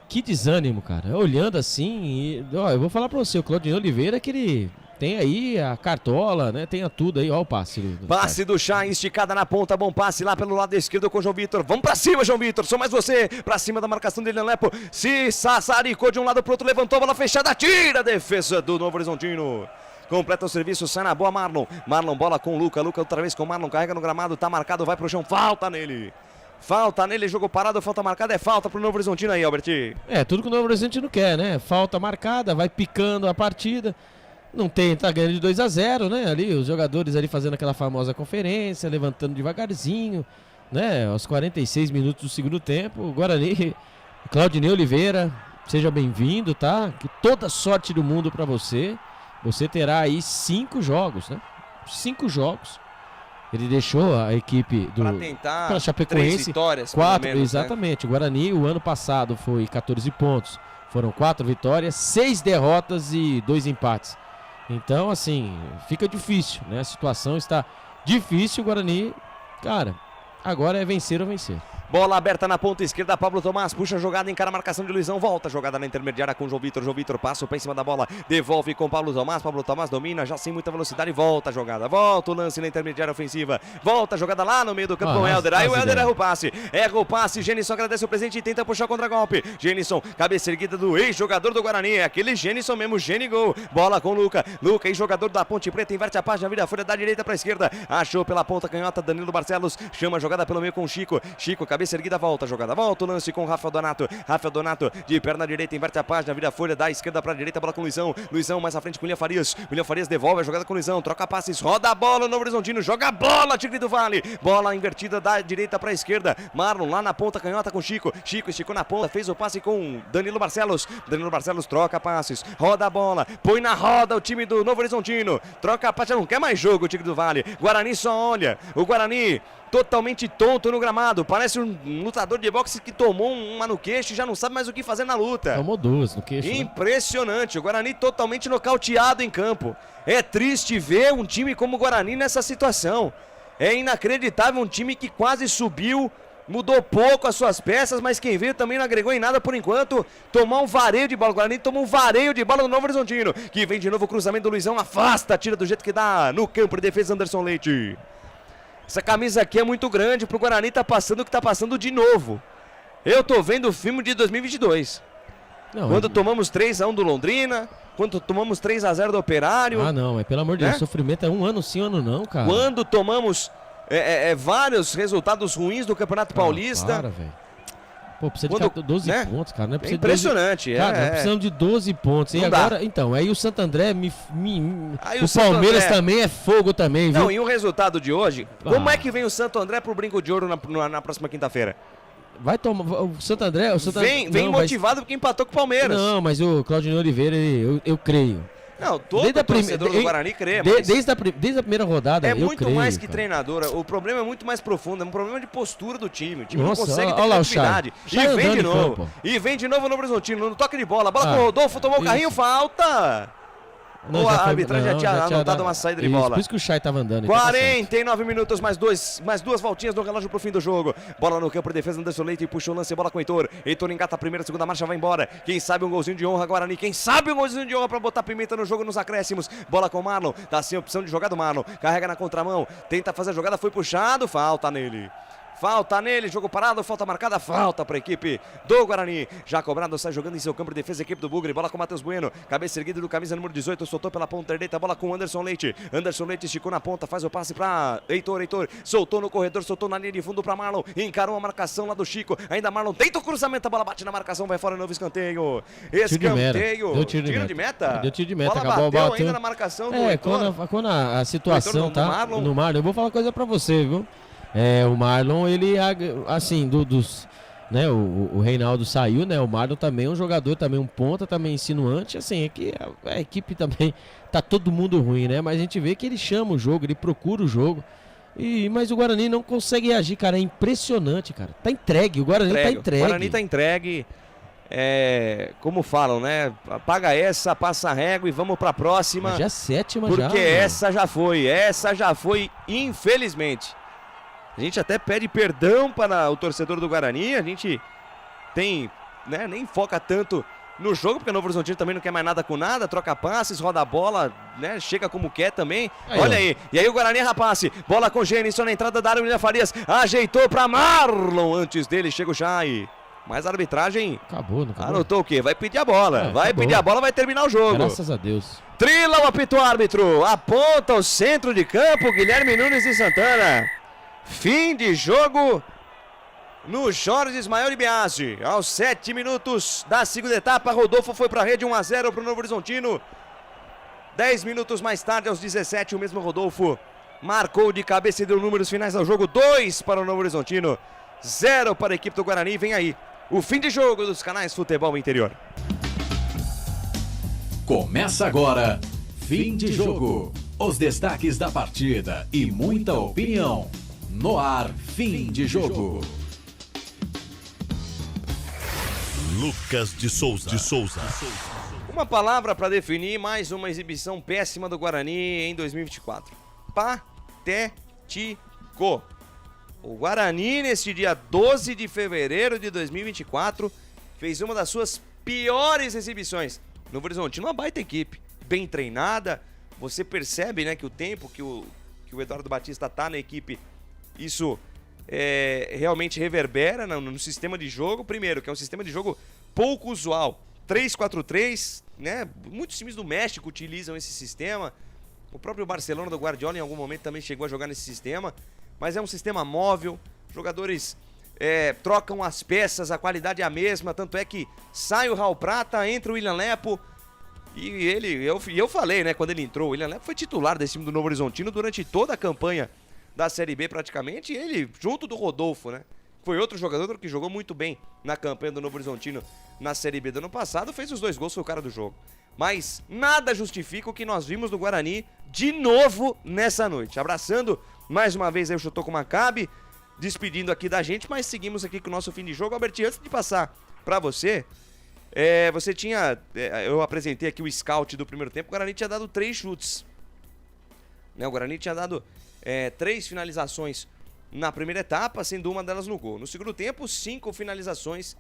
Que desânimo, cara. Olhando assim, eu vou falar pra você, o Claudinho Oliveira, que ele tem aí a cartola, né? Tem tudo aí, ó o passe. Passe do Chá, esticada na ponta, bom passe lá pelo lado esquerdo com o João Vitor. Vamos pra cima, João Vitor, só mais você. Pra cima da marcação dele, Lepo. Se sassaricou de um lado pro outro, levantou a bola fechada, tira a defesa do Novo Horizontino. Completa o serviço, sai na boa Marlon, bola com o Luca outra vez com o Marlon, carrega no gramado, tá marcado, vai pro chão, falta nele, jogo parado, falta marcada, é falta pro Novo Horizontino aí, Albert. Tudo que o Novo Horizontino quer, né? Falta marcada, vai picando a partida, não tem, tá ganhando de 2-0, né? Ali, os jogadores ali fazendo aquela famosa conferência, levantando devagarzinho, né? Aos 46 minutos do segundo tempo, o Guarani, Claudinei Oliveira, seja bem-vindo, tá? Que toda sorte do mundo pra você. Você terá aí 5 jogos, né? 5 jogos. Ele deixou a equipe do... Pra tentar pra Chapecoense, 3 vitórias, 4, pelo menos, exatamente. Né? O Guarani, o ano passado, foi 14 pontos. Foram 4 vitórias, 6 derrotas e 2 empates. Então, assim, fica difícil, né? A situação está difícil. O Guarani, cara, agora é vencer ou vencer. Bola aberta na ponta esquerda, Pablo Tomás puxa a jogada, encara a marcação de Luizão, volta a jogada na intermediária com o João Vitor passa o pé em cima da bola, devolve com Pablo Tomás domina, já sem muita velocidade, volta a jogada, volta o lance na intermediária ofensiva, volta a jogada lá no meio do campo com o Helder, aí o Helder erra o passe, Genison agradece o presente e tenta puxar contra-golpe, Genison, cabeça erguida do ex-jogador do Guarani, é aquele Genison mesmo, Genigol, bola com Luca, ex-jogador da Ponte Preta, inverte a página, vira a folha da direita para a esquerda, achou pela ponta canhota Danilo Barcelos, chama a jogada pelo meio com o Chico, cabeça erguida, volta a jogada, volta o lance com o Rafael Donato. Rafael Donato de perna direita, inverte a página, vira a folha, da esquerda pra direita, bola com o Luizão. Luizão mais à frente com o William Farias. William Farias devolve a jogada com o Luizão, troca passes, roda a bola, o Novo Horizontino joga a bola, Tigre do Vale. Bola invertida da direita pra esquerda. Marlon lá na ponta, canhota com Chico. Chico esticou na ponta, fez o passe com Danilo Barcelos. Danilo Barcelos troca passes, roda a bola, põe na roda o time do Novo Horizontino. Troca a passe, não quer mais jogo o Tigre do Vale. Guarani só olha. O Guarani totalmente tonto no gramado. Parece um lutador de boxe que tomou uma no queixo e já não sabe mais o que fazer na luta. Tomou 2 no queixo. Impressionante. Né? O Guarani totalmente nocauteado em campo. É triste ver um time como o Guarani nessa situação. É inacreditável, um time que quase subiu, mudou pouco as suas peças, mas quem veio também não agregou em nada por enquanto. Tomar um vareio de bola. O Guarani tomou um vareio de bola do Novo Horizontino, que vem de novo o cruzamento do Luizão, afasta, tira do jeito que dá no campo de defesa Anderson Leite. Essa camisa aqui é muito grande pro Guarani, tá passando o que tá passando de novo. Eu tô vendo o filme de 2022. Quando tomamos 3-1 do Londrina, quando tomamos 3-0 do Operário. Ah, não, pelo amor de Deus, sofrimento é um ano sim, um ano não, cara. Quando tomamos vários resultados ruins do Campeonato Paulista. Para, velho. Pô, precisa de 12 pontos, cara. Não é impressionante. Cara, nós precisamos de 12 pontos. E não agora, dá. Então, aí o Santo André o Santo Palmeiras André também é fogo também, viu? Não, e o resultado de hoje? Como é que vem o Santo André pro Brinco de Ouro na próxima quinta-feira? Vai tomar. O Santo André. Vem motivado porque empatou com o Palmeiras. Não, mas o Claudinho Oliveira, eu creio. Não, todo torcedor do Guarani crê, mas... Desde a primeira rodada, eu muito creio, mais que cara. treinadora. O problema é muito mais profundo. É um problema de postura do time. O time Nossa, não consegue ter olha lá o atividade. Chay. E vem de novo. Campo. E vem de novo no Horizontino. No toque de bola. Bola com o Rodolfo. Tomou o carrinho. Falta. Não, a arbitragem já tinha anotado uma saída de bola. Por isso que o Chay tava andando. 49 minutos, mais duas voltinhas no relógio pro fim do jogo. Bola no campo de defesa, Anderson Leite puxou o lance, bola com o Heitor. Heitor engata a primeira, segunda marcha, vai embora. Quem sabe um golzinho de honra, Guarani. Quem sabe um golzinho de honra pra botar pimenta no jogo nos acréscimos. Bola com o Marlon, tá sem opção de jogar do Marlon. Carrega na contramão, tenta fazer a jogada, foi puxado, falta nele. Falta nele, jogo parado, falta marcada, falta para a equipe do Guarani. Já cobrado, sai jogando em seu campo de defesa, equipe do Bugre. Bola com o Matheus Bueno, cabeça erguida do camisa número 18, soltou pela ponta direita, bola com o Anderson Leite. Anderson Leite esticou na ponta, faz o passe para Heitor. Heitor soltou no corredor, soltou na linha de fundo para Marlon. Encarou a marcação lá do Chico. Ainda Marlon tenta o cruzamento, a bola bate na marcação, vai fora, novo escanteio. Escanteio. Deu tiro de meta. Deu tiro de meta, acabou bateu ainda na marcação do Heitor. Quando a situação tá no Marlon, eu vou falar uma coisa para você, viu? O Marlon, ele, assim, né, o Reinaldo saiu, né, o Marlon também é um jogador, também um ponta, também insinuante, assim, é que a equipe também, tá todo mundo ruim, né, mas a gente vê que ele chama o jogo, ele procura o jogo, mas o Guarani não consegue reagir, cara, é impressionante, cara, tá entregue, o Guarani tá entregue. O Guarani tá entregue, como falam, né, apaga essa, passa a régua e vamos pra próxima. Mas já é sétima porque já. Porque essa já foi, infelizmente. A gente até pede perdão para o torcedor do Guarani, a gente tem, né, nem foca tanto no jogo, porque o Novo Horizontino também não quer mais nada com nada, troca passes, roda a bola, né, chega como quer também. Olha aí, e aí o Guarani erra passe, bola com o Gênison na entrada da área, o William Farias ajeitou para Marlon, antes dele chega o Chay. Mas a arbitragem acabou. Anotou o quê? Vai pedir a bola, pedir a bola, vai terminar o jogo. Graças a Deus. Trila o apito árbitro, aponta o centro de campo, Guilherme Nunes de Santana. Fim de jogo no Jorge Ismael de Biasi. Aos 7 minutos da segunda etapa, Rodolfo foi para a rede, 1-0 para o Novo Horizontino. 10 minutos mais tarde, aos 17, o mesmo Rodolfo marcou de cabeça e deu números finais ao jogo. 2 para o Novo Horizontino, 0 para a equipe do Guarani. Vem aí o fim de jogo dos canais Futebol Interior. Começa agora, fim de jogo. Os destaques da partida e muita opinião. No ar, fim de jogo. Lucas de Souza. Uma palavra para definir mais uma exibição péssima do Guarani em 2024. Patético. O Guarani, neste dia 12 de fevereiro de 2024, fez uma das suas piores exibições. Novo Horizontino, uma baita equipe, bem treinada. Você percebe, né, que o tempo que o Eduardo Batista tá na equipe, isso realmente reverbera no sistema de jogo. Primeiro, que é um sistema de jogo pouco usual. 3-4-3, né? Muitos times do México utilizam esse sistema. O próprio Barcelona do Guardiola em algum momento também chegou a jogar nesse sistema. Mas é um sistema móvel, jogadores trocam as peças, a qualidade é a mesma, tanto é que sai o Raul Prata, entra o William Lepo, e eu falei, né, quando ele entrou, o William Lepo foi titular desse time do Novo Horizontino durante toda a campanha da Série B praticamente, e ele, junto do Rodolfo, né, foi outro jogador que jogou muito bem na campanha do Novo Horizontino na Série B do ano passado, fez os 2 gols, foi o cara do jogo. Mas nada justifica o que nós vimos do Guarani de novo nessa noite. Abraçando mais uma vez aí o Chutoco Maccabi, despedindo aqui da gente, mas seguimos aqui com o nosso fim de jogo. Albertinho, antes de passar pra você, você tinha... eu apresentei aqui o scout do primeiro tempo, o Guarani tinha dado 3 chutes. Né, o Guarani tinha dado 3 finalizações na primeira etapa, sendo uma delas no gol. No segundo tempo, 5 finalizações,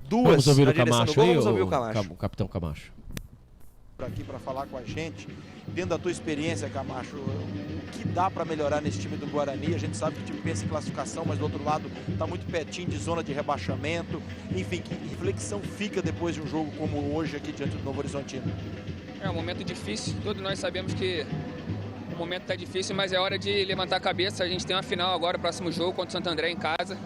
2 Vamos ouvir na o direção Camacho do gol. aí, Vamos ouvir o Camacho. o Capitão Camacho. Aqui para falar com a gente, dentro da tua experiência, Camacho, o que dá para melhorar nesse time do Guarani? A gente sabe que o time pensa em classificação, mas do outro lado está muito pertinho de zona de rebaixamento. Enfim, que reflexão fica depois de um jogo como hoje aqui diante do Novo Horizontino? É um momento difícil, todos nós sabemos que o momento está difícil, mas é hora de levantar a cabeça. A gente tem uma final agora, próximo jogo contra o Santo André em casa.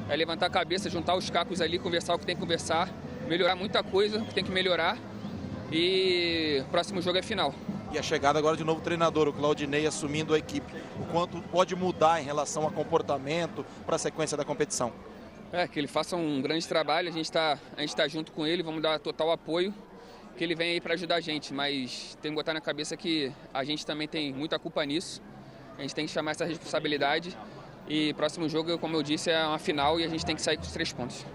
É levantar a cabeça, juntar os cacos ali, conversar o que tem que conversar, melhorar muita coisa, o que tem que melhorar. E o próximo jogo é final. E a chegada agora de novo treinador, o Claudinei assumindo a equipe. O quanto pode mudar em relação a comportamento para a sequência da competição? Que ele faça um grande trabalho, a gente tá junto com ele, vamos dar total apoio, que ele vem aí para ajudar a gente, mas tem que botar na cabeça que a gente também tem muita culpa nisso, a gente tem que chamar essa responsabilidade e próximo jogo, como eu disse, é uma final e a gente tem que sair com os 3 pontos.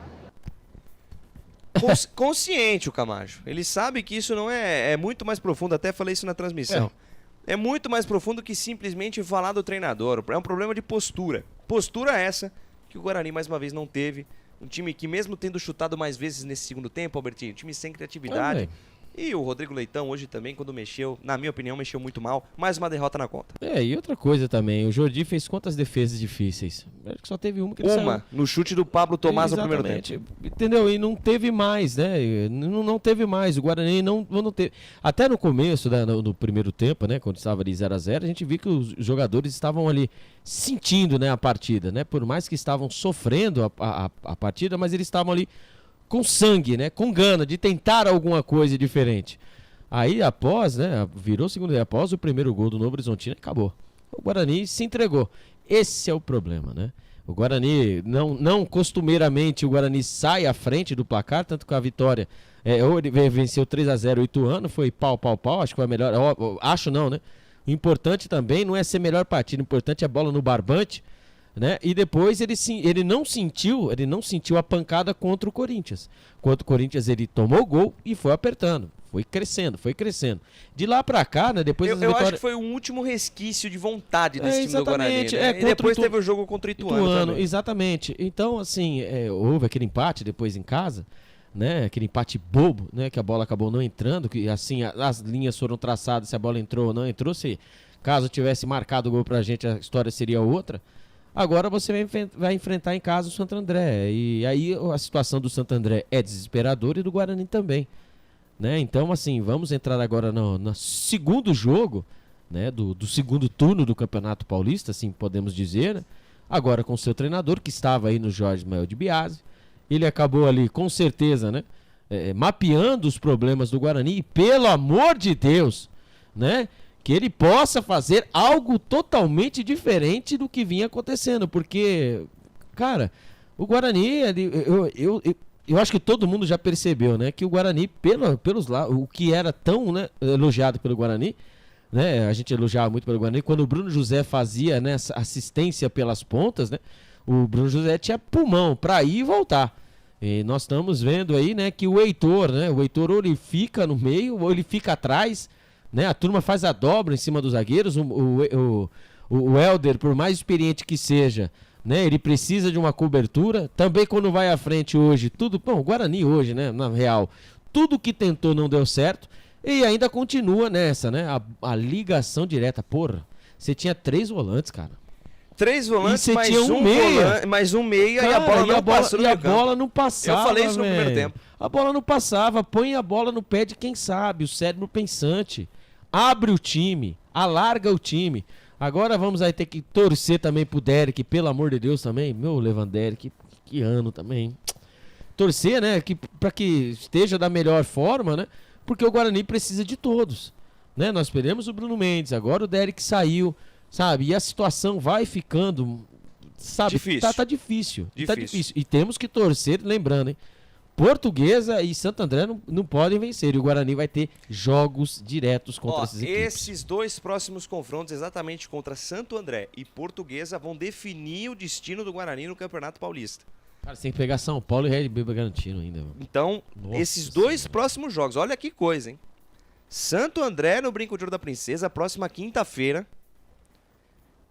Consciente o Camacho. Ele sabe que isso não é muito mais profundo, até falei isso na transmissão. É muito mais profundo que simplesmente falar do treinador. É um problema de postura. Postura essa que o Guarani mais uma vez não teve. Um time que mesmo tendo chutado mais vezes nesse segundo tempo, Albertinho, um time sem criatividade. E o Rodrigo Leitão hoje também, quando mexeu, na minha opinião, mexeu muito mal. Mais uma derrota na conta. E outra coisa também, o Jordi fez quantas defesas difíceis? Acho que só teve uma que ele saiu. No chute do Pablo Tomás no primeiro tempo. Entendeu? E não teve mais, né? Não teve mais. O Guarani não teve. Até no começo, né, no primeiro tempo, né? Quando estava ali 0-0, a gente viu que os jogadores estavam ali sentindo, né, a partida, né? Por mais que estavam sofrendo a partida, mas eles estavam ali com sangue, né? Com gana de tentar alguma coisa diferente. Aí após, né? Virou o segundo, após o primeiro gol do Novo Horizontino, acabou. O Guarani se entregou. Esse é o problema, né? O Guarani, não costumeiramente, o Guarani sai à frente do placar, tanto que a vitória, ou ele venceu 3-0 o Ituano, foi pau, acho que foi a melhor, acho não, né? O importante também não é ser melhor partida, o importante é a bola no barbante, né? E depois ele não sentiu a pancada contra o Corinthians. Contra o Corinthians ele tomou o gol e foi apertando, foi crescendo. De lá pra cá, né, depois eu acho que foi o último resquício de vontade desse time do Guarani, né? E depois teve o jogo contra o Ituano também. Exatamente. Então, assim, houve aquele empate depois em casa, né? Aquele empate bobo, né? Que a bola acabou não entrando, que assim as linhas foram traçadas, se a bola entrou ou não entrou, se caso tivesse marcado o gol pra gente, a história seria outra. Agora você vai enfrentar em casa o Santo André. E aí a situação do Santo André é desesperadora e do Guarani também, né? Então, assim, vamos entrar agora no segundo jogo, né? Do segundo turno do Campeonato Paulista, assim podemos dizer, né? Agora com o seu treinador, que estava aí no Jorge Ismael de Biasi. Ele acabou ali, com certeza, né? Mapeando os problemas do Guarani. E, pelo amor de Deus, né? Que ele possa fazer algo totalmente diferente do que vinha acontecendo, porque, cara, o Guarani, eu acho que todo mundo já percebeu, né, que o Guarani, pelos lados, o que era tão, né, elogiado pelo Guarani, né, a gente elogiava muito pelo Guarani, quando o Bruno José fazia, né, essa assistência pelas pontas, né, o Bruno José tinha pulmão para ir e voltar. E nós estamos vendo aí, né, que o Heitor ou ele fica no meio ou ele fica atrás, né? A turma faz a dobra em cima dos zagueiros. O Helder, por mais experiente que seja, né? Ele precisa de uma cobertura. Também quando vai à frente hoje, o Guarani hoje, né? Na real, tudo que tentou não deu certo. E ainda continua nessa, né? A ligação direta. Porra, você tinha 3 volantes, cara. 3 volantes, mais um meia. Mais um meia, cara, e a bola não passou. E a bola não passava. Eu falei isso no primeiro tempo. A bola não passava. Põe a bola no pé de quem sabe, o cérebro pensante. Abre o time, alarga o time. Agora vamos aí ter que torcer também pro Derek, pelo amor de Deus também. Meu Lewanderic, Que ano também. Torcer, né, para que esteja da melhor forma, né? Porque o Guarani precisa de todos, né? Nós perdemos o Bruno Mendes, agora o Derek saiu, sabe? E a situação vai ficando, sabe? Difícil. Tá difícil. Tá Difícil. difícil. E temos que torcer, lembrando, hein? Portuguesa e Santo André não podem vencer. E o Guarani vai ter jogos diretos contra essas equipes. Esses dois próximos confrontos, exatamente contra Santo André e Portuguesa, vão definir o destino do Guarani no Campeonato Paulista. Cara, você tem que pegar São Paulo e Red Bull Bragantino ainda. Mano. Então, Nossa esses dois próximos jogos, olha que coisa, hein? Santo André no Brinco de Ouro da Princesa, próxima quinta-feira.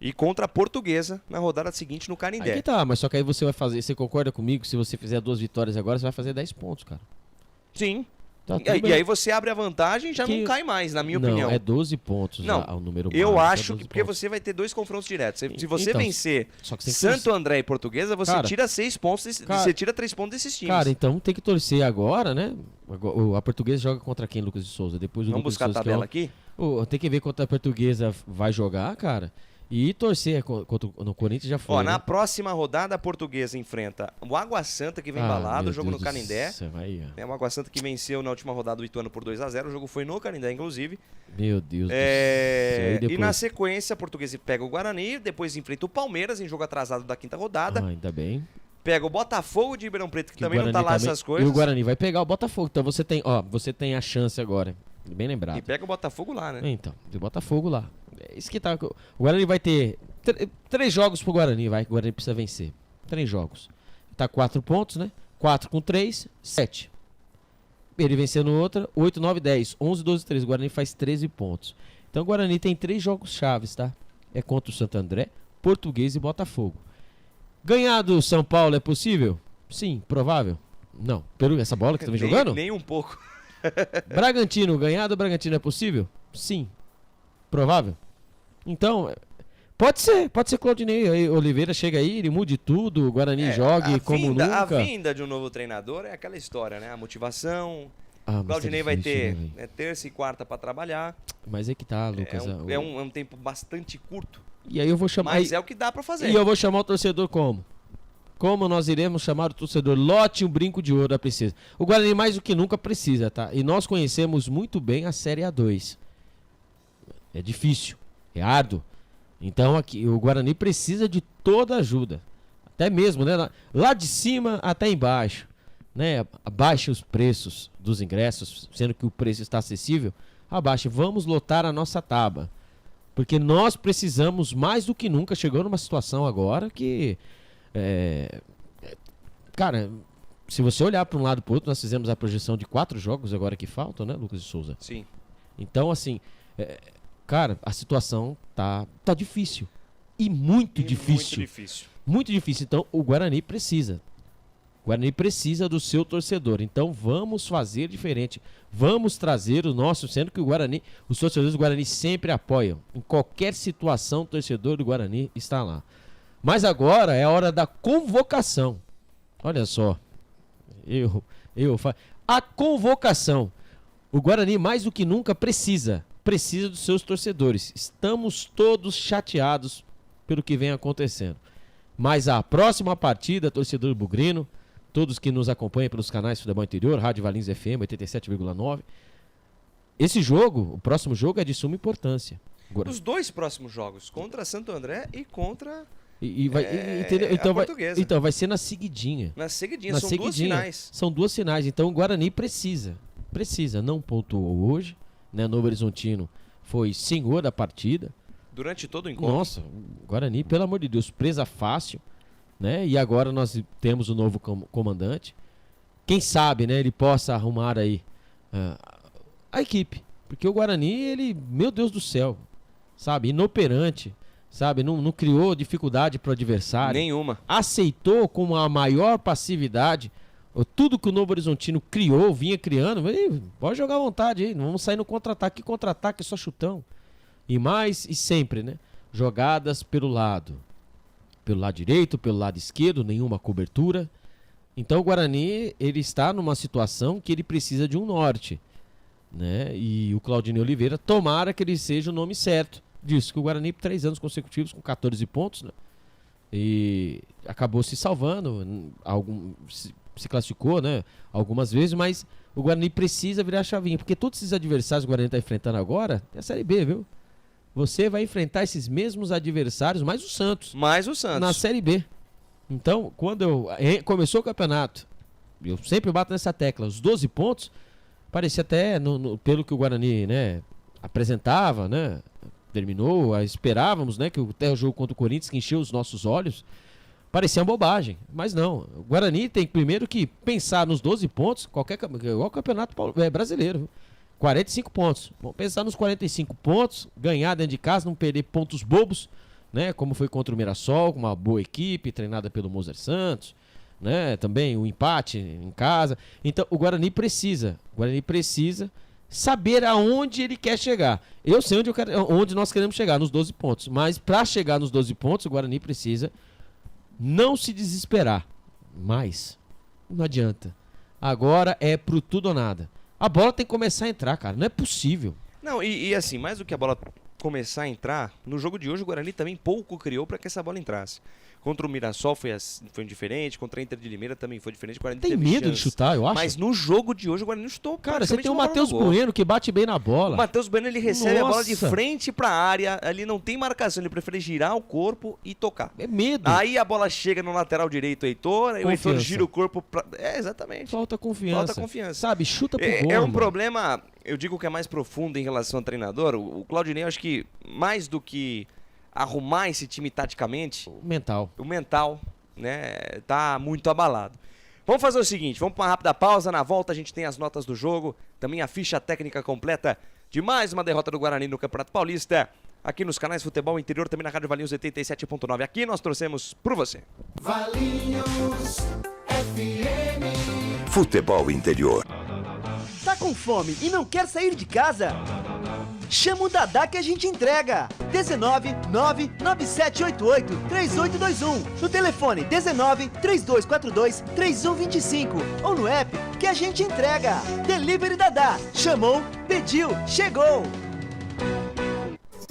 E contra a Portuguesa na rodada seguinte no Canindé. Aí que tá, mas só que aí você vai fazer, você concorda comigo? Se você fizer 2 vitórias agora, você vai fazer 10 pontos, cara. Sim. Tá, e aí você abre a vantagem e já não cai mais, na minha opinião. Não, é 12 pontos não, o número eu máximo, acho que porque você vai ter 2 confrontos diretos. Se você então, vencer só que Santo André e Portuguesa, você cara, tira 6 pontos, você tira 3 pontos desses times. Cara, então tem que torcer agora, né? A Portuguesa joga contra quem, Lucas de Souza? Depois o Vamos Lucas buscar de Souza, a tabela aqui? Tem que ver quanto a Portuguesa vai jogar, cara. E torcer contra no Corinthians já foi. Ó, né? na próxima rodada, a Portuguesa enfrenta o Água Santa, que vem embalado, o jogo no Canindé. É o Água Santa que venceu na última rodada o Ituano por 2-0. O jogo foi no Canindé, inclusive. Meu Deus do céu. E na sequência, a Portuguesa pega o Guarani, depois enfrenta o Palmeiras em jogo atrasado da quinta rodada. Ainda bem. Pega o Botafogo de Ribeirão Preto, que também não Guarani tá lá essas coisas. E o Guarani vai pegar o Botafogo. Então você tem a chance agora. Bem lembrado. E pega o Botafogo lá, né? Então, o Botafogo lá. É isso que tá. O Guarani vai ter 3 jogos pro Guarani, vai. Que o Guarani precisa vencer. 3 jogos. Tá 4 pontos, né? 4 com 3, 7. Ele vencendo outra, 8, 9, 10. 11, 12, 13. O Guarani faz 13 pontos. Então o Guarani tem 3 jogos chaves, tá? É contra o Santo André, Português e Botafogo. Ganhar do São Paulo é possível? Sim. Provável? Não. Pelo essa bola que você vem jogando? Nem um pouco. Bragantino, ganhar do Bragantino é possível? Sim. Provável? Então, pode ser Claudinei Oliveira chega aí, ele mude tudo, o Guarani jogue como nunca. A vinda de um novo treinador é aquela história, né? A motivação. O Claudinei vai ter terça e quarta para trabalhar. Mas é que tá, Lucas. É um tempo bastante curto. E aí eu vou chamar. Mas é o que dá para fazer. E eu vou chamar o torcedor como? Como nós iremos chamar o torcedor? Lote um brinco de ouro da princesa. O Guarani mais do que nunca precisa, tá? E nós conhecemos muito bem a Série A2. É difícil, é árduo. Então aqui o Guarani precisa de toda ajuda. Até mesmo, né? Lá de cima até embaixo. Né? Abaixe os preços dos ingressos, sendo que o preço está acessível. Abaixe. Vamos lotar a nossa tábua. Porque nós precisamos mais do que nunca. Chegou numa situação agora que... Cara, se você olhar para um lado e para o outro, nós fizemos a projeção de 4 jogos agora que faltam, né, Lucas de Souza? Sim. Então, assim, cara, a situação tá difícil. E muito difícil. Muito difícil. Muito difícil. Então, o Guarani precisa. O Guarani precisa do seu torcedor. Então, vamos fazer diferente. Vamos trazer o nosso, sendo que o Guarani, os torcedores do Guarani sempre apoiam. Em qualquer situação, o torcedor do Guarani está lá. Mas agora é a hora da convocação. Olha só. A convocação. O Guarani mais do que nunca precisa dos seus torcedores. Estamos todos chateados pelo que vem acontecendo. Mas a próxima partida, torcedor bugrino, todos que nos acompanham pelos canais Futebol Interior, Rádio Valinhos FM 87,9. Esse jogo, o próximo jogo é de suma importância. Os 2 próximos jogos, contra Santo André e contra... Então vai ser na seguidinha. Na seguidinha, são 2 finais. São 2 finais, então o Guarani precisa, não pontuou hoje, né? Novo Horizontino foi senhor da partida. Durante todo o encontro. Nossa, o Guarani, pelo amor de Deus, presa fácil, né? E agora nós temos o novo comandante. Quem sabe, né, ele possa arrumar aí a equipe, porque o Guarani, ele, meu Deus do céu, sabe, inoperante. Sabe, não criou dificuldade para o adversário. Nenhuma. Aceitou com a maior passividade tudo que o Novo Horizontino criou, vinha criando. Pode jogar à vontade aí, não vamos sair no contra-ataque. Que contra-ataque é só chutão. E mais, e sempre, né? Jogadas pelo lado direito, pelo lado esquerdo, nenhuma cobertura. Então o Guarani, ele está numa situação que ele precisa de um norte, né? E o Claudinei Oliveira, tomara que ele seja o nome certo disso, que o Guarani, por 3 anos consecutivos, com 14 pontos, né? E acabou se salvando, se classificou, né? Algumas vezes, mas o Guarani precisa virar a chavinha, porque todos esses adversários que o Guarani está enfrentando agora é a Série B, viu? Você vai enfrentar esses mesmos adversários, mais o Santos. Na Série B. Então, quando começou o campeonato, eu sempre bato nessa tecla, os 12 pontos, parecia até, pelo que o Guarani, né, apresentava, né, terminou, esperávamos, né, que até o jogo contra o Corinthians, que encheu os nossos olhos, parecia uma bobagem, mas não. O Guarani tem primeiro que pensar nos 12 pontos, igual o campeonato brasileiro, viu? 45 pontos. Vamos pensar nos 45 pontos, ganhar dentro de casa, não perder pontos bobos, né? Como foi contra o Mirassol, com uma boa equipe, treinada pelo Moser Santos, né? Também o empate em casa. Então, o Guarani precisa saber aonde ele quer chegar. Eu sei onde nós queremos chegar, nos 12 pontos. Mas para chegar nos 12 pontos, o Guarani precisa não se desesperar. Mas não adianta. Agora é pro tudo ou nada. A bola tem que começar a entrar, cara. Não é possível. Não, e assim, mais do que a bola começar a entrar, no jogo de hoje o Guarani também pouco criou para que essa bola entrasse. Contra o Mirassol foi diferente, contra a Inter de Limeira também foi diferente. O Guarani tem teve medo chance. de chutar, eu acho. Mas no jogo de hoje o Guarani não chutou. Cara, você tem o Matheus Bueno que bate bem na bola. O Matheus Bueno, ele recebe a bola de frente pra área, ali não tem marcação, ele prefere girar o corpo e tocar. É medo. Aí a bola chega no lateral direito, Heitor, aí o Heitor gira o corpo pra... exatamente. Falta confiança. Sabe, chuta pro gol. É um problema, eu digo que é mais profundo em relação ao treinador. O Claudinei, eu acho que mais do que arrumar esse time taticamente... O mental, né, tá muito abalado. Vamos fazer o seguinte, vamos para uma rápida pausa. Na volta a gente tem as notas do jogo, também a ficha técnica completa de mais uma derrota do Guarani no Campeonato Paulista. Aqui nos canais Futebol Interior, também na Rádio Valinhos 87.9. Aqui nós trouxemos por você. Valinhos FM. Futebol Interior. Tá com fome e não quer sair de casa? Chama o Dadá que a gente entrega. 19 99788 3821. No telefone 19 3242 3125. Ou no app que a gente entrega. Delivery Dadá. Chamou, pediu, chegou.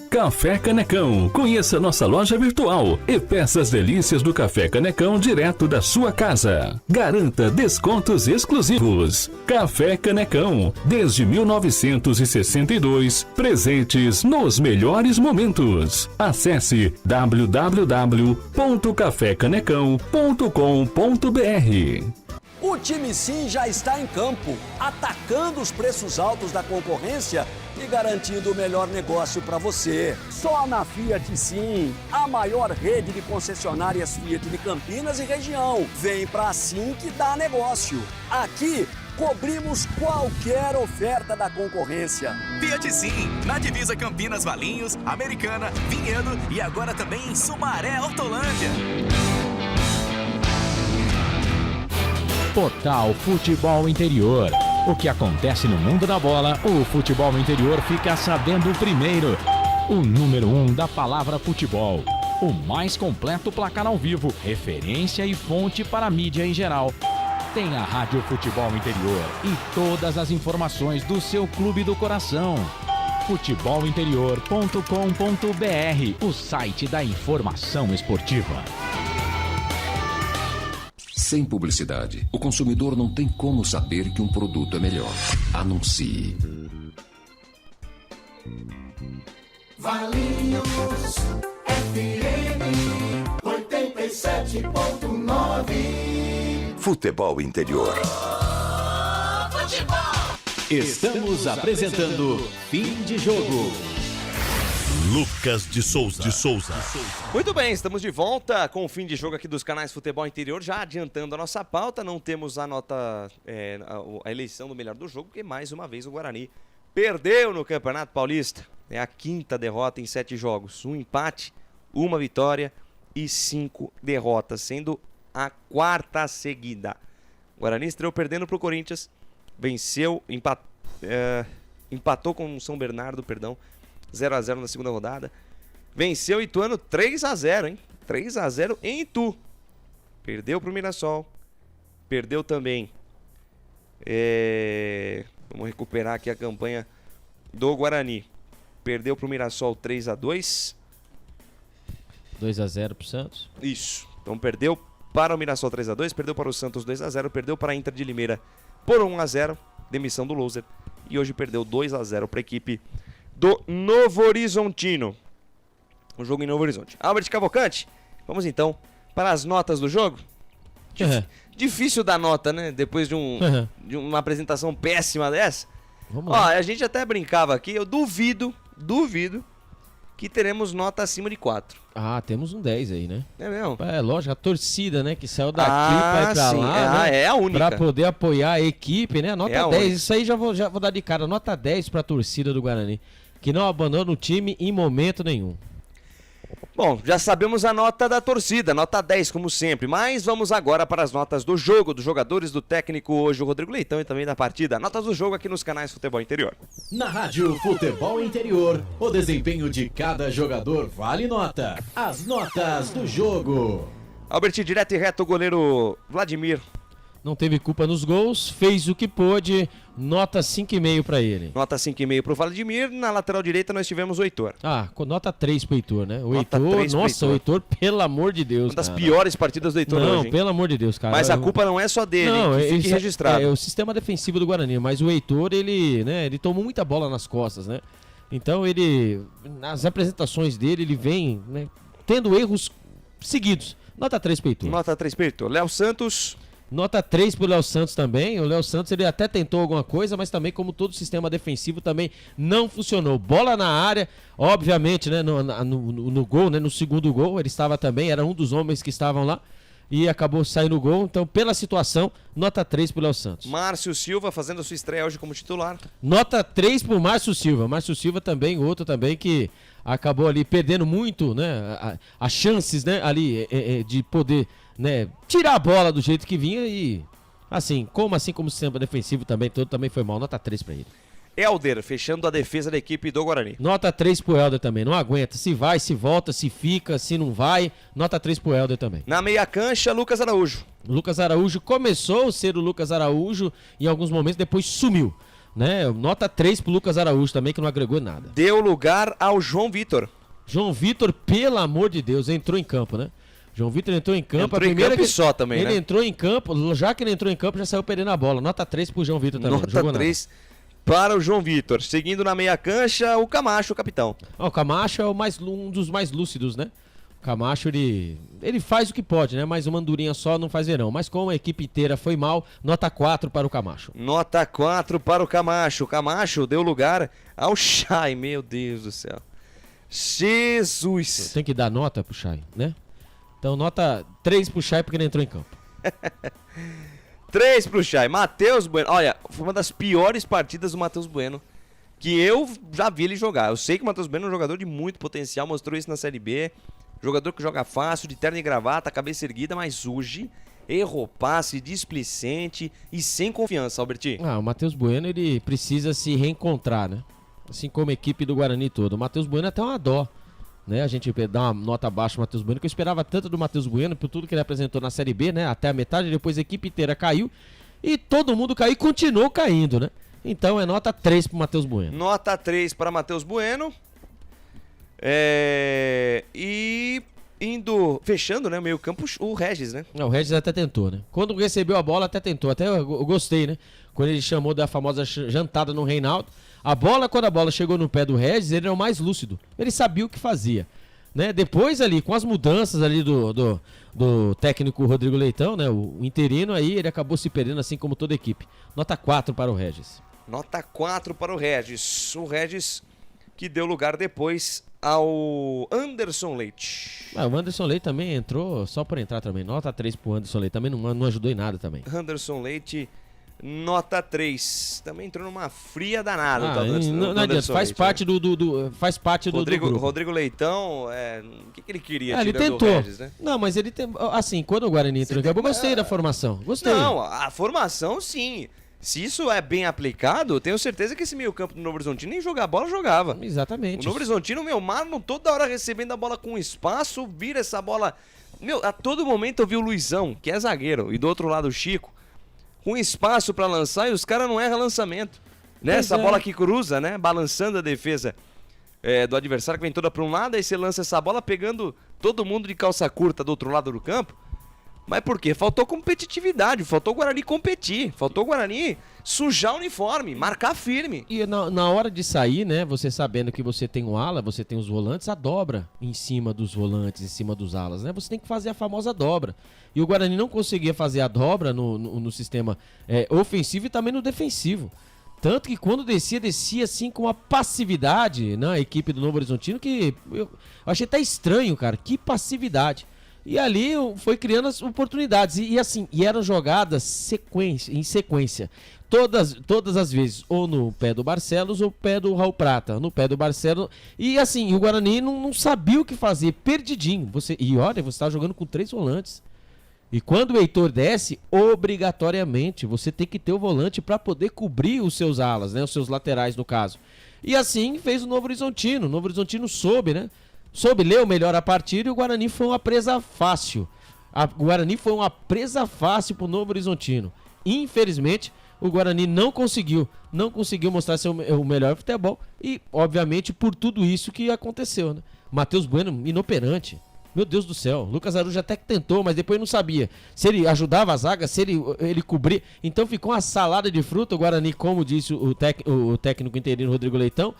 Café Canecão. Conheça nossa loja virtual e peça as delícias do Café Canecão direto da sua casa. Garanta descontos exclusivos. Café Canecão. Desde 1962, presentes nos melhores momentos. Acesse www.cafecanecão.com.br. O time Sim já está em campo, atacando os preços altos da concorrência e garantindo o melhor negócio para você. Só na Fiat Sim, a maior rede de concessionárias Fiat de Campinas e região. Vem pra Sim que dá negócio. Aqui, cobrimos qualquer oferta da concorrência. Fiat Sim, na divisa Campinas, Valinhos, Americana, Vinhedo e agora também em Sumaré, Hortolândia. Total Futebol Interior. O que acontece no mundo da bola, o futebol interior fica sabendo primeiro. O número 1 da palavra futebol. O mais completo placar ao vivo, referência e fonte para a mídia em geral. Tem a Rádio Futebol Interior e todas as informações do seu clube do coração. futebolinterior.com.br, o site da informação esportiva. Sem publicidade, o consumidor não tem como saber que um produto é melhor. Anuncie. Valinhos FM 87.9. Futebol Interior. Estamos apresentando Fim de Jogo. Lucas de Souza. Muito bem, estamos de volta com o fim de jogo aqui dos canais Futebol Interior, já adiantando a nossa pauta, não temos a nota, a eleição do melhor do jogo, porque mais uma vez o Guarani perdeu no Campeonato Paulista. É a quinta derrota em 7 jogos, 1 empate, 1 vitória e 5 derrotas, sendo a 4ª seguida. O Guarani estreou perdendo para o Corinthians, venceu, empatou com o São Bernardo, 0-0 na segunda rodada. Venceu o Ituano 3-0, hein? 3-0 em Itu. Perdeu pro Mirassol. Perdeu também. Vamos recuperar aqui a campanha do Guarani. Perdeu pro Mirassol 3-2. 2-0 pro Santos. Isso. Então perdeu para o Mirassol 3-2, perdeu para o Santos 2-0, perdeu para a Inter de Limeira por 1-0, demissão do loser. E hoje perdeu 2-0 para a equipe do Novo Horizontino. Um jogo em Novo Horizonte. Albert Cavalcante, vamos então para as notas do jogo. Difícil dar nota, né? Depois de uma apresentação péssima dessa. Vamos lá. A gente até brincava aqui, eu duvido que teremos nota acima de 4. Ah, temos um 10 aí, né? É mesmo? É, lógico, a torcida, né, que saiu daqui vai pra sim. lá, né, é a única. pra poder apoiar a equipe, né? Nota É a 10, única. isso aí já vou dar de cara. Nota 10 pra torcida do Guarani, que não abandona o time em momento nenhum. Bom, já sabemos a nota da torcida, nota 10 como sempre, mas vamos agora para as notas do jogo, dos jogadores, do técnico hoje, o Rodrigo Leitão, e também da partida. Notas do jogo aqui nos canais Futebol Interior. Na Rádio Futebol Interior, o desempenho de cada jogador vale nota. As notas do jogo. Albert, direto e reto, o goleiro Vladimir. Não teve culpa nos gols, fez o que pôde, nota 5,5 pra ele. Nota 5,5 pro Vladimir. Na lateral direita nós tivemos o Heitor. Ah, com nota 3 pro Heitor, né? O Nota Heitor, 3 pro nossa, Heitor. o Heitor, pelo amor de Deus, Uma das cara. piores partidas do Heitor Não, hoje, hein? pelo amor de Deus, cara. Mas a culpa não é só dele, que fique registrado. É o sistema defensivo do Guarani, mas o Heitor, ele tomou muita bola nas costas, né? Então ele, nas apresentações dele, ele vem, né, tendo erros seguidos. Nota 3 pro Heitor. Nota 3 pro Heitor. Léo Santos. Nota 3 pro Léo Santos também. O Léo Santos, ele até tentou alguma coisa, mas também, como todo sistema defensivo, também não funcionou. Bola na área, obviamente, né, no gol, né, no segundo gol, ele estava também, era um dos homens que estavam lá e acabou saindo o gol. Então, pela situação, nota 3 pro Léo Santos. Márcio Silva fazendo a sua estreia hoje como titular. Nota 3 pro Márcio Silva. Márcio Silva também, outro também que acabou ali perdendo muito, né, as chances, né, ali de poder, né, tirar a bola do jeito que vinha e assim como o sistema defensivo também todo também foi mal. Nota 3 pra ele. Helder, fechando a defesa da equipe do Guarani. Nota 3 pro Helder também. Não aguenta. Se vai, se volta, se fica, se não vai. Nota 3 pro Helder também. Na meia cancha, Lucas Araújo. Lucas Araújo começou a ser o Lucas Araújo em alguns momentos, depois sumiu, né? Nota 3 pro Lucas Araújo também, que não agregou nada. Deu lugar ao João Vitor. João Vitor, pelo amor de Deus, entrou em campo, né? João Vitor entrou em campo. Entrou a primeira em campo que e só também, ele né? entrou em campo, já que ele entrou em campo, já saiu perdendo a bola. Nota 3 pro João Vitor também. Nota 3 para o João Vitor. Seguindo na meia cancha, o Camacho, o capitão. O Camacho é um dos mais lúcidos, né? O Camacho, ele faz o que pode, né? Mas uma andorinha só não faz verão. Mas como a equipe inteira foi mal, nota 4 para o Camacho. Nota 4 para o Camacho. O Camacho deu lugar ao Chay, meu Deus do céu. Jesus! Tem que dar nota pro Chay, né? Então nota 3 pro Chay porque ele entrou em campo. 3 pro Chay. Matheus Bueno. Olha, foi uma das piores partidas do Matheus Bueno que eu já vi ele jogar. Eu sei que o Matheus Bueno é um jogador de muito potencial, mostrou isso na Série B. Jogador que joga fácil, de terno e gravata, cabeça erguida, mas hoje errou passe, displicente e sem confiança, Alberti. O Matheus Bueno, ele precisa se reencontrar, né? Assim como a equipe do Guarani todo. O Matheus Bueno até uma dó, né? A gente dá uma nota baixa pro Matheus Bueno, que eu esperava tanto do Matheus Bueno, por tudo que ele apresentou na Série B, né? Até a metade, depois a equipe inteira caiu e todo mundo caiu e continuou caindo, né? Então é nota 3 pro Matheus Bueno. Nota 3 para Matheus Bueno. E fechando, né, meio campo, o Regis, né? O Regis até tentou, né? Quando recebeu a bola, até tentou. Até eu gostei, né? Quando ele chamou da famosa jantada no Reinaldo. Quando a bola chegou no pé do Regis, ele era o mais lúcido. Ele sabia o que fazia, né? Depois ali, com as mudanças ali do técnico Rodrigo Leitão, né? O interino aí, ele acabou se perdendo assim como toda a equipe. Nota 4 para o Regis. Nota 4 para o Regis. O Regis que deu lugar depois ao Anderson Leite. O Anderson Leite também entrou só por entrar também. Nota 3 pro Anderson Leite. Também não ajudou em nada também. Anderson Leite, nota 3. Também entrou numa fria danada. Não adianta, faz parte do grupo. Rodrigo Leitão, o que ele queria ele tirando tentou. o Regis, né? Não, mas ele tem, assim, quando o Guarani entrou, eu gostei da formação. Gostei. Não, a formação sim. Se isso é bem aplicado, eu tenho certeza que esse meio campo do Novo Horizontino nem jogar bola jogava. Exatamente. O Novo Horizontino, Marlon, toda hora recebendo a bola com espaço, vira essa bola... a todo momento eu vi o Luizão, que é zagueiro, e do outro lado o Chico, com espaço pra lançar e os caras não erram lançamento. Né? Essa bola que cruza, né? Balançando a defesa do adversário que vem toda para um lado, aí você lança essa bola pegando todo mundo de calça curta do outro lado do campo. Mas por quê? Faltou competitividade, faltou o Guarani competir, faltou o Guarani sujar o uniforme, marcar firme. E na hora de sair, né, você sabendo que você tem o ala, você tem os volantes, a dobra em cima dos volantes, em cima dos alas, né? Você tem que fazer a famosa dobra. E o Guarani não conseguia fazer a dobra no sistema ofensivo e também no defensivo. Tanto que quando descia assim com uma passividade na equipe do Novo Horizontino que eu achei até estranho, cara. Que passividade. E ali foi criando as oportunidades. E eram jogadas em sequência. Todas as vezes, ou no pé do Barcelos ou no pé do Raul Prata. No pé do Barcelos. E assim, o Guarani não sabia o que fazer, perdidinho. E olha, você está jogando com 3 volantes. E quando o Heitor desce, obrigatoriamente, você tem que ter o volante para poder cobrir os seus alas, né? Os seus laterais, no caso. E assim fez o Novo Horizontino. O Novo Horizontino soube, né? Soube ler melhor a partida e o Guarani foi uma presa fácil. O Guarani foi uma presa fácil pro Novo Horizontino. Infelizmente, o Guarani não conseguiu mostrar o melhor futebol. E, obviamente, por tudo isso que aconteceu, né? Matheus Bueno, inoperante. Meu Deus do céu, Lucas Arujo até que tentou, mas depois não sabia se ele ajudava a zaga, se ele cobria. Então ficou uma salada de fruta. O Guarani, como disse o técnico interino Rodrigo Leitão,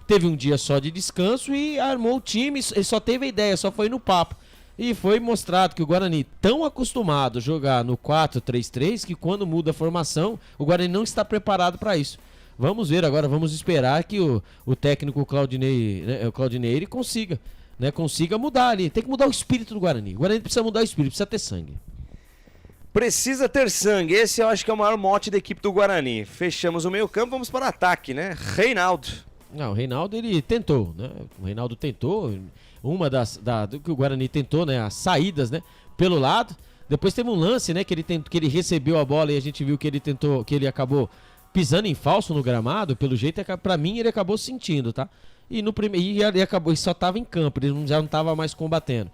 teve um dia só de descanso e armou o time, ele só teve a ideia, só foi no papo. E foi mostrado que o Guarani, tão acostumado a jogar no 4-3-3, que quando muda a formação, o Guarani não está preparado para isso. Vamos ver agora, vamos esperar que o técnico Claudinei, né, o Claudinei, ele consiga mudar ali. Tem que mudar o espírito do Guarani. O Guarani precisa mudar o espírito, precisa ter sangue. Precisa ter sangue. Esse eu acho que é o maior mote da equipe do Guarani. Fechamos o meio campo, vamos para o ataque, né? Reinaldo. Não, o Reinaldo, ele tentou, né? O Reinaldo tentou. Uma do que o Guarani tentou, né? As saídas, né? Pelo lado. Depois teve um lance, né? Que ele recebeu a bola e a gente viu que ele tentou, que ele acabou pisando em falso no gramado. Pelo jeito, pra mim, ele acabou sentindo, tá? E no primeiro, ele acabou, ele só tava em campo, ele já não tava mais combatendo.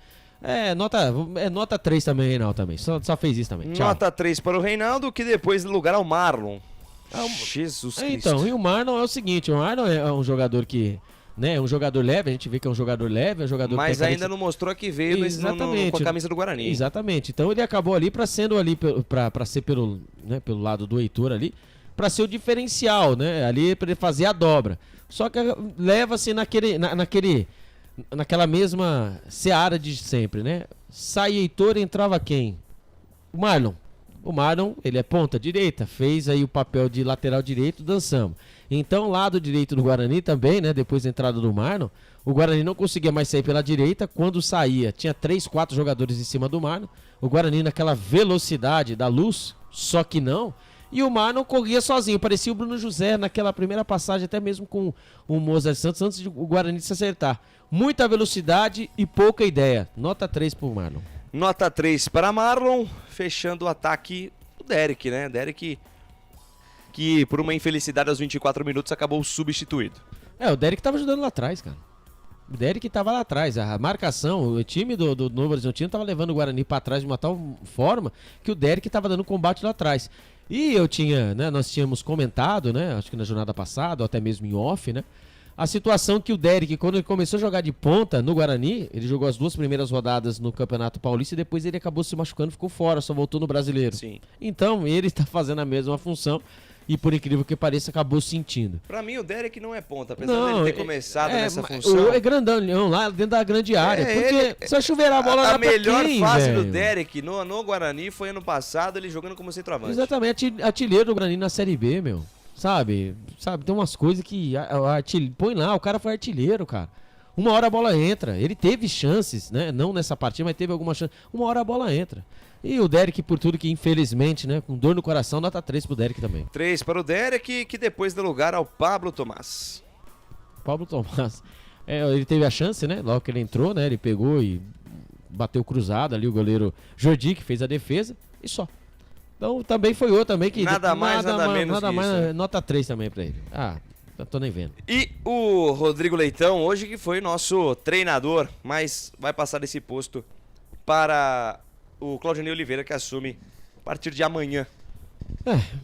Nota 3 também, Reinaldo, também. Só fez isso também. Tchau. Nota 3 para o Reinaldo, que depois deu lugar ao Marlon. Jesus Cristo. Então, e o Marlon é o seguinte, o Marlon é um jogador que, né, é um jogador leve, a gente vê que é um jogador leve, é um jogador mas ainda não mostrou que veio com a camisa do Guarani. Exatamente. Então ele acabou ali para ser pelo lado do Heitor ali, para ser o diferencial, né? Ali para ele fazer a dobra. Só que leva-se naquela mesma seara de sempre, né? Sai Heitor, entrava quem? O Marlon. O Marlon, ele é ponta direita, fez aí o papel de lateral direito, dançamos. Então, lado direito do Guarani também, né? Depois da entrada do Marlon, o Guarani não conseguia mais sair pela direita. Quando saía, tinha 3, 4 jogadores em cima do Marlon. O Guarani naquela velocidade da luz, só que não. E o Marlon corria sozinho, parecia o Bruno José naquela primeira passagem, até mesmo com o Mozart Santos, antes de o Guarani se acertar. Muita velocidade e pouca ideia. Nota 3 pro Marlon. Nota 3 para Marlon, fechando o ataque o Derek, né? Derek que por uma infelicidade aos 24 minutos acabou substituído. O Derek tava ajudando lá atrás, cara. O Derek tava lá atrás, a marcação, o time do Novo Horizontino tava levando o Guarani para trás de uma tal forma que o Derek tava dando combate lá atrás. E nós tínhamos comentado, né, acho que na jornada passada, ou até mesmo em off, né, a situação que o Derek, quando ele começou a jogar de ponta no Guarani, ele jogou as 2 primeiras rodadas no Campeonato Paulista e depois ele acabou se machucando, ficou fora, só voltou no Brasileiro. Sim. Então ele está fazendo a mesma função e, por incrível que pareça, acabou sentindo. Pra mim o Derek não é ponta, apesar dele ter começado nessa função. É grandão lá dentro da grande área, porque se chuveirar a bola lá a melhor fase do Derek no Guarani foi ano passado, ele jogando como centroavante. Exatamente, artilheiro do Guarani na Série B, meu. Sabe, tem umas coisas que põe lá, o cara foi artilheiro, cara. Uma hora a bola entra, ele teve chances, né? Não nessa partida, mas teve alguma chance. Uma hora a bola entra. E o Derek, por tudo que infelizmente, né, com dor no coração, nota 3 pro Derek também. 3 para o Derek, que depois deu lugar ao Pablo Tomás. Pablo Tomás, ele teve a chance, né? Logo que ele entrou, né? Ele pegou e bateu cruzado ali, o goleiro Jordi, que fez a defesa, e só. Então também foi outro também que... Nada mais, nada menos que isso, né? Nota 3 também pra ele. Não tô nem vendo. E o Rodrigo Leitão, hoje que foi nosso treinador, mas vai passar esse posto para o Claudinei Oliveira, que assume a partir de amanhã.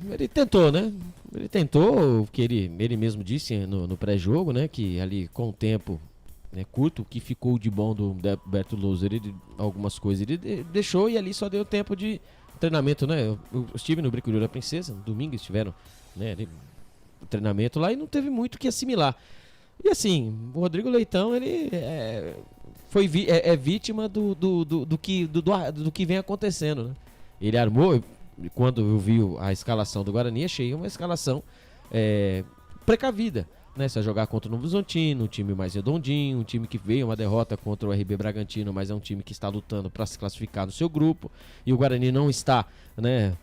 Ele tentou, né? Ele tentou, o que ele mesmo disse no pré-jogo, né? Que ali com o tempo curto, o que ficou de bom do Beto Loser, algumas coisas ele deixou e ali só deu tempo de treinamento, né? Eu estive no Bricoleur da Princesa, no domingo estiveram, né? O treinamento lá e não teve muito o que assimilar. E assim, o Rodrigo Leitão, ele foi vítima do que vem acontecendo, né? Ele armou, quando eu vi a escalação do Guarani, achei uma escalação precavida, né? Se vai jogar contra o Novo Horizontino, um time mais redondinho, um time que veio uma derrota contra o RB Bragantino, mas é um time que está lutando para se classificar no seu grupo, e o Guarani não está, né,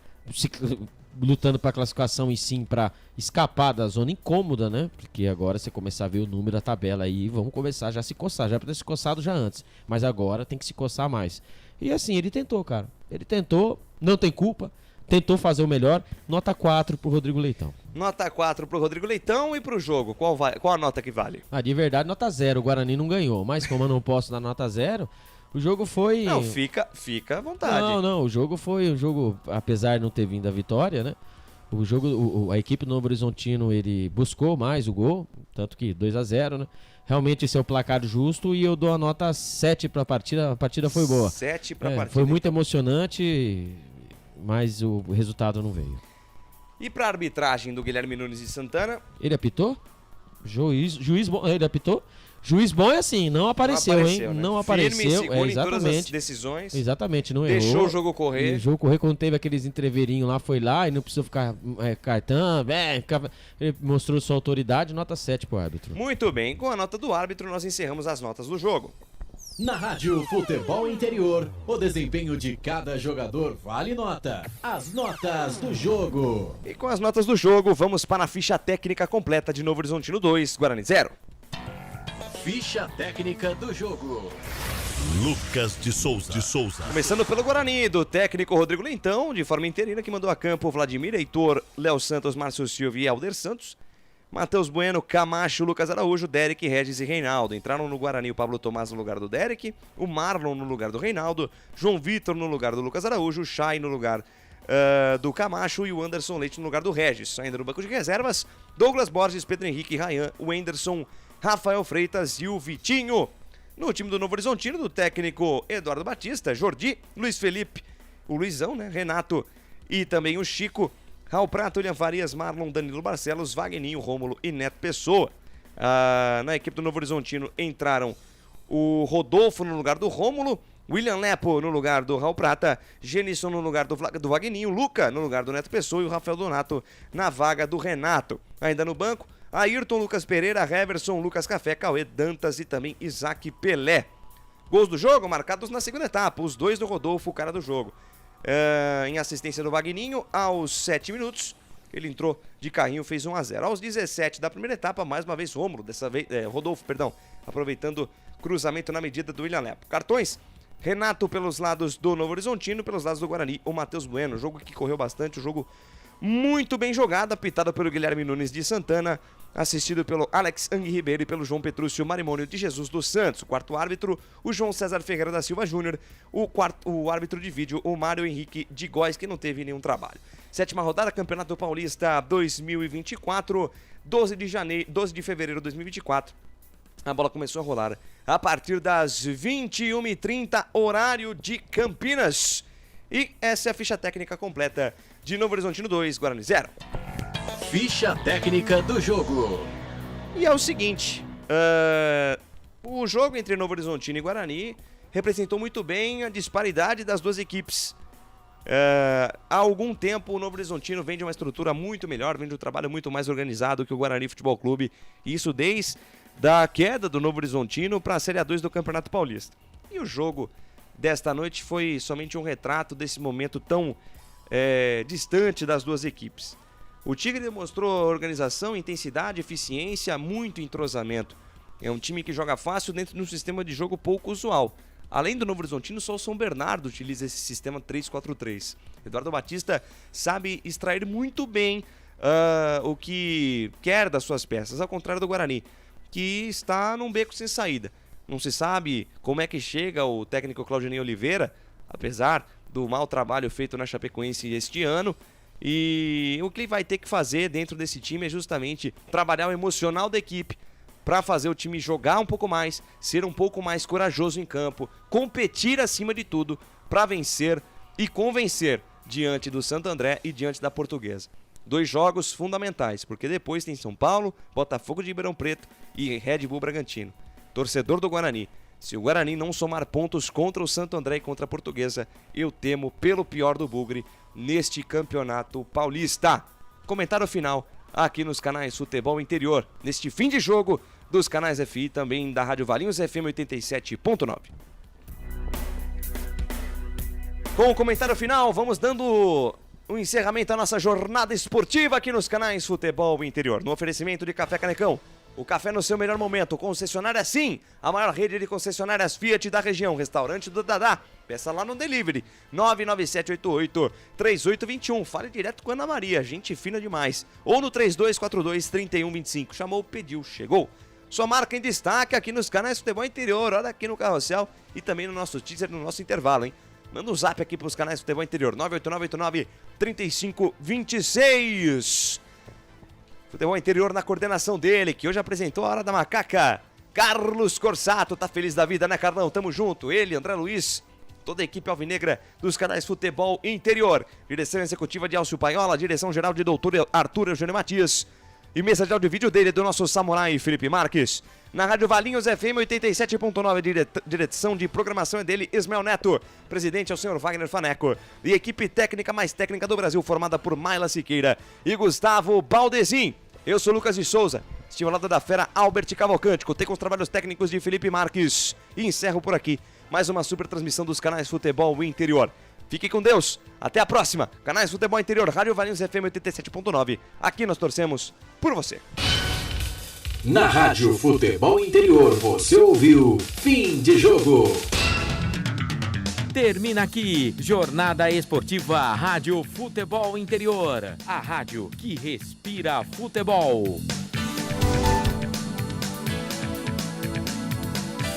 lutando para classificação e sim para escapar da zona incômoda, né? Porque agora você começar a ver o número da tabela aí, vamos começar já a se coçar, já para ter se coçado já antes, mas agora tem que se coçar mais. E assim, ele tentou, cara. Ele tentou, não tem culpa, tentou fazer o melhor. Nota 4 pro Rodrigo Leitão. Nota 4 pro Rodrigo Leitão e pro jogo, qual a nota que vale? De verdade, nota 0. O Guarani não ganhou, mas como eu não posso dar nota 0, o jogo foi... Não, fica à vontade. Não, o jogo foi um jogo, apesar de não ter vindo a vitória, né? O jogo, a equipe do Novo Horizontino, ele buscou mais o gol, tanto que 2-0, né? Realmente esse é o placar justo e eu dou a nota 7 pra partida, a partida foi boa. 7 pra partida. Foi muito emocionante, mas o resultado não veio. E pra arbitragem do Guilherme Nunes de Santana? Ele apitou? Juiz bom, ele apitou? Juiz bom é assim, não apareceu, hein? Né? Não apareceu, Firme, exatamente. Em todas as decisões. Exatamente, não deixou errou. O jogo correr. O jogo correr, quando teve aqueles entreveirinhos lá, foi lá e não precisou ficar cartão, ele mostrou sua autoridade, nota 7 pro árbitro. Muito bem, com a nota do árbitro nós encerramos as notas do jogo. Na Rádio Futebol Interior, o desempenho de cada jogador vale nota. As notas do jogo. E com as notas do jogo, vamos para a ficha técnica completa de Novo Horizontino 2, Guarani 0. Ficha técnica do jogo. Lucas de Souza. Começando pelo Guarani, do técnico Rodrigo Leitão, de forma interina, que mandou a campo Vladimir, Heitor, Léo Santos, Márcio Silva e Alder Santos. Matheus Bueno, Camacho, Lucas Araújo, Derek, Regis e Reinaldo. Entraram no Guarani o Pablo Tomás no lugar do Derek, o Marlon no lugar do Reinaldo, João Vitor no lugar do Lucas Araújo, o Chay no lugar do Camacho e o Anderson Leite no lugar do Regis. Ainda no banco de reservas, Douglas Borges, Pedro Henrique, Rayan, o Anderson, Rafael Freitas e o Vitinho. No time do Novo Horizontino, do técnico Eduardo Batista, Jordi, Luiz Felipe, o Luizão, né? Renato e também o Chico, Raul Prato, William Farias, Marlon, Danilo Barcelos, Wagninho, Rômulo e Neto Pessoa. Na equipe do Novo Horizontino entraram o Rodolfo no lugar do Rômulo, William Lepo no lugar do Raul Prata, Genisson no lugar do Wagninho, Luca no lugar do Neto Pessoa e o Rafael Donato na vaga do Renato. Ainda no banco, Ayrton, Lucas Pereira, Heverson, Lucas Café, Cauê, Dantas e também Isaac Pelé. Gols do jogo marcados na segunda etapa, os dois do Rodolfo, o cara do jogo. Em assistência do Wagninho, aos 7 minutos, ele entrou de carrinho, fez 1-0. Aos 17 da primeira etapa, mais uma vez Rodolfo, aproveitando cruzamento na medida do William Lepo. Cartões, Renato pelos lados do Novo Horizontino, pelos lados do Guarani, o Matheus Bueno. Jogo que correu bastante, o jogo muito bem jogado, apitado pelo Guilherme Nunes de Santana, assistido pelo Alex Ang Ribeiro e pelo João Petrúcio Marimônio de Jesus dos Santos. O quarto árbitro, o João César Ferreira da Silva Júnior. O árbitro de vídeo, o Mário Henrique de Góes, que não teve nenhum trabalho. Sétima rodada, Campeonato Paulista 2024, 12 de fevereiro de 2024. A bola começou a rolar a partir das 21h30, horário de Campinas. E essa é a ficha técnica completa de Novo Horizontino 2, Guarani 0. Ficha técnica do jogo. E é o seguinte, o jogo entre Novo Horizontino e Guarani representou muito bem a disparidade das duas equipes. Há algum tempo o Novo Horizontino vem de uma estrutura muito melhor, vem de um trabalho muito mais organizado que o Guarani Futebol Clube. E isso desde a queda do Novo Horizontino para a Série A2 do Campeonato Paulista. E o jogo desta noite foi somente um retrato desse momento tão distante das duas equipes. O Tigre demonstrou organização, intensidade, eficiência, muito entrosamento. É um time que joga fácil dentro de um sistema de jogo pouco usual. Além do Novo Horizontino, só o São Bernardo utiliza esse sistema 3-4-3. Eduardo Batista sabe extrair muito bem o que quer das suas peças, ao contrário do Guarani, que está num beco sem saída. Não se sabe como é que chega o técnico Claudinei Oliveira, apesar do mau trabalho feito na Chapecoense este ano, E o que ele vai ter que fazer dentro desse time é justamente trabalhar o emocional da equipe para fazer o time jogar um pouco mais, ser um pouco mais corajoso em campo, competir acima de tudo para vencer e convencer diante do Santo André e diante da Portuguesa. 2 jogos fundamentais, porque depois tem São Paulo, Botafogo de Ribeirão Preto e Red Bull Bragantino. Torcedor do Guarani, se o Guarani não somar pontos contra o Santo André e contra a Portuguesa, eu temo pelo pior do Bugre neste campeonato paulista. Comentário final aqui nos canais Futebol Interior, neste fim de jogo dos canais FI e também da Rádio Valinhos FM 87.9. Com o comentário final, vamos dando o encerramento à nossa jornada esportiva aqui nos canais Futebol Interior. No oferecimento de Café Canecão, o café no seu melhor momento. Concessionária Sim, a maior rede de concessionárias Fiat da região. Restaurante do Dadá, peça lá no delivery, 99788-3821. Fale direto com a Ana Maria, gente fina demais. Ou no 3242-3125. Chamou, pediu, chegou. Sua marca em destaque aqui nos canais Futebol Interior. Olha aqui no Carrossel e também no nosso teaser, no nosso intervalo, hein? Manda um zap aqui para os canais Futebol Interior, 98989-3526. Futebol Interior na coordenação dele, que hoje apresentou a Hora da Macaca. Carlos Corsato, tá feliz da vida, né, Carlão? Tamo junto. Ele, André Luiz, toda a equipe alvinegra dos canais Futebol Interior. Direção executiva de Elcio Paiola, direção geral de Doutor Arthur Eugênio Matias. E mesa de áudio e vídeo dele, do nosso samurai Felipe Marques. Na Rádio Valinhos FM 87.9, direção de programação é dele, Ismael Neto. Presidente é o senhor Wagner Faneco. E equipe técnica mais técnica do Brasil, formada por Maila Siqueira e Gustavo Baldezin. Eu sou Lucas de Souza, estive ao lado da fera Albert Cavalcante. Contei com os trabalhos técnicos de Felipe Marques. E encerro por aqui mais uma super transmissão dos canais Futebol Interior. Fique com Deus, até a próxima. Canais Futebol Interior, Rádio Valinhos FM 87.9. Aqui nós torcemos por você. Na Rádio Futebol Interior, você ouviu Fim de Jogo. Termina aqui, Jornada Esportiva Rádio Futebol Interior. A rádio que respira futebol.